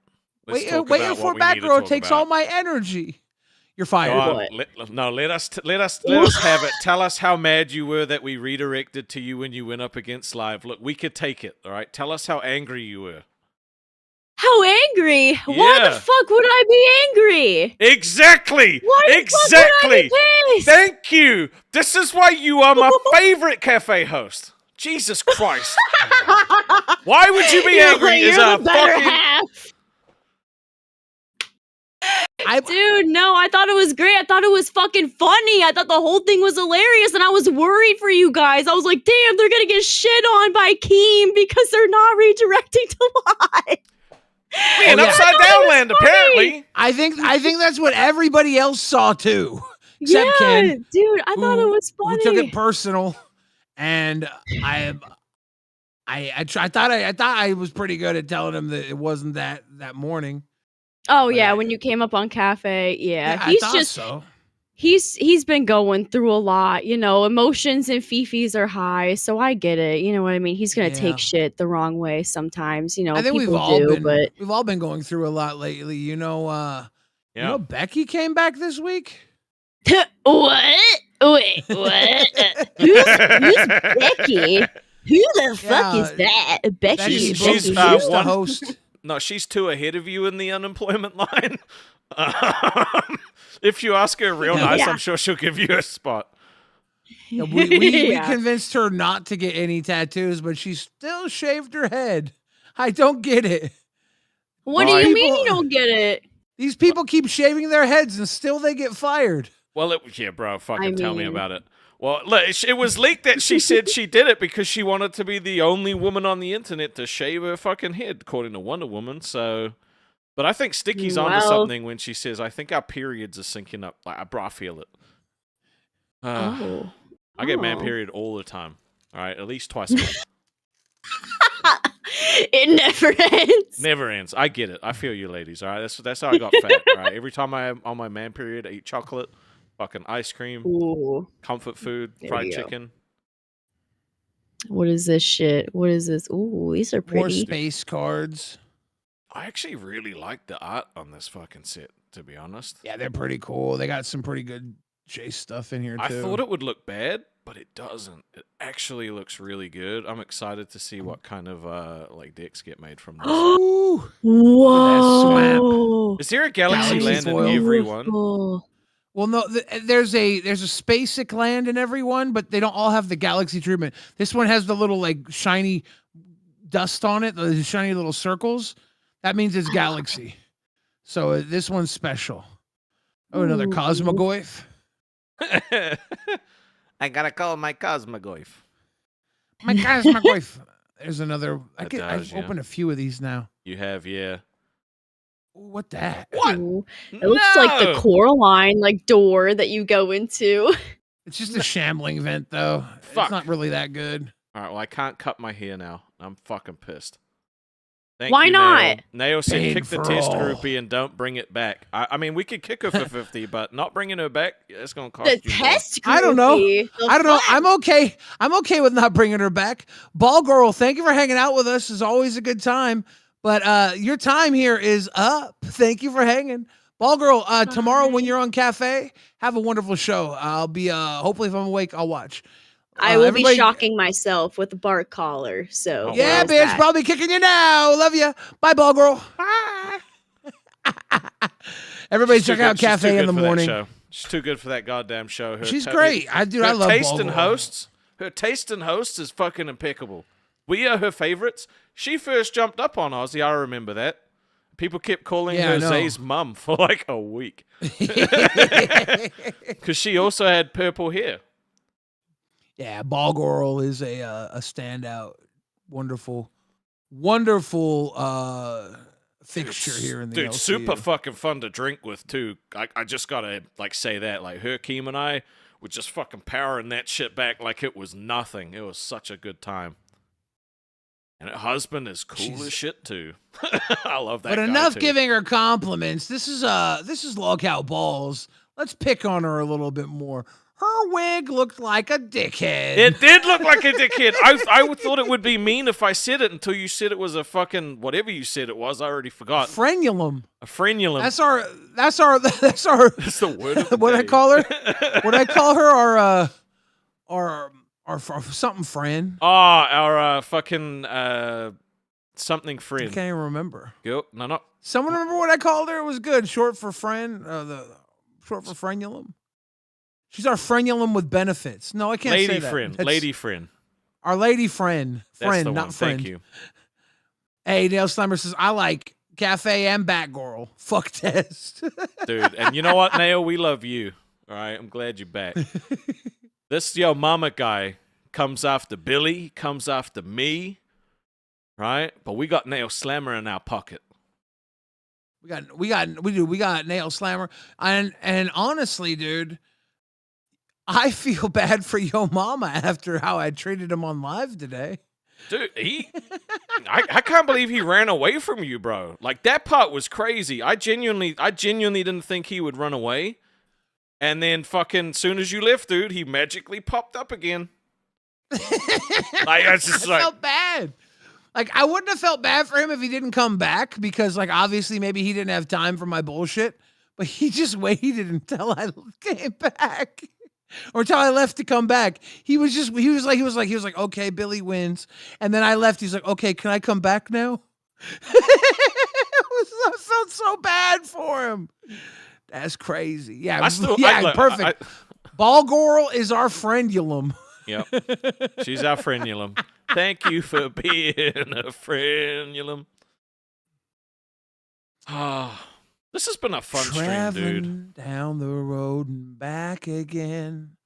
Waiting for Batgirl takes all my energy. You're fired. Let us have it. Tell us how mad you were that we redirected to you when you went up against Live. Look, we could take it. All right. Tell us how angry you were. How angry? Yeah. Why the fuck would I be angry? Exactly. Why the fuck would I be pissed? Thank you. This is why you are my favorite cafe host. Jesus Christ. Why would you be angry? You're the better half. Dude, no, I thought it was great. I thought it was fucking funny. I thought the whole thing was hilarious, and I was worried for you guys. I was like, damn, they're gonna get shit on by Keem because they're not redirecting to Live. Man, upside down land, apparently. I think that's what everybody else saw too. Except Ken, dude, I thought it was funny. Who took it personal, and I thought I was pretty good at telling him that it wasn't that morning. Oh yeah, when you came up on Cafe, he's been going through a lot, emotions and fifis are high, so I get it. You know what I mean? He's gonna take shit the wrong way sometimes. I think we've all been going through a lot lately. Becky came back this week. What? Wait, what? Who's Becky? Who the fuck is that? Becky. She's the host. No, she's 2 ahead of you in the unemployment line. If you ask her real nice, I'm sure she'll give you a spot. Yeah, we convinced her not to get any tattoos, but she still shaved her head. I don't get it. What do you mean you don't get it? These people keep shaving their heads and still they get fired. Well, bro, tell me about it. Well, look, it was leaked that she said she did it because she wanted to be the only woman on the internet to shave her fucking head, according to Wonder Woman. So, but I think Sticky's onto something when she says, "I think our periods are syncing up." Like, I feel it. I get man period all the time. All right, at least twice a month. It never ends. Never ends. I get it. I feel you, ladies. All right, that's how I got fat. All right, every time I'm on my man period, I eat chocolate. Fucking ice cream, comfort food, fried chicken. What is this shit? What is this? Ooh, these are pretty. More space cards. I actually really like the art on this fucking set, to be honest. Yeah, they're pretty cool. They got some pretty good Chase stuff in here, too. I thought it would look bad, but it doesn't. It actually looks really good. I'm excited to see what kind of decks get made from this. Whoa! Is there a galaxy land in every one? Well, no, there's a Spacek land in every one, but they don't all have the galaxy treatment. This one has the little shiny dust on it, the shiny little circles. That means it's galaxy. So this one's special. Oh, another Ooh. Cosmogoyf. I gotta call my Cosmogoyf. My Cosmogoyf. There's another. That I've does, yeah. opened a few of these now. You have, yeah. Ooh, what that? What? Ooh. It looks like the No! Coraline like door that you go into. It's just a shambling vent, though. Fuck. It's not really that good. All right, well, I can't cut my hair now. I'm fucking pissed. Thank Why you, not? Nail said Paid kick the for test all. groupie and don't bring it back. I mean, we could kick her for 50, but not bringing her back, it's going to cost The you more. test I don't know. groupie. The I don't know. fuck? I'm okay. I'm okay with not bringing her back. Ball girl, thank you for hanging out with us. It's always a good time. But your time here is up. Thank you for hanging. Ball girl, tomorrow when you're on Cafe, have a wonderful show. I'll be hopefully if I'm awake, I'll watch. I will everybody- be shocking myself with a bark collar. So Oh, Yeah, wow. bitch, that. probably kicking you now. Love you. Bye, ball girl. Bye. Everybody She's too check out good- she's too Cafe in good the for that morning. show. She's too good for that goddamn show. Her She's ta- great. I her I love taste Ball and Girl. hosts. Her taste and hosts is fucking impeccable. We are her favorites. She first jumped up on Ozzy. I remember that. People kept calling Yeah, I her know. Zay's mum for like a week because she also had purple hair. Yeah, Ball Girl is a standout, wonderful, wonderful fixture here in the Dude, LCU. super fucking fun to drink with too. I just gotta like say that, like her, Keem, and I were just fucking powering that shit back like it was nothing. It was such a good time. And her husband is cool as shit too. I love that. But guy, enough too. giving her compliments. This is Lolcow Balls. Let's pick on her a little bit more. Her wig looked like a dickhead. It did look like a dickhead. I thought it would be mean if I said it until you said it was a fucking whatever you said it was. I already forgot. Frenulum. A frenulum. That's our. That's the word. Of the What I day. call her? What I call her? Our something friend. Oh, our fucking something I friend. can't even remember. Yep. No. Someone remember what I called her? It was good. Short for friend. Short for frenulum. She's our frenulum with benefits. No, I can't say Lady that. friend. That's Lady friend. Our lady friend. That's Friend, the not one. friend. Thank you. Hey, Dale Slimer says, I like Cafe and Batgirl. Fuck test. Dude, and you know what, Nail? We love you. All right, I'm glad you're back. This Yo Mama guy comes after Billy, comes after me, right? But we got Nail Slammer in our pocket. We got Nail Slammer. And honestly, dude, I feel bad for Yo Mama after how I treated him on live today. Dude, I can't believe he ran away from you, bro. Like, that part was crazy. I genuinely didn't think he would run away. And then fucking soon as you left, dude, he magically popped up again. Like, I just I felt bad. Like, I wouldn't have felt bad for him if he didn't come back because, like, obviously maybe he didn't have time for my bullshit, but he just waited until I came back. Or until I left to come back. He was like, okay, Billy wins. And then I left. He's like, okay, can I come back now? I felt so bad for him. That's crazy. Yeah, perfect. Ball Girl is our friendulum. Yep. She's our frenulum. Thank you for being a frenulum. Ah. This has been a fun stream, dude. Down the road and back again.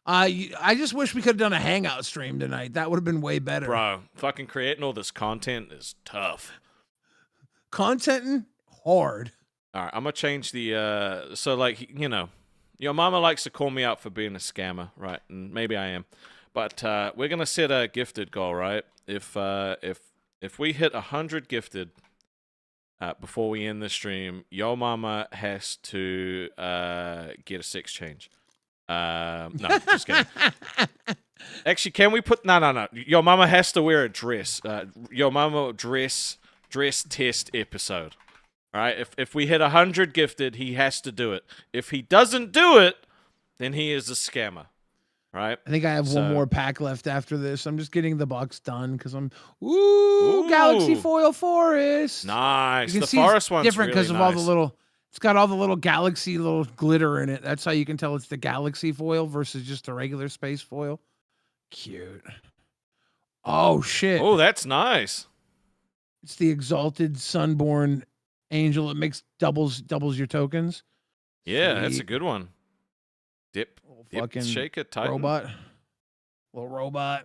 I just wish we could have done a hangout stream tonight. That would have been way better. Bro, fucking creating all this content is tough. Contenting hard. All right, I'm going to change the, so like, you know, your mama likes to call me out for being a scammer, right? And maybe I am. But we're going to set a gifted goal, right? If we hit 100 gifted, before we end the stream, Yo Mama has to get a sex change. No, just kidding. Actually, can we put... No. Yo Mama has to wear a dress. Yo Mama dress test episode. All right? If we hit 100 gifted, he has to do it. If he doesn't do it, then he is a scammer. Right? I think I have one more pack left after this. I'm just getting the box done because I'm... Ooh, Galaxy Foil Forest. Nice. You can The see forest it's one's different really because of all the nice. little... It's got all the little galaxy little glitter in it. That's how you can tell it's the Galaxy foil versus just a regular space foil. Cute. Oh, shit. Oh, that's nice. It's the Exalted Sunborn Angel. It makes doubles your tokens. Yeah, that's a Sweet. good one. Dip Fucking shaker Titan. robot. Little robot.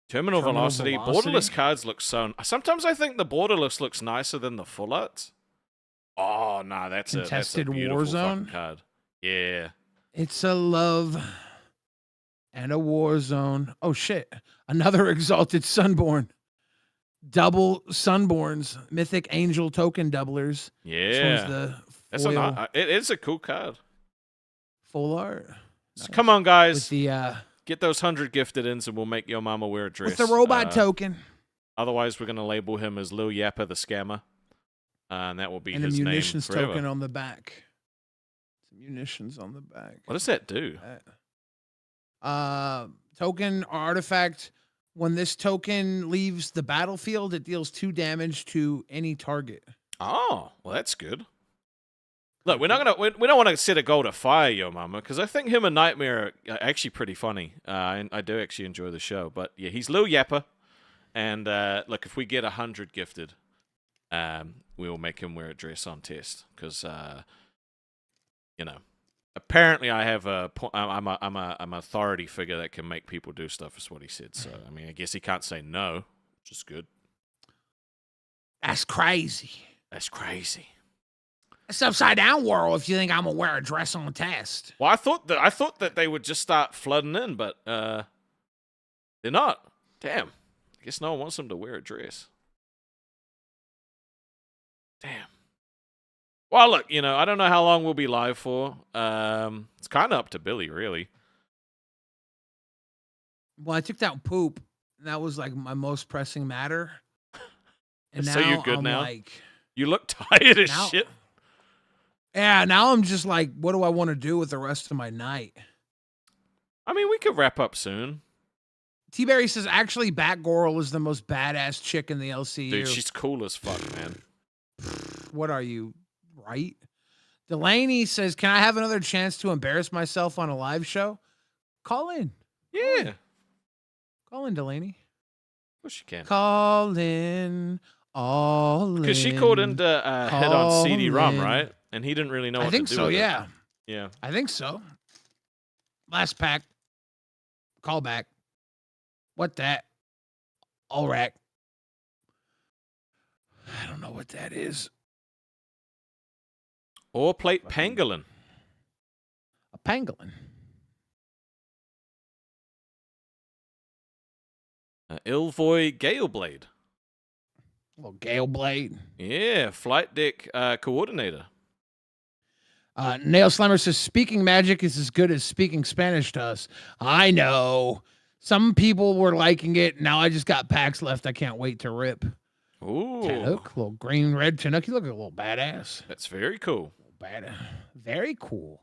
Terminal velocity. velocity. Borderless cards look so... Sometimes I think the borderless looks nicer than the full art. Oh, nah, that's a Contested beautiful fucking Warzone. card. Yeah. It's a love and a war zone. Oh shit. Another Exalted Sunborn. Double Sunborns. Mythic Angel token doublers. This one's Yeah. the That's foil, it is a cool card. full art. So Nice. come on, guys. With the Get those 100 gifted ins and we'll make your mama wear a dress. with the robot token. Otherwise, we're going to label him as Lil Yappa the Scammer. And that will be And the his munitions name forever. token on the back. Some munitions on the back. What does that do? Token or artifact. When this token leaves the battlefield, it deals 2 damage to any target. Oh, well, that's good. Look, we don't want to set a goal to fire your mama because I think him and Nightmare are actually pretty funny. I do actually enjoy the show, but yeah, he's Lil Yappa, and look, if we get 100 gifted, we will make him wear a dress on test because apparently I have I'm an authority figure that can make people do stuff. Is what he said. So I mean, I guess he can't say no, which is good. That's crazy. That's crazy. It's upside down world if you think I'm gonna wear a dress on test. Well, I thought that they would just start flooding in, but they're not. Damn. I guess no one wants them to wear a dress. Damn. Well, look, I don't know how long we'll be live for. It's kind of up to Billy, really. Well, I took that poop. And that was like my most pressing matter. And So now you're good I'm now? like, You look tired as Now- shit. yeah, now I'm just like, what do I want to do with the rest of my night? I mean, we could wrap up soon. T-Berry says, actually, Batgirl is the most badass chick in the LCU. Dude, she's cool as fuck, man. What are you, right? Delaney says, can I have another chance to embarrass myself on a live show? Call in. Yeah. Call in, Delaney. Of course you can. Call in. All in. Because she called in to hit on CD-ROM, in. right? And he didn't really know what I think to do so, with yeah. it. Yeah. I think so. Last pack. Call back. What that? All rack. I don't know what that is. Or plate pangolin. A pangolin. Ilvoy Galeblade. A little Gale Blade. Yeah, flight deck coordinator. Nail Slammer says, speaking magic is as good as speaking Spanish to us. I know. Some people were liking it. Now I just got packs left. I can't wait to rip. Ooh. Chinook, little green, red Chinook. You look a little badass. That's very cool. Very cool.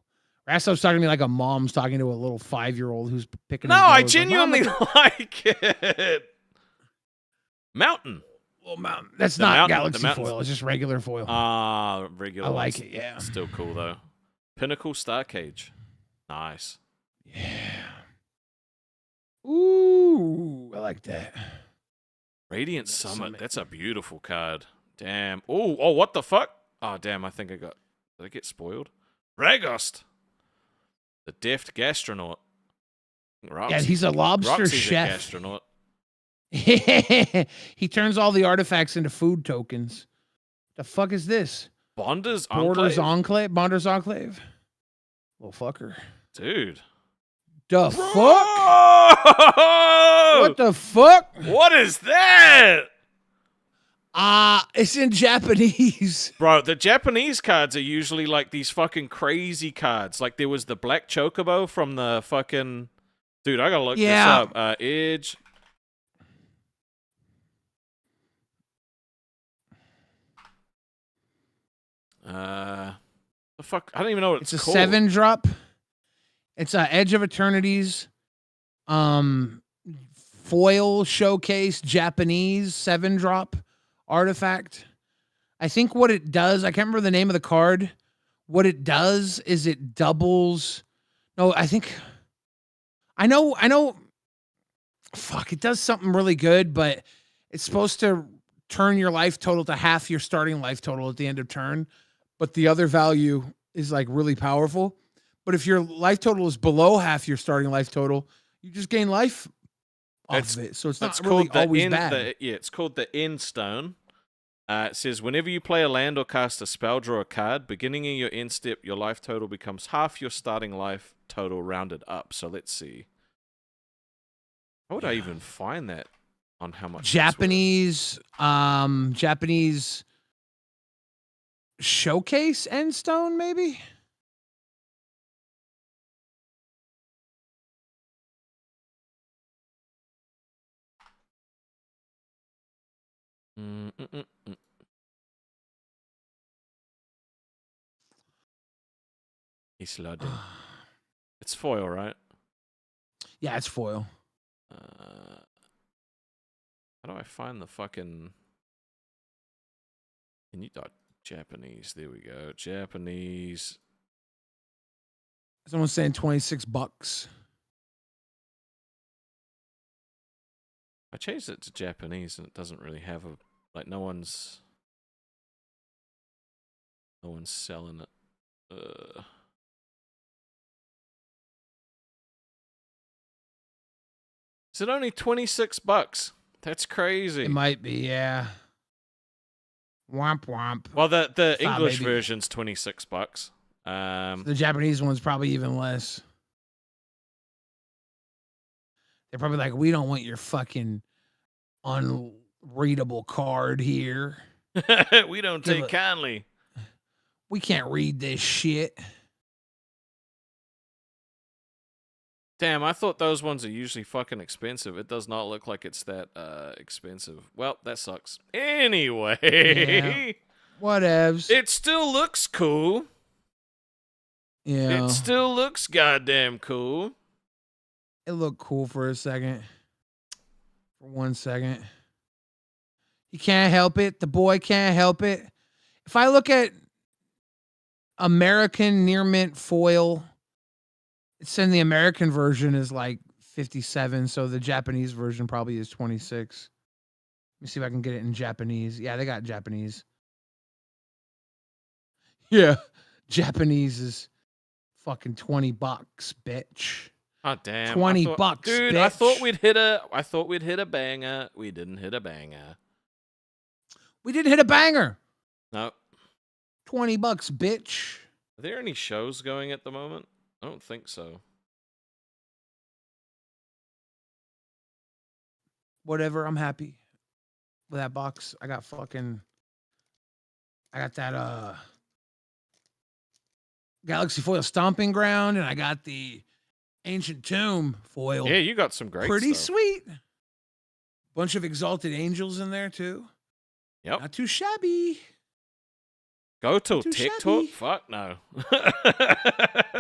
Rastov's talking to me like a mom's talking to a little 5-year-old who's picking. No, his I nose. Like, genuinely "Mom, like it. Mountain. little mountain. That's The not mountain- the galaxy mountain's- foil. It's just regular foil. Ah, regular I like ones. it, yeah. Still cool, though. Pinnacle Star Cage. Nice. Yeah. Ooh, I like that. Radiant Summit. That's a beautiful card. Damn. Oh, what the fuck? Oh, damn, I think did I get spoiled? Ragost. The deft gastronaut. Yeah, he's a lobster Roxy's chef. a gastronaut. He turns all the artifacts into food tokens. The fuck is this? Bonder's Borders Enclave? Bonder's Enclave? Little fucker. Dude. The fuck? Whoa! What the fuck? What is that? It's in Japanese. Bro, the Japanese cards are usually like these fucking crazy cards. Like there was the Black Chocobo from the fucking... Dude, I gotta look this up. Edge. The fuck? I don't even know what it's It's a called. 7-drop. It's Edge of Eternity's foil showcase Japanese 7-drop artifact. I think what it does, I can't remember the name of the card. What it does is it doubles. No, I know. Fuck, it does something really good, but it's supposed to turn your life total to half your starting life total at the end of turn. but the other value is like really powerful. But if your life total is below half your starting life total, you just gain life off of it. So it's not really always bad. It's called the end stone. It says, whenever you play a land or cast a spell, draw a card. Beginning in your end step, your life total becomes half your starting life total rounded up. So let's see. How would I even find that on how much? Japanese showcase end stone, maybe? He's loading. It's foil, right? Yeah, it's foil. How do I find the fucking... Can you dot Japanese? There we go. Japanese. Someone's saying $26. I changed it to Japanese and it doesn't really have a... Like, no one's selling it. Is it only $26? That's crazy. It might be, yeah. Womp womp. Well, the English version's $26. The Japanese one's probably even less. They're probably like, we don't want your fucking unreadable card here. We don't take kindly. We can't read this shit. Damn, I thought those ones are usually fucking expensive. It does not look like it's that expensive. Well, that sucks. Anyway. Yeah. Whatevs. It still looks cool. Yeah. It still looks goddamn cool. It looked cool for a second. For 1 second. He can't help it. The boy can't help it. If I look at American near mint foil, it's in the American version is like 57, so the Japanese version probably is 26. Let me see if I can get it in Japanese. Yeah, they got Japanese. Yeah, Japanese is fucking $20, bitch. Oh damn! $20, dude. bitch. I thought we'd hit a banger. We didn't hit a banger. We didn't hit a banger. No. $20, bitch. Are there any shows going at the moment? I don't think so. Whatever, I'm happy with that box. I got that Galaxy foil stomping ground, and I got the Ancient Tomb foil. Yeah, you got some great pretty stuff. Sweet. Bunch of Exalted Angels in there too. Yep. Not too shabby. Go to too TikTok? shabby. Fuck no.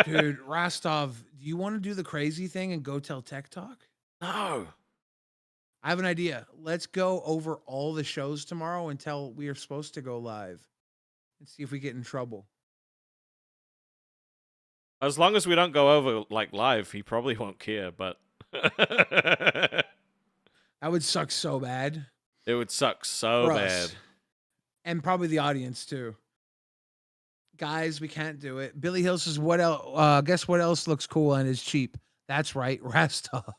Dude, Rostov, do you want to do the crazy thing and go tell Tech Talk? No. I have an idea. Let's go over all the shows tomorrow until we are supposed to go live and see if we get in trouble. As long as we don't go over like live, he probably won't care, but that would suck so bad. It would suck so bad. And probably the audience too. Guys, we can't do it. Billy Hill says, "What else? Guess what else looks cool and is cheap?" That's right, Rastov.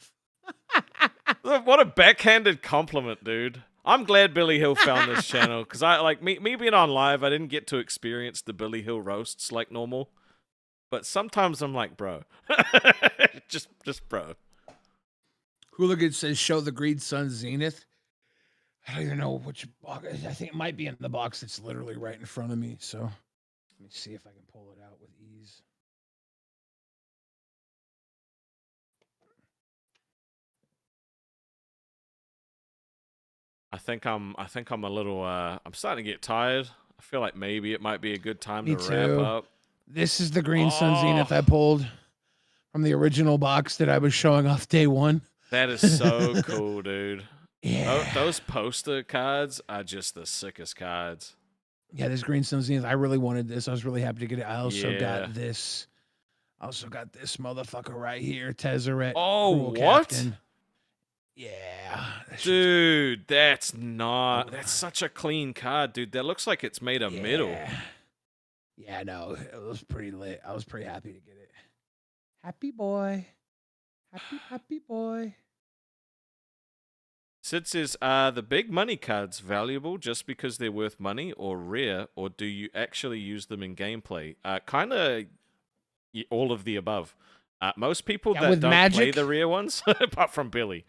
What a backhanded compliment, dude. I'm glad Billy Hill found this channel because I like me being on live. I didn't get to experience the Billy Hill roasts like normal, but sometimes I'm like, bro, just bro. Hooligan says, "Show the Greed Sun Zenith." I don't even know which box. I think it might be in the box that's literally right in front of me. So let me see if I can pull it out with ease. I think I'm a little. I'm starting to get tired. I feel like maybe it might be a good time to wrap up. This is the Green Sun Zenith I pulled from the original box that I was showing off day one. That is so cool, dude. Yeah. Those poster cards are just the sickest cards. Yeah, this Green Sun Zenith. I really wanted this. I was really happy to get it. I also Yeah. got this. I also got this motherfucker right here, Tezzeret. Oh, Cruel what? Captain. Yeah. Dude, that's not. That's such a clean card, dude. That looks like it's made of metal. Yeah, no, it was pretty lit. I was pretty happy to get it. Happy boy. Happy boy. Sid says, are the big money cards valuable just because they're worth money or rare, or do you actually use them in gameplay? Kind of all of the above. Most people that with don't play Magic- the rare ones, apart from Billy.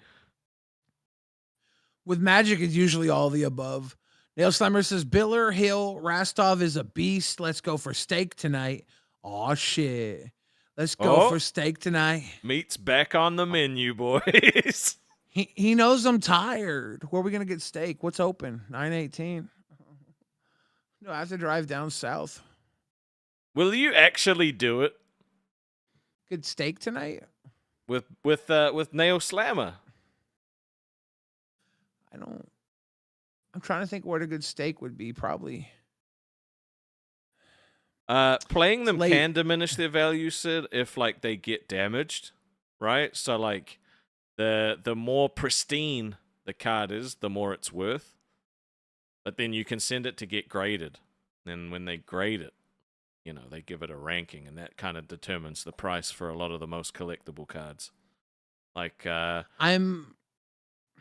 With Magic, it's usually all the above. Nail Slammer says, Biller, Hill, Rastov is a beast. Let's go for steak tonight. Aw, shit. Let's go for steak tonight. Meat's back on the menu, boys. He knows I'm tired. Where are we going to get steak? What's open? 918. No, I have to drive down south. Will you actually do it Good steak tonight? with Nail Slammer? I'm trying to think what a good steak would be. Probably. Playing them Late. can diminish their value, Sid, if like they get damaged, right? So like the more pristine the card is, the more it's worth. But then you can send it to get graded. And when they grade it, you know, they give it a ranking, and that kind of determines the price for a lot of the most collectible cards. Like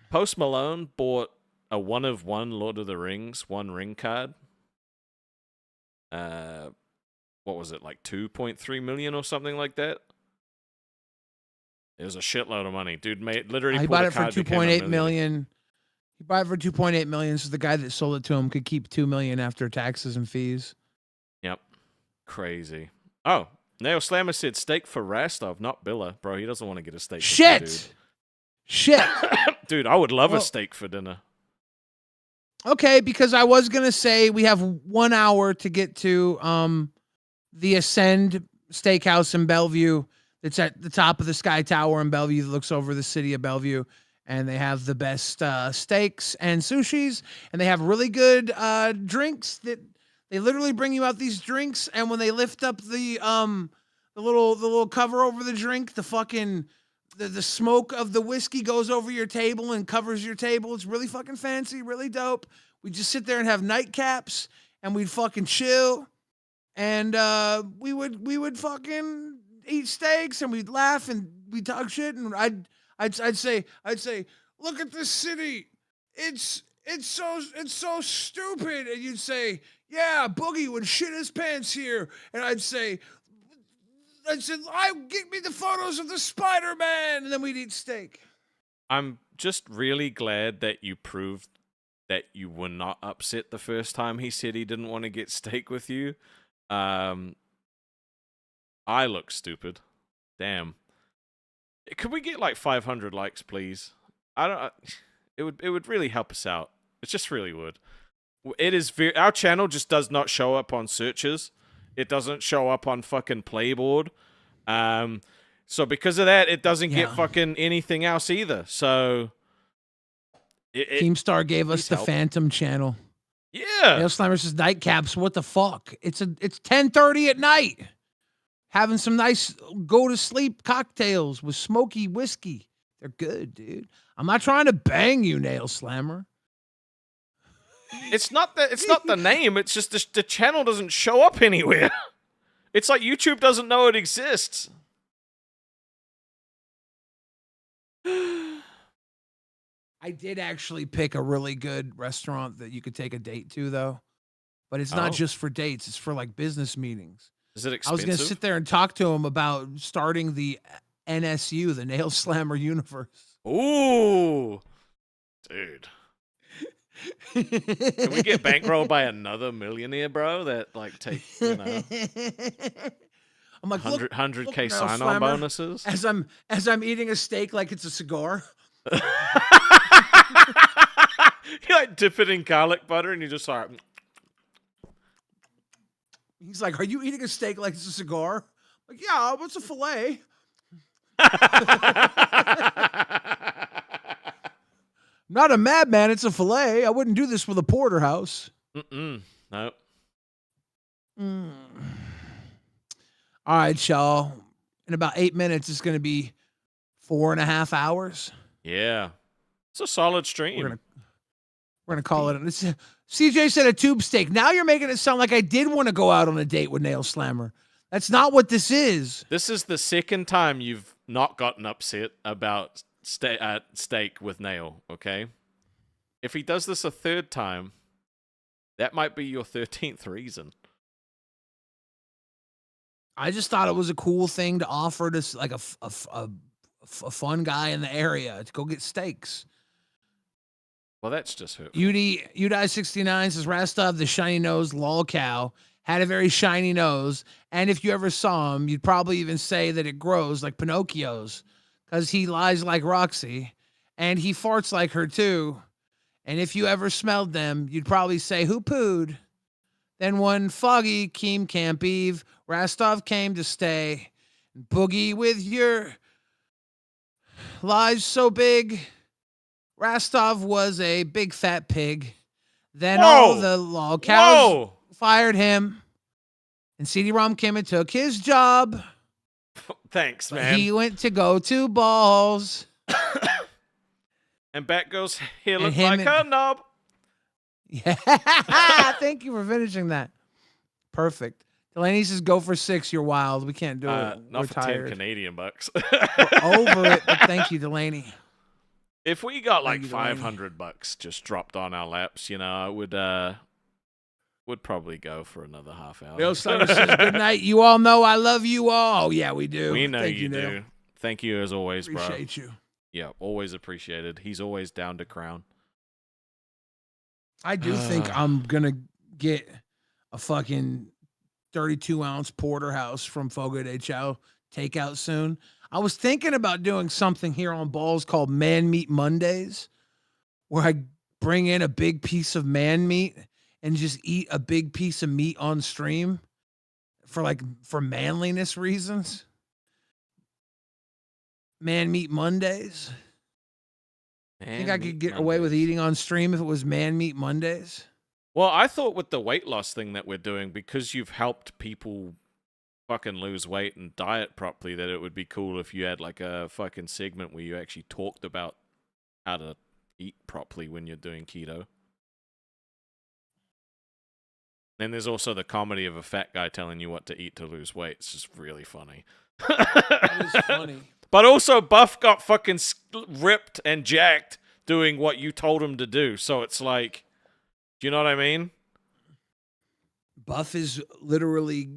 Post Malone bought a 1 of 1 Lord of the Rings 1 ring card. What was it, like 2.3 million or something like that? It was a shitload of money. Dude literally He pulled bought a it for card, became $1 $2.8 million. He bought it for $2.8 million, so the guy that sold it to him could keep $2 million after taxes and fees. Yep. Crazy. Oh, Nail Slammer said steak for Rastov, not Billa. Bro, he doesn't want to get a steak for Shit! Shit! Dude, I would love a steak for dinner. Okay, because I was going to say we have 1 hour to get to the Ascend Steakhouse in Bellevue. It's at the top of the Sky Tower in Bellevue that looks over the city of Bellevue. And they have the best steaks and sushis. And they have really good drinks that they literally bring you out these drinks. And when they lift up the little cover over the drink, the fucking the smoke of the whiskey goes over your table and covers your table. It's really fucking fancy, really dope. We just sit there and have nightcaps and we'd fucking chill. And we would fucking eat steaks and we'd laugh and we'd talk shit. And I'd say, look at this city. It's so stupid. And you'd say, yeah, Boogie would shit his pants here. And I'd say, get me the photos of the Spider-Man. And then we'd eat steak. I'm just really glad that you proved that you were not upset the first time he said he didn't want to get steak with you. I look stupid. Damn. Could we get like 500 likes, please? It would really help us out. It just really would. It is our channel just does not show up on searches. It doesn't show up on fucking Playboard. So because of that, it doesn't get fucking anything else either. So Keemstar gave us the Phantom channel. Yeah. Nail Slammer says nightcaps. What the fuck? It's 10:30 at night. Having some nice go to sleep cocktails with smoky whiskey. They're good, dude. I'm not trying to bang you, Nail Slammer. It's not the name. It's just the channel doesn't show up anywhere. It's like YouTube doesn't know it exists. I did actually pick a really good restaurant that you could take a date to, though. But it's not just for dates. It's for like business meetings. Is it expensive? I was going to sit there and talk to him about starting the NSU, the Nail Slammer Universe. Ooh. Dude. Can we get bankrolled by another millionaire, bro? That like take, I'm like 100K sign-on bonuses. As I'm eating a steak like it's a cigar. You like dip it in garlic butter and you just like. He's like, "Are you eating a steak like it's a cigar?" I'm like, yeah, what's a fillet? Not a madman, it's a fillet. I wouldn't do this with a porterhouse. No. All right, y'all. In about 8 minutes, it's going to be 4.5 hours. Yeah. It's a solid stream. We're gonna call it. CJ said a tube steak. Now you're making it sound like I did want to go out on a date with Nail Slammer. That's not what this is. This is the second time you've not gotten upset about steak with Nail, okay? If he does this a third time, that might be your 13th reason. I just thought it was a cool thing to offer to like a fun guy in the area to go get steaks. Well, that's just hurtful. UDI69 says Rastov, the shiny nose lolcow, had a very shiny nose, and if you ever saw him, you'd probably even say that it grows like Pinocchio's, because he lies like Roxy, and he farts like her too. And if you ever smelled them, you'd probably say, who pooed? Then one foggy Keem Camp Eve, Rastov came to stay. Boogie with your lies so big. Rastov was a big fat pig. Then all the lolcows fired him. And CD-ROM came and took his job. Thanks, man. He went to go to balls. And back goes he looked like a knob. Yeah. Thank you for finishing that. Perfect. Delaney says, go for 6. You're wild. We can't do it. Not We're for tired. 10 Canadian bucks. We're over it, but thank you, Delaney. If we got like Delaney. $500 just dropped on our laps, you know, I would probably go for another half hour. Bill Summer says, good night. You all know I love you all. Oh, yeah, we do. We know Thank you do. Neil. Thank you as always, bro. Appreciate you. Yeah, always appreciated. He's always down to crown. I do think I'm going to get a fucking 32-ounce porterhouse from Fogo de Chao takeout soon. I was thinking about doing something here on Balls called Man Meat Mondays, where I bring in a big piece of man meat and just eat a big piece of meat on stream for manliness reasons. Man Meat Mondays. I think I could get away with eating on stream if it was Man Meat Mondays. Well, I thought with the weight loss thing that we're doing, because you've helped people fucking lose weight and diet properly, that it would be cool if you had like a fucking segment where you actually talked about how to eat properly when you're doing keto. Then there's also the comedy of a fat guy telling you what to eat to lose weight. It's just really funny. It is funny. But also, Buff got fucking ripped and jacked doing what you told him to do. So it's like, do you know what I mean? Buff is literally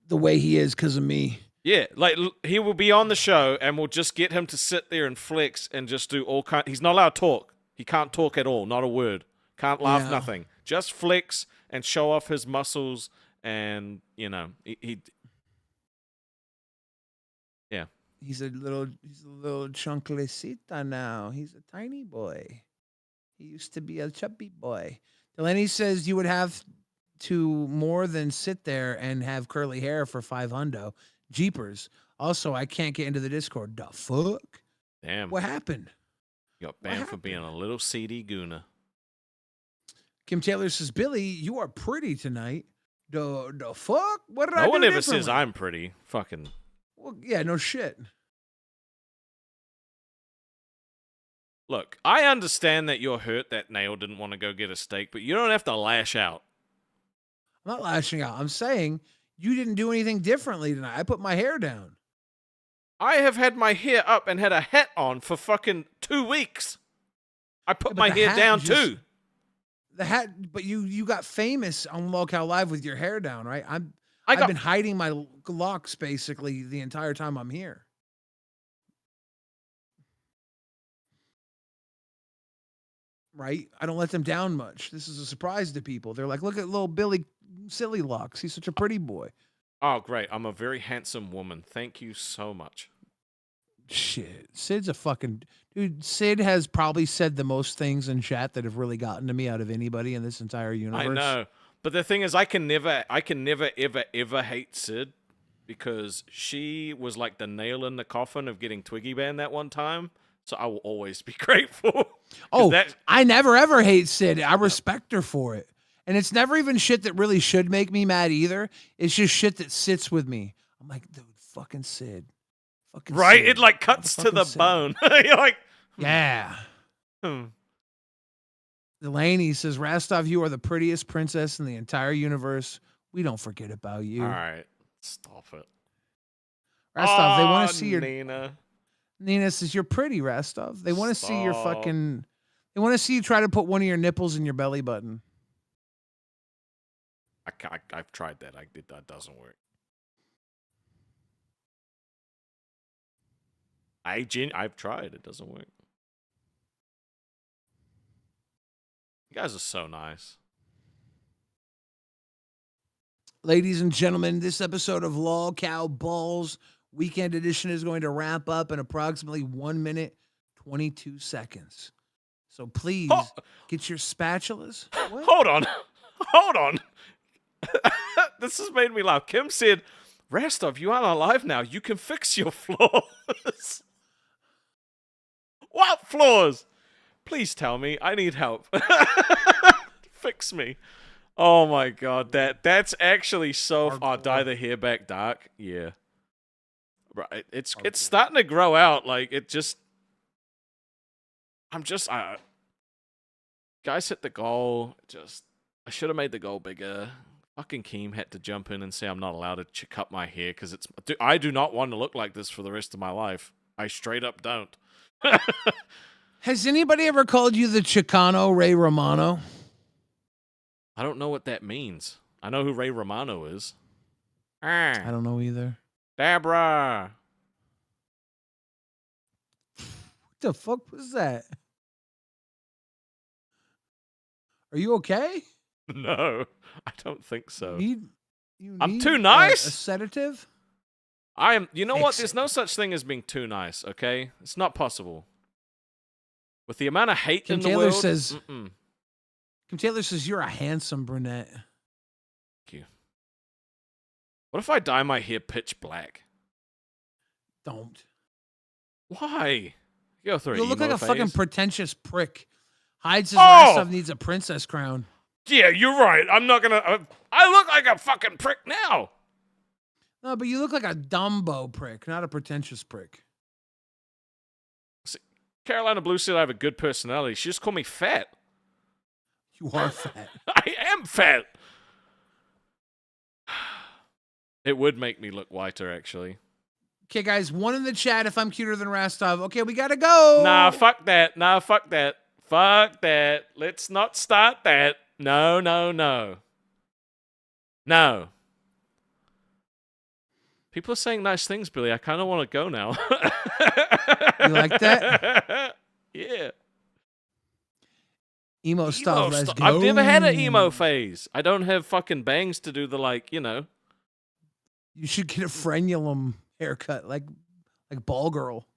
the way he is because of me. Yeah, like he will be on the show and we'll just get him to sit there and flex and just do all kind. He's not allowed to talk. He can't talk at all. Not a word. Can't laugh. Nothing. Just flex and show off his muscles. And you know, he yeah. He's a little chunklecita now. He's a tiny boy. He used to be a chubby boy. Delaney says you would have to more than sit there and have curly hair for $500. Jeepers. Also, I can't get into the Discord. The fuck? Damn. What happened? You got banned for being a little seedy gooner. Kim Taylor says, Billy, you are pretty tonight. The fuck? What did I do? No one ever differently? says I'm pretty. Fucking. Well, yeah, no shit. Look, I understand that you're hurt that Nail didn't want to go get a steak, but you don't have to lash out. I'm not lashing out. I'm saying you didn't do anything differently tonight. I put my hair down. I have had my hair up and had a hat on for fucking 2 weeks. I put my hair down too. The hat, but you got famous on Lolcow Live with your hair down, right? I've been hiding my locks basically the entire time I'm here. Right? I don't let them down much. This is a surprise to people. They're like, look at little Billy Silly Locks. He's such a pretty boy. Oh, great. I'm a very handsome woman. Thank you so much. Shit. Sid's a fucking... Dude, Sid has probably said the most things in chat that have really gotten to me out of anybody in this entire universe. I know. But the thing is, I can never, ever hate Sid because she was like the nail in the coffin of getting Twiggy banned that one time. So I will always be grateful. Oh, I never ever hate Sid. I respect her for it. And it's never even shit that really should make me mad either. It's just shit that sits with me. I'm like, dude, fucking Sid. Fucking right? Sid. It like cuts to the bone. You're like, yeah. Delaney says, Rastov, you are the prettiest princess in the entire universe. We don't forget about you. All right. Stop it. Rastov, they want to see your. Nina. Nina says, you're pretty, Rastov. They want to see your Stop. fucking. They want to see you try to put one of your nipples in your belly button. I've tried that. That doesn't work. I've tried. It doesn't work. You guys are so nice. Ladies and gentlemen, this episode of Lolcow Balls Weekend Edition is going to wrap up in approximately 1 minute, 22 seconds. So please get your spatulas. What? Hold on. Hold on. This has made me laugh. Kim said, Rastov, you are alive now. You can fix your flaws. What flaws? Please tell me. I need help. Fix me. Oh my god. That's actually so... dye the hair back dark? Yeah. Right. It's starting to grow out. Like, it just... guys hit the goal. I should have made the goal bigger. Fucking Keem had to jump in and say I'm not allowed to cut my hair because I do not want to look like this for the rest of my life. I straight up don't. Has anybody ever called you the Chicano Ray Romano? I don't know what that means. I know who Ray Romano is. I don't know either. Deborah. What the fuck was that? Are you okay? No, I don't think so. I'm too nice? A sedative? I am. You know what? Fix There's it. no such thing as being too nice, okay? It's not possible. With the amount of hate Kim in the Taylor world... says, Kim Taylor says, you're a handsome brunette. Thank you. What if I dye my hair pitch black? Don't. Why? You go through You an look like emo a fucking phase? pretentious prick. Hyde says Oh! Rastov needs a princess crown. Yeah, you're right. I'm not gonna... I look like a fucking prick now. No, but you look like a Dumbo prick, not a pretentious prick. Carolina Blue said I have a good personality. She just called me fat. You are fat. I am fat. It would make me look whiter, actually. Okay, guys, one in the chat if I'm cuter than Rastov. Okay, we gotta go. Nah, fuck that. Nah, fuck that. Fuck that. Let's not start that. No, no, no. No. People are saying nice things, Billy. I kind of want to go now. You like that? Yeah. Emo stuff. Let's go. I've never had an emo phase. I don't have fucking bangs to do the, like, you know. You should get a frenulum haircut, like ball girl.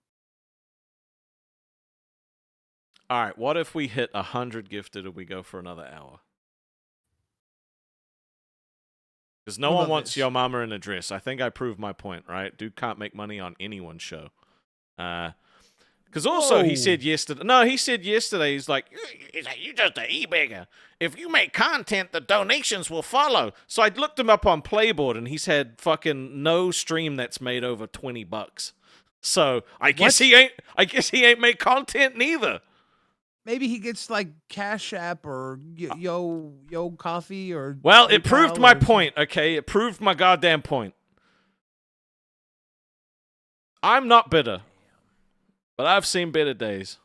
All right, what if we hit 100 gifted and we go for another hour? Because no What one about wants this? Yo Mama in a dress. I think I proved my point, right? Dude can't make money on anyone's show. Because also he Whoa. said yesterday. No, he said yesterday. He's like, you just an e-beggar. If you make content, the donations will follow. So I looked him up on Playboard, and he's had fucking no stream that's made over $20. So I guess he ain't. I guess he ain't made content neither. Maybe he gets like Cash App or Yo Coffee or. Well, it proved PayPal my or something. point. Okay, it proved my goddamn point. I'm not bitter, but I've seen better days.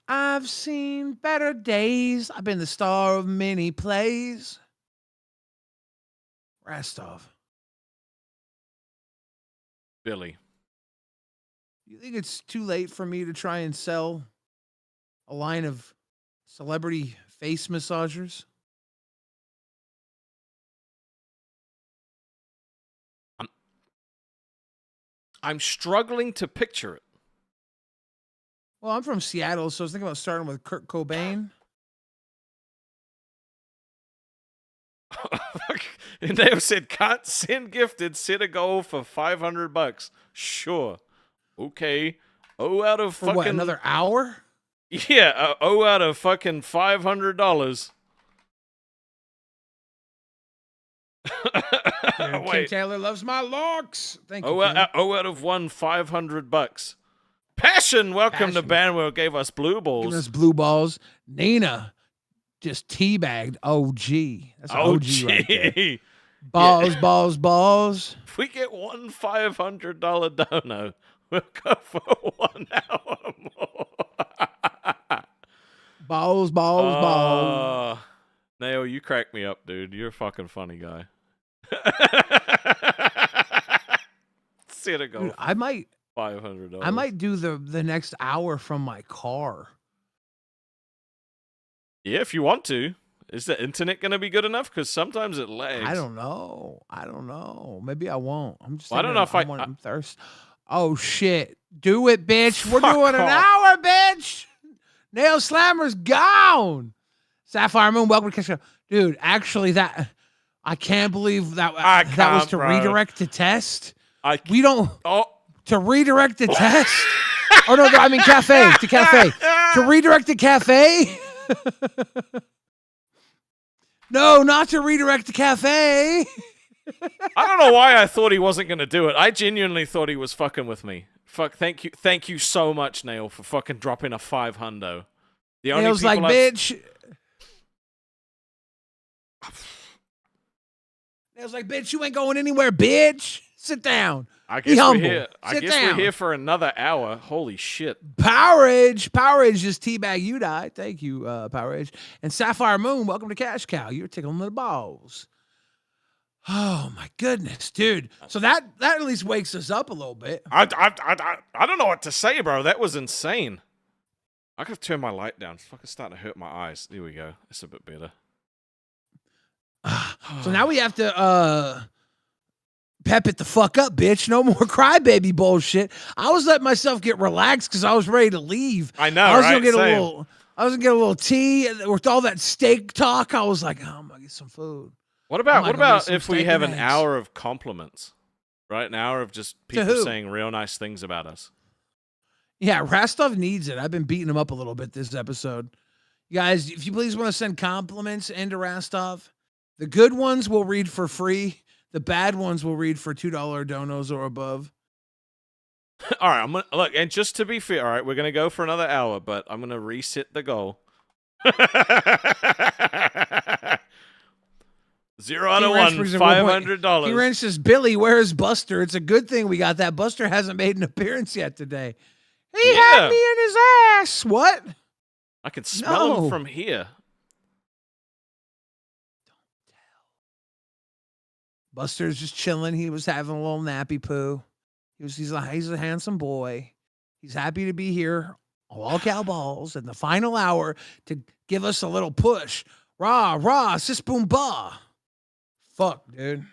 I've seen better days. I've been the star of many plays. Rastov, Billy. you think it's too late for me to try and sell a line of celebrity face massagers? I'm struggling to picture it. Well, I'm from Seattle, so I was thinking about starting with Kurt Cobain. And they have said, can't send gifted, set a goal for $500. Sure. Okay. Oh, out of For fucking... what, another hour? Yeah, out of fucking $500. Kim Wait. Taylor loves my locks. Thank you. Oh, Kim. out of one $500. Passion, welcome to Passion. Banwell, gave us blue Giving balls. us blue balls. Nina just teabagged OG. That's an OG right there. Balls, balls, balls. If we get one $500 dono, we'll go for 1 hour more. Balls, balls, balls. Nail, you crack me up, dude. You're a fucking funny guy. See to go. Dude, I might $500. I might do the next hour from my car. Yeah, if you want to. Is the internet going to be good enough? Because sometimes it lags. I don't know. Maybe I won't. I'm just. Well, I don't know if I'm thirsty. Oh shit! Do it, bitch. We're Fuck doing an off. hour, bitch. Nail Slammer's gone. Sapphire Moon, welcome to Keemstar. Dude, actually, that I can't believe that that was can't, to bro. redirect the test. I We don't Oh. to redirect the test. Oh no, I mean cafe to cafe to redirect the cafe. No, not to redirect the cafe. I don't know why I thought he wasn't going to do it. I genuinely thought he was fucking with me. Fuck, thank you so much, Nail, for fucking dropping a 500. The only Nail's like, people I've- bitch. Nail's like, bitch, you ain't going anywhere, bitch. Sit down. I Be guess humble. we're here. I Sit guess down. we're here for another hour. Holy shit. Powerage just teabag you die. Thank you, Powerage. And Sapphire Moon, welcome to Cash Cow. You're tickling the balls. Oh my goodness, dude. So that at least wakes us up a little bit. I don't know what to say, bro. That was insane. I could have turned my light down. It's fucking starting to hurt my eyes. There we go. It's a bit better. So now we have to pep it the fuck up, bitch. No more crybaby bullshit. I was letting myself get relaxed because I was ready to leave. I know, I was right? gonna get Same. I was gonna get a little tea and with all that steak talk. I was like, oh, I'm gonna get some food. What about like, what I'm gonna get about some if we steak have and an eggs. hour of compliments? Right? An hour of just people who? saying real nice things about us. Yeah, Rastov needs it. I've been beating him up a little bit this episode. You guys, if you please want to send compliments into Rastov, the good ones we'll read for free. The bad ones we'll read for $2 donos or above. All right, I'm gonna look, and just to be fair, all right, we're gonna go for another hour, but I'm gonna reset the goal. 0 out of 1, $500. He wrenched says, Billy, where's Buster? It's a good thing we got that. Buster hasn't made an appearance yet today. He had me in his ass. What? I can smell No. him from here. Buster's just chilling. He was having a little nappy poo. He's a handsome boy. He's happy to be here. All cowballs in the final hour to give us a little push. Rah, rah, sis boom bah. Fuck, dude.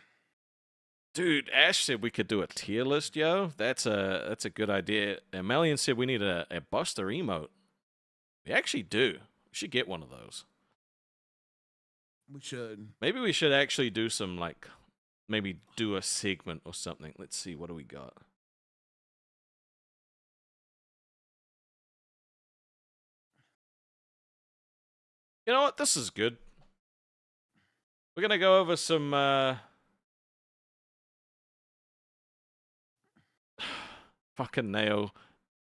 Dude, Ash said we could do a tier list, yo. That's a good idea. And Melian said we need a Buster emote. We actually do. We should get one of those. We should. Maybe we should actually do some, like, maybe do a segment or something. Let's see, what do we got? You know what? This is good. We're going to go over some, fucking Nail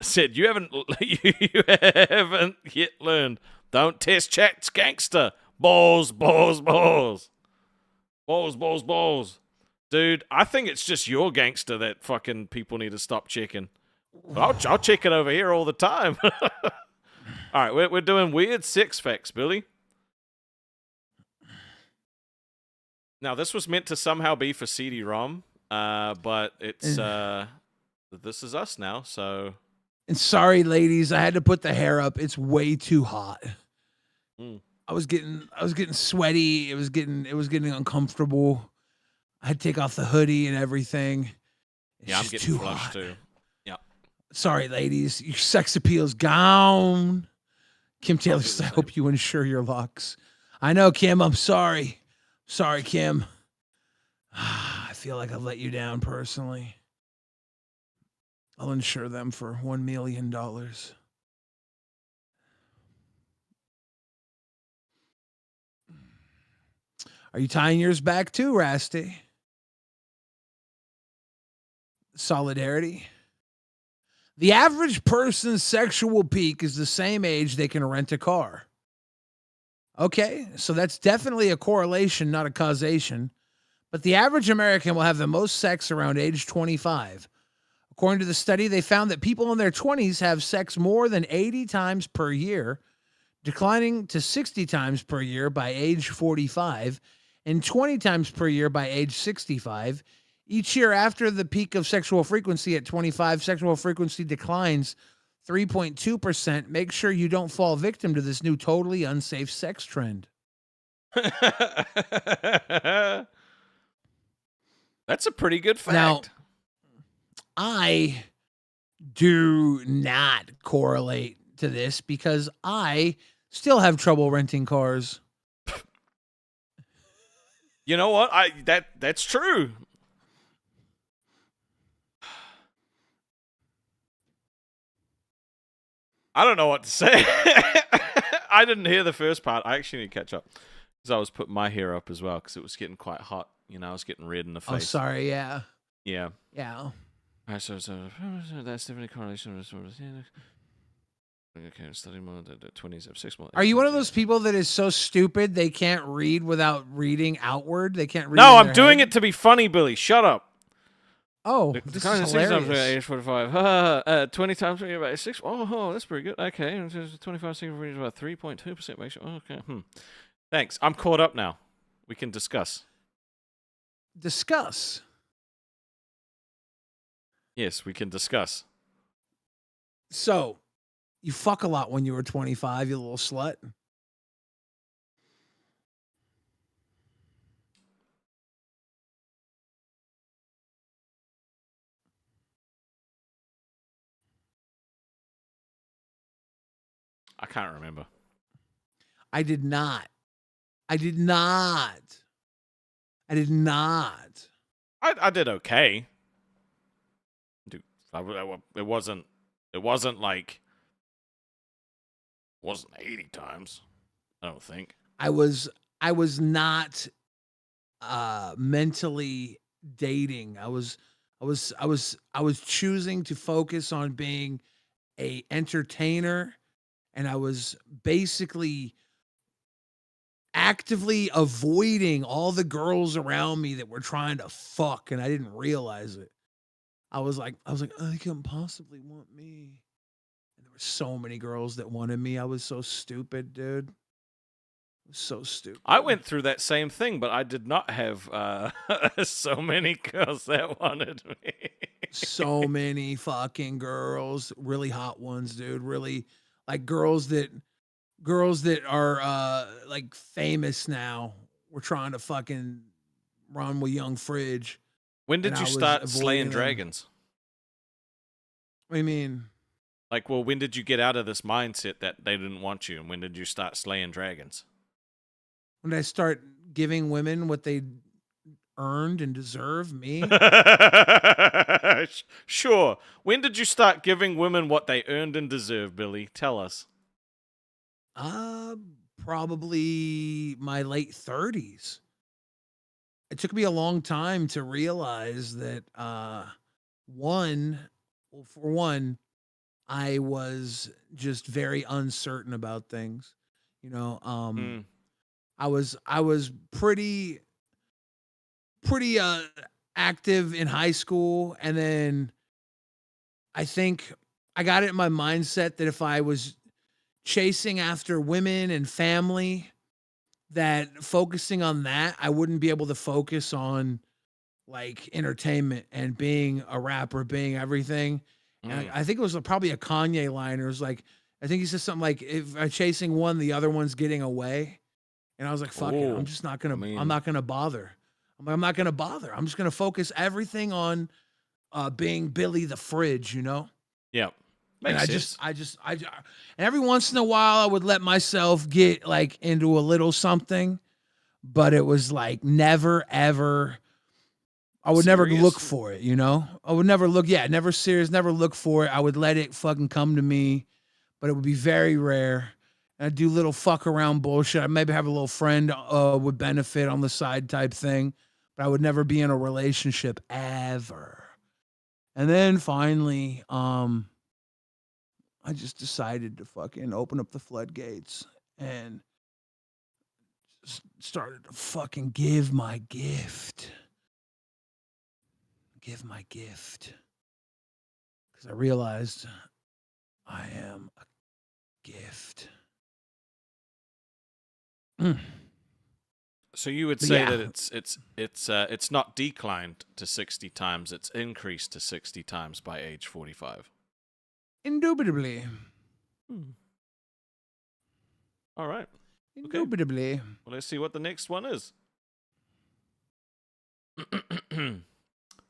said, you haven't yet learned. Don't test chat's gangster. Balls, balls, balls. Balls, balls, balls. Dude, I think it's just your gangster that fucking people need to stop checking. I'll check it over here all the time. All right, we're doing weird sex facts, Billy. Now, this was meant to somehow be for CD-ROM, but it's this is us now, so. And sorry, ladies, I had to put the hair up. It's way too hot. I was getting sweaty. It was getting uncomfortable. I had to take off the hoodie and everything. It's Yeah, I'm just getting too flushed hot. too. Yeah. Sorry, ladies. Your sex appeal's gone. Kim Taylor says, I hope you insure your locks. I know, Kim. I'm sorry. Sorry, Kim. I feel like I've let you down personally. I'll insure them for $1 million. Are you tying yours back too, Rasty? Solidarity. The average person's sexual peak is the same age they can rent a car. Okay, so that's definitely a correlation, not a causation. But the average American will have the most sex around age 25. According to the study, they found that people in their 20s have sex more than 80 times per year, declining to 60 times per year by age 45 and 20 times per year by age 65. Each year after the peak of sexual frequency at 25, sexual frequency declines 3.2%. Make sure you don't fall victim to this new totally unsafe sex trend. That's a pretty good fact. Now, I do not correlate to this because I still have trouble renting cars. You know what? That's true. I don't know what to say. I didn't hear the first part. I actually need to catch up because I was putting my hair up as well because it was getting quite hot. You know, I was getting red in the face. Oh, sorry. Yeah. Yeah. Yeah. All right, so that's definitely correlation. Okay, study mode. The 20s have 6 more. Are you one of those people that is so stupid they can't read without reading outward? They can't read. No, I'm doing it to be funny, Billy. Shut up. Oh, this is hilarious. Age 45. 20 times about 6. Oh, that's pretty good. Okay, 25 single range about 3.2%. Make sure. Okay. Thanks. I'm caught up now. We can discuss. Discuss. Yes, we can discuss. So, you fuck a lot when you were 25, you little slut. I can't remember. I did not. I did not. I did okay. Dude, it wasn't like 80 times. I don't think. I was not mentally dating. I was choosing to focus on being a entertainer, and I was basically actively avoiding all the girls around me that were trying to fuck, and I didn't realize it. I was like, they couldn't possibly want me. And there were so many girls that wanted me. I was so stupid, dude. I was so stupid. I went through that same thing, but I did not have so many girls that wanted me. So many fucking girls, really hot ones, dude. Really, like girls that are like famous now. We're trying to fucking run with Young Fridge. When did you start slaying dragons? What do you mean? Like, well, when did you get out of this mindset that they didn't want you, and when did you start slaying dragons? When did I start giving women what they earned and deserve? Me? Sure. When did you start giving women what they earned and deserved, Billy? Tell us. Probably my late 30s. It took me a long time to realize that, for one, I was just very uncertain about things. You know, I was pretty active in high school, and then I think I got it in my mindset that if I was chasing after women and family, that focusing on that, I wouldn't be able to focus on like entertainment and being a rapper, being everything. And I think it was probably a Kanye line. It was like, I think he said something like, if I'm chasing one, the other one's getting away. And I was like, fuck it. I'm just not going to, I'm not going to bother. I'm not going to bother. I'm just going to focus everything on being Billy the Fridge, you know? Yeah. And I just, and every once in a while I would let myself get like into a little something, but it was like never, ever, I would never look for it, you know? I would never look, never serious, never look for it. I would let it fucking come to me, but it would be very rare. And I'd do little fuck around bullshit. I'd maybe have a little friend would benefit on the side type thing, but I would never be in a relationship ever. And then finally, I just decided to fucking open up the floodgates and started to fucking give my gift. Give my gift. Because I realized I am a gift. So you would say that it's not declined to 60 times, it's increased to 60 times by age 45. Indubitably. All right. Indubitably. Well, let's see what the next one is.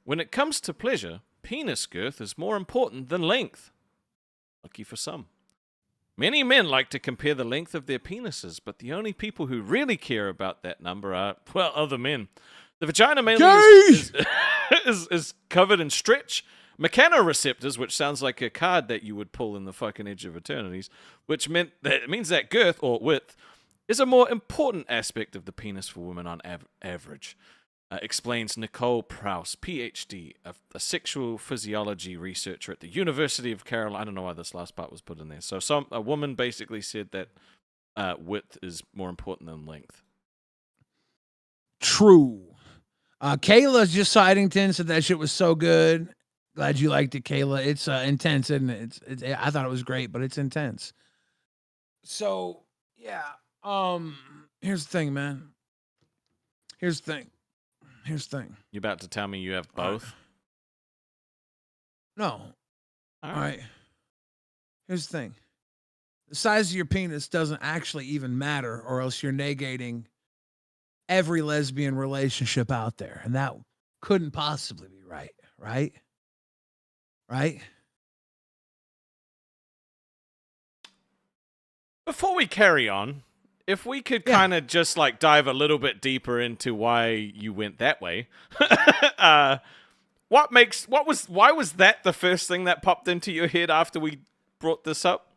When it comes to pleasure, penis girth is more important than length. Lucky for some. Many men like to compare the length of their penises, but the only people who really care about that number are, well, other men. The vagina mainly is covered in stretch, mechanoreceptors, which sounds like a card that you would pull in the fucking Edge of Eternities, which means that girth, or width, is a more important aspect of the penis for women on average. Explains Nicole Prouse, PhD, a sexual physiology researcher at the University of Carolina. I don't know why this last part was put in there. So a woman basically said that width is more important than length. True. Kayla just Sidington said that shit was so good. Glad you liked it, Kayla. It's intense, isn't it? It's I thought it was great, but it's intense. So yeah. Here's the thing, man. Here's the thing. You about to tell me you have both? No. All right. Here's the thing. The size of your penis doesn't actually even matter, or else you're negating every lesbian relationship out there. And that couldn't possibly be right. Right? Before we carry on, if we could kind of just like dive a little bit deeper into why you went that way, why was that the first thing that popped into your head after we brought this up?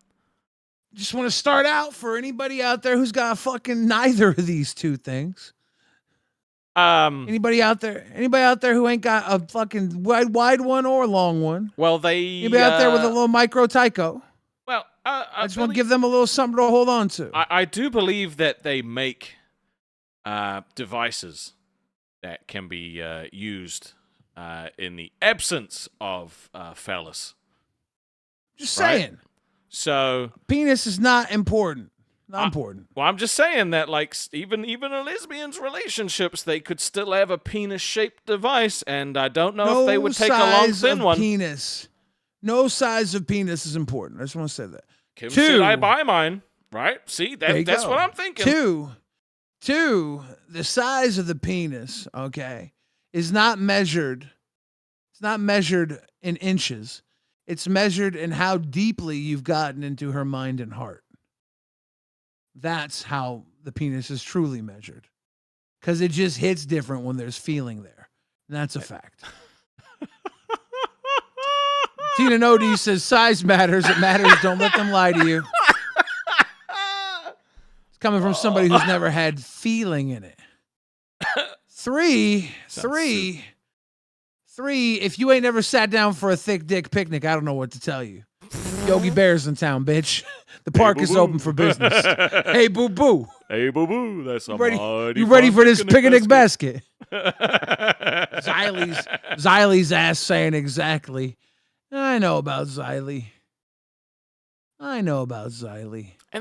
Just want to start out for anybody out there who's got fucking neither of these two things. Anybody out there who ain't got a fucking wide one or long one? Well, anybody out there with a little micro tycho? Well, I just want to give them a little something to hold on to. I do believe that they make devices that can be used in the absence of phallus. Just saying. So penis is not important. Not important. Well, I'm just saying that, like, even in lesbians' relationships, they could still have a penis-shaped device, and I don't know if they would take a long, thin one. Penis. No size of penis is important. I just want to say that. Kim said I buy mine, right? See, that's what I'm thinking. Two, the size of the penis, okay, is not measured. It's not measured in inches. It's measured in how deeply you've gotten into her mind and heart. That's how the penis is truly measured. Because it just hits different when there's feeling there. And that's a fact. Tina Nodi says size matters. It matters. Don't let them lie to you. It's coming from somebody who's never had feeling in it. Three, if you ain't never sat down for a thick dick picnic, I don't know what to tell you. Yogi Bear's in town, bitch. The park is open for business. Hey, boo-boo. Hey, boo-boo. That's you ready for this picnic basket? Xylie's ass saying exactly. I know about Xylie. And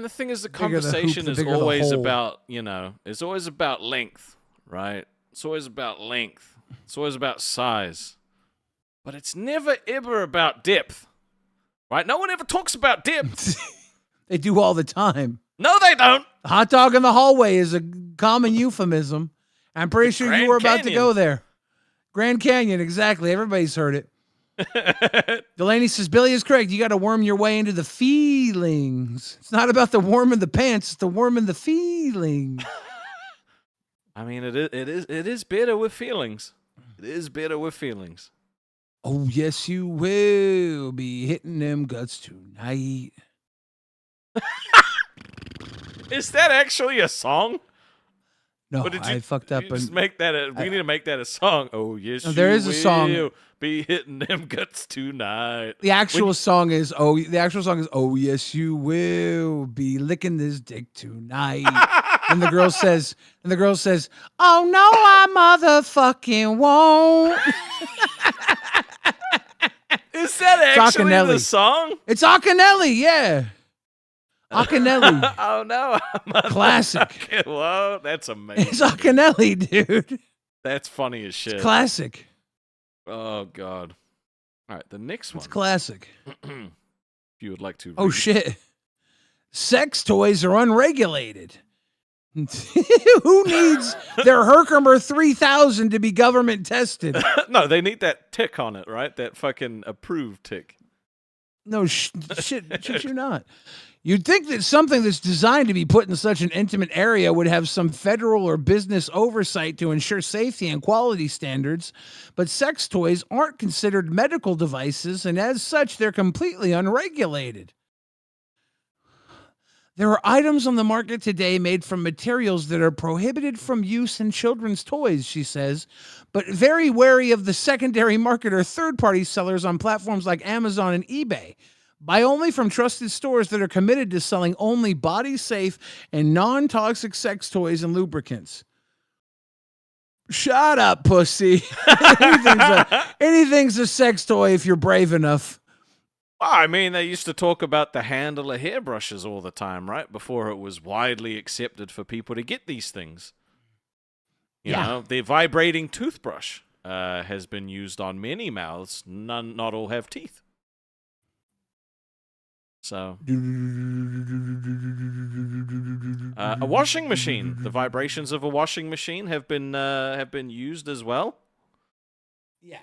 the thing is, the conversation is always about, it's always about length, right? It's always about length. It's always about size. But it's never, ever about depth. Right? No one ever talks about depth. They do all the time. No, they don't. Hot dog in the hallway is a common euphemism. I'm pretty sure you were about to go there. Grand Canyon, exactly. Everybody's heard it. Delaney says, Billy is correct. You got to worm your way into the feelings. It's not about the worm in the pants. It's the worm in the feelings. I mean, it is better with feelings. It is better with feelings. Oh, yes, you will be hitting them guts tonight. Is that actually a song? No, Or did I fucked up. You just And make that. We need to make that a song. Oh yes, No, there you is a song. will be hitting them guts tonight. the actual song is oh yes you will be licking this dick tonight. And the girl says oh no I motherfucking won't. Is that actually the Akinelli. song? It's Akinelli, yeah. Akinelli. Oh no, Classic. Whoa, that's amazing. It's Akinelli, dude. That's funny as shit. It's classic. Oh god. All right, the next one. It's classic. If you would like to. Oh read. shit. Sex toys are unregulated. Who needs their Herkimer 3000 to be government tested? No, they need that tick on it, right? That fucking approved tick. No, shit, you're not. You'd think that something that's designed to be put in such an intimate area would have some federal or business oversight to ensure safety and quality standards, but sex toys aren't considered medical devices, and as such, they're completely unregulated. There are items on the market today made from materials that are prohibited from use in children's toys, she says, but very wary of the secondary market or third-party sellers on platforms like Amazon and eBay. Buy only from trusted stores that are committed to selling only body-safe and non-toxic sex toys and lubricants. Shut up, pussy. Anything's a sex toy if you're brave enough. Well, I mean, they used to talk about the handle of hairbrushes all the time, right? Before it was widely accepted for people to get these things. You know, the vibrating toothbrush has been used on many mouths. Not all have teeth. So, a washing machine. The vibrations of a washing machine have been used as well. Yeah.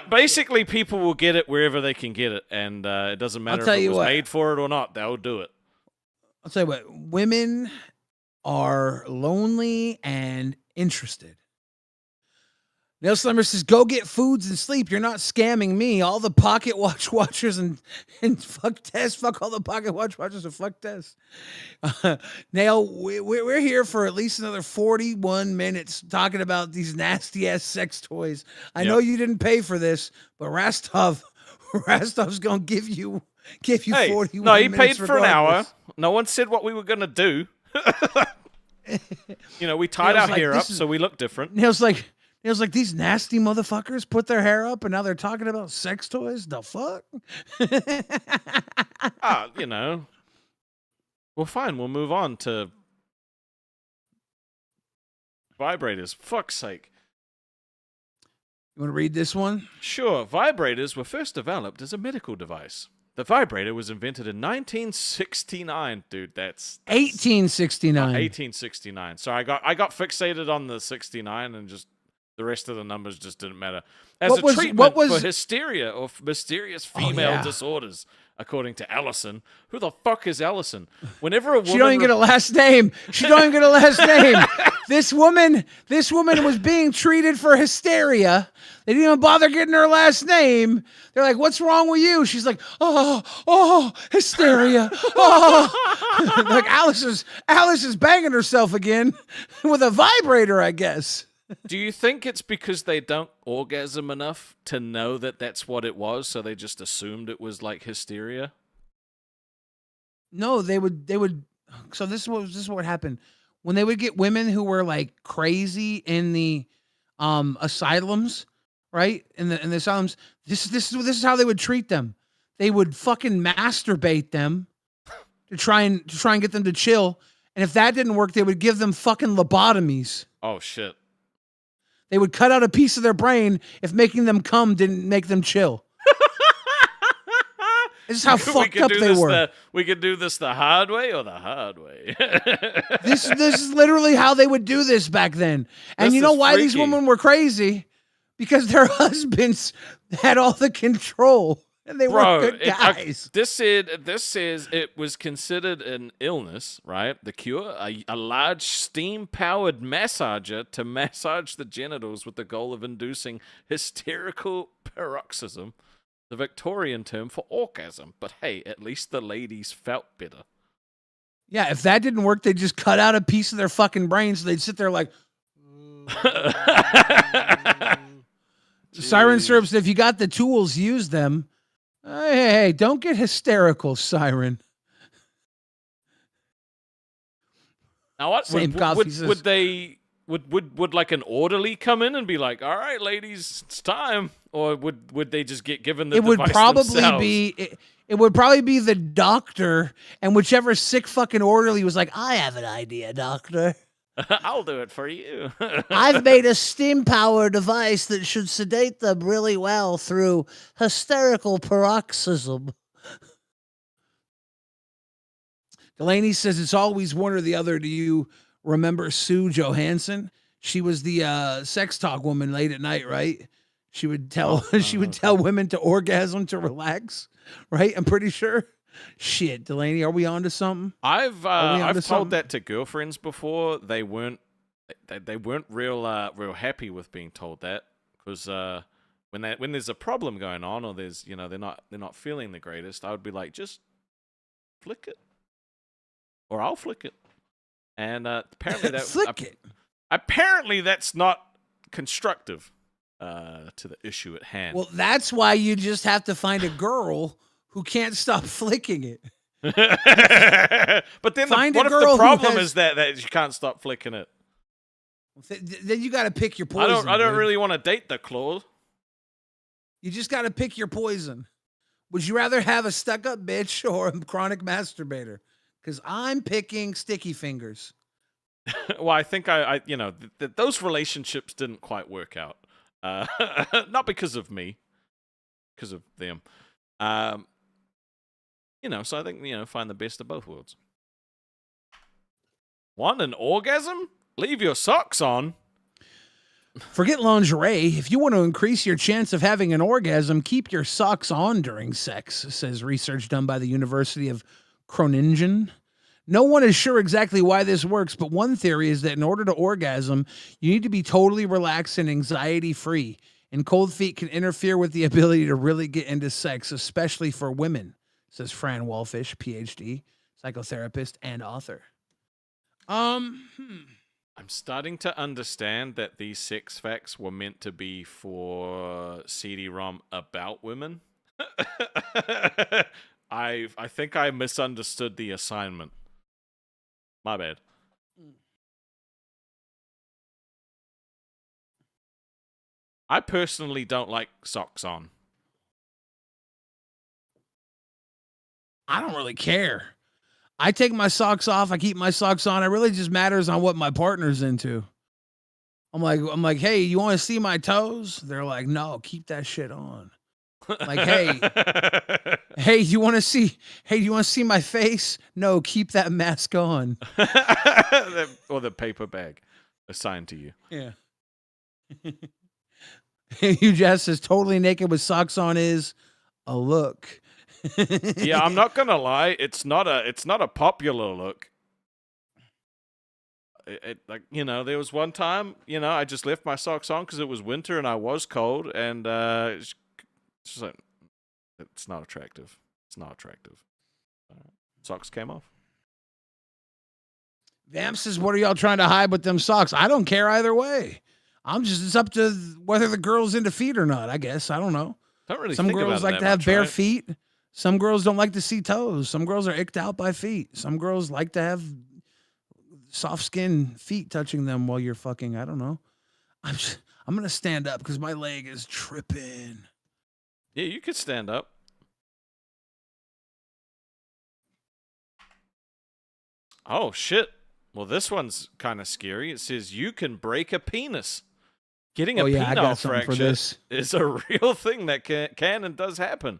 Basically, people will get it wherever they can get it, and it doesn't matter if it was made for it or not. They'll do it. I'll tell you what. Women are lonely and interested. Nail Slimmer says, go get foods and sleep. You're not scamming me. All the pocket watch watchers and fuck Tess. Fuck all the pocket watch watchers and fuck Tess. Nail, we're here for at least another 41 minutes talking about these nasty-ass sex toys. I know you didn't pay for this, but Rastov's going to give you 41 minutes. No, he paid for an hour. regardless. No one said what we were going to do. We tied our hair up so we look different. Nail's like, these nasty motherfuckers put their hair up and now they're talking about sex toys? The fuck? Well, fine. We'll move on to vibrators. Fuck's sake. You want to read this one? Sure. Vibrators were first developed as a medical device. The vibrator was invented in 1969. Dude, that's 1869. 1869. Sorry, I got fixated on the 69 and just the rest of the numbers just didn't matter. As treatment for hysteria or mysterious female disorders, according to Allison. Who the fuck is Allison? Whenever a woman... She don't even get a last name. This woman was being treated for hysteria. They didn't even bother getting her last name. They're like, what's wrong with you? She's like, hysteria. Oh. Like Alice is banging herself again with a vibrator, I guess. Do you think it's because they don't orgasm enough to know that that's what it was, so they just assumed it was like hysteria? No, they would. So this is what happened when they would get women who were like crazy in the asylums, right? In the asylums, this is how they would treat them. They would fucking masturbate them to try and get them to chill, and if that didn't work, they would give them fucking lobotomies. Oh shit. They would cut out a piece of their brain if making them come didn't make them chill. This is how fucked up they were. We could do this the hard way or the hard way. This is literally how they would do this back then. And you know why these women were crazy? Because their husbands had all the control. And they were good guys. This says it was considered an illness, right? The cure, a large steam-powered massager to massage the genitals with the goal of inducing hysterical paroxysm, the Victorian term for orgasm. But hey, at least the ladies felt better. Yeah, if that didn't work, they'd just cut out a piece of their fucking brain so they'd sit there like, Siren Syrup said, if you got the tools, use them. Hey, don't get hysterical, Siren. Now what? Same Would, coffee would, says- would they... Would like an orderly come in and be like, all right, ladies, it's time? Or would they just get given the It would device probably themselves? be... It would probably be the doctor, and whichever sick fucking orderly was like, I have an idea, doctor. I'll do it for you. I've made a steam-powered device that should sedate them really well through hysterical paroxysm. Delaney says it's always one or the other. Do you remember Sue Johansson? She was the sex talk woman late at night, right? She would tell tell women to orgasm to relax, right? I'm pretty sure. Shit, Delaney, are we on to something? I've onto told something? that to girlfriends before. They weren't real happy with being told that, because when there's a problem going on, or there's they're not feeling the greatest, I would be like, just flick it, or I'll flick it. And apparently that Flick it. Apparently that's not constructive to the issue at hand. Well, that's why you just have to find a girl who can't stop flicking it. But then Find a what if girl the who problem has- is that you can't stop flicking it? Then you got to pick your poison. I don't dude. really want to date the Claude. You just got to pick your poison. Would you rather have a stuck-up bitch or a chronic masturbator? Because I'm picking sticky fingers. Well, I think those relationships didn't quite work out. Not because of me, because of them. So I think, find the best of both worlds. Want an orgasm? Leave your socks on. Forget lingerie. If you want to increase your chance of having an orgasm, keep your socks on during sex, says research done by the University of Groningen. No one is sure exactly why this works, but one theory is that in order to orgasm, you need to be totally relaxed and anxiety-free. And cold feet can interfere with the ability to really get into sex, especially for women, says Fran Wallfish, PhD, psychotherapist and author. I'm starting to understand that these sex facts were meant to be for CD-ROM about women. I think I misunderstood the assignment. My bad. I personally don't like socks on. I don't really care. I take my socks off. I keep my socks on. It really just matters on what my partner's into. I'm like, hey, you want to see my toes? They're like, no, keep that shit on. Like, hey, you want to see my face? No, keep that mask on. Or the paper bag assigned to you. Yeah. Hugh Jess says totally naked with socks on is a look. Yeah, I'm not gonna lie. It's not a popular look. There was one time, I just left my socks on because it was winter and I was cold, and it's just like, it's not attractive. It's not attractive. Socks came off. Vamp says, what are y'all trying to hide with them socks? I don't care either way. It's up to whether the girl's into feet or not, I guess. I don't know. Don't really Some think about girls it like that to have much, bare right? feet. Some girls don't like to see toes. Some girls are icked out by feet. Some girls like to have soft skin feet touching them while you're fucking. I don't know. I'm going to stand up because my leg is tripping. Yeah, you could stand up. Oh, shit. Well, this one's kind of scary. It says you can break a penis. Getting a I penile got something for fracture this. is a real thing that can and does happen.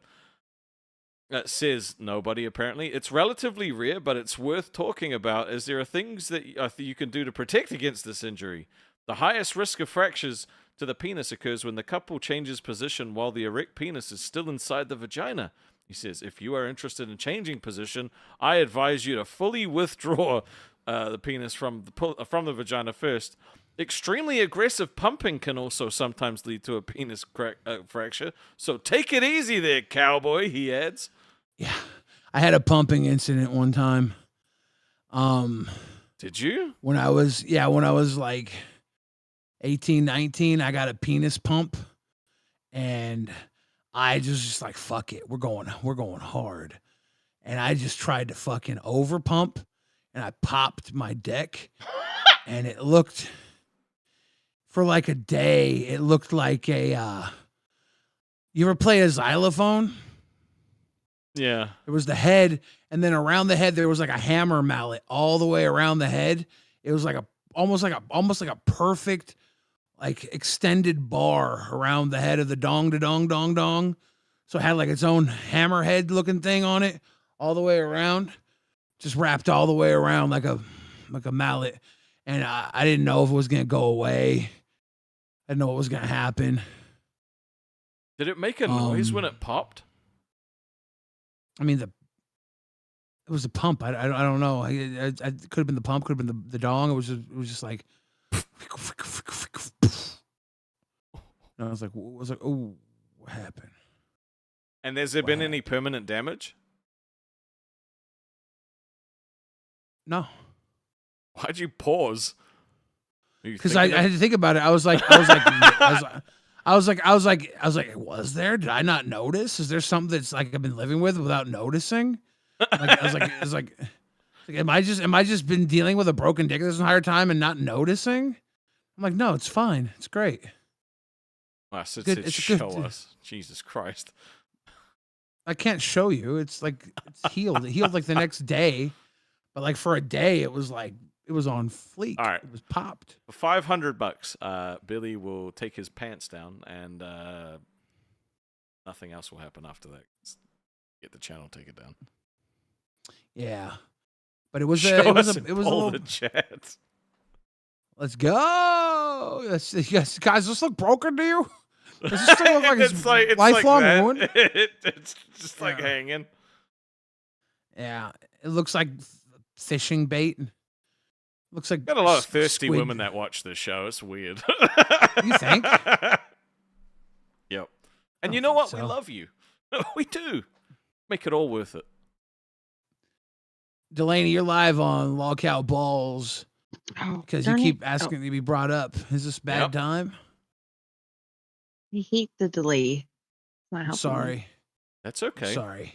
It says nobody, apparently. It's relatively rare, but it's worth talking about, as there are things that you can do to protect against this injury. The highest risk of fractures to the penis occurs when the couple changes position while the erect penis is still inside the vagina. He says, if you are interested in changing position, I advise you to fully withdraw the penis from the vagina first. Extremely aggressive pumping can also sometimes lead to a penis fracture. So take it easy there, cowboy, he adds. Yeah. I had a pumping incident one time. Did you? When I was like 18, 19, I got a penis pump, and I just like, fuck it, we're going hard, and I just tried to fucking over pump, and I popped my dick, and it looked for like a day. It looked like a. You ever play a xylophone? Yeah. There was the head, and then around the head there was like a hammer mallet all the way around the head. It was like almost like a perfect, like extended bar around the head of the dong to dong dong dong. So it had like its own hammerhead looking thing on it all the way around, just wrapped all the way around like a mallet. And I didn't know if it was gonna go away. I didn't know what was gonna happen. Did it make a noise when it popped? I mean, it was the pump. I don't know. It could have been the pump. Could have been the dong. It was just like. And I was like, oh, what happened? And has there been any permanent damage? No. Why'd you pause? Because I had to think about it. I was like, was there? Did I not notice? Is there something that's like I've been living with without noticing? Like, I was like, am I just been dealing with a broken dick this entire time and not noticing? I'm like, no, it's fine. It's great. I said, Good. It's show good. us. Jesus Christ. I can't show you. It's like it's healed. It healed like the next day, but like for a day, it was like it was on fleek. All right. It was popped. For $500, Billy will take his pants down, and nothing else will happen after that. Get the channel taken down. Yeah, but it was Show it us was in a all little. the chat. Let's go. Yes, guys, this look broken to you? Does this still look like it's lifelong like ruin? It's just like hanging. Yeah, it looks like fishing bait. Looks like Got a lot of thirsty squid. women that watch this show. It's weird. You think? Yep. And you know what? so. We love you. We do. Make it all worth it. Delaney, you're live on Lolcow Balls because you darn keep it. asking to be brought up. Is this bad Yep. time? I hate the delay. It's not helping me. Sorry. That's okay. Sorry.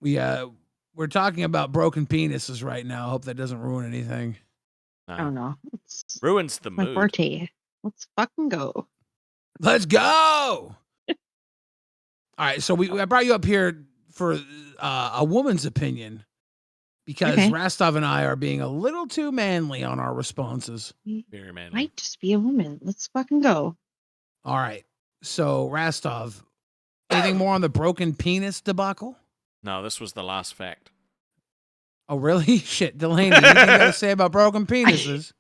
We're talking about broken penises right now. I hope that doesn't ruin anything. No. Oh no, it's Ruins the my mood. forte. Let's fucking go. Let's go. All right, so I brought you up here for a woman's opinion because Okay. Rastov and I are being a little too manly on our responses. Very manly. Might just be a woman. Let's fucking go. All right, so Rastov, anything more on the broken penis debacle? No, this was the last fact. Oh, really? Shit, Delaney, anything you got to say about broken penises?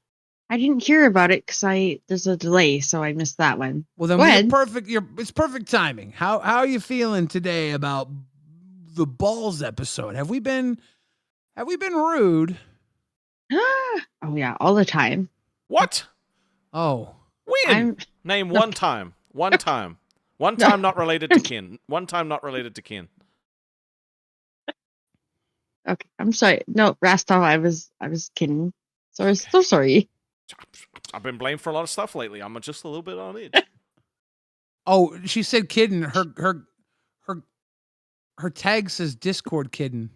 I didn't hear about it because there's a delay, so I missed that one. Well, then Go ahead. it's perfect timing. How are you feeling today about the balls episode? Have we been rude? Oh yeah, all the time. What? Oh, When? Name one time. One time. One time not related to kin. One time not related to kin. Okay, I'm sorry. No, Rastov, I was kidding. So sorry. I've been blamed for a lot of stuff lately. I'm just a little bit on edge. oh, she said kidding. Her tag says Discord kidding. Is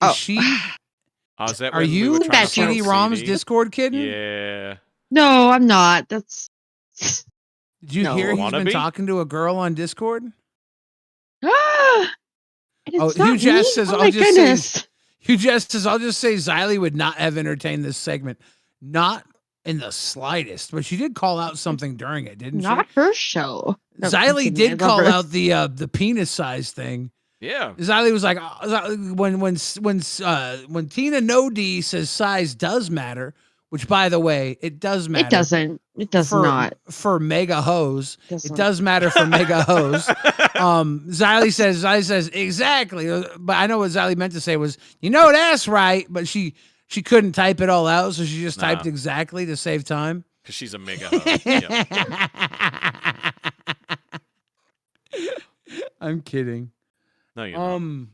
Oh. she? Is that Are when we you were trying to That's sell CD-ROM's CD? Discord kidding? Yeah. No, I'm not. That's Did you No. hear he's Wanna been be? talking to a girl on Discord? And it's Oh, not Hugh Jess me? says, oh I'll my just goodness. say, Hugh Jess says, I'll just say Xylee would not have entertained this segment. Not in the slightest, but she did call out something during it, didn't Not her show. No, I'm Xylee kidding. did I love call her. out the penis size thing. Yeah. Xylee was like, when Tina No D says size does matter, which by the way, it does matter. It doesn't. It does for, not. for mega hoes. It Doesn't. does matter for mega hoes. Xylee says exactly, but I know what Xylee meant to say was, that's right, but she couldn't type it all out, so she just typed exactly to save time. Because she's a mega hoe. Yep. I'm kidding. No, you're not.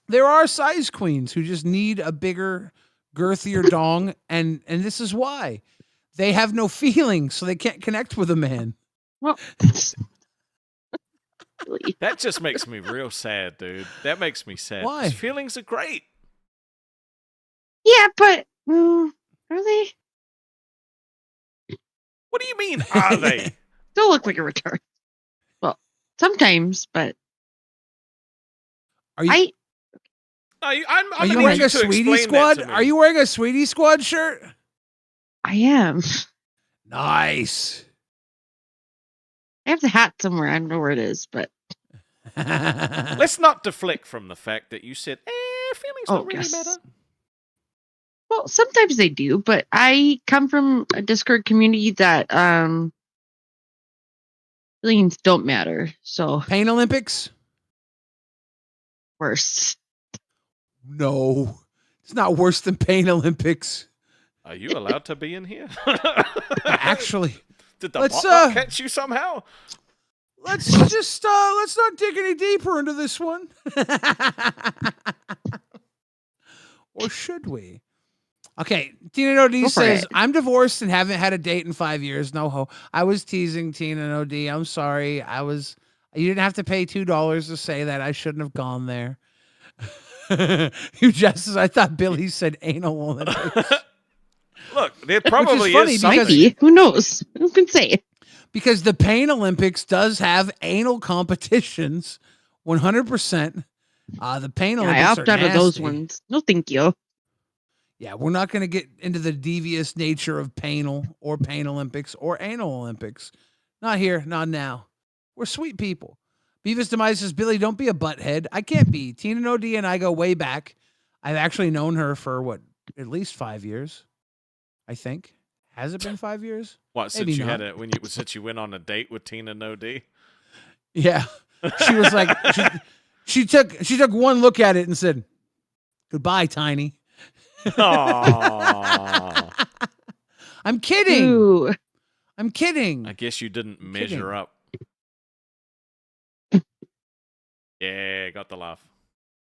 There are size queens who just need a bigger girthier dong, and this is why. They have no feelings, so they can't connect with a man. Well, really. That just makes me real sad, dude. That makes me sad. Why? 'Cause feelings are great. Yeah, but are they? What do you mean, are they? Still look like a retard. Well, sometimes, but Are you? I'm Are you gonna wearing need a you to Sweetie explain that Squad? to me. Are you wearing a Sweetie Squad shirt? I am. Nice. I have the hat somewhere. I don't know where it is, but Let's not deflect from the fact that you said, feelings don't really yes. matter. Well, sometimes they do, but I come from a Discord community that feelings don't matter. So Pain Olympics? worse. No. It's not worse than Pain Olympics. Are you allowed to be in here? Actually, Did the let's, bot not catch you somehow? let's not dig any deeper into this one. Or should we? Okay, Tina OD Go for says, it. I'm divorced and haven't had a date in 5 years. No ho. I was teasing Tina OD. I'm sorry. You didn't have to pay $2 to say that. I shouldn't have gone there. You just I thought Billy said anal Olympics. Look, there probably funny is because- something. Might be. Who knows? Who can say? Because the Pain Olympics does have anal competitions, 100%. The Pain Yeah, I Olympics opt are out of those nasty. ones. No, thank you. Yeah, we're not going to get into the devious nature of Painal or Pain Olympics or Anal Olympics. Not here, not now. We're sweet people. Beavis Demise says, Billy, don't be a butthead. I can't be. Tina OD and I go way back. I've actually known her for, at least 5 years, I think. Has it been 5 years? What, Maybe since you not. had since you went on a date with Tina No D? Yeah. She was like, she took one look at it and said, goodbye, Tiny. Aww. I'm kidding. Ooh. I'm kidding. I guess you didn't measure up. Yeah, got the laugh.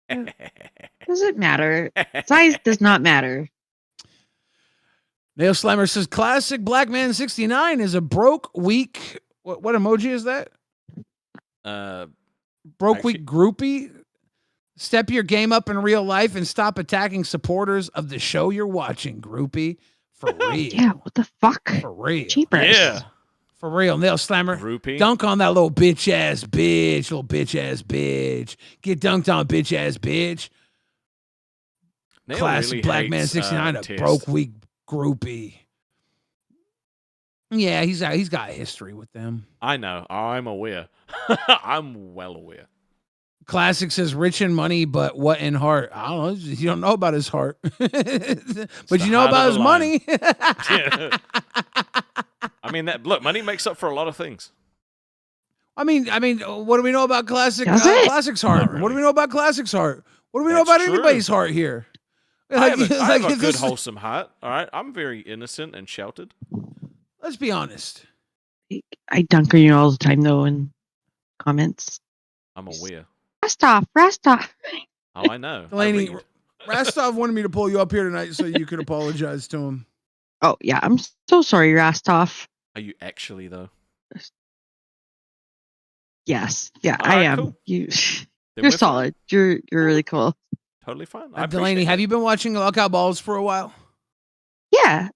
Does it matter? Size does not matter. Nail Slammer says, classic Black Man 69 is a broke, weak. What emoji is that? Broke, weak groupie. Step your game up in real life and stop attacking supporters of the show you're watching, groupie. For real. Yeah, what the fuck? For real. Cheapers. Yeah. For real. Nail Slammer. Groupie. Dunk on that little bitch ass bitch. Little bitch ass bitch. Get dunked on, bitch ass bitch. Nail Classic really Black Man hates, 69, a Test. broke, weak groupie. Yeah, he's got history with them. I know. I'm aware. I'm well aware. Classic says rich in money, but what in heart? I don't know. You don't know about his heart, but you know heart about of his the money. I mean, look, money makes up for a lot of things. I mean, what do we know about Classic? Does it? Classic's heart. Not really. What do we know about Classic's heart? What do we know That's about true. anybody's heart here? I have a if good, this- wholesome heart. All right, I'm very innocent and sheltered. Let's be honest. I dunk on you all the time, though, in comments. I'm aware. Rastov. Oh, I know. I Delaney, read. Rastov wanted me to pull you up here tonight so you could apologize to him. Oh, yeah, I'm so sorry, Rastov. Are you actually though? Yes. Yeah, All I right, am. cool. You're Then we're solid. You're really cool. Totally fine. I Delaney, appreciate have it. you been watching Lockout Balls for a while? Yeah.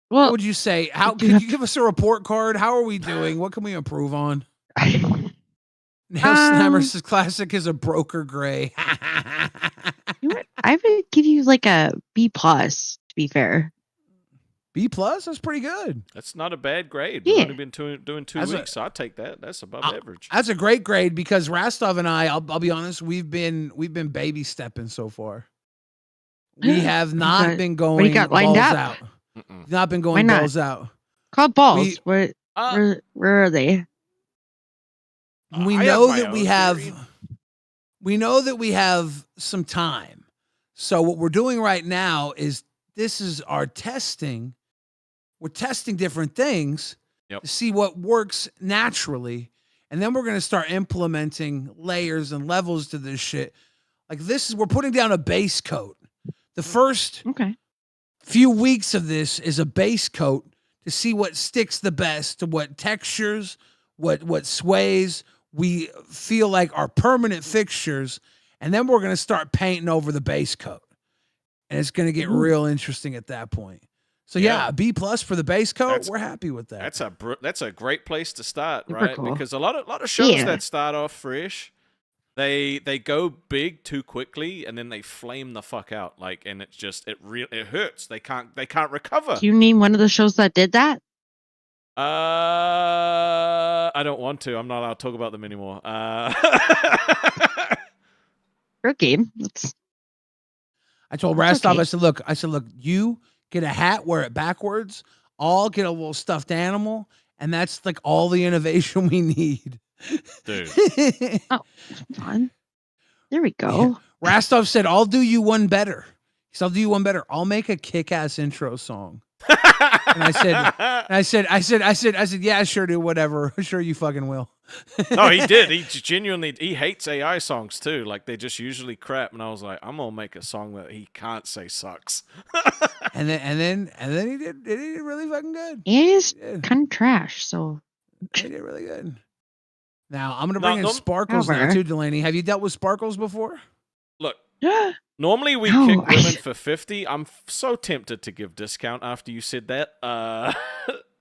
What Well, would you say? How do could have- you give us a report card? How are we doing? What can we improve on? Nail Slammer says Classic is a broker gray. you know what? I would give you like a B+, to be fair. B+? That's pretty good. That's not a bad grade. We've Yeah. only been doing 2 That's weeks, so I take that. That's above average. That's a great grade because Rastov and I'll be honest, we've been baby stepping so far. We have not got- been what do going you got lined balls up? out. Mm-mm. Not been Why going not? balls out. Called balls. We- where are they? We I know have my that we own have theory. we know that we have some time. So what we're doing right now is this is our testing. We're testing different things Yep. to see what works naturally. And then we're going to start implementing layers and levels to this shit. Like we're putting down a base coat the first few weeks of this is a base coat to see what sticks the best, what textures, what sways we feel like are permanent fixtures, and then we're going to start painting over the base coat. And it's going to get real interesting at that point. So yeah, B+ for the base coat. We're happy with that. That's a great place to start, Super right? cool. Because a lot of shows that start off fresh, they go big too quickly and then they flame the fuck out. Like, and it's just it hurts. They can't recover. Can you name one of the shows that did that? I don't want to. I'm not allowed to talk about them anymore. Great game. I told Rastov, I said, look, you get a hat, wear it backwards. I'll get a little stuffed animal, and that's like all the innovation we need. Dude. Oh, fun. There we go. Yeah. Rastov said, I'll do you one better. He said, I'll do you one better. I'll make a kick-ass intro song. And I said, yeah, sure, do whatever. Sure, you fucking will. No, he did. He genuinely hates AI songs too. Like they just usually crap. And I was like, I'm gonna make a song that he can't say sucks. and then he did really fucking good. It is kind of trash. So he did really good. Now I'm gonna bring in Sparkles now too, Delaney. Have you dealt with Sparkles before? Look. Normally we kick women for 50. I'm so tempted to give discount after you said that.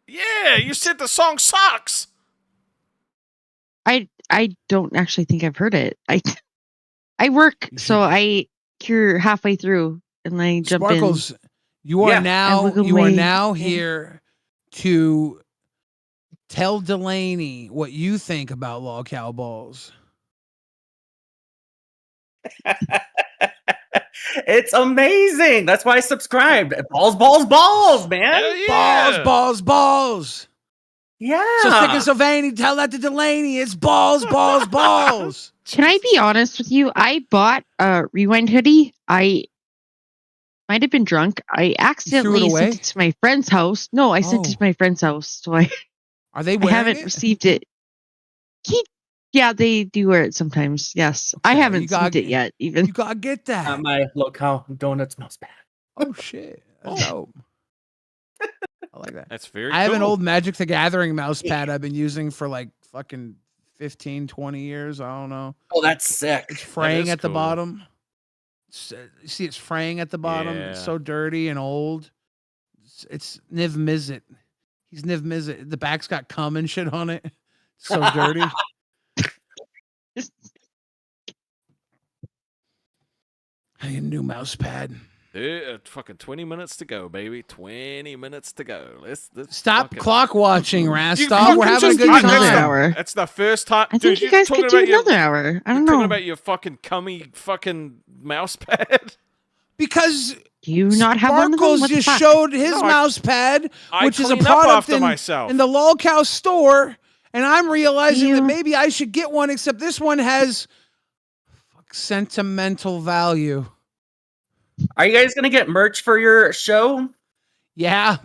Yeah, you said the song sucks. I don't actually think I've heard it. I work, so I cure halfway through and I jump Sparkles, in. you are now here to tell Delaney what you think about Lolcow Balls. It's amazing. That's why I subscribed. Balls, balls, balls, man. Yeah. Balls. Yeah. So thick and so veiny. Tell that to Delaney. It's balls. Can I be honest with you? I bought a Rewind hoodie. I might have been drunk. I accidentally sent it to my friend's house. No, I sent it to my friend's house. So are they? I haven't received it. Yeah, they do wear it sometimes. Yes, I haven't received it yet. Even you gotta get that. My Lolcow donuts mouse pad. Oh shit! That's dope. I like that. That's very. I have an old Magic the Gathering mouse pad I've been using for like fucking 15, 20 years. I don't know. Oh, that's sick. It's fraying at the bottom. You see, it's fraying at the bottom. Yeah. It's so dirty and old. It's Niv Mizzet. He's Niv Mizzet. The back's got cum and shit on it. It's so dirty. I need a new mouse pad. Fucking 20 minutes to go, baby. 20 minutes to go. Let's stop clock watching, Rastov. We're having a good time. That's the first time. I think you guys could do another hour. I don't know. Talking about your fucking cummy fucking mouse pad. Because you not have one of them? Sparkles just showed his mouse pad, which is a product in the Lolcow store, and I'm realizing that maybe I should get one. Except this one has sentimental value. Are you guys gonna get merch for your show? Yeah.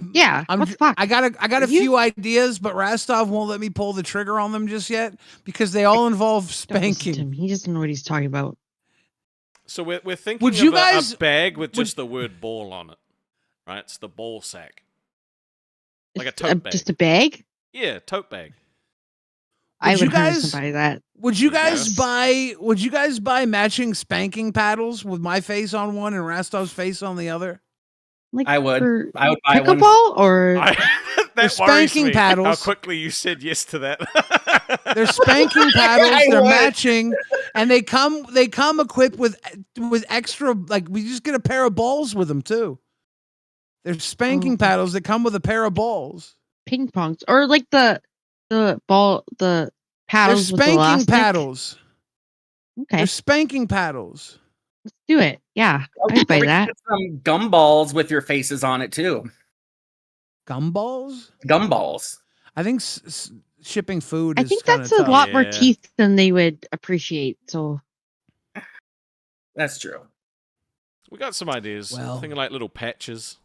What the fuck? I got a few ideas, but Rastov won't let me pull the trigger on them just yet because they all involve spanking. He doesn't know what he's talking about. So we're thinking of a bag with just the word ball on it, right? It's the ball sack, like a tote bag. Just a bag? Yeah, tote bag. I would hire somebody that. Would you guys buy matching spanking paddles with my face on one and Rastov's face on the other? Like I would buy one. Pickleball or that spanking me, paddles. How quickly you said yes to that. They're spanking paddles. They're matching, and they come equipped with extra. Like we just get a pair of balls with them too. They're spanking paddles that come with a pair of balls. Ping pongs or like the paddles. They're spanking paddles. Okay. They're spanking paddles. Let's do it. Yeah, I'd buy that. Get some gumballs with your faces on it too. Gumballs? Gumballs. I think shipping food. I think that's a lot more teeth than they would appreciate. So that's true. We got some ideas. Well, thinking like little patches,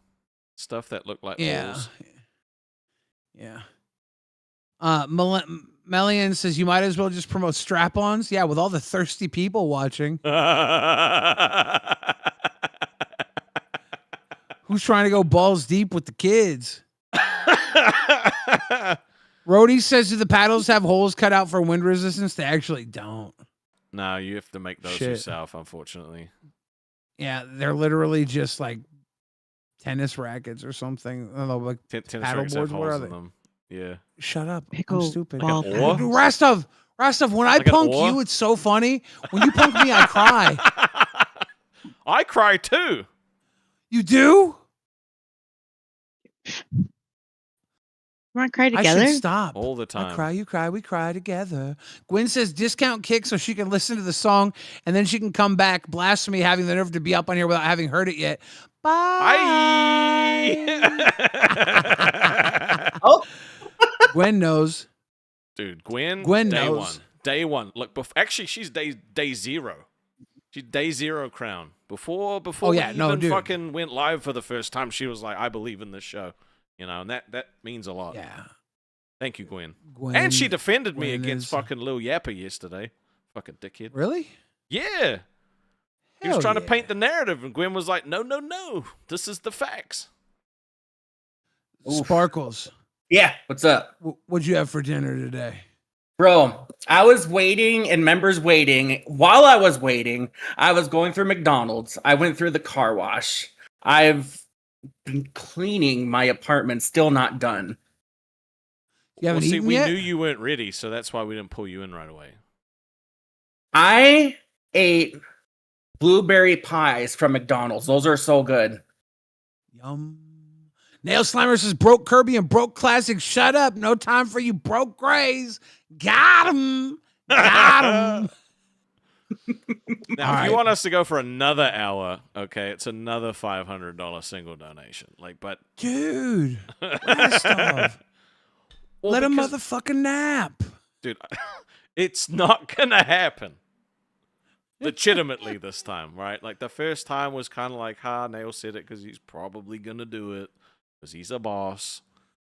stuff that look like balls. Yeah. Melian says you might as well just promote strap-ons. Yeah, with all the thirsty people watching. Who's trying to go balls deep with the kids? Rhodey says, do the paddles have holes cut out for wind resistance? They actually don't. No, you have to make those Shit. yourself, unfortunately. Yeah, they're literally just like tennis rackets or something. I don't know, like Tennis paddle racks have boards. What holes are in they? them. Yeah. Shut up. I'm Pickle stupid. ball Like an oar? Dude, Rastov, when I Like an punk oar? you, it's so funny. When you punk me, I cry. I cry too. You do? You want to cry I together? should stop. All the time. I cry, you cry, we cry together. Gwen says discount kick so she can listen to the song and then she can come back, blasphemy, having the nerve to be up on here without having heard it yet. Bye. Oh, Gwen knows. Dude, Gwen Gwen day knows. one. Day one. Look, actually, she's day zero. She's day zero crown. Before Oh, yeah, we no, even dude. fucking went live for the first time, she was like, I believe in this show. You know, and that means a lot. Yeah. Thank you, Gwen. Gwen And she defended me Gwen against is- fucking Lil Yapper yesterday. Fucking dickhead. Really? Yeah. He was Hell trying to yeah. paint the narrative, and Gwen was like, no. This is the facts. Sparkles. yeah. What's up? What'd you have for dinner today? Bro, I was waiting and members waiting. While I was waiting, I was going through McDonald's. I went through the car wash. I've been cleaning my apartment, still not done. You haven't see, eaten we yet? knew you weren't ready, so that's why we didn't pull you in right away. I ate blueberry pies from McDonald's. Those are so good. Yum. Nail Slimer says broke Kirby and broke Classic. Shut up. No time for you broke grays. Got him. Got him. Now, All if right. you want us to go for another hour, okay, it's another $500 single donation. Like, but Dude. Rastov. Well, Let a because- motherfucking nap. dude, it's not gonna happen. Legitimately this time, right? Like the first time was kind of like, Nail said it because he's probably gonna do it because he's a boss,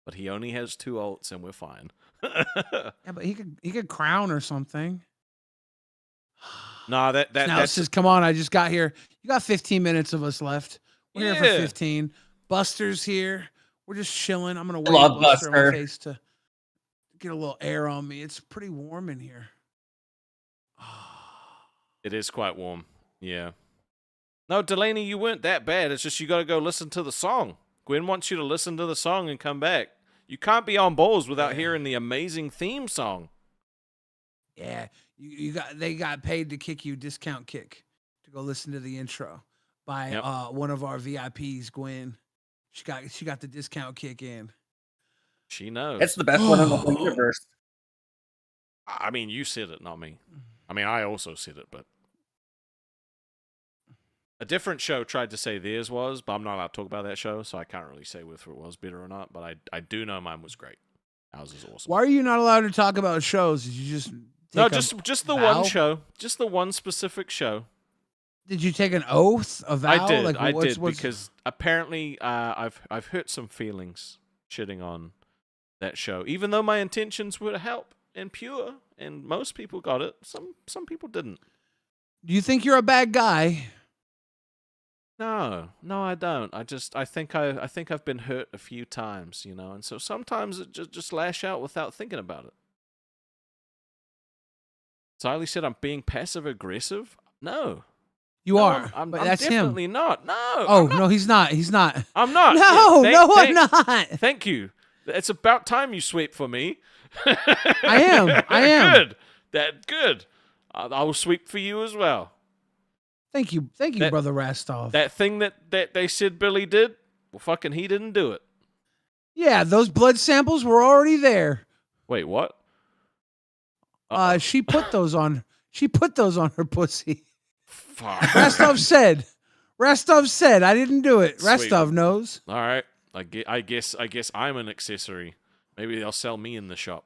but he only has 2 ults and we're fine. Yeah, but he could crown or something. Nah, Now it that's says, come on, I just got here. You got 15 minutes of us left. We're here for Yeah. 15. Buster's here. We're just chilling. I'm gonna I wave love Buster in my Buster. face to get a little air on me. It's pretty warm in here. it is quite warm. Yeah. No, Delaney, you weren't that bad. It's just you got to go listen to the song. Gwen wants you to listen to the song and come back. You can't be on balls without hearing the amazing theme song. Yeah, they got paid to kick you discount kick to go listen to the intro by Yep. one of our VIPs, Gwen. She got the discount kick in. She knows. It's the best one in the whole universe. I mean, you said it, not me. I mean, I also said it, but a different show tried to say theirs was, but I'm not allowed to talk about that show, so I can't really say whether it was better or not. But I do know mine was great. Ours is awesome. Why are you not allowed to talk about shows? Did you just No, take a just the vow? one show, just the one specific show. Did you take an oath, a vow? I did, Like, I what's- did, what's- because apparently I've hurt some feelings shitting on that show, even though my intentions were to help and pure, and most people got it. Some people didn't. Do you think you're a bad guy? No, I don't. I think I've been hurt a few times, you know, and so sometimes it just lash out without thinking about it. Siley said I'm being passive aggressive. No, You No, are. I'm but that's him. definitely not. No. Oh no, he's not. He's not. I'm not. No, Yeah, no, I'm not. Thank you. It's about time you sweep for me. I am. Good. Good. I will sweep for you as well. Thank you, That- brother Rastov. That thing that they said Billy did, well, fucking he didn't do it. Yeah, those blood samples were already there. Wait, what? She put those on. She put those on her pussy. Fuck. Rastov said. I didn't do it. Sweet. Rastov knows. All right. I guess I'm an accessory. Maybe they'll sell me in the shop.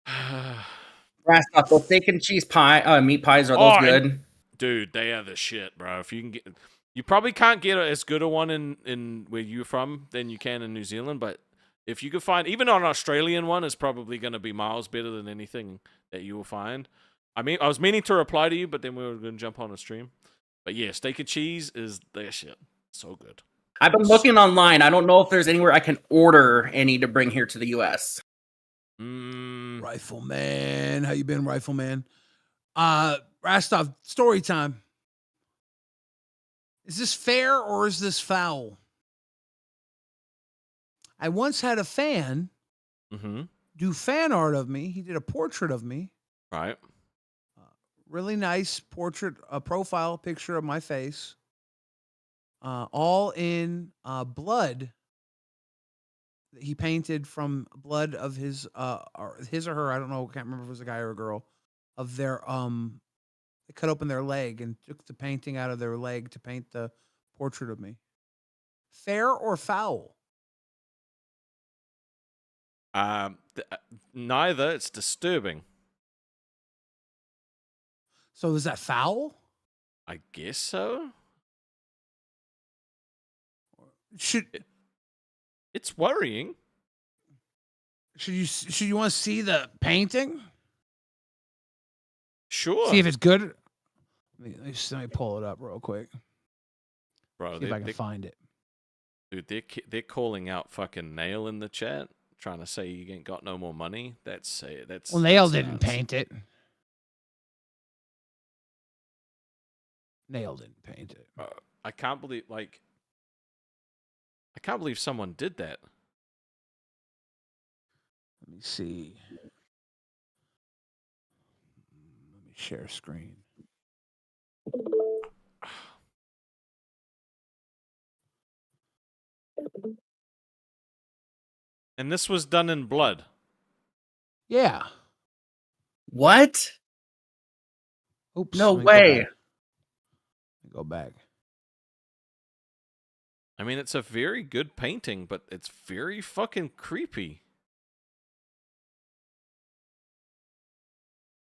Rastov, those steak and cheese pie, meat pies, are those good? Dude, they are the shit, bro. If you can get, you probably can't get as good a one in where you're from than you can in New Zealand. But if you could find even an Australian one, is probably going to be miles better than anything that you will find. I mean, I was meaning to reply to you, but then we were going to jump on a stream. But yeah, steak and cheese is their shit. So good. I've been looking online. I don't know if there's anywhere I can order any to bring here to the U.S. Rifleman, how you been, Rifleman? Rastov, story time. Is this fair or is this foul? I once had a fan do fan art of me. He did a portrait of me. Right. Really nice portrait, a profile picture of my face. All in blood. He painted from blood of his or her, I don't know, can't remember if it was a guy or a girl, of their they cut open their leg and took the painting out of their leg to paint the portrait of me. Fair or foul? Neither. It's disturbing. So is that foul? I guess so. It's worrying. Should you want to see the painting? Sure. See if it's good. Let me pull it up real quick. Bro, see if I can find it. Dude, they're calling out fucking Nail in the chat, trying to say you ain't got no more money. That's well, Nail that's didn't nuts. paint it. Nail didn't paint it. I can't believe someone did that. Let me see. Let me share screen. And this was done in blood. Yeah. What? Oops. No let me way. Go back. I mean, it's a very good painting, but it's very fucking creepy.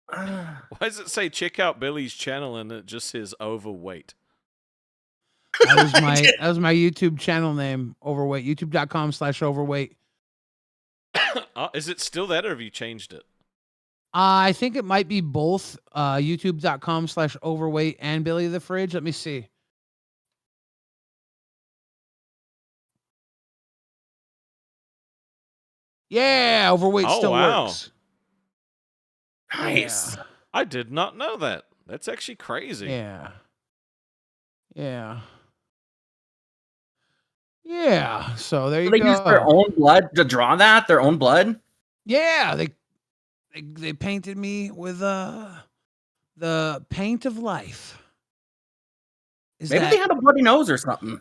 Why does it say check out Billy's channel and it just says overweight? That was my YouTube channel name, overweight. YouTube.com/overweight. Is it still that or have you changed it? I think it might be both YouTube.com/overweight and Billy the Fridge. Let me see. Yeah, overweight still works. Nice. Yeah. I did not know that. That's actually crazy. Yeah. Yeah. So there you They go. use their own blood to draw that? Their own blood? Yeah, they painted me with the paint of life. Maybe they had a bloody nose or something.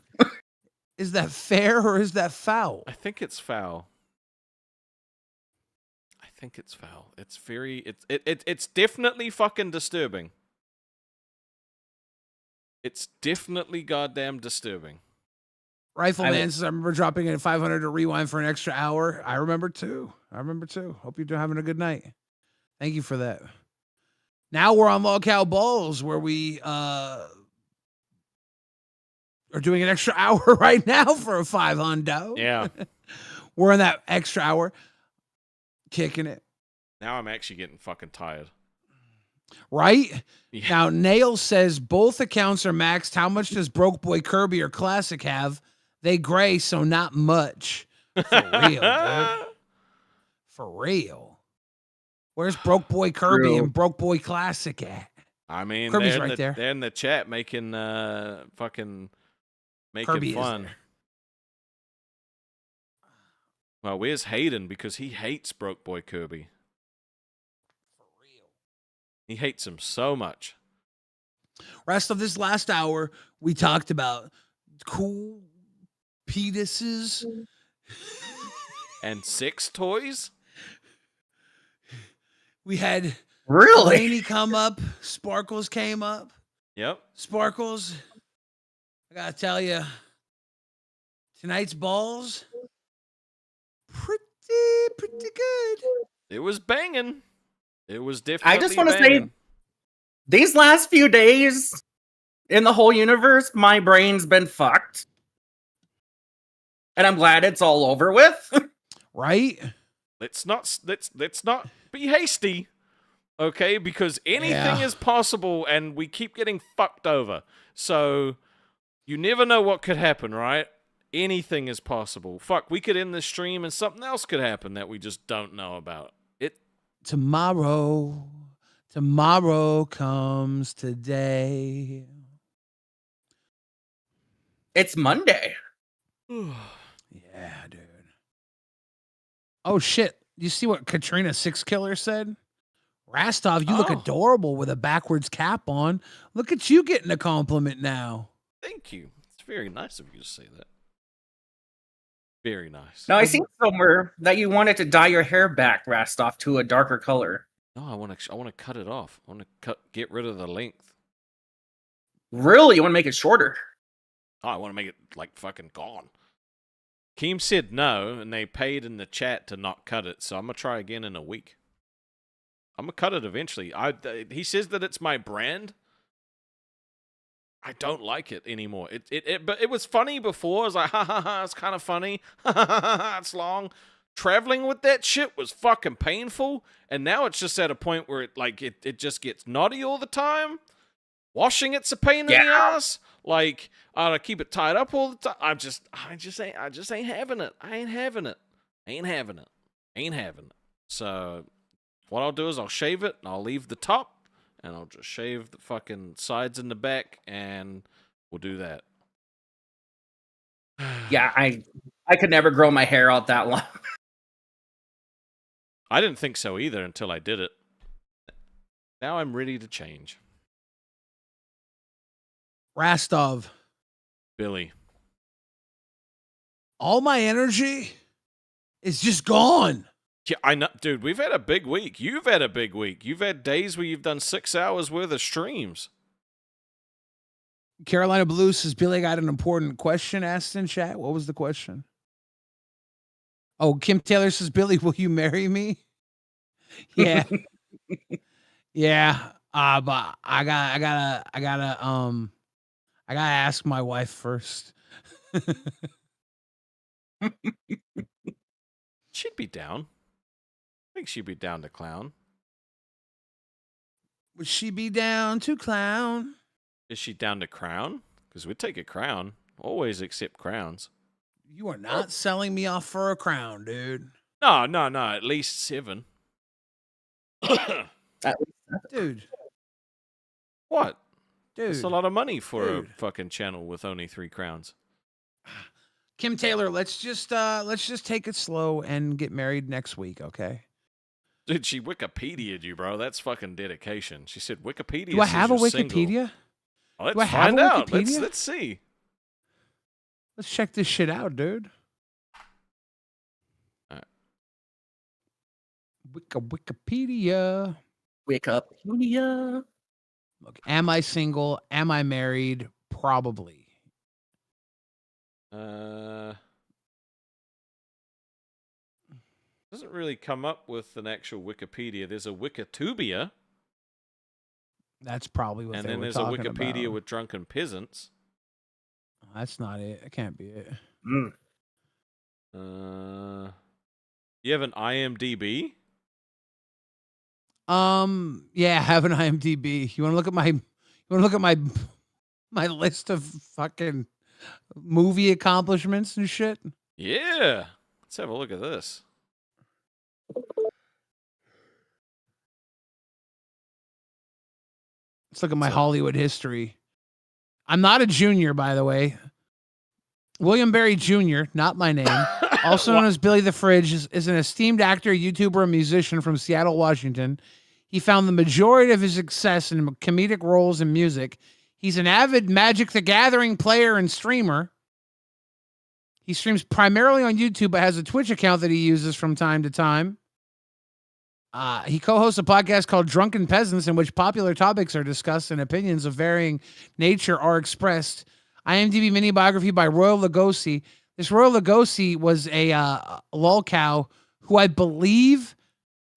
Is that fair or is that foul? I think it's foul. It's very it's definitely fucking disturbing. It's definitely goddamn disturbing. Rifleman says, I remember dropping in 500 to rewind for an extra hour. I remember too. Hope you're having a good night. Thank you for that. Now we're on Lolcow Balls, where we are doing an extra hour right now for a 500. Yeah. We're in that extra hour. Kicking it. Now I'm actually getting fucking tired. Right? Yeah. Now, Nail says both accounts are maxed. How much does Broke Boy Kirby or Classic have? They gray, so not much. For real, dude. For real. Where's Broke Boy Kirby True. and Broke Boy Classic at? I mean, Kirby's they're right there. They're in the chat making fucking making Kirby is fun. there. Well, where's Hayden? Because he hates Broke Boy Kirby. For real. He hates him so much. Rest of this last hour, we talked about cool penises. And sex toys? We had Really? Laney come up. Sparkles came up. Yep. Sparkles, I gotta tell you, tonight's balls, pretty good. It was banging. It was definitely I just want to banging. say, these last few days in the whole universe, my brain's been fucked. And I'm glad it's all over with. Right? Let's not be hasty, okay? Because anything is possible, and we keep getting fucked over. So you never know what could happen, right? Anything is possible. Fuck, we could end this stream and something else could happen that we just don't know about. Tomorrow comes today. It's Monday. Yeah, dude. Oh shit! You see what Katrina Six Killer said? Rastov, you look adorable with a backwards cap on. Look at you getting a compliment now. Thank you. It's very nice of you to say that. Very nice. Now I seen somewhere that you wanted to dye your hair back, Rastov, to a darker color. No, I want to cut it off. I want to get rid of the length. Really? You want to make it shorter? Oh, I want to make it like fucking gone. Keem said no, and they paid in the chat to not cut it, so I'm gonna try again in a week. I'm gonna cut it eventually. He says that it's my brand. I don't like it anymore. But it was funny before. I was like, ha ha ha, it's kind of funny. Ha ha ha, it's long. Traveling with that shit was fucking painful, and now it's just at a point where it just gets naughty all the time. Washing it's a pain in the ass. Like, I gotta keep it tied up all the time. I just ain't having it. I ain't having it. Ain't having it. So what I'll do is I'll shave it and I'll leave the top and I'll just shave the fucking sides and the back and we'll do that. Yeah, I could never grow my hair out that long. I didn't think so either until I did it. Now I'm ready to change. Rastov. Billy. All my energy is just gone. Yeah, I know, dude, we've had a big week. You've had a big week. You've had days where you've done 6 hours worth of streams. Carolina Blue says, Billy got an important question asked in chat. What was the question? Oh, Kim Taylor says, Billy, will you marry me? Yeah. Yeah. But I gotta ask my wife first. She'd be down. I think she'd be down to clown. Would she be down to clown? Is she down to crown? Because we'd take a crown. Always accept crowns. You are not selling me off for a crown, dude. No. At least 7. Dude. What? Dude. That's a lot of money for a fucking channel with only 3 crowns. Kim Taylor, let's just take it slow and get married next week, okay? Dude, she Wikipedia'd you, bro. That's fucking dedication. She said Wikipedia. Do I have a Wikipedia? Single. Well, Do I let's have find a out. Wikipedia? Let's see. Let's check this shit out, dude. All right. Wikipedia. Wikipedia. Look, am I single? Am I married? Probably. Doesn't really come up with an actual Wikipedia. There's a Wikitubia. That's probably what. And they then were there's a talking Wikipedia about. with drunken peasants. That's not it. It can't be it. You have an IMDb? Yeah, I have an IMDb. You want to look at my list of fucking movie accomplishments and shit? Yeah. Let's have a look at this. Let's look at my Hollywood history. I'm not a junior, by the way. William Berry Jr., not my name, also known as Billy the Fridge, is an esteemed actor, YouTuber, and musician from Seattle, Washington. He found the majority of his success in comedic roles in music. He's an avid Magic the Gathering player and streamer. He streams primarily on YouTube, but has a Twitch account that he uses from time to time. He co-hosts a podcast called Drunken Peasants, in which popular topics are discussed and opinions of varying nature are expressed. IMDb mini biography by Royal Lugosi. This Royal Lugosi was a lolcow who I believe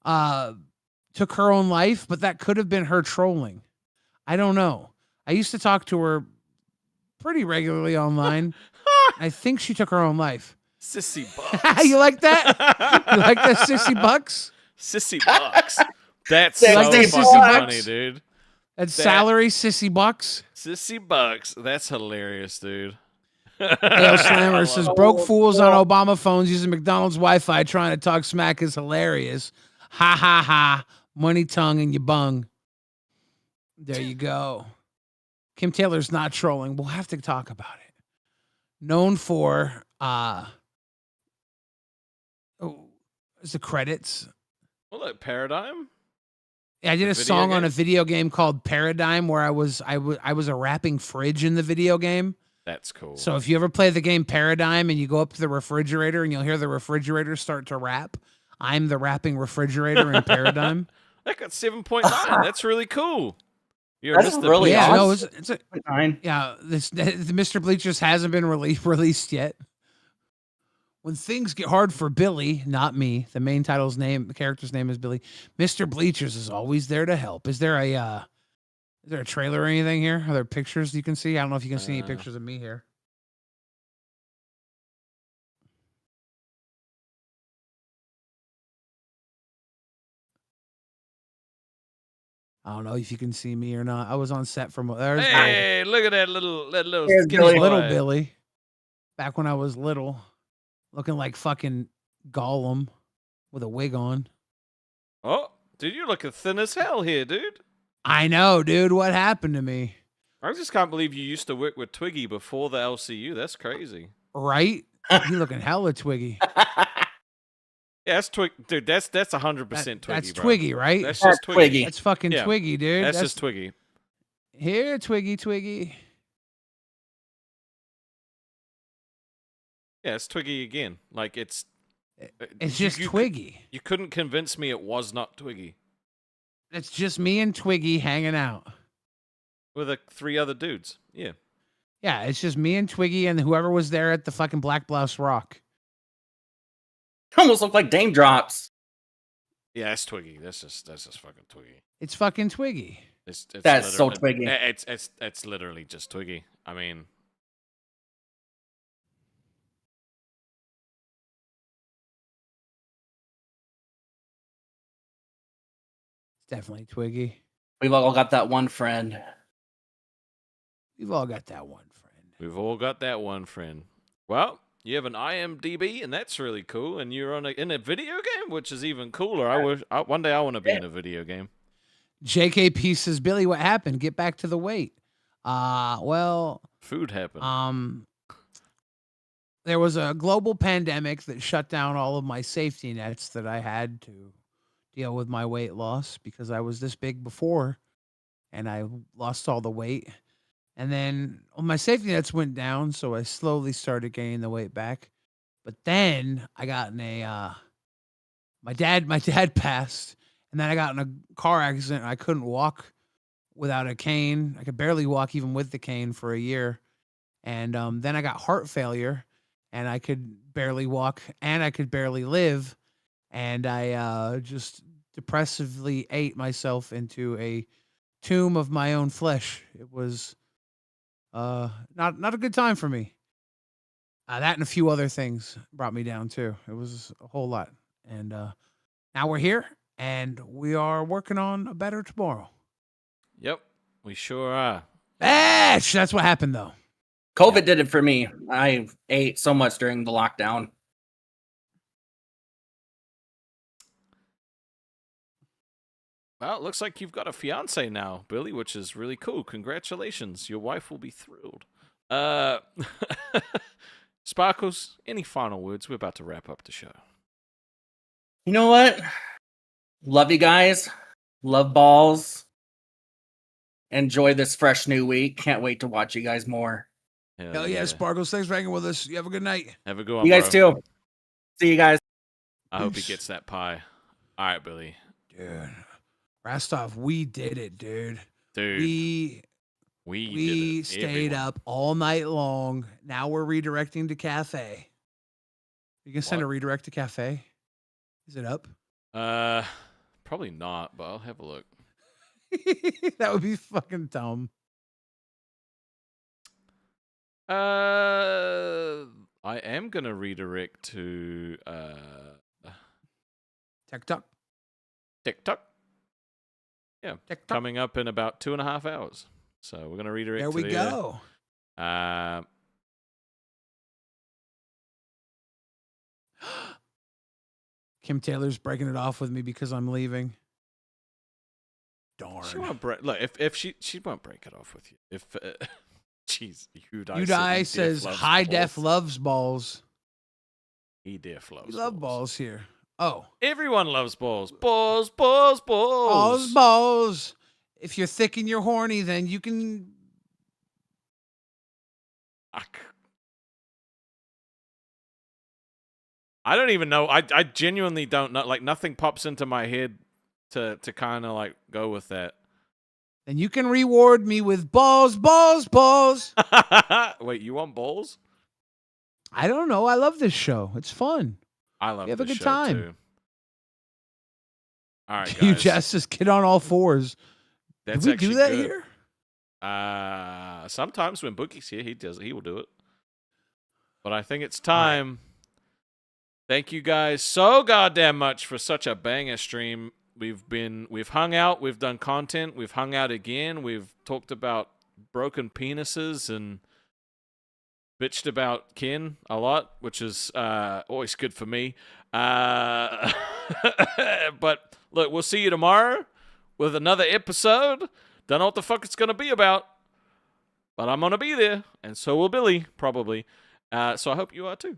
took her own life, but that could have been her trolling. I don't know. I used to talk to her pretty regularly online. I think she took her own life. Sissy Bucks. You like that? You like that, Sissy Bucks? Sissy Bucks. That's You so like that, fucking Sissy Bucks? funny, dude. That's salary, Sissy Bucks. Sissy Bucks. That's hilarious, dude. Dale Slammer says broke fools on Obama phones using McDonald's Wi-Fi trying to talk smack is hilarious. Ha ha ha. Money tongue and you bung. There you go. Kim Taylor's not trolling. We'll have to talk about it. Known for the credits. Well, look, Paradigm. Yeah, I did a song on a video game called Paradigm where I was a rapping fridge in the video game. That's cool. So if you ever play the game Paradigm and you go up to the refrigerator and you'll hear the refrigerator start to rap, I'm the rapping refrigerator in Paradigm. That got 7.9. That's really cool. That's really awesome. No, it's a 9. Yeah, the Mr. Bleachers hasn't been released yet. When things get hard for Billy, not me, the main title's name, the character's name is Billy. Mr. Bleachers is always there to help. Is there a trailer or anything here? Are there pictures you can see? I don't know if you can see any pictures of me here. I don't know if you can see me or not. I was on set from there's Hey, look at that little skinny little Billy. Back when I was little, looking like fucking Gollum with a wig on. Oh, dude, you're looking thin as hell here, dude. I know, dude. What happened to me? I just can't believe you used to work with Twiggy before the LCU. That's crazy. Right? You looking hella Twiggy. Yeah, that's Twiggy. Dude, that's 100% Twiggy, That's bro. Twiggy, right? That's just Twiggy. That's fucking Yeah. Twiggy, dude. That's just Twiggy. Here, Twiggy. Yeah, it's Twiggy again. Like, it's just Twiggy. You couldn't convince me it was not Twiggy. It's just me and Twiggy hanging out. With 3 other dudes. Yeah. Yeah, it's just me and Twiggy and whoever was there at the fucking Black Blouse Rock. Almost look like Dame Drops. Yeah, that's Twiggy. That's just fucking Twiggy. It's fucking Twiggy. It's That's so Twiggy. It's literally just Twiggy. I mean, It's definitely Twiggy. We've all got that one friend. We've all got that one friend. we've all got that one friend. Well, you have an IMDb, and that's really cool. And you're in a video game, which is even cooler. One day I want to be in a video game. JKP says, Billy, what happened? Get back to the weight. Well, food happened. There was a global pandemic that shut down all of my safety nets that I had to deal with my weight loss because I was this big before and I lost all the weight. And then my safety nets went down, so I slowly started gaining the weight back. But then I got in my dad passed, and then I got in a car accident. I couldn't walk without a cane. I could barely walk even with the cane for a year. And then I got heart failure, and I could barely walk, and I could barely live. And I just depressively ate myself into a tomb of my own flesh. It was not a good time for me. That and a few other things brought me down too. It was a whole lot. And now we're here, and we are working on a better tomorrow. Yep, we sure are. That's what happened though. COVID did it for me. I ate so much during the lockdown. Well, it looks like you've got a fiance now, Billy, which is really cool. Congratulations. Your wife will be thrilled. Sparkles, any final words? We're about to wrap up the show. You know what? Love you guys. Love balls. Enjoy this fresh new week. Can't wait to watch you guys more. Hell yeah, Sparkles. Thanks for hanging with us. You have a good night. Have a good one, You guys bro. too. See you guys. I hope he gets that pie. All right, Billy. Dude. Rastov, we did it, dude. Dude. We did it. stayed up all night long. Now we're redirecting to cafe. You can send a redirect to cafe? Is it up? Probably not, but I'll have a look. That would be fucking dumb. I am gonna redirect to TikTok. Yeah, TikTok. coming up in about 2.5 hours. So we're gonna redirect. There we go. Kim Taylor's breaking it off with me because I'm leaving. Darn. She won't break. Look, if she won't break it off with you. If jeez, Udai says high def loves balls. He def loves. We love balls here. Oh, everyone loves balls. Balls, balls, balls. Balls, balls. If you're thick and you're horny, then you can. I don't even know. I genuinely don't know. Like nothing pops into my head to kind of like go with that. Then you can reward me with balls, balls, balls. Wait, you want balls? I don't know. I love this show. It's fun. I love. We have a good show time. Too. All right, guys. You just this kid on all fours. That's Did we do that good. here? Sometimes when Boogie's here, he will do it. But I think it's time. Right. Thank you guys so goddamn much for such a banger stream. We've hung out, we've done content, we've hung out again, we've talked about broken penises and bitched about Ken a lot, which is always good for me. But look, we'll see you tomorrow with another episode. Don't know what the fuck it's gonna be about, but I'm gonna be there, and so will Billy probably. So I hope you are too.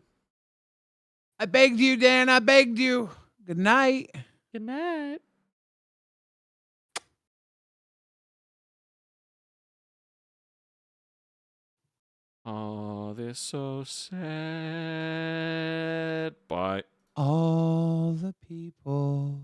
I begged you, Dan. I begged you. Good night. Good night. Oh, they're so sad. Bye. All the people